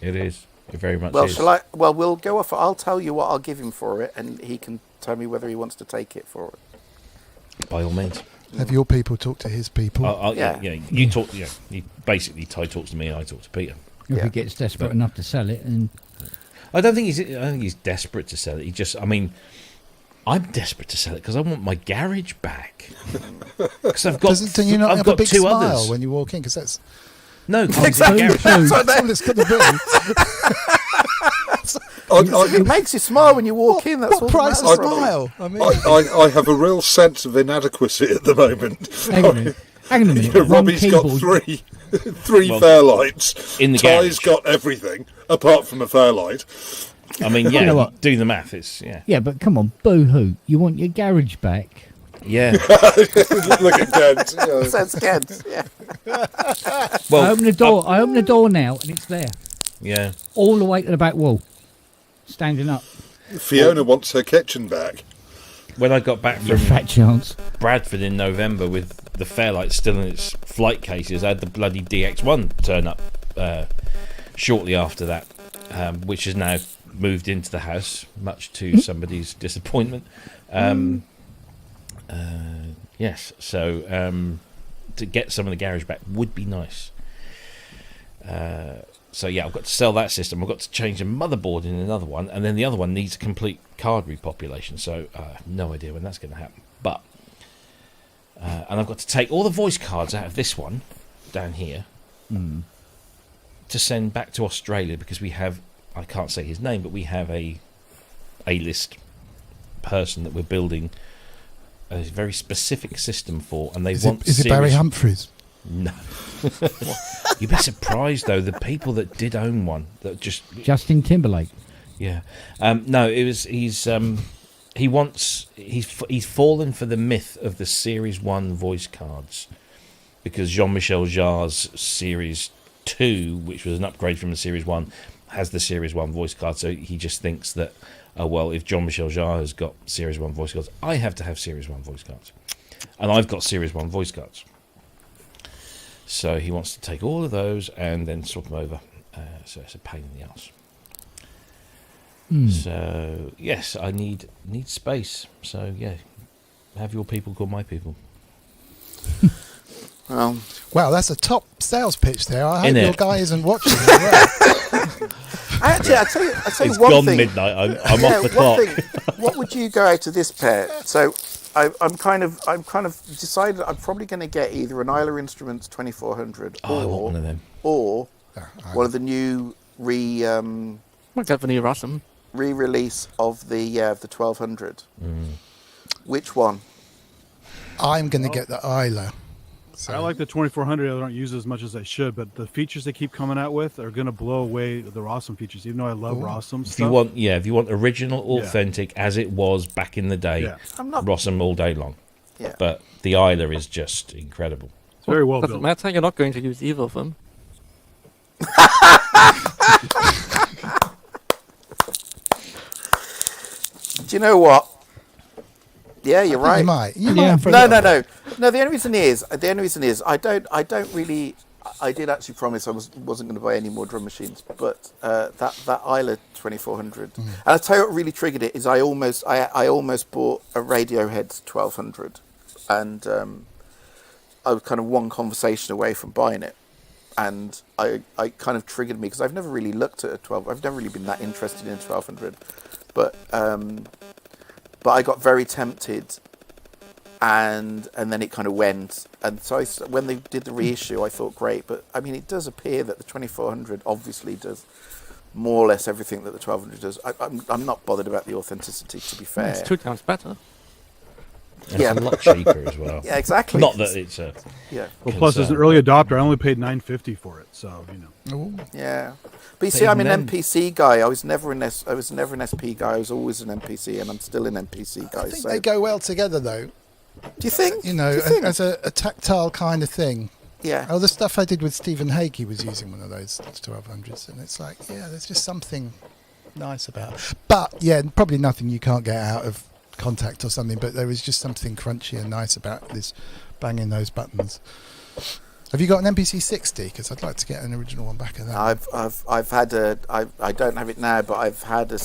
It is. It very much well, is. Well, we'll go off. I'll tell you what I'll give him for it, and he can tell me whether he wants to take it for it. By all means. Have your people talk to his people? Yeah. You talk. Yeah. You basically, Ty talks to me, and I talk to Peter. If he gets desperate enough to sell it, and I don't think he's desperate to sell it. I'm desperate to sell it because I want my garage back. Because I've got. Do you not have a big two smile others when you walk in? Because that's no, exactly. That's all it's going to be. It makes you smile when you walk in. That's what all price that of matters, smile? I mean, I have a real sense of inadequacy at the moment. hang on a minute. Robbie's got three Fairlights. In the Ty's garage. got everything apart from a Fairlight. I mean, yeah, You know what? do the math. It's Yeah, but come on, boo-hoo. You want your garage back? Yeah. Look at Kent. Says Kent. Yeah. Well, I open the door now, and it's there, yeah. all the way to the back wall, standing up. Fiona wants her kitchen back. When I got back from Fat chance. Bradford in November with the Fairlight still in its flight cases, I had the bloody DX1 turn up shortly after that, which has now moved into the house, much to somebody's disappointment. Yes, so to get some of the garage back would be nice. So yeah, I've got to sell that system. I've got to change the motherboard in another one, and then the other one needs a complete card repopulation. So no idea when that's going to happen. But and I've got to take all the voice cards out of this one down here to send back to Australia because we have, I can't say his name, but we have a A-list person that we're building a very specific system for, and they want. Is it Barry Humphries? No. You'd be surprised though, the people that did own one that just Justin Timberlake. Yeah. No, it was he's fallen for the myth of the Series 1 voice cards because Jean-Michel Jarre's Series 2, which was an upgrade from the Series 1, has the Series 1 voice card, so he just thinks that well, if Jean-Michel Jarre has got Series 1 voice cards, I have to have Series 1 voice cards. And I've got Series 1 voice cards. So he wants to take all of those and then swap them over. so it's a pain in the ass. Hmm. So yes, I need space. So yeah, have your people call my people. Well, Wow, that's a top sales pitch there. I hope Innit? your guy isn't watching. As well. actually, I tell you It's one gone thing. midnight. I'm off the one clock. thing. What would you go out of this pair? So, I'm kind of decided I'm probably going to get either an Isla Instruments 2400 Oh, I want one of them. or one of the new Might get the new Russian. re-release of the 1200. Which one? I'm going to get the Isla. I like the 2400. I don't use as much as I should, but the features they keep coming out with are going to blow away the Rossum features. Even though I love Rossum If stuff. you want original, authentic as it was back in the day, I'm not- Rossum all day long. Yeah. But the Isla is just incredible. It's very well Doesn't built. matter, you're not going to use either of them. Do you know what? Yeah, you're right. You might. You Yeah. might. For a No, little no, bit. no. The only reason is I don't really. I did actually promise I wasn't going to buy any more drum machines, but that Isla 2400. And I tell you what really triggered it is I almost bought a Radiohead 1200, and I was kind of one conversation away from buying it, and I kind of triggered me because I've never really looked at a 12. I've never really been that interested in a 1200, but I got very tempted. And then it kind of went, and so when they did the reissue, I thought great, but I mean it does appear that the 2400 obviously does more or less everything that the 1200 does. I'm not bothered about the authenticity, to be fair. It's 2 times better. And Yeah. it's a lot cheaper as well. Yeah, exactly. Not that it's a Yeah, Well, plus as an concern. early adopter, I only paid $9.50 for it. So Ooh. yeah. But you see, But I'm an even then- MPC guy. I was never an SP guy. I was always an MPC, and I'm still an MPC guy. I think So, they go well together, though. do you think? You know, Do you think? as a tactile kind of thing. Yeah. Oh, the stuff I did with Stephen Hague, he was using one of those 1200s, and it's like, yeah, there's just something nice about it. But yeah, probably nothing you can't get out of Contact or something. But there was just something crunchy and nice about this, banging those buttons. Have you got an MPC 60? Because I'd like to get an original one back of that. I've had a I don't have it now, but I had a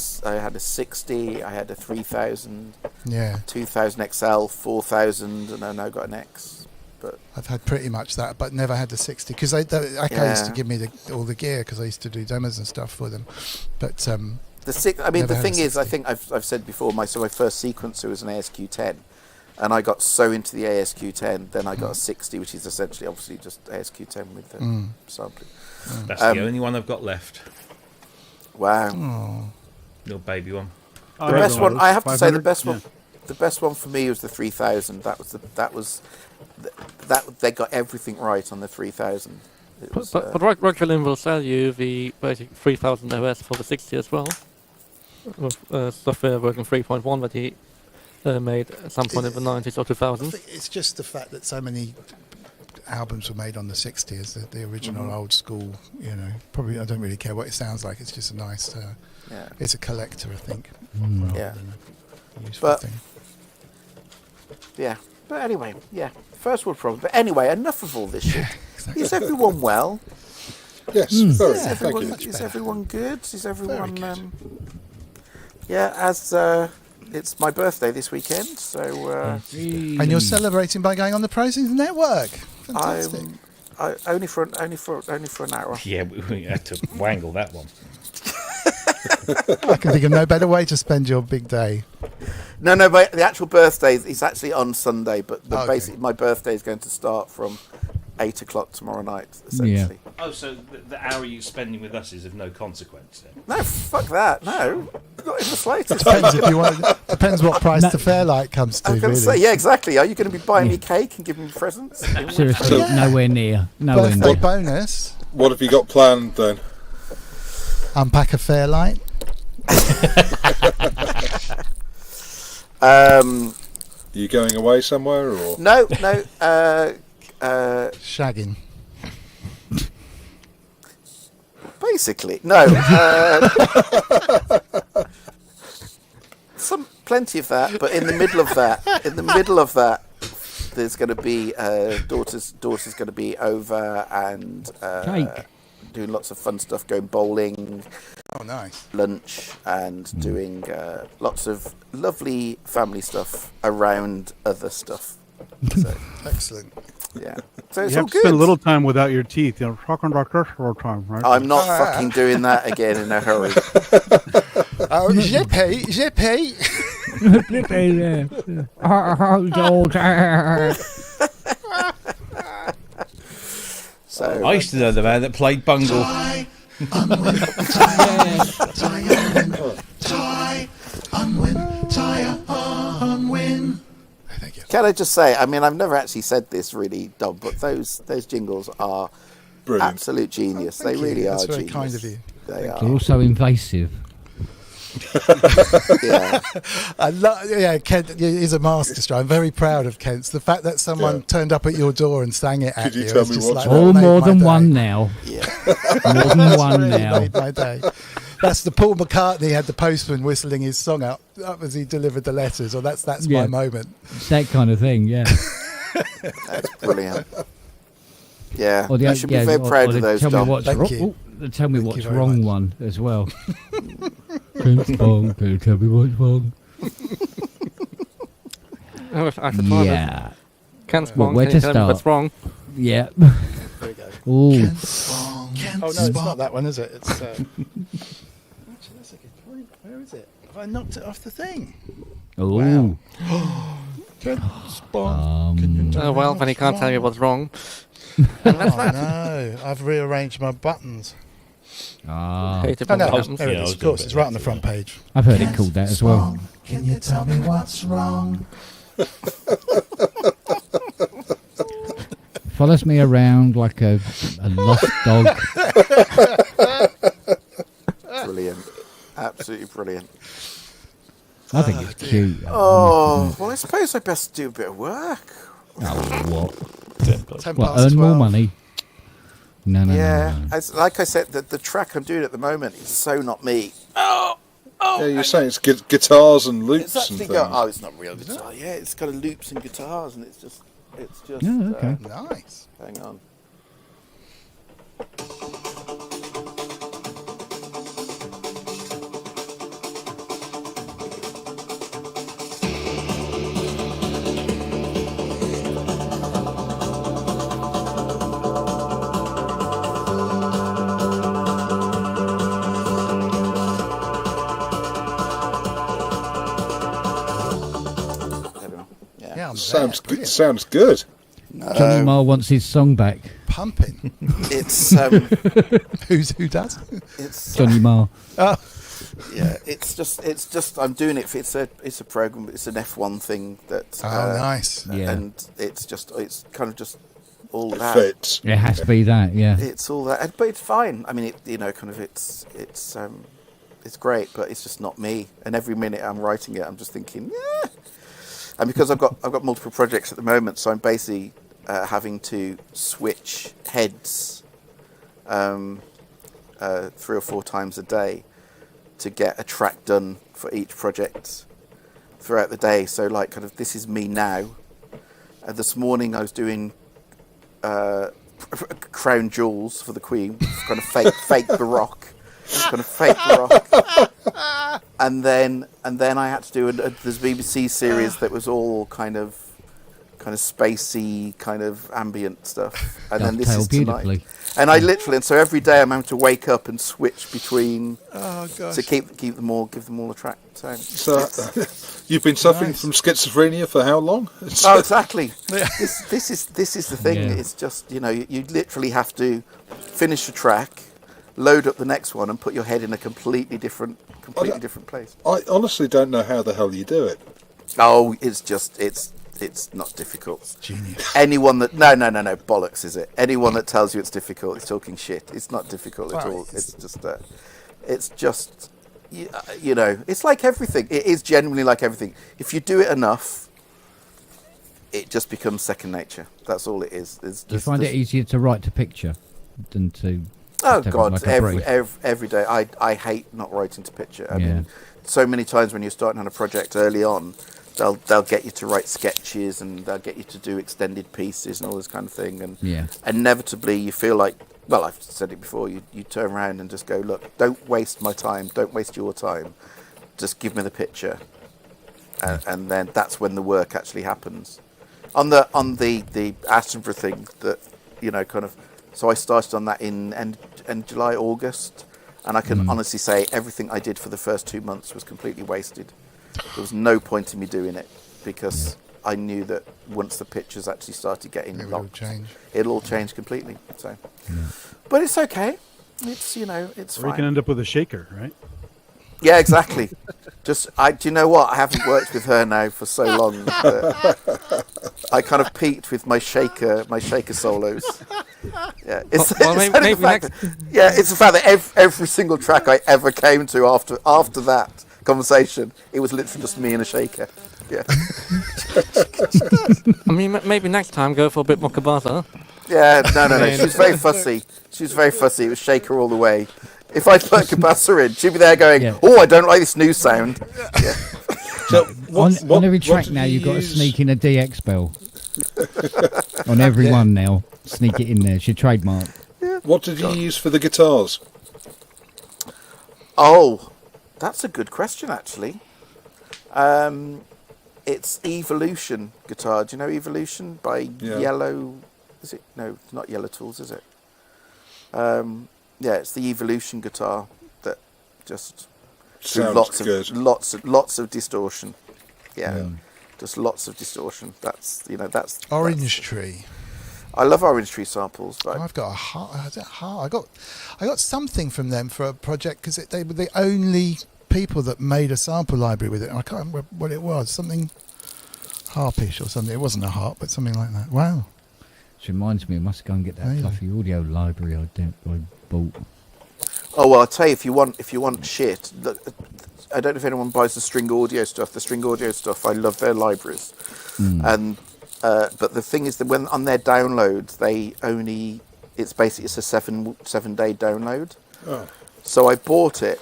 60. I had a 3000. Yeah, 2000 XL, 4000, and I now got an X. But I've had pretty much that, but never had the 60 because Echo used to Yeah. give me all the gear because I used to do demos and stuff for them. But the six, I mean, Never the had a thing is, I 60. think I've said before, my first sequencer was an ASQ10, and I got so into the ASQ10, then I got a 60, which is essentially, obviously, just ASQ10 with the sampling. That's the only one I've got left. Wow. Little baby one. The best one, I have to say, the 500? best one, Yeah. the best one for me was the 3000. That they got everything right on the 3000. It was, But Rogerlin will sell you the basic 3000 OS for the 60 as well. With software version 3.1 that he made at some point in the 90s or I 2000s. think it's just the fact that so many albums were made on the 60 as the original old school. You know, probably I don't really care what it sounds like. It's just a nice. yeah. It's a collector, I think. rather Yeah. than a useful But- thing. Yeah. But anyway, yeah. First world problem. But anyway, enough of all this shit. Exactly. Is everyone well? Yes, Hmm. very. Is Thank everyone, you. is everyone good? Is everyone? good. Yeah, as it's my birthday this weekend, so And you're celebrating by going on the Proceeds Network. Fantastic. only for an hour. Yeah, we had to wangle that one. I can think of no better way to spend your big day. No, but the actual birthday is actually on Sunday, but Okay. basically my birthday is going to start from 8 o'clock tomorrow night, essentially. Oh, so the hour you're spending with us is of no consequence then? No, fuck that. No, not in the slightest. Depends if you want. Depends what price the Fairlight comes to. I was going to Really. say, yeah, exactly. Are you going to be buying me cake and giving me presents? Seriously, nowhere near. Nowhere Birthday near. bonus. What have you got planned then? Unpack a Fairlight. Are you going away somewhere or? No. Shagging. Basically, no. Plenty of that, but in the middle of that, there's going to be daughter's going to be over, and Cake. doing lots of fun stuff, going bowling, Oh, nice. lunch, and doing lots of lovely family stuff around other stuff. So, Excellent. yeah. So it's You all have to good. spend a little time without your teeth. You know, talking about this all the time, right? I'm not fucking doing that again in a hurry. Oh, Zippy, Zippy. So I used to know the man that played Bungle. can I just say, I mean, I've never actually said this really, Dom, but those jingles are Brilliant. absolute genius. Thank They you. really That's are very genius. kind of you. They They're are. also invasive. Yeah. Kent is a masterstroke. I'm very proud of Kent's. The fact that someone turned up at your door and sang it at Could you you tell is me just what's like, wrong? Oh, that made more my than day. one now. Yeah. More than That's one really now. made my day. That's the Paul McCartney had the postman whistling his song up as he delivered the letters, or that's Yeah. my moment. It's that kind of thing, yeah. That's brilliant. Yeah. Or the, I should be yeah, very or proud the of those, tell me Dom. what's Thank wrong. you. Tell me Thank what's you very wrong much. one as well. Kent's wrong. Can you tell me what's wrong? I wish I could find it. Yeah. Kent's Well, wrong. where Can you to tell me what's start? wrong? Yeah. There we go. Ooh. Oh no, it's not that one, is it? It's. Actually, that's a good point. Where is it? Have I knocked it off the thing? Ooh. Kent's Bong. Can you tell me Well, then he what's can't tell you wrong? what's wrong. Oh no, I've rearranged my buttons. Ah. Hate it Oh when no, that happens. there it is. Of course, it's right on the front page. I've heard it called that as well. Can you tell me what's wrong? Follows me around like a lost dog. Brilliant. Absolutely brilliant. I think it's cute. Oh, well, I suppose I best do a bit of work. Oh, what? 10 What, past earn more 12. money? No, no, Yeah. no, no. Like I said, the track I'm doing at the moment is so not me. Yeah, you're saying it's guitars and loops It's and actually things. got, it's not real guitar. Yeah, it's got loops and guitars, and it's just. Yeah, okay. Nice. Hang on. Yeah, I'm Sounds there. good. Sounds good. Johnny Marr wants his song back. Pumping. It's Who does? it's Johnny Marr. Oh, yeah. It's just I'm doing it. It's a program. It's an F1 thing that. nice. Yeah. And it's kind of just all that. Fits. It has to be that, yeah. It's all that, but it's fine. I mean, it's great, but it's just not me. And every minute I'm writing it, I'm just thinking, yeah. And because I've got multiple projects at the moment, so I'm basically having to switch heads 3 or 4 times a day to get a track done for each project throughout the day. So, like, kind of, this is me now. This morning I was doing crown jewels for the Queen, kind of fake Baroque. Kind of fake Baroque. And then I had to do this BBC series that was all kind of spacey, kind of ambient stuff. And then this is tonight. beautifully. And I literally, and so every day I'm having to wake up and switch between Oh gosh. to give them all a track. So You've been suffering Nice. from schizophrenia for how long? oh, exactly. This is the thing. Yeah. It's just you literally have to finish a track, load up the next one, and put your head in a completely different place. I honestly don't know how the hell you do it. Oh, it's not difficult. Genius. Anyone that no bollocks is it? Anyone that tells you it's difficult is talking shit. It's not difficult at Well, all. It's just it's like everything. It is genuinely like everything. If you do it enough, it just becomes second nature. That's all it is. Do you find it easier to write to picture than to... Oh just have God! like a brief? Every day, I hate not writing to picture. I Yeah. mean, so many times when you're starting on a project early on, they'll get you to write sketches and they'll get you to do extended pieces and all this kind of thing. And Yeah. inevitably, you feel like well, I've said it before, you turn around and just go, look, don't waste my time, don't waste your time, just give me the picture, and then that's when the work actually happens. On the Attenborough thing, that, you know, kind of, so I started on that in July, August, and I can honestly say everything I did for the first 2 months was completely wasted. There was no point in me doing it, because I knew that once the pictures actually started getting locked, it'll all change completely. So, but it's okay. It's, you know, it's Or fine. you can end up with a shaker, right? Yeah, exactly. Do you know what? I haven't worked with her now for so long that I kind of peaked with my shaker solos. Yeah, it's, Well, it's maybe the fact it's the fact that every single track I ever came to after that conversation, it was literally just me and a shaker. Yeah. I mean, maybe next time go for a bit more Kabata. Yeah, no. She was very fussy. It was shaker all the way. If I put Kabasa in, she'd be there going, "Oh, I don't like this new sound." Yeah. So on every track now, you've got to sneak in a DX bell. On every one now, sneak it in there. It's your trademark. What did you use for the guitars? Oh, that's a good question, actually. It's Evolution guitar. Do you know Evolution by Yellow? Is it? No, it's not Yellow Tools, is it? Yeah, it's the Evolution guitar that just Sounds good. lots of distortion. Yeah, just lots of distortion. That's Orange Tree. I love Orange Tree samples. But I've got a heart. I got something from them for a project because they were the only people that made a sample library with it. And I can't remember what it was. Something harpish or something. It wasn't a harp, but something like that. Wow. Which reminds me, I must go and get that fluffy audio library I bought. Oh well, I'll tell you, if you want shit, I don't know if anyone buys the String Audio stuff. The String Audio stuff, I love their libraries, and but the thing is that when on their downloads, it's a 7-day download. Oh. So I bought it,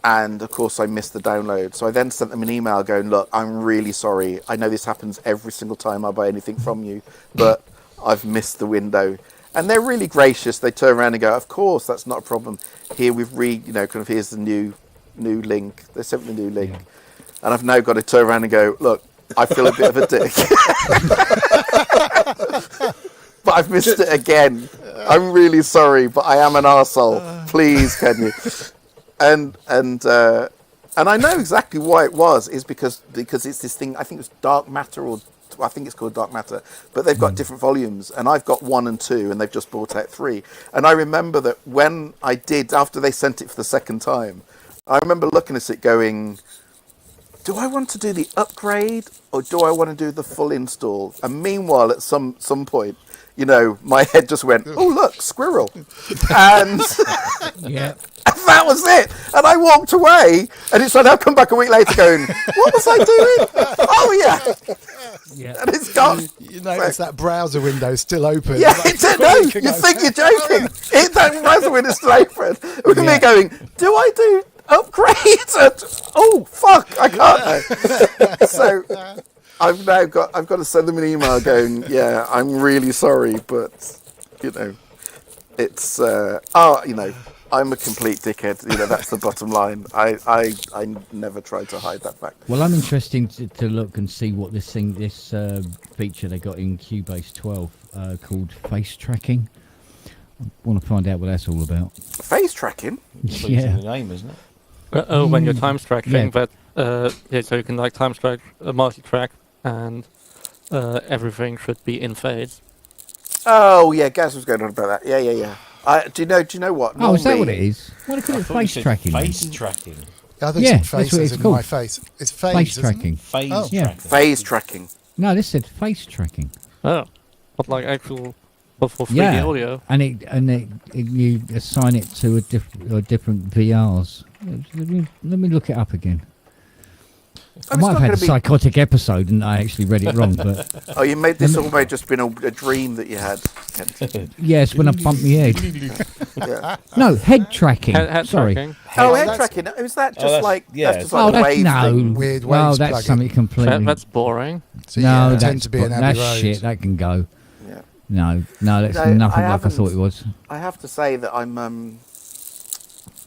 and of course I missed the download. So I then sent them an email going, "Look, I'm really sorry. I know this happens every single time I buy anything from you, but I've missed the window." And they're really gracious. They turn around and go, "Of course, that's not a problem. Here we've here's the new link." They sent me the new link, and I've now got to turn around and go, "Look, I feel a bit of a dick, but I've missed it again. I'm really sorry, but I am an arsehole. Please, can you?" And I know exactly why it was. Is because it's this thing. I think it's Dark Matter, or I think it's called Dark Matter. But they've got different volumes, and I've got 1 and 2, and they've just brought out 3. And I remember that when I did, after they sent it for the second time, I remember looking at it going, "Do I want to do the upgrade, or do I want to do the full install?" And meanwhile, at some point, you know, my head just went, "Oh look, squirrel," and that was it. And I walked away, and it's like I'll come back a week later going, "What was I doing? Oh yeah." And it's gone. You notice that browser window is still open. Yeah, you think you're joking. That browser window is still open. With me going, "Do I do upgrades?" Oh fuck, I can't now. So I've got to send them an email going, "Yeah, I'm really sorry, but you know, it's I'm a complete dickhead. You know, that's the bottom line. I never tried to hide that fact." Well, I'm interested to look and see what this feature they got in Cubase 12 called face tracking. I want to find out what that's all about. Face tracking? Yeah. The name, isn't it? When you're time tracking, Yeah. but so you can like time track, multi-track, and everything should be in phase. Oh yeah, Gaz was going on about that. Yeah. Do you know what? Oh, is that what it is? What do you call it? Face tracking. Face tracking. I think Yeah, it's that's what faces it's in called. my face. It's phase, Face isn't it? tracking. Phase Yeah. tracking. Phase tracking. No, this said face tracking. Oh, but like actual, but for 3D Yeah, audio. and you assign it to a different VRs. Let me look it up again. I might have had a psychotic episode and I actually read it wrong, but Oh, you made this all may just been a dream that you had. yes, when I bumped my head. Yeah. No, head tracking. Head Sorry. tracking. Oh, head tracking. Is that just that's- like yeah. that's just like the wave thing? Weird well, waves that's plugin. something completely. That's boring. So no, pretend that's to be an Abbey that's Road. shit. That can go. Yeah. No, that's No, nothing I like I thought haven't. it was. I have to say that I'm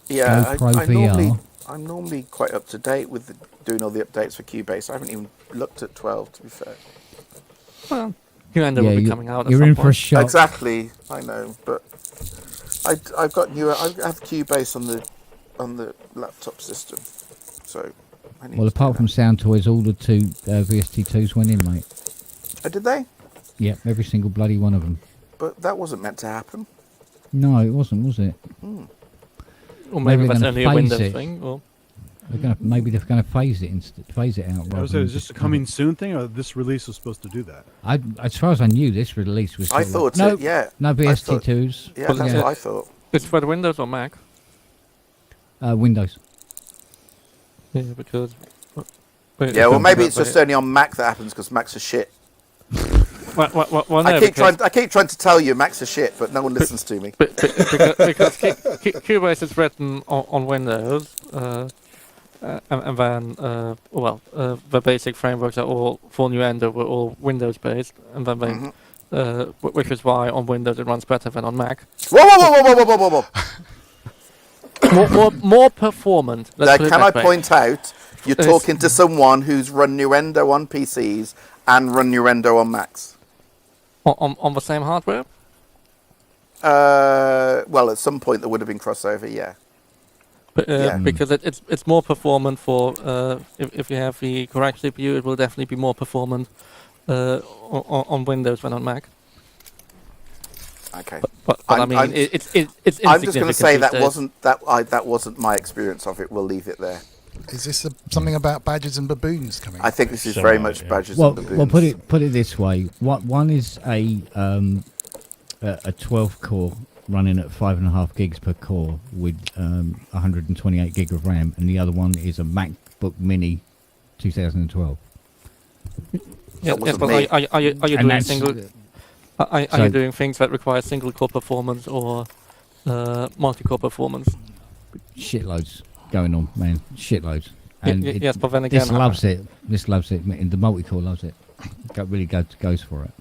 GoPro VR. I'm normally quite up to date with doing all the updates for Cubase. I haven't even looked at 12, to be fair. Well, Uganda will be coming out. At You're some in for a point. shock. Exactly, I know, but I've got newer. I have Cubase on the laptop system, so. I need Well, to do apart from Sound Toys, all the two VST2s went in, mate. that. Oh, did they? Yeah, every single bloody one of them. But that wasn't meant to happen. No, it wasn't, was it? Or maybe they're that's gonna only a phase Windows it. thing. Or Maybe they're going to phase it out. rather Was than it just a coming soon thing, or this release was supposed to do that? As far as I knew, this release was. I sort of- thought it, yeah. No I thought- VST2s. Yeah, that's what I thought. it's for the Windows or Mac. Windows. Yeah, because. Yeah, well, maybe it's just only on Mac that happens because Macs are shit. Well, no, I keep because- trying to tell you Macs are shit, but no one listens to me. because Cubase is written on Windows, and then the basic frameworks are all for Nuendo were all Windows based, and then they, which is why on Windows it runs better than on Mac. Whoa! more performant. Now, Let's put it can I that way. point out you're It's- talking to someone who's run Nuendo on PCs and run Nuendo on Macs? on the same hardware? Well, at some point there would have been crossover, yeah. But, Yeah. Because it's more performant for if you have the correct CPU, it will definitely be more performant on Windows than on Mac. Okay. But I mean, it's I'm just going to say insignificant that these days. that wasn't my experience of it. We'll leave it there. Is this something about badgers and baboons coming? I think this is very much badgers Well, and baboons. well, put it this way. One is a 12 core running at 5.5 gigs per core with 128 gig of RAM, and the other one is a MacBook Mini 2012. Yeah, wasn't but me. are you And doing that's- single? Are so- you doing things that require single core performance or multi-core performance? Shitloads going on, man. Shitloads. And Yes, but then again, this loves it. This loves it. And the multi-core loves it. Really goes for it.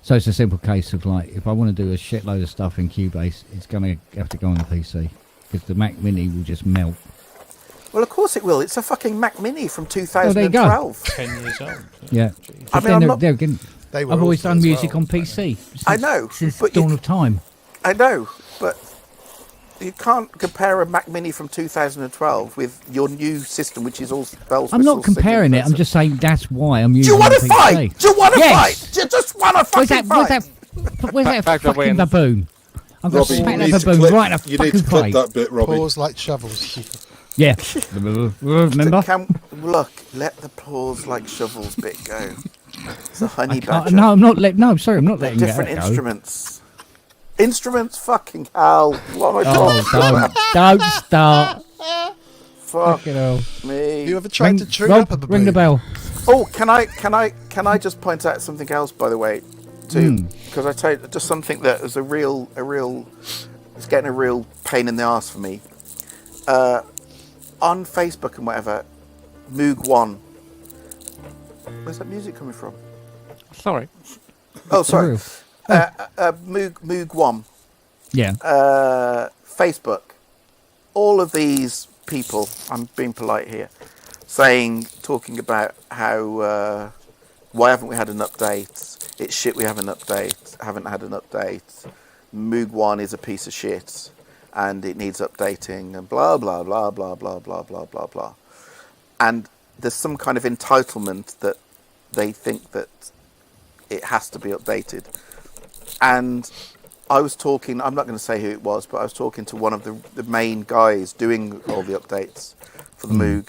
So it's a simple case of like, if I want to do a shitload of stuff in Cubase, it's going to have to go on the PC because the Mac Mini will just melt. Well, of course it will. It's a fucking Mac Mini from Oh, there you go. 2012. 10 years old. Yeah. I But mean, then I'm they're not- getting- They were I've always awful done as music well, on PC. I know, Since but dawn of time. I know, but you can't compare a Mac Mini from 2012 with your new system, which is all bells. I'm not whistles, comparing singing, it. I'm just saying that's why I'm Do using you want the to PC. fight? Do you want to Yes! fight? Do you just want to fucking fight? Where's that Back the fucking wins. baboon? I'm going to Robbie, smack you that need to baboon clip, right in the you need fucking to clip face. that bit, Robbie. Paws like shovels. Yeah. Remember? Look, let the paws like shovels bit go. It's a honey Oh, badger. no, I'm not. No, sorry, I'm not They're letting different that go. instruments. Instruments, fucking hell! What am I Oh, talking about? don't start. Fuck Fucking hell. me. You ever tried to true Rob, up a baboon? ring the bell. Oh, can I just point out something else, by the way, too? Because I tell you, just something that is it's getting a real pain in the arse for me. On Facebook and whatever, Moog1. Where's that music coming from? Sorry. Oh, sorry. True. Moog1. Yeah. Facebook. All of these people, I'm being polite here, talking about how why haven't we had an update? It's shit we haven't had an update. Moog1 is a piece of shit and it needs updating and blah blah blah blah blah blah blah blah blah. And there's some kind of entitlement that they think that it has to be updated. And I was talking, I'm not going to say who it was, but I was talking to one of the main guys doing all the updates for the Moog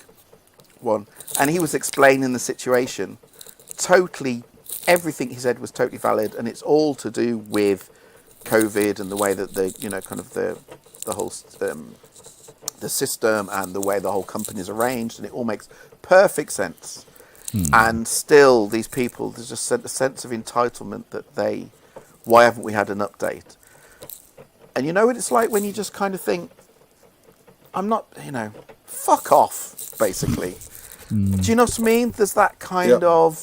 one. And he was explaining the situation. Totally, everything he said was totally valid. And it's all to do with COVID and the way that the whole the system and the way the whole company is arranged. And it all makes perfect sense. And still, these people, there's just a sense of entitlement that why haven't we had an update? And you know what it's like when you just kind of think, I'm not, fuck off, basically. Do you know what I mean? There's that kind of,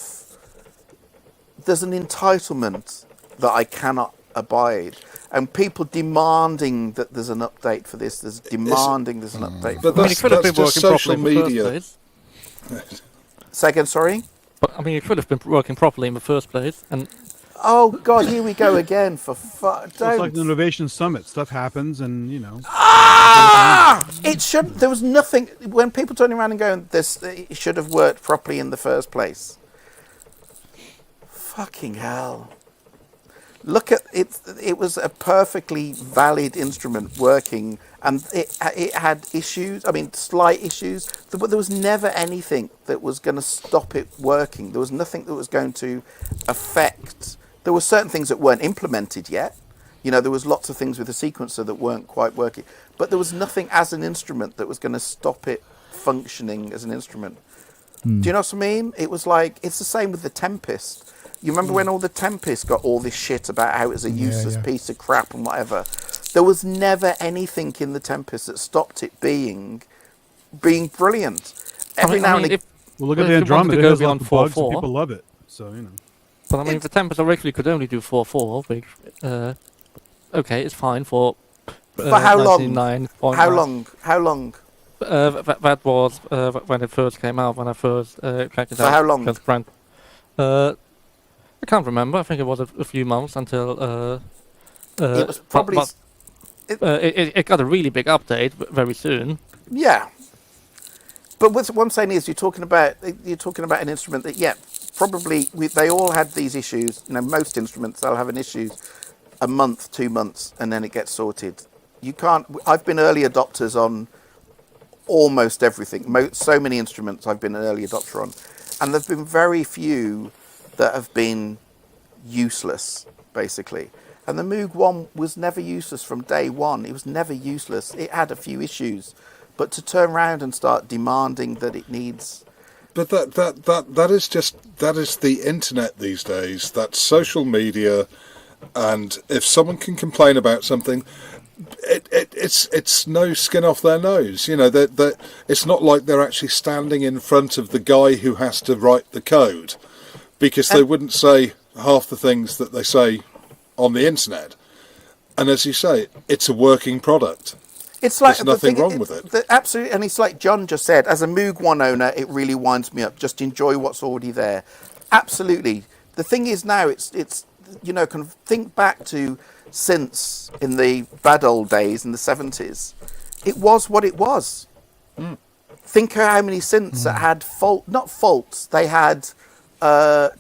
there's an entitlement that I cannot abide. And people demanding that there's an update for this, there's an update. But I mean, it could have been just working social properly in the media. first place. Say again, sorry? But I mean, it could have been working properly in the first place. And Oh, God, here we go again, for fuck. It's like Don't. the Innovation Summit. Stuff happens, and It should. There was nothing. When people turn around and go, "This it should have worked properly in the first place." Fucking hell! Look at it. It was a perfectly valid instrument working, and it had issues. I mean, slight issues, but there was never anything that was going to stop it working. There was nothing that was going to affect. There were certain things that weren't implemented yet. You know, there was lots of things with the sequencer that weren't quite working, but there was nothing as an instrument that was going to stop it functioning as an instrument. Do you know what I mean? It was like, it's the same with the Tempest. You remember when all the Tempest got all this shit about how it was a useless piece of crap and whatever? There was never anything in the Tempest that stopped it being brilliant. Every now and again. well, look at if the you wanted to Andromeda. It go has beyond lots of bugs, and 4.4. people love it. So But I mean, the Tempest originally could only do 4.4, which, okay, it's fine for how long? 99.9. How long? That was when it first came out, when I first checked it For out. how long? Just I can't remember. I think it was a few months until. It was probably. It got a really big update very soon. Yeah. But what I'm saying is, you're talking about an instrument that, probably they all had these issues. You know, most instruments they'll have an issue a month, 2 months, and then it gets sorted. You can't. I've been early adopters on almost everything. So many instruments I've been an early adopter on, and there've been very few that have been useless, basically. And the Moog 1 was never useless from day one. It was never useless. It had a few issues, but to turn around and start demanding that it needs. But that is the internet these days. That's social media, and if someone can complain about something, it's no skin off their nose. You know, that it's not like they're actually standing in front of the guy who has to write the code, because they wouldn't say half the things that they say on the internet. And as you say, it's a working product. It's like there's nothing wrong with it. Absolutely, and it's like John just said. As a Moog 1 owner, it really winds me up. Just enjoy what's already there. Absolutely. The thing is now, it's you know, kind of think back to synths in the bad old days in the 70s. It was what it was. Think of how many synths that had not faults. They had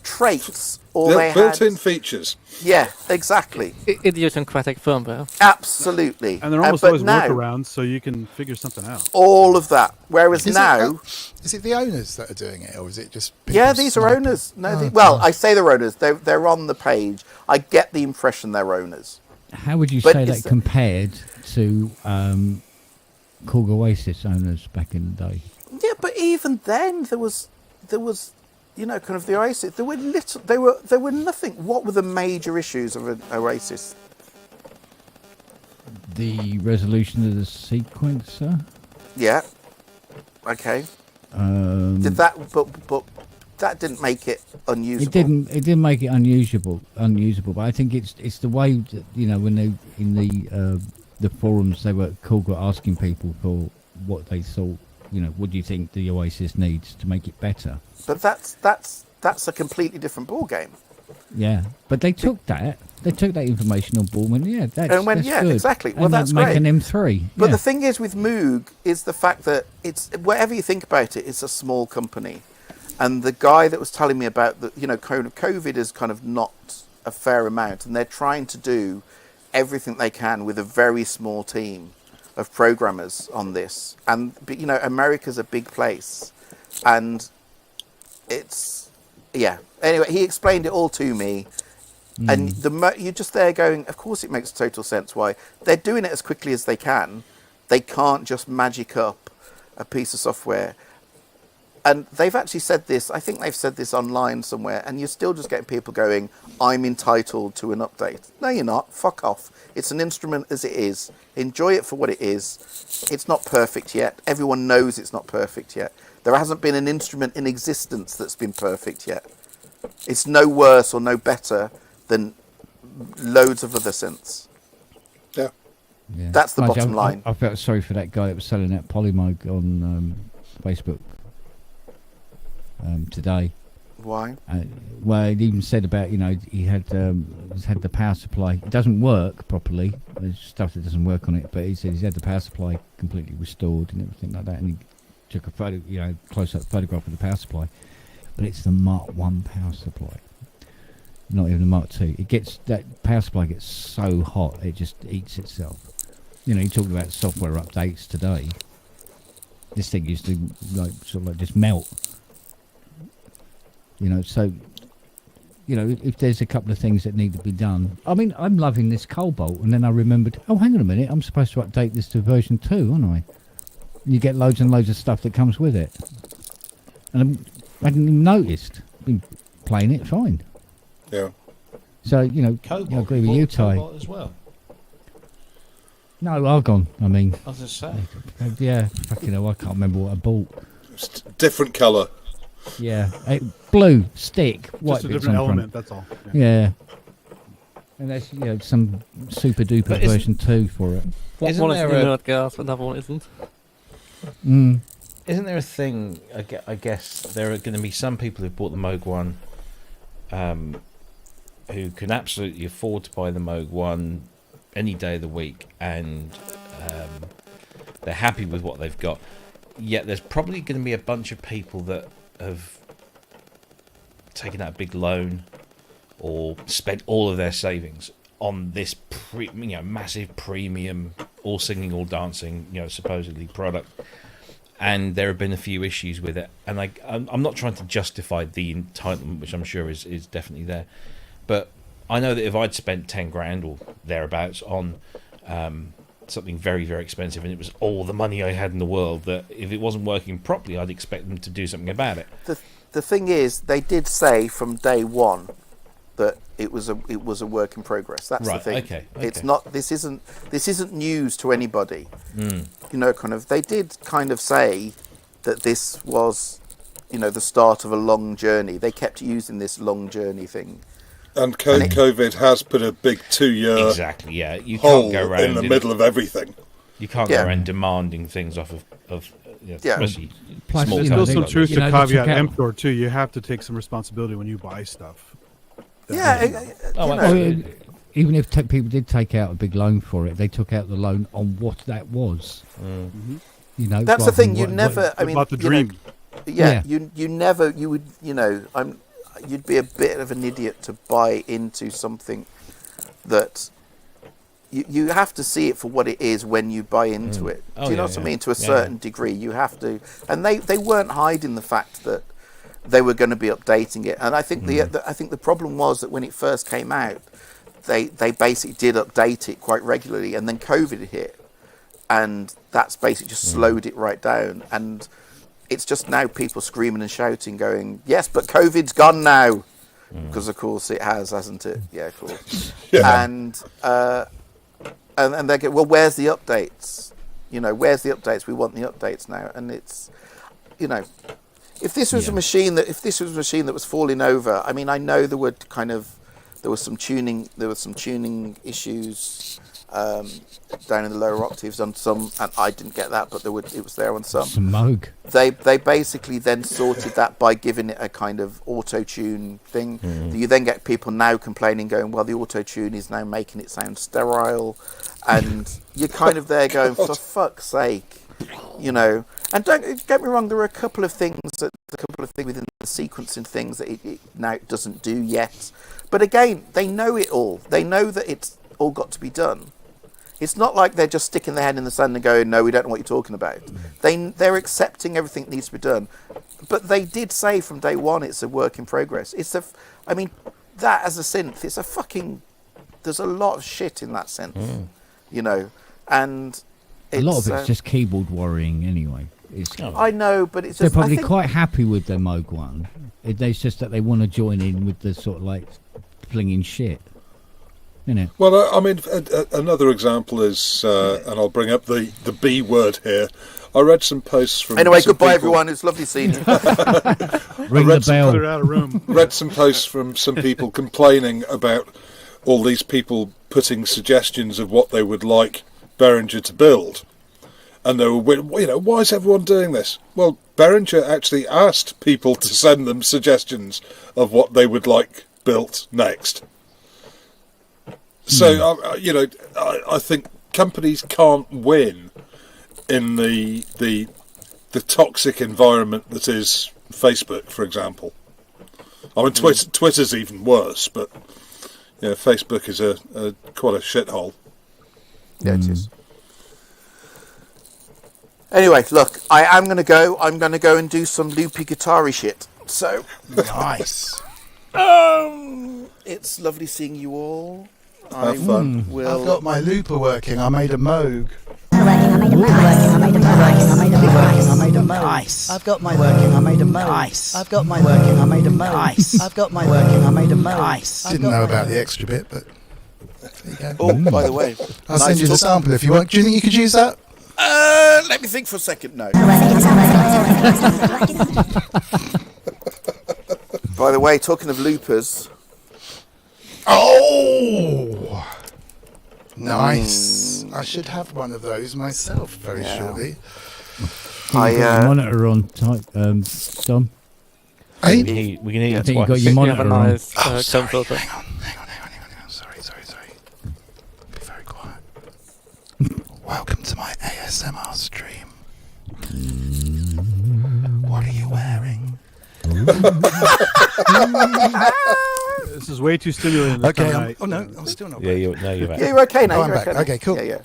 traits, or they built-in had features. Yeah, exactly. Idiosyncratic firmware. Absolutely. And there are almost but always now, workarounds, so you can figure something out. all of that. Whereas now, Is it the owners that are doing it, or is it just? yeah, people these are sniping? owners. No, Oh, well, okay. I say they're owners. They're on the page. I get the impression they're owners. How would you But say it's- that compared to Korg Oasis owners back in the day? Yeah, but even then, there was, you know, kind of the Oasis. There were nothing. What were the major issues of an Oasis? The resolution of the sequencer. Yeah. Okay. Did that? But that didn't make it unusable. It didn't make it unusable. But I think it's the way that, you know, when they in the forums they were asking people for what they thought. You know, what do you think the Oasis needs to make it better? But that's a completely different ball game. Yeah, but they took that information on board. And yeah, that's good. Exactly. Well, and that's make great. an M3. But yeah. the thing is with Moog is the fact that it's, whatever you think about it, it's a small company. And the guy that was telling me about the, you know, COVID has kind of knocked a fair amount, and they're trying to do everything they can with a very small team of programmers on this. And, you know, America's a big place, and it's, yeah. Anyway, he explained it all to me. And you're just there going, of course it makes total sense why. They're doing it as quickly as they can. They can't just magic up a piece of software. And they've actually said this, I think they've said this online somewhere, and you're still just getting people going, I'm entitled to an update. No, you're not. Fuck off. It's an instrument as it is. Enjoy it for what it is. It's not perfect yet. Everyone knows it's not perfect yet. There hasn't been an instrument in existence that's been perfect yet. It's no worse or no better than loads of other synths. Yeah. Yeah. That's the Mind you, bottom line. I felt sorry for that guy that was selling that Polymog on Facebook today. Why? Well, he even said about, he had the power supply. It doesn't work properly. There's stuff that doesn't work on it, but he said he's had the power supply completely restored and everything like that. And he took a photo, close-up photograph of the power supply, but it's the Mark 1 power supply, not even the Mark 2. That power supply gets so hot it just eats itself. You talking about software updates today. This thing used to just melt. So if there's a couple of things that need to be done. I mean, I'm loving this Cobalt, and then I remembered, oh, hang on a minute, I'm supposed to update this to version 2, aren't I? And you get loads and loads of stuff that comes with it. And I hadn't even noticed. Been playing it fine. Yeah. So, Cobalt, I agree with you, Ty. Cobalt as well. No, Argon, I mean. I was just say. Yeah, fucking hell, I can't remember what I bought. It's different colour. Yeah, blue stick, white Just a bits different on front. element. That's all. Yeah. And that's some super duper version 2 for it. One is inert gas, another one isn't. Mm. Isn't there a thing? I guess there are going to be some people who bought the Moog 1, who can absolutely afford to buy the Moog 1 any day of the week, and they're happy with what they've got. Yet there's probably going to be a bunch of people that have taken out a big loan or spent all of their savings on this massive premium, all singing, all dancing, supposedly product. And there have been a few issues with it. And I'm not trying to justify the entitlement, which I'm sure is definitely there. But I know that if I'd spent 10 grand or thereabouts on something very, very expensive, and it was all the money I had in the world, that if it wasn't working properly, I'd expect them to do something about it. The thing is, they did say from day one that it was a work in progress. That's right, the thing. Okay. It's not. This isn't news to anybody. They did kind of say that this was, the start of a long journey. They kept using this long journey thing. And COVID has put a big 2-year exactly, yeah. You hole can't go around in the middle of everything. You can't go around demanding things off of especially Plus, small There's companies. still some truth to they caveat took out- emptor too. You have to take some responsibility when you buy stuff. Even if people did take out a big loan for it, they took out the loan on what that was. Mm-hmm. That's the thing. You never. I mean, about the dream. You never. You would. You'd be a bit of an idiot to buy into something that you have to see it for what it is when you buy into it. Do you know what I mean? To a certain degree, you have to. And they weren't hiding the fact that they were going to be updating it. And I think the problem was that when it first came out, they basically did update it quite regularly, and then COVID hit, and that's basically just slowed it right down. And it's just now people screaming and shouting, going, "Yes, but COVID's gone now," because of course it has, hasn't it? Yeah, of course. And they go, "Well, where's the updates? Where's the updates? We want the updates now." And it's, if this was a machine that was falling over, I mean, I know there was some tuning issues down in the lower octaves on some, and I didn't get that, but it was there on some. Some Moog. They basically then sorted that by giving it a kind of auto-tune thing. You then get people now complaining, going, well, the auto-tune is now making it sound sterile, and you're kind of there going, for fuck's sake, And don't get me wrong, there are a couple of things within the sequencing things that it now doesn't do yet. But again, they know it all. They know that it's all got to be done. It's not like they're just sticking their head in the sand and going, no, we don't know what you're talking about. They're accepting everything that needs to be done. But they did say from day one it's a work in progress. That as a synth, it's a fucking... There's a lot of shit in that synth, and... A lot of it's just keyboard worrying anyway. I know, but it's they're just... probably quite happy with their Moog 1. It's just that they want to join in with the sort of like flinging shit. Well, another example is, and I'll bring up the B word here. I read some posts from. Anyway, goodbye everyone. It's lovely seeing you. Ring the bell. Put her out of room. Read some posts from some people complaining about all these people putting suggestions of what they would like Behringer to build. And they were, why is everyone doing this? Well, Behringer actually asked people to send them suggestions of what they would like built next. So, I think companies can't win in the toxic environment that is Facebook, for example. I mean, Twitter's even worse, but Facebook is quite a shithole. Yeah, it is. Anyway, look, I am going to go. I'm going to go and do some loopy guitar-y shit. So Nice. It's lovely seeing you all. Have fun. I've got my looper working. I made a Moog. Nice. I've got my working. I made a Moog. Nice. I've got my working. I made a Moog. Nice. I've got my working. I made a Moog. Nice. Didn't know about the extra bit, but there you go. Oh, by the way, I'll send you the sample if you want. Do you think you could use that? let me think for a second. No. By the way, talking of loopers. Oh, nice! I should have one of those myself very shortly. Got your monitor on, Dom. Hey? We can hear I you think you twice. got your monitor have a on. nice Sorry, filter. hang on. Sorry. Be very quiet. Welcome to my ASMR stream. What are you wearing? This is way too stimulating. Okay. I'm still not. Yeah, you're back. Yeah, you're okay now. Oh, I'm you're back. okay. Okay, cool. Yeah.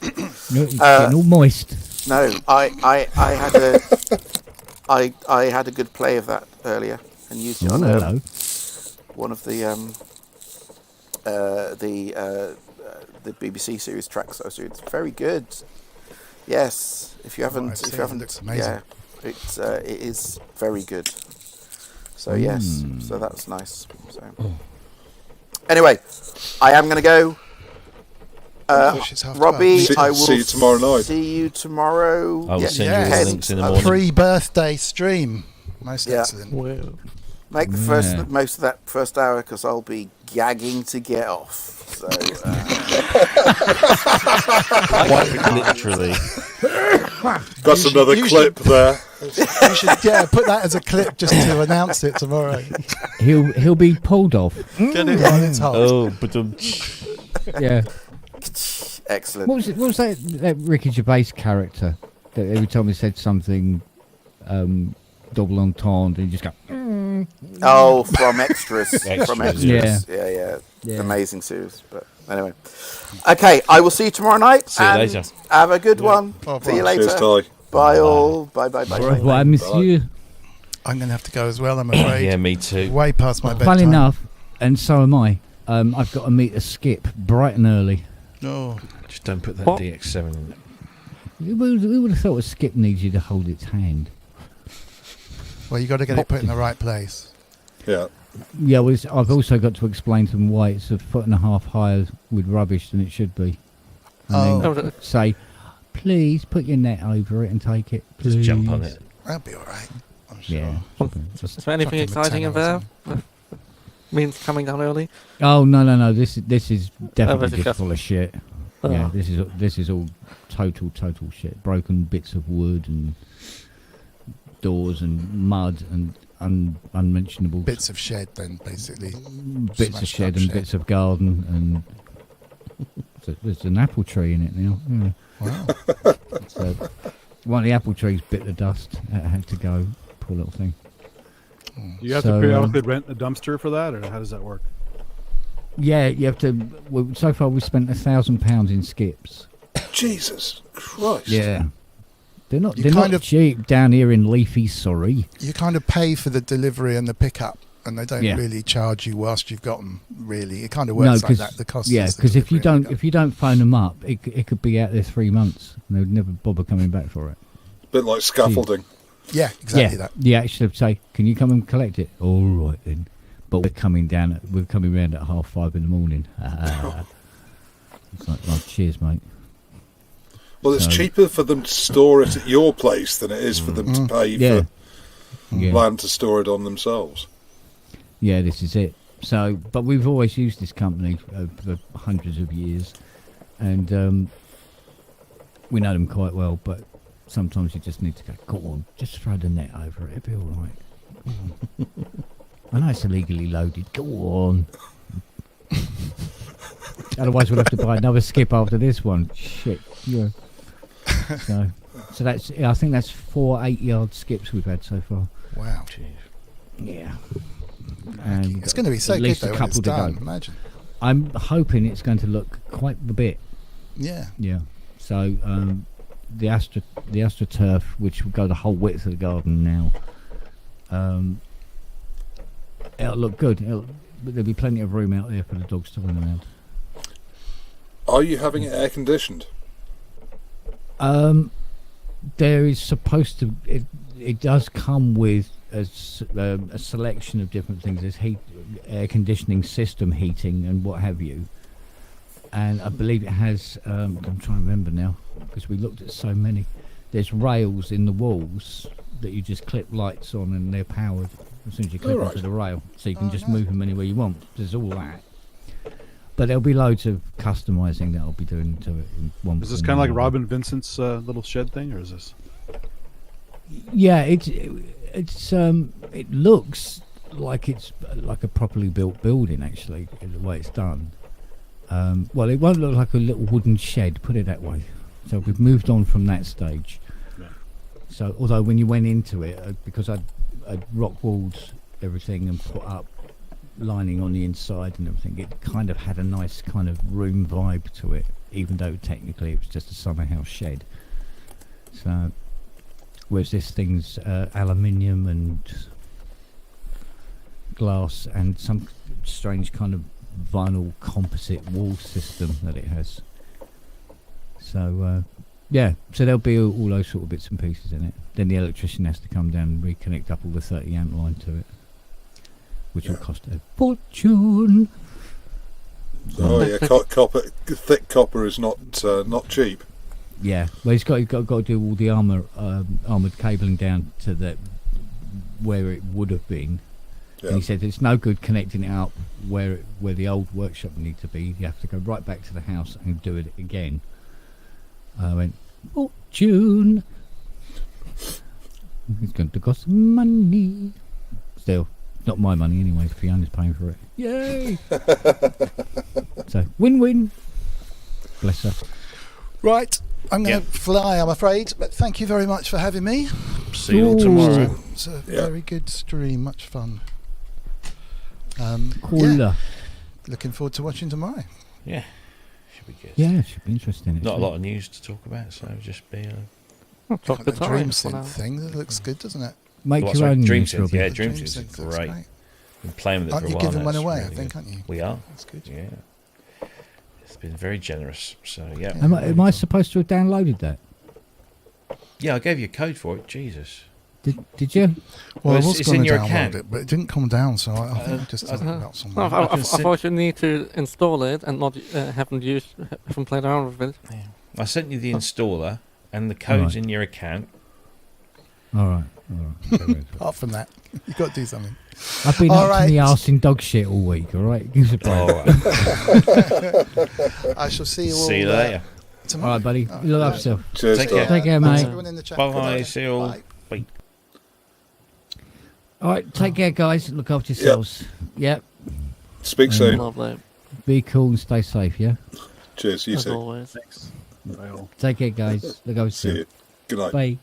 You're getting all moist. No, I had a I had a good play of that earlier and used it on Hello. one of the BBC series tracks I was doing. It's very good. Yes, if you haven't, I've seen it. It looks amazing. yeah, it is very good. So yes, so that's nice. So anyway, I am going to go. It's 12:30. Robbie, I will see you tomorrow night. See you tomorrow. I will send you yes. all the links in the morning. Pre-birthday stream. Most Yeah. excellent. Well, Make the most of that first hour because I'll be gagging to get off. So Literally. That's another clip there. You should put that as a clip just to announce it tomorrow. He'll be pulled off. Get it on its hot. Oh, but Yeah. excellent. What was that Ricky Gervais character that every time he said something double entendre, he just go. Oh, from Extras. From Extras, Extras. yeah. Yeah. Amazing series. But anyway. Okay, I will see you tomorrow night. See you and later. Have a good one. See you later. Cheers, Ty. Bye all. Bye. Au revoir, monsieur. I'm going to have to go as well, I'm afraid. Yeah, me too. Way past my bedtime. Funny enough, and so am I. I've got to meet a Skip bright and early. Oh. Just don't put that What? DX7 in it. Who would have thought a Skip needs you to hold its hand? Well, you got to get it put in the right place. Yeah. Yeah, well, I've also got to explain to them why it's a foot and a half higher with rubbish than it should be. And Oh. then say, please put your net over it and take it. Just jump on please." it. That'll be all right. I'm sure. Yeah. is there anything Fucking exciting in Matano or there? Means coming down early. Oh no! This is definitely that's just just- full of shit. Oh. Yeah, this is all total shit. Broken bits of wood and doors and mud and unmentionable Bits of shed, then, basically. bits of smashed shed up and bits of garden and there's an apple tree in it now. Yeah. Wow. So one of the apple trees bit the dust. It had to go. Poor little thing. You have So, to periodically rent a dumpster for that, or how does that work? Yeah, you have to. Well, so far we've spent £1,000 in skips. Jesus Christ. Yeah. They're not. You They're kind not of- cheap down here in leafy Surrey. You kind of pay for the delivery and the pickup, and they don't Yeah. really charge you whilst you've got them. Really, it kind of No, works like 'cause- that. The cost. Yeah, is the because if you delivery and don't phone them up, it could be out there 3 months and they would never bother coming back for it. Bit like scaffolding. yeah, exactly yeah, that. you actually say, "Can you come and collect it?" All right then, but we're coming round at 5:30 in the morning. It's like, oh, cheers, mate. Well, it's So- cheaper for them to store it at your place than it is for them to pay Yeah. for Yeah. land to store it on themselves. Yeah, this is it. So, but we've always used this company for hundreds of years, and we know them quite well. But sometimes you just need to go on, just throw the net over it. It'll be all right. Go on. I know it's illegally loaded. Go on. Otherwise, we'll have to buy another skip after this one. Shit. Yeah. So that's. I think that's 4 8-yard skips we've had so far. Wow. Yeah. And It's going to be so at good least though a when couple it's to done. go. Imagine. I'm hoping it's going to look quite a bit. Yeah. Yeah. So the AstroTurf, which will go the whole width of the garden now, it'll look good. There'll be plenty of room out there for the dogs to run around. Are you having it air conditioned? There is supposed to. It does come with a selection of different things. There's air conditioning system, heating, and what have you. And I believe it has. I'm trying to remember now because we looked at so many. There's rails in the walls that you just clip lights on, and they're powered as soon as you clip onto the rail, so you can just move them anywhere you want. There's all that. But there'll be loads of customising that I'll be doing to it. In one Is this form kind of or like another. Robin Vincent's little shed thing, or is this? Yeah, it looks like it's like a properly built building, actually, the way it's done. Well, it won't look like a little wooden shed, put it that way. So we've moved on from that stage. Yeah. So, although when you went into it, because I'd rock walled everything and put up lining on the inside and everything, it kind of had a nice kind of room vibe to it, even though technically it was just a summer house shed. So, whereas this thing's aluminium and glass and some strange kind of vinyl composite wall system that it has. So yeah, so there'll be all those sort of bits and pieces in it. Then the electrician has to come down and reconnect up all the 30 amp line to it, which will cost a fortune. Oh yeah, thick copper is not cheap. Yeah, well, he's got to do all the armoured cabling down to the where it would have been. Yeah. And he said it's no good connecting it up where the old workshop would need to be. You have to go right back to the house and do it again. I went, fortune. It's going to cost money. Still, not my money anyway. Fiona's paying for it. Yay! So win-win. Bless her. Right, I'm going to fly, I'm afraid, but thank you very much for having me. See you all tomorrow. It's a very good stream, much fun. Cool. Yeah. Looking forward to watching tomorrow. Yeah, should be good. Yeah, it should be interesting. Not a lot of news to talk about, so just be. Got the Dream Synth thing, that looks good, doesn't it? Make your own Dream news, Synth, Robbie. yeah, Dream Dream Synth is Synth, that's great. great. Been playing with it Aren't for a you while giving now, one it's away, I really think, good. aren't you? We are. That's good. Yeah. It's been very generous, so yeah. Am I supposed to have downloaded that? Yeah, I gave you a code for it. Jesus. Did you? Well, I it's- was it's going in to your download account. it, but it didn't come down, so I think I just thought about No, someone. I thought you need to install it and not haven't played around with it. I sent you the installer and the code's Right. in your account. All right. Apart from that, you've got to do something. I've been All up to the right. arse in dog shit all week. All right, give us a break. All right. I shall see you all See you later. tomorrow. All right, buddy. You love yourself. Cheers, Take Tom. care. Take care, Thanks mate. everyone in the chat. Bye. Good night. See you all. Bye. Bye. All right, take care, guys. Look after yourselves. Yep. Speak soon. Lovely. Be cool and stay safe. Yeah. Cheers. You As too. always. Take care, guys. Look after See you. yourself. Good night. Bye.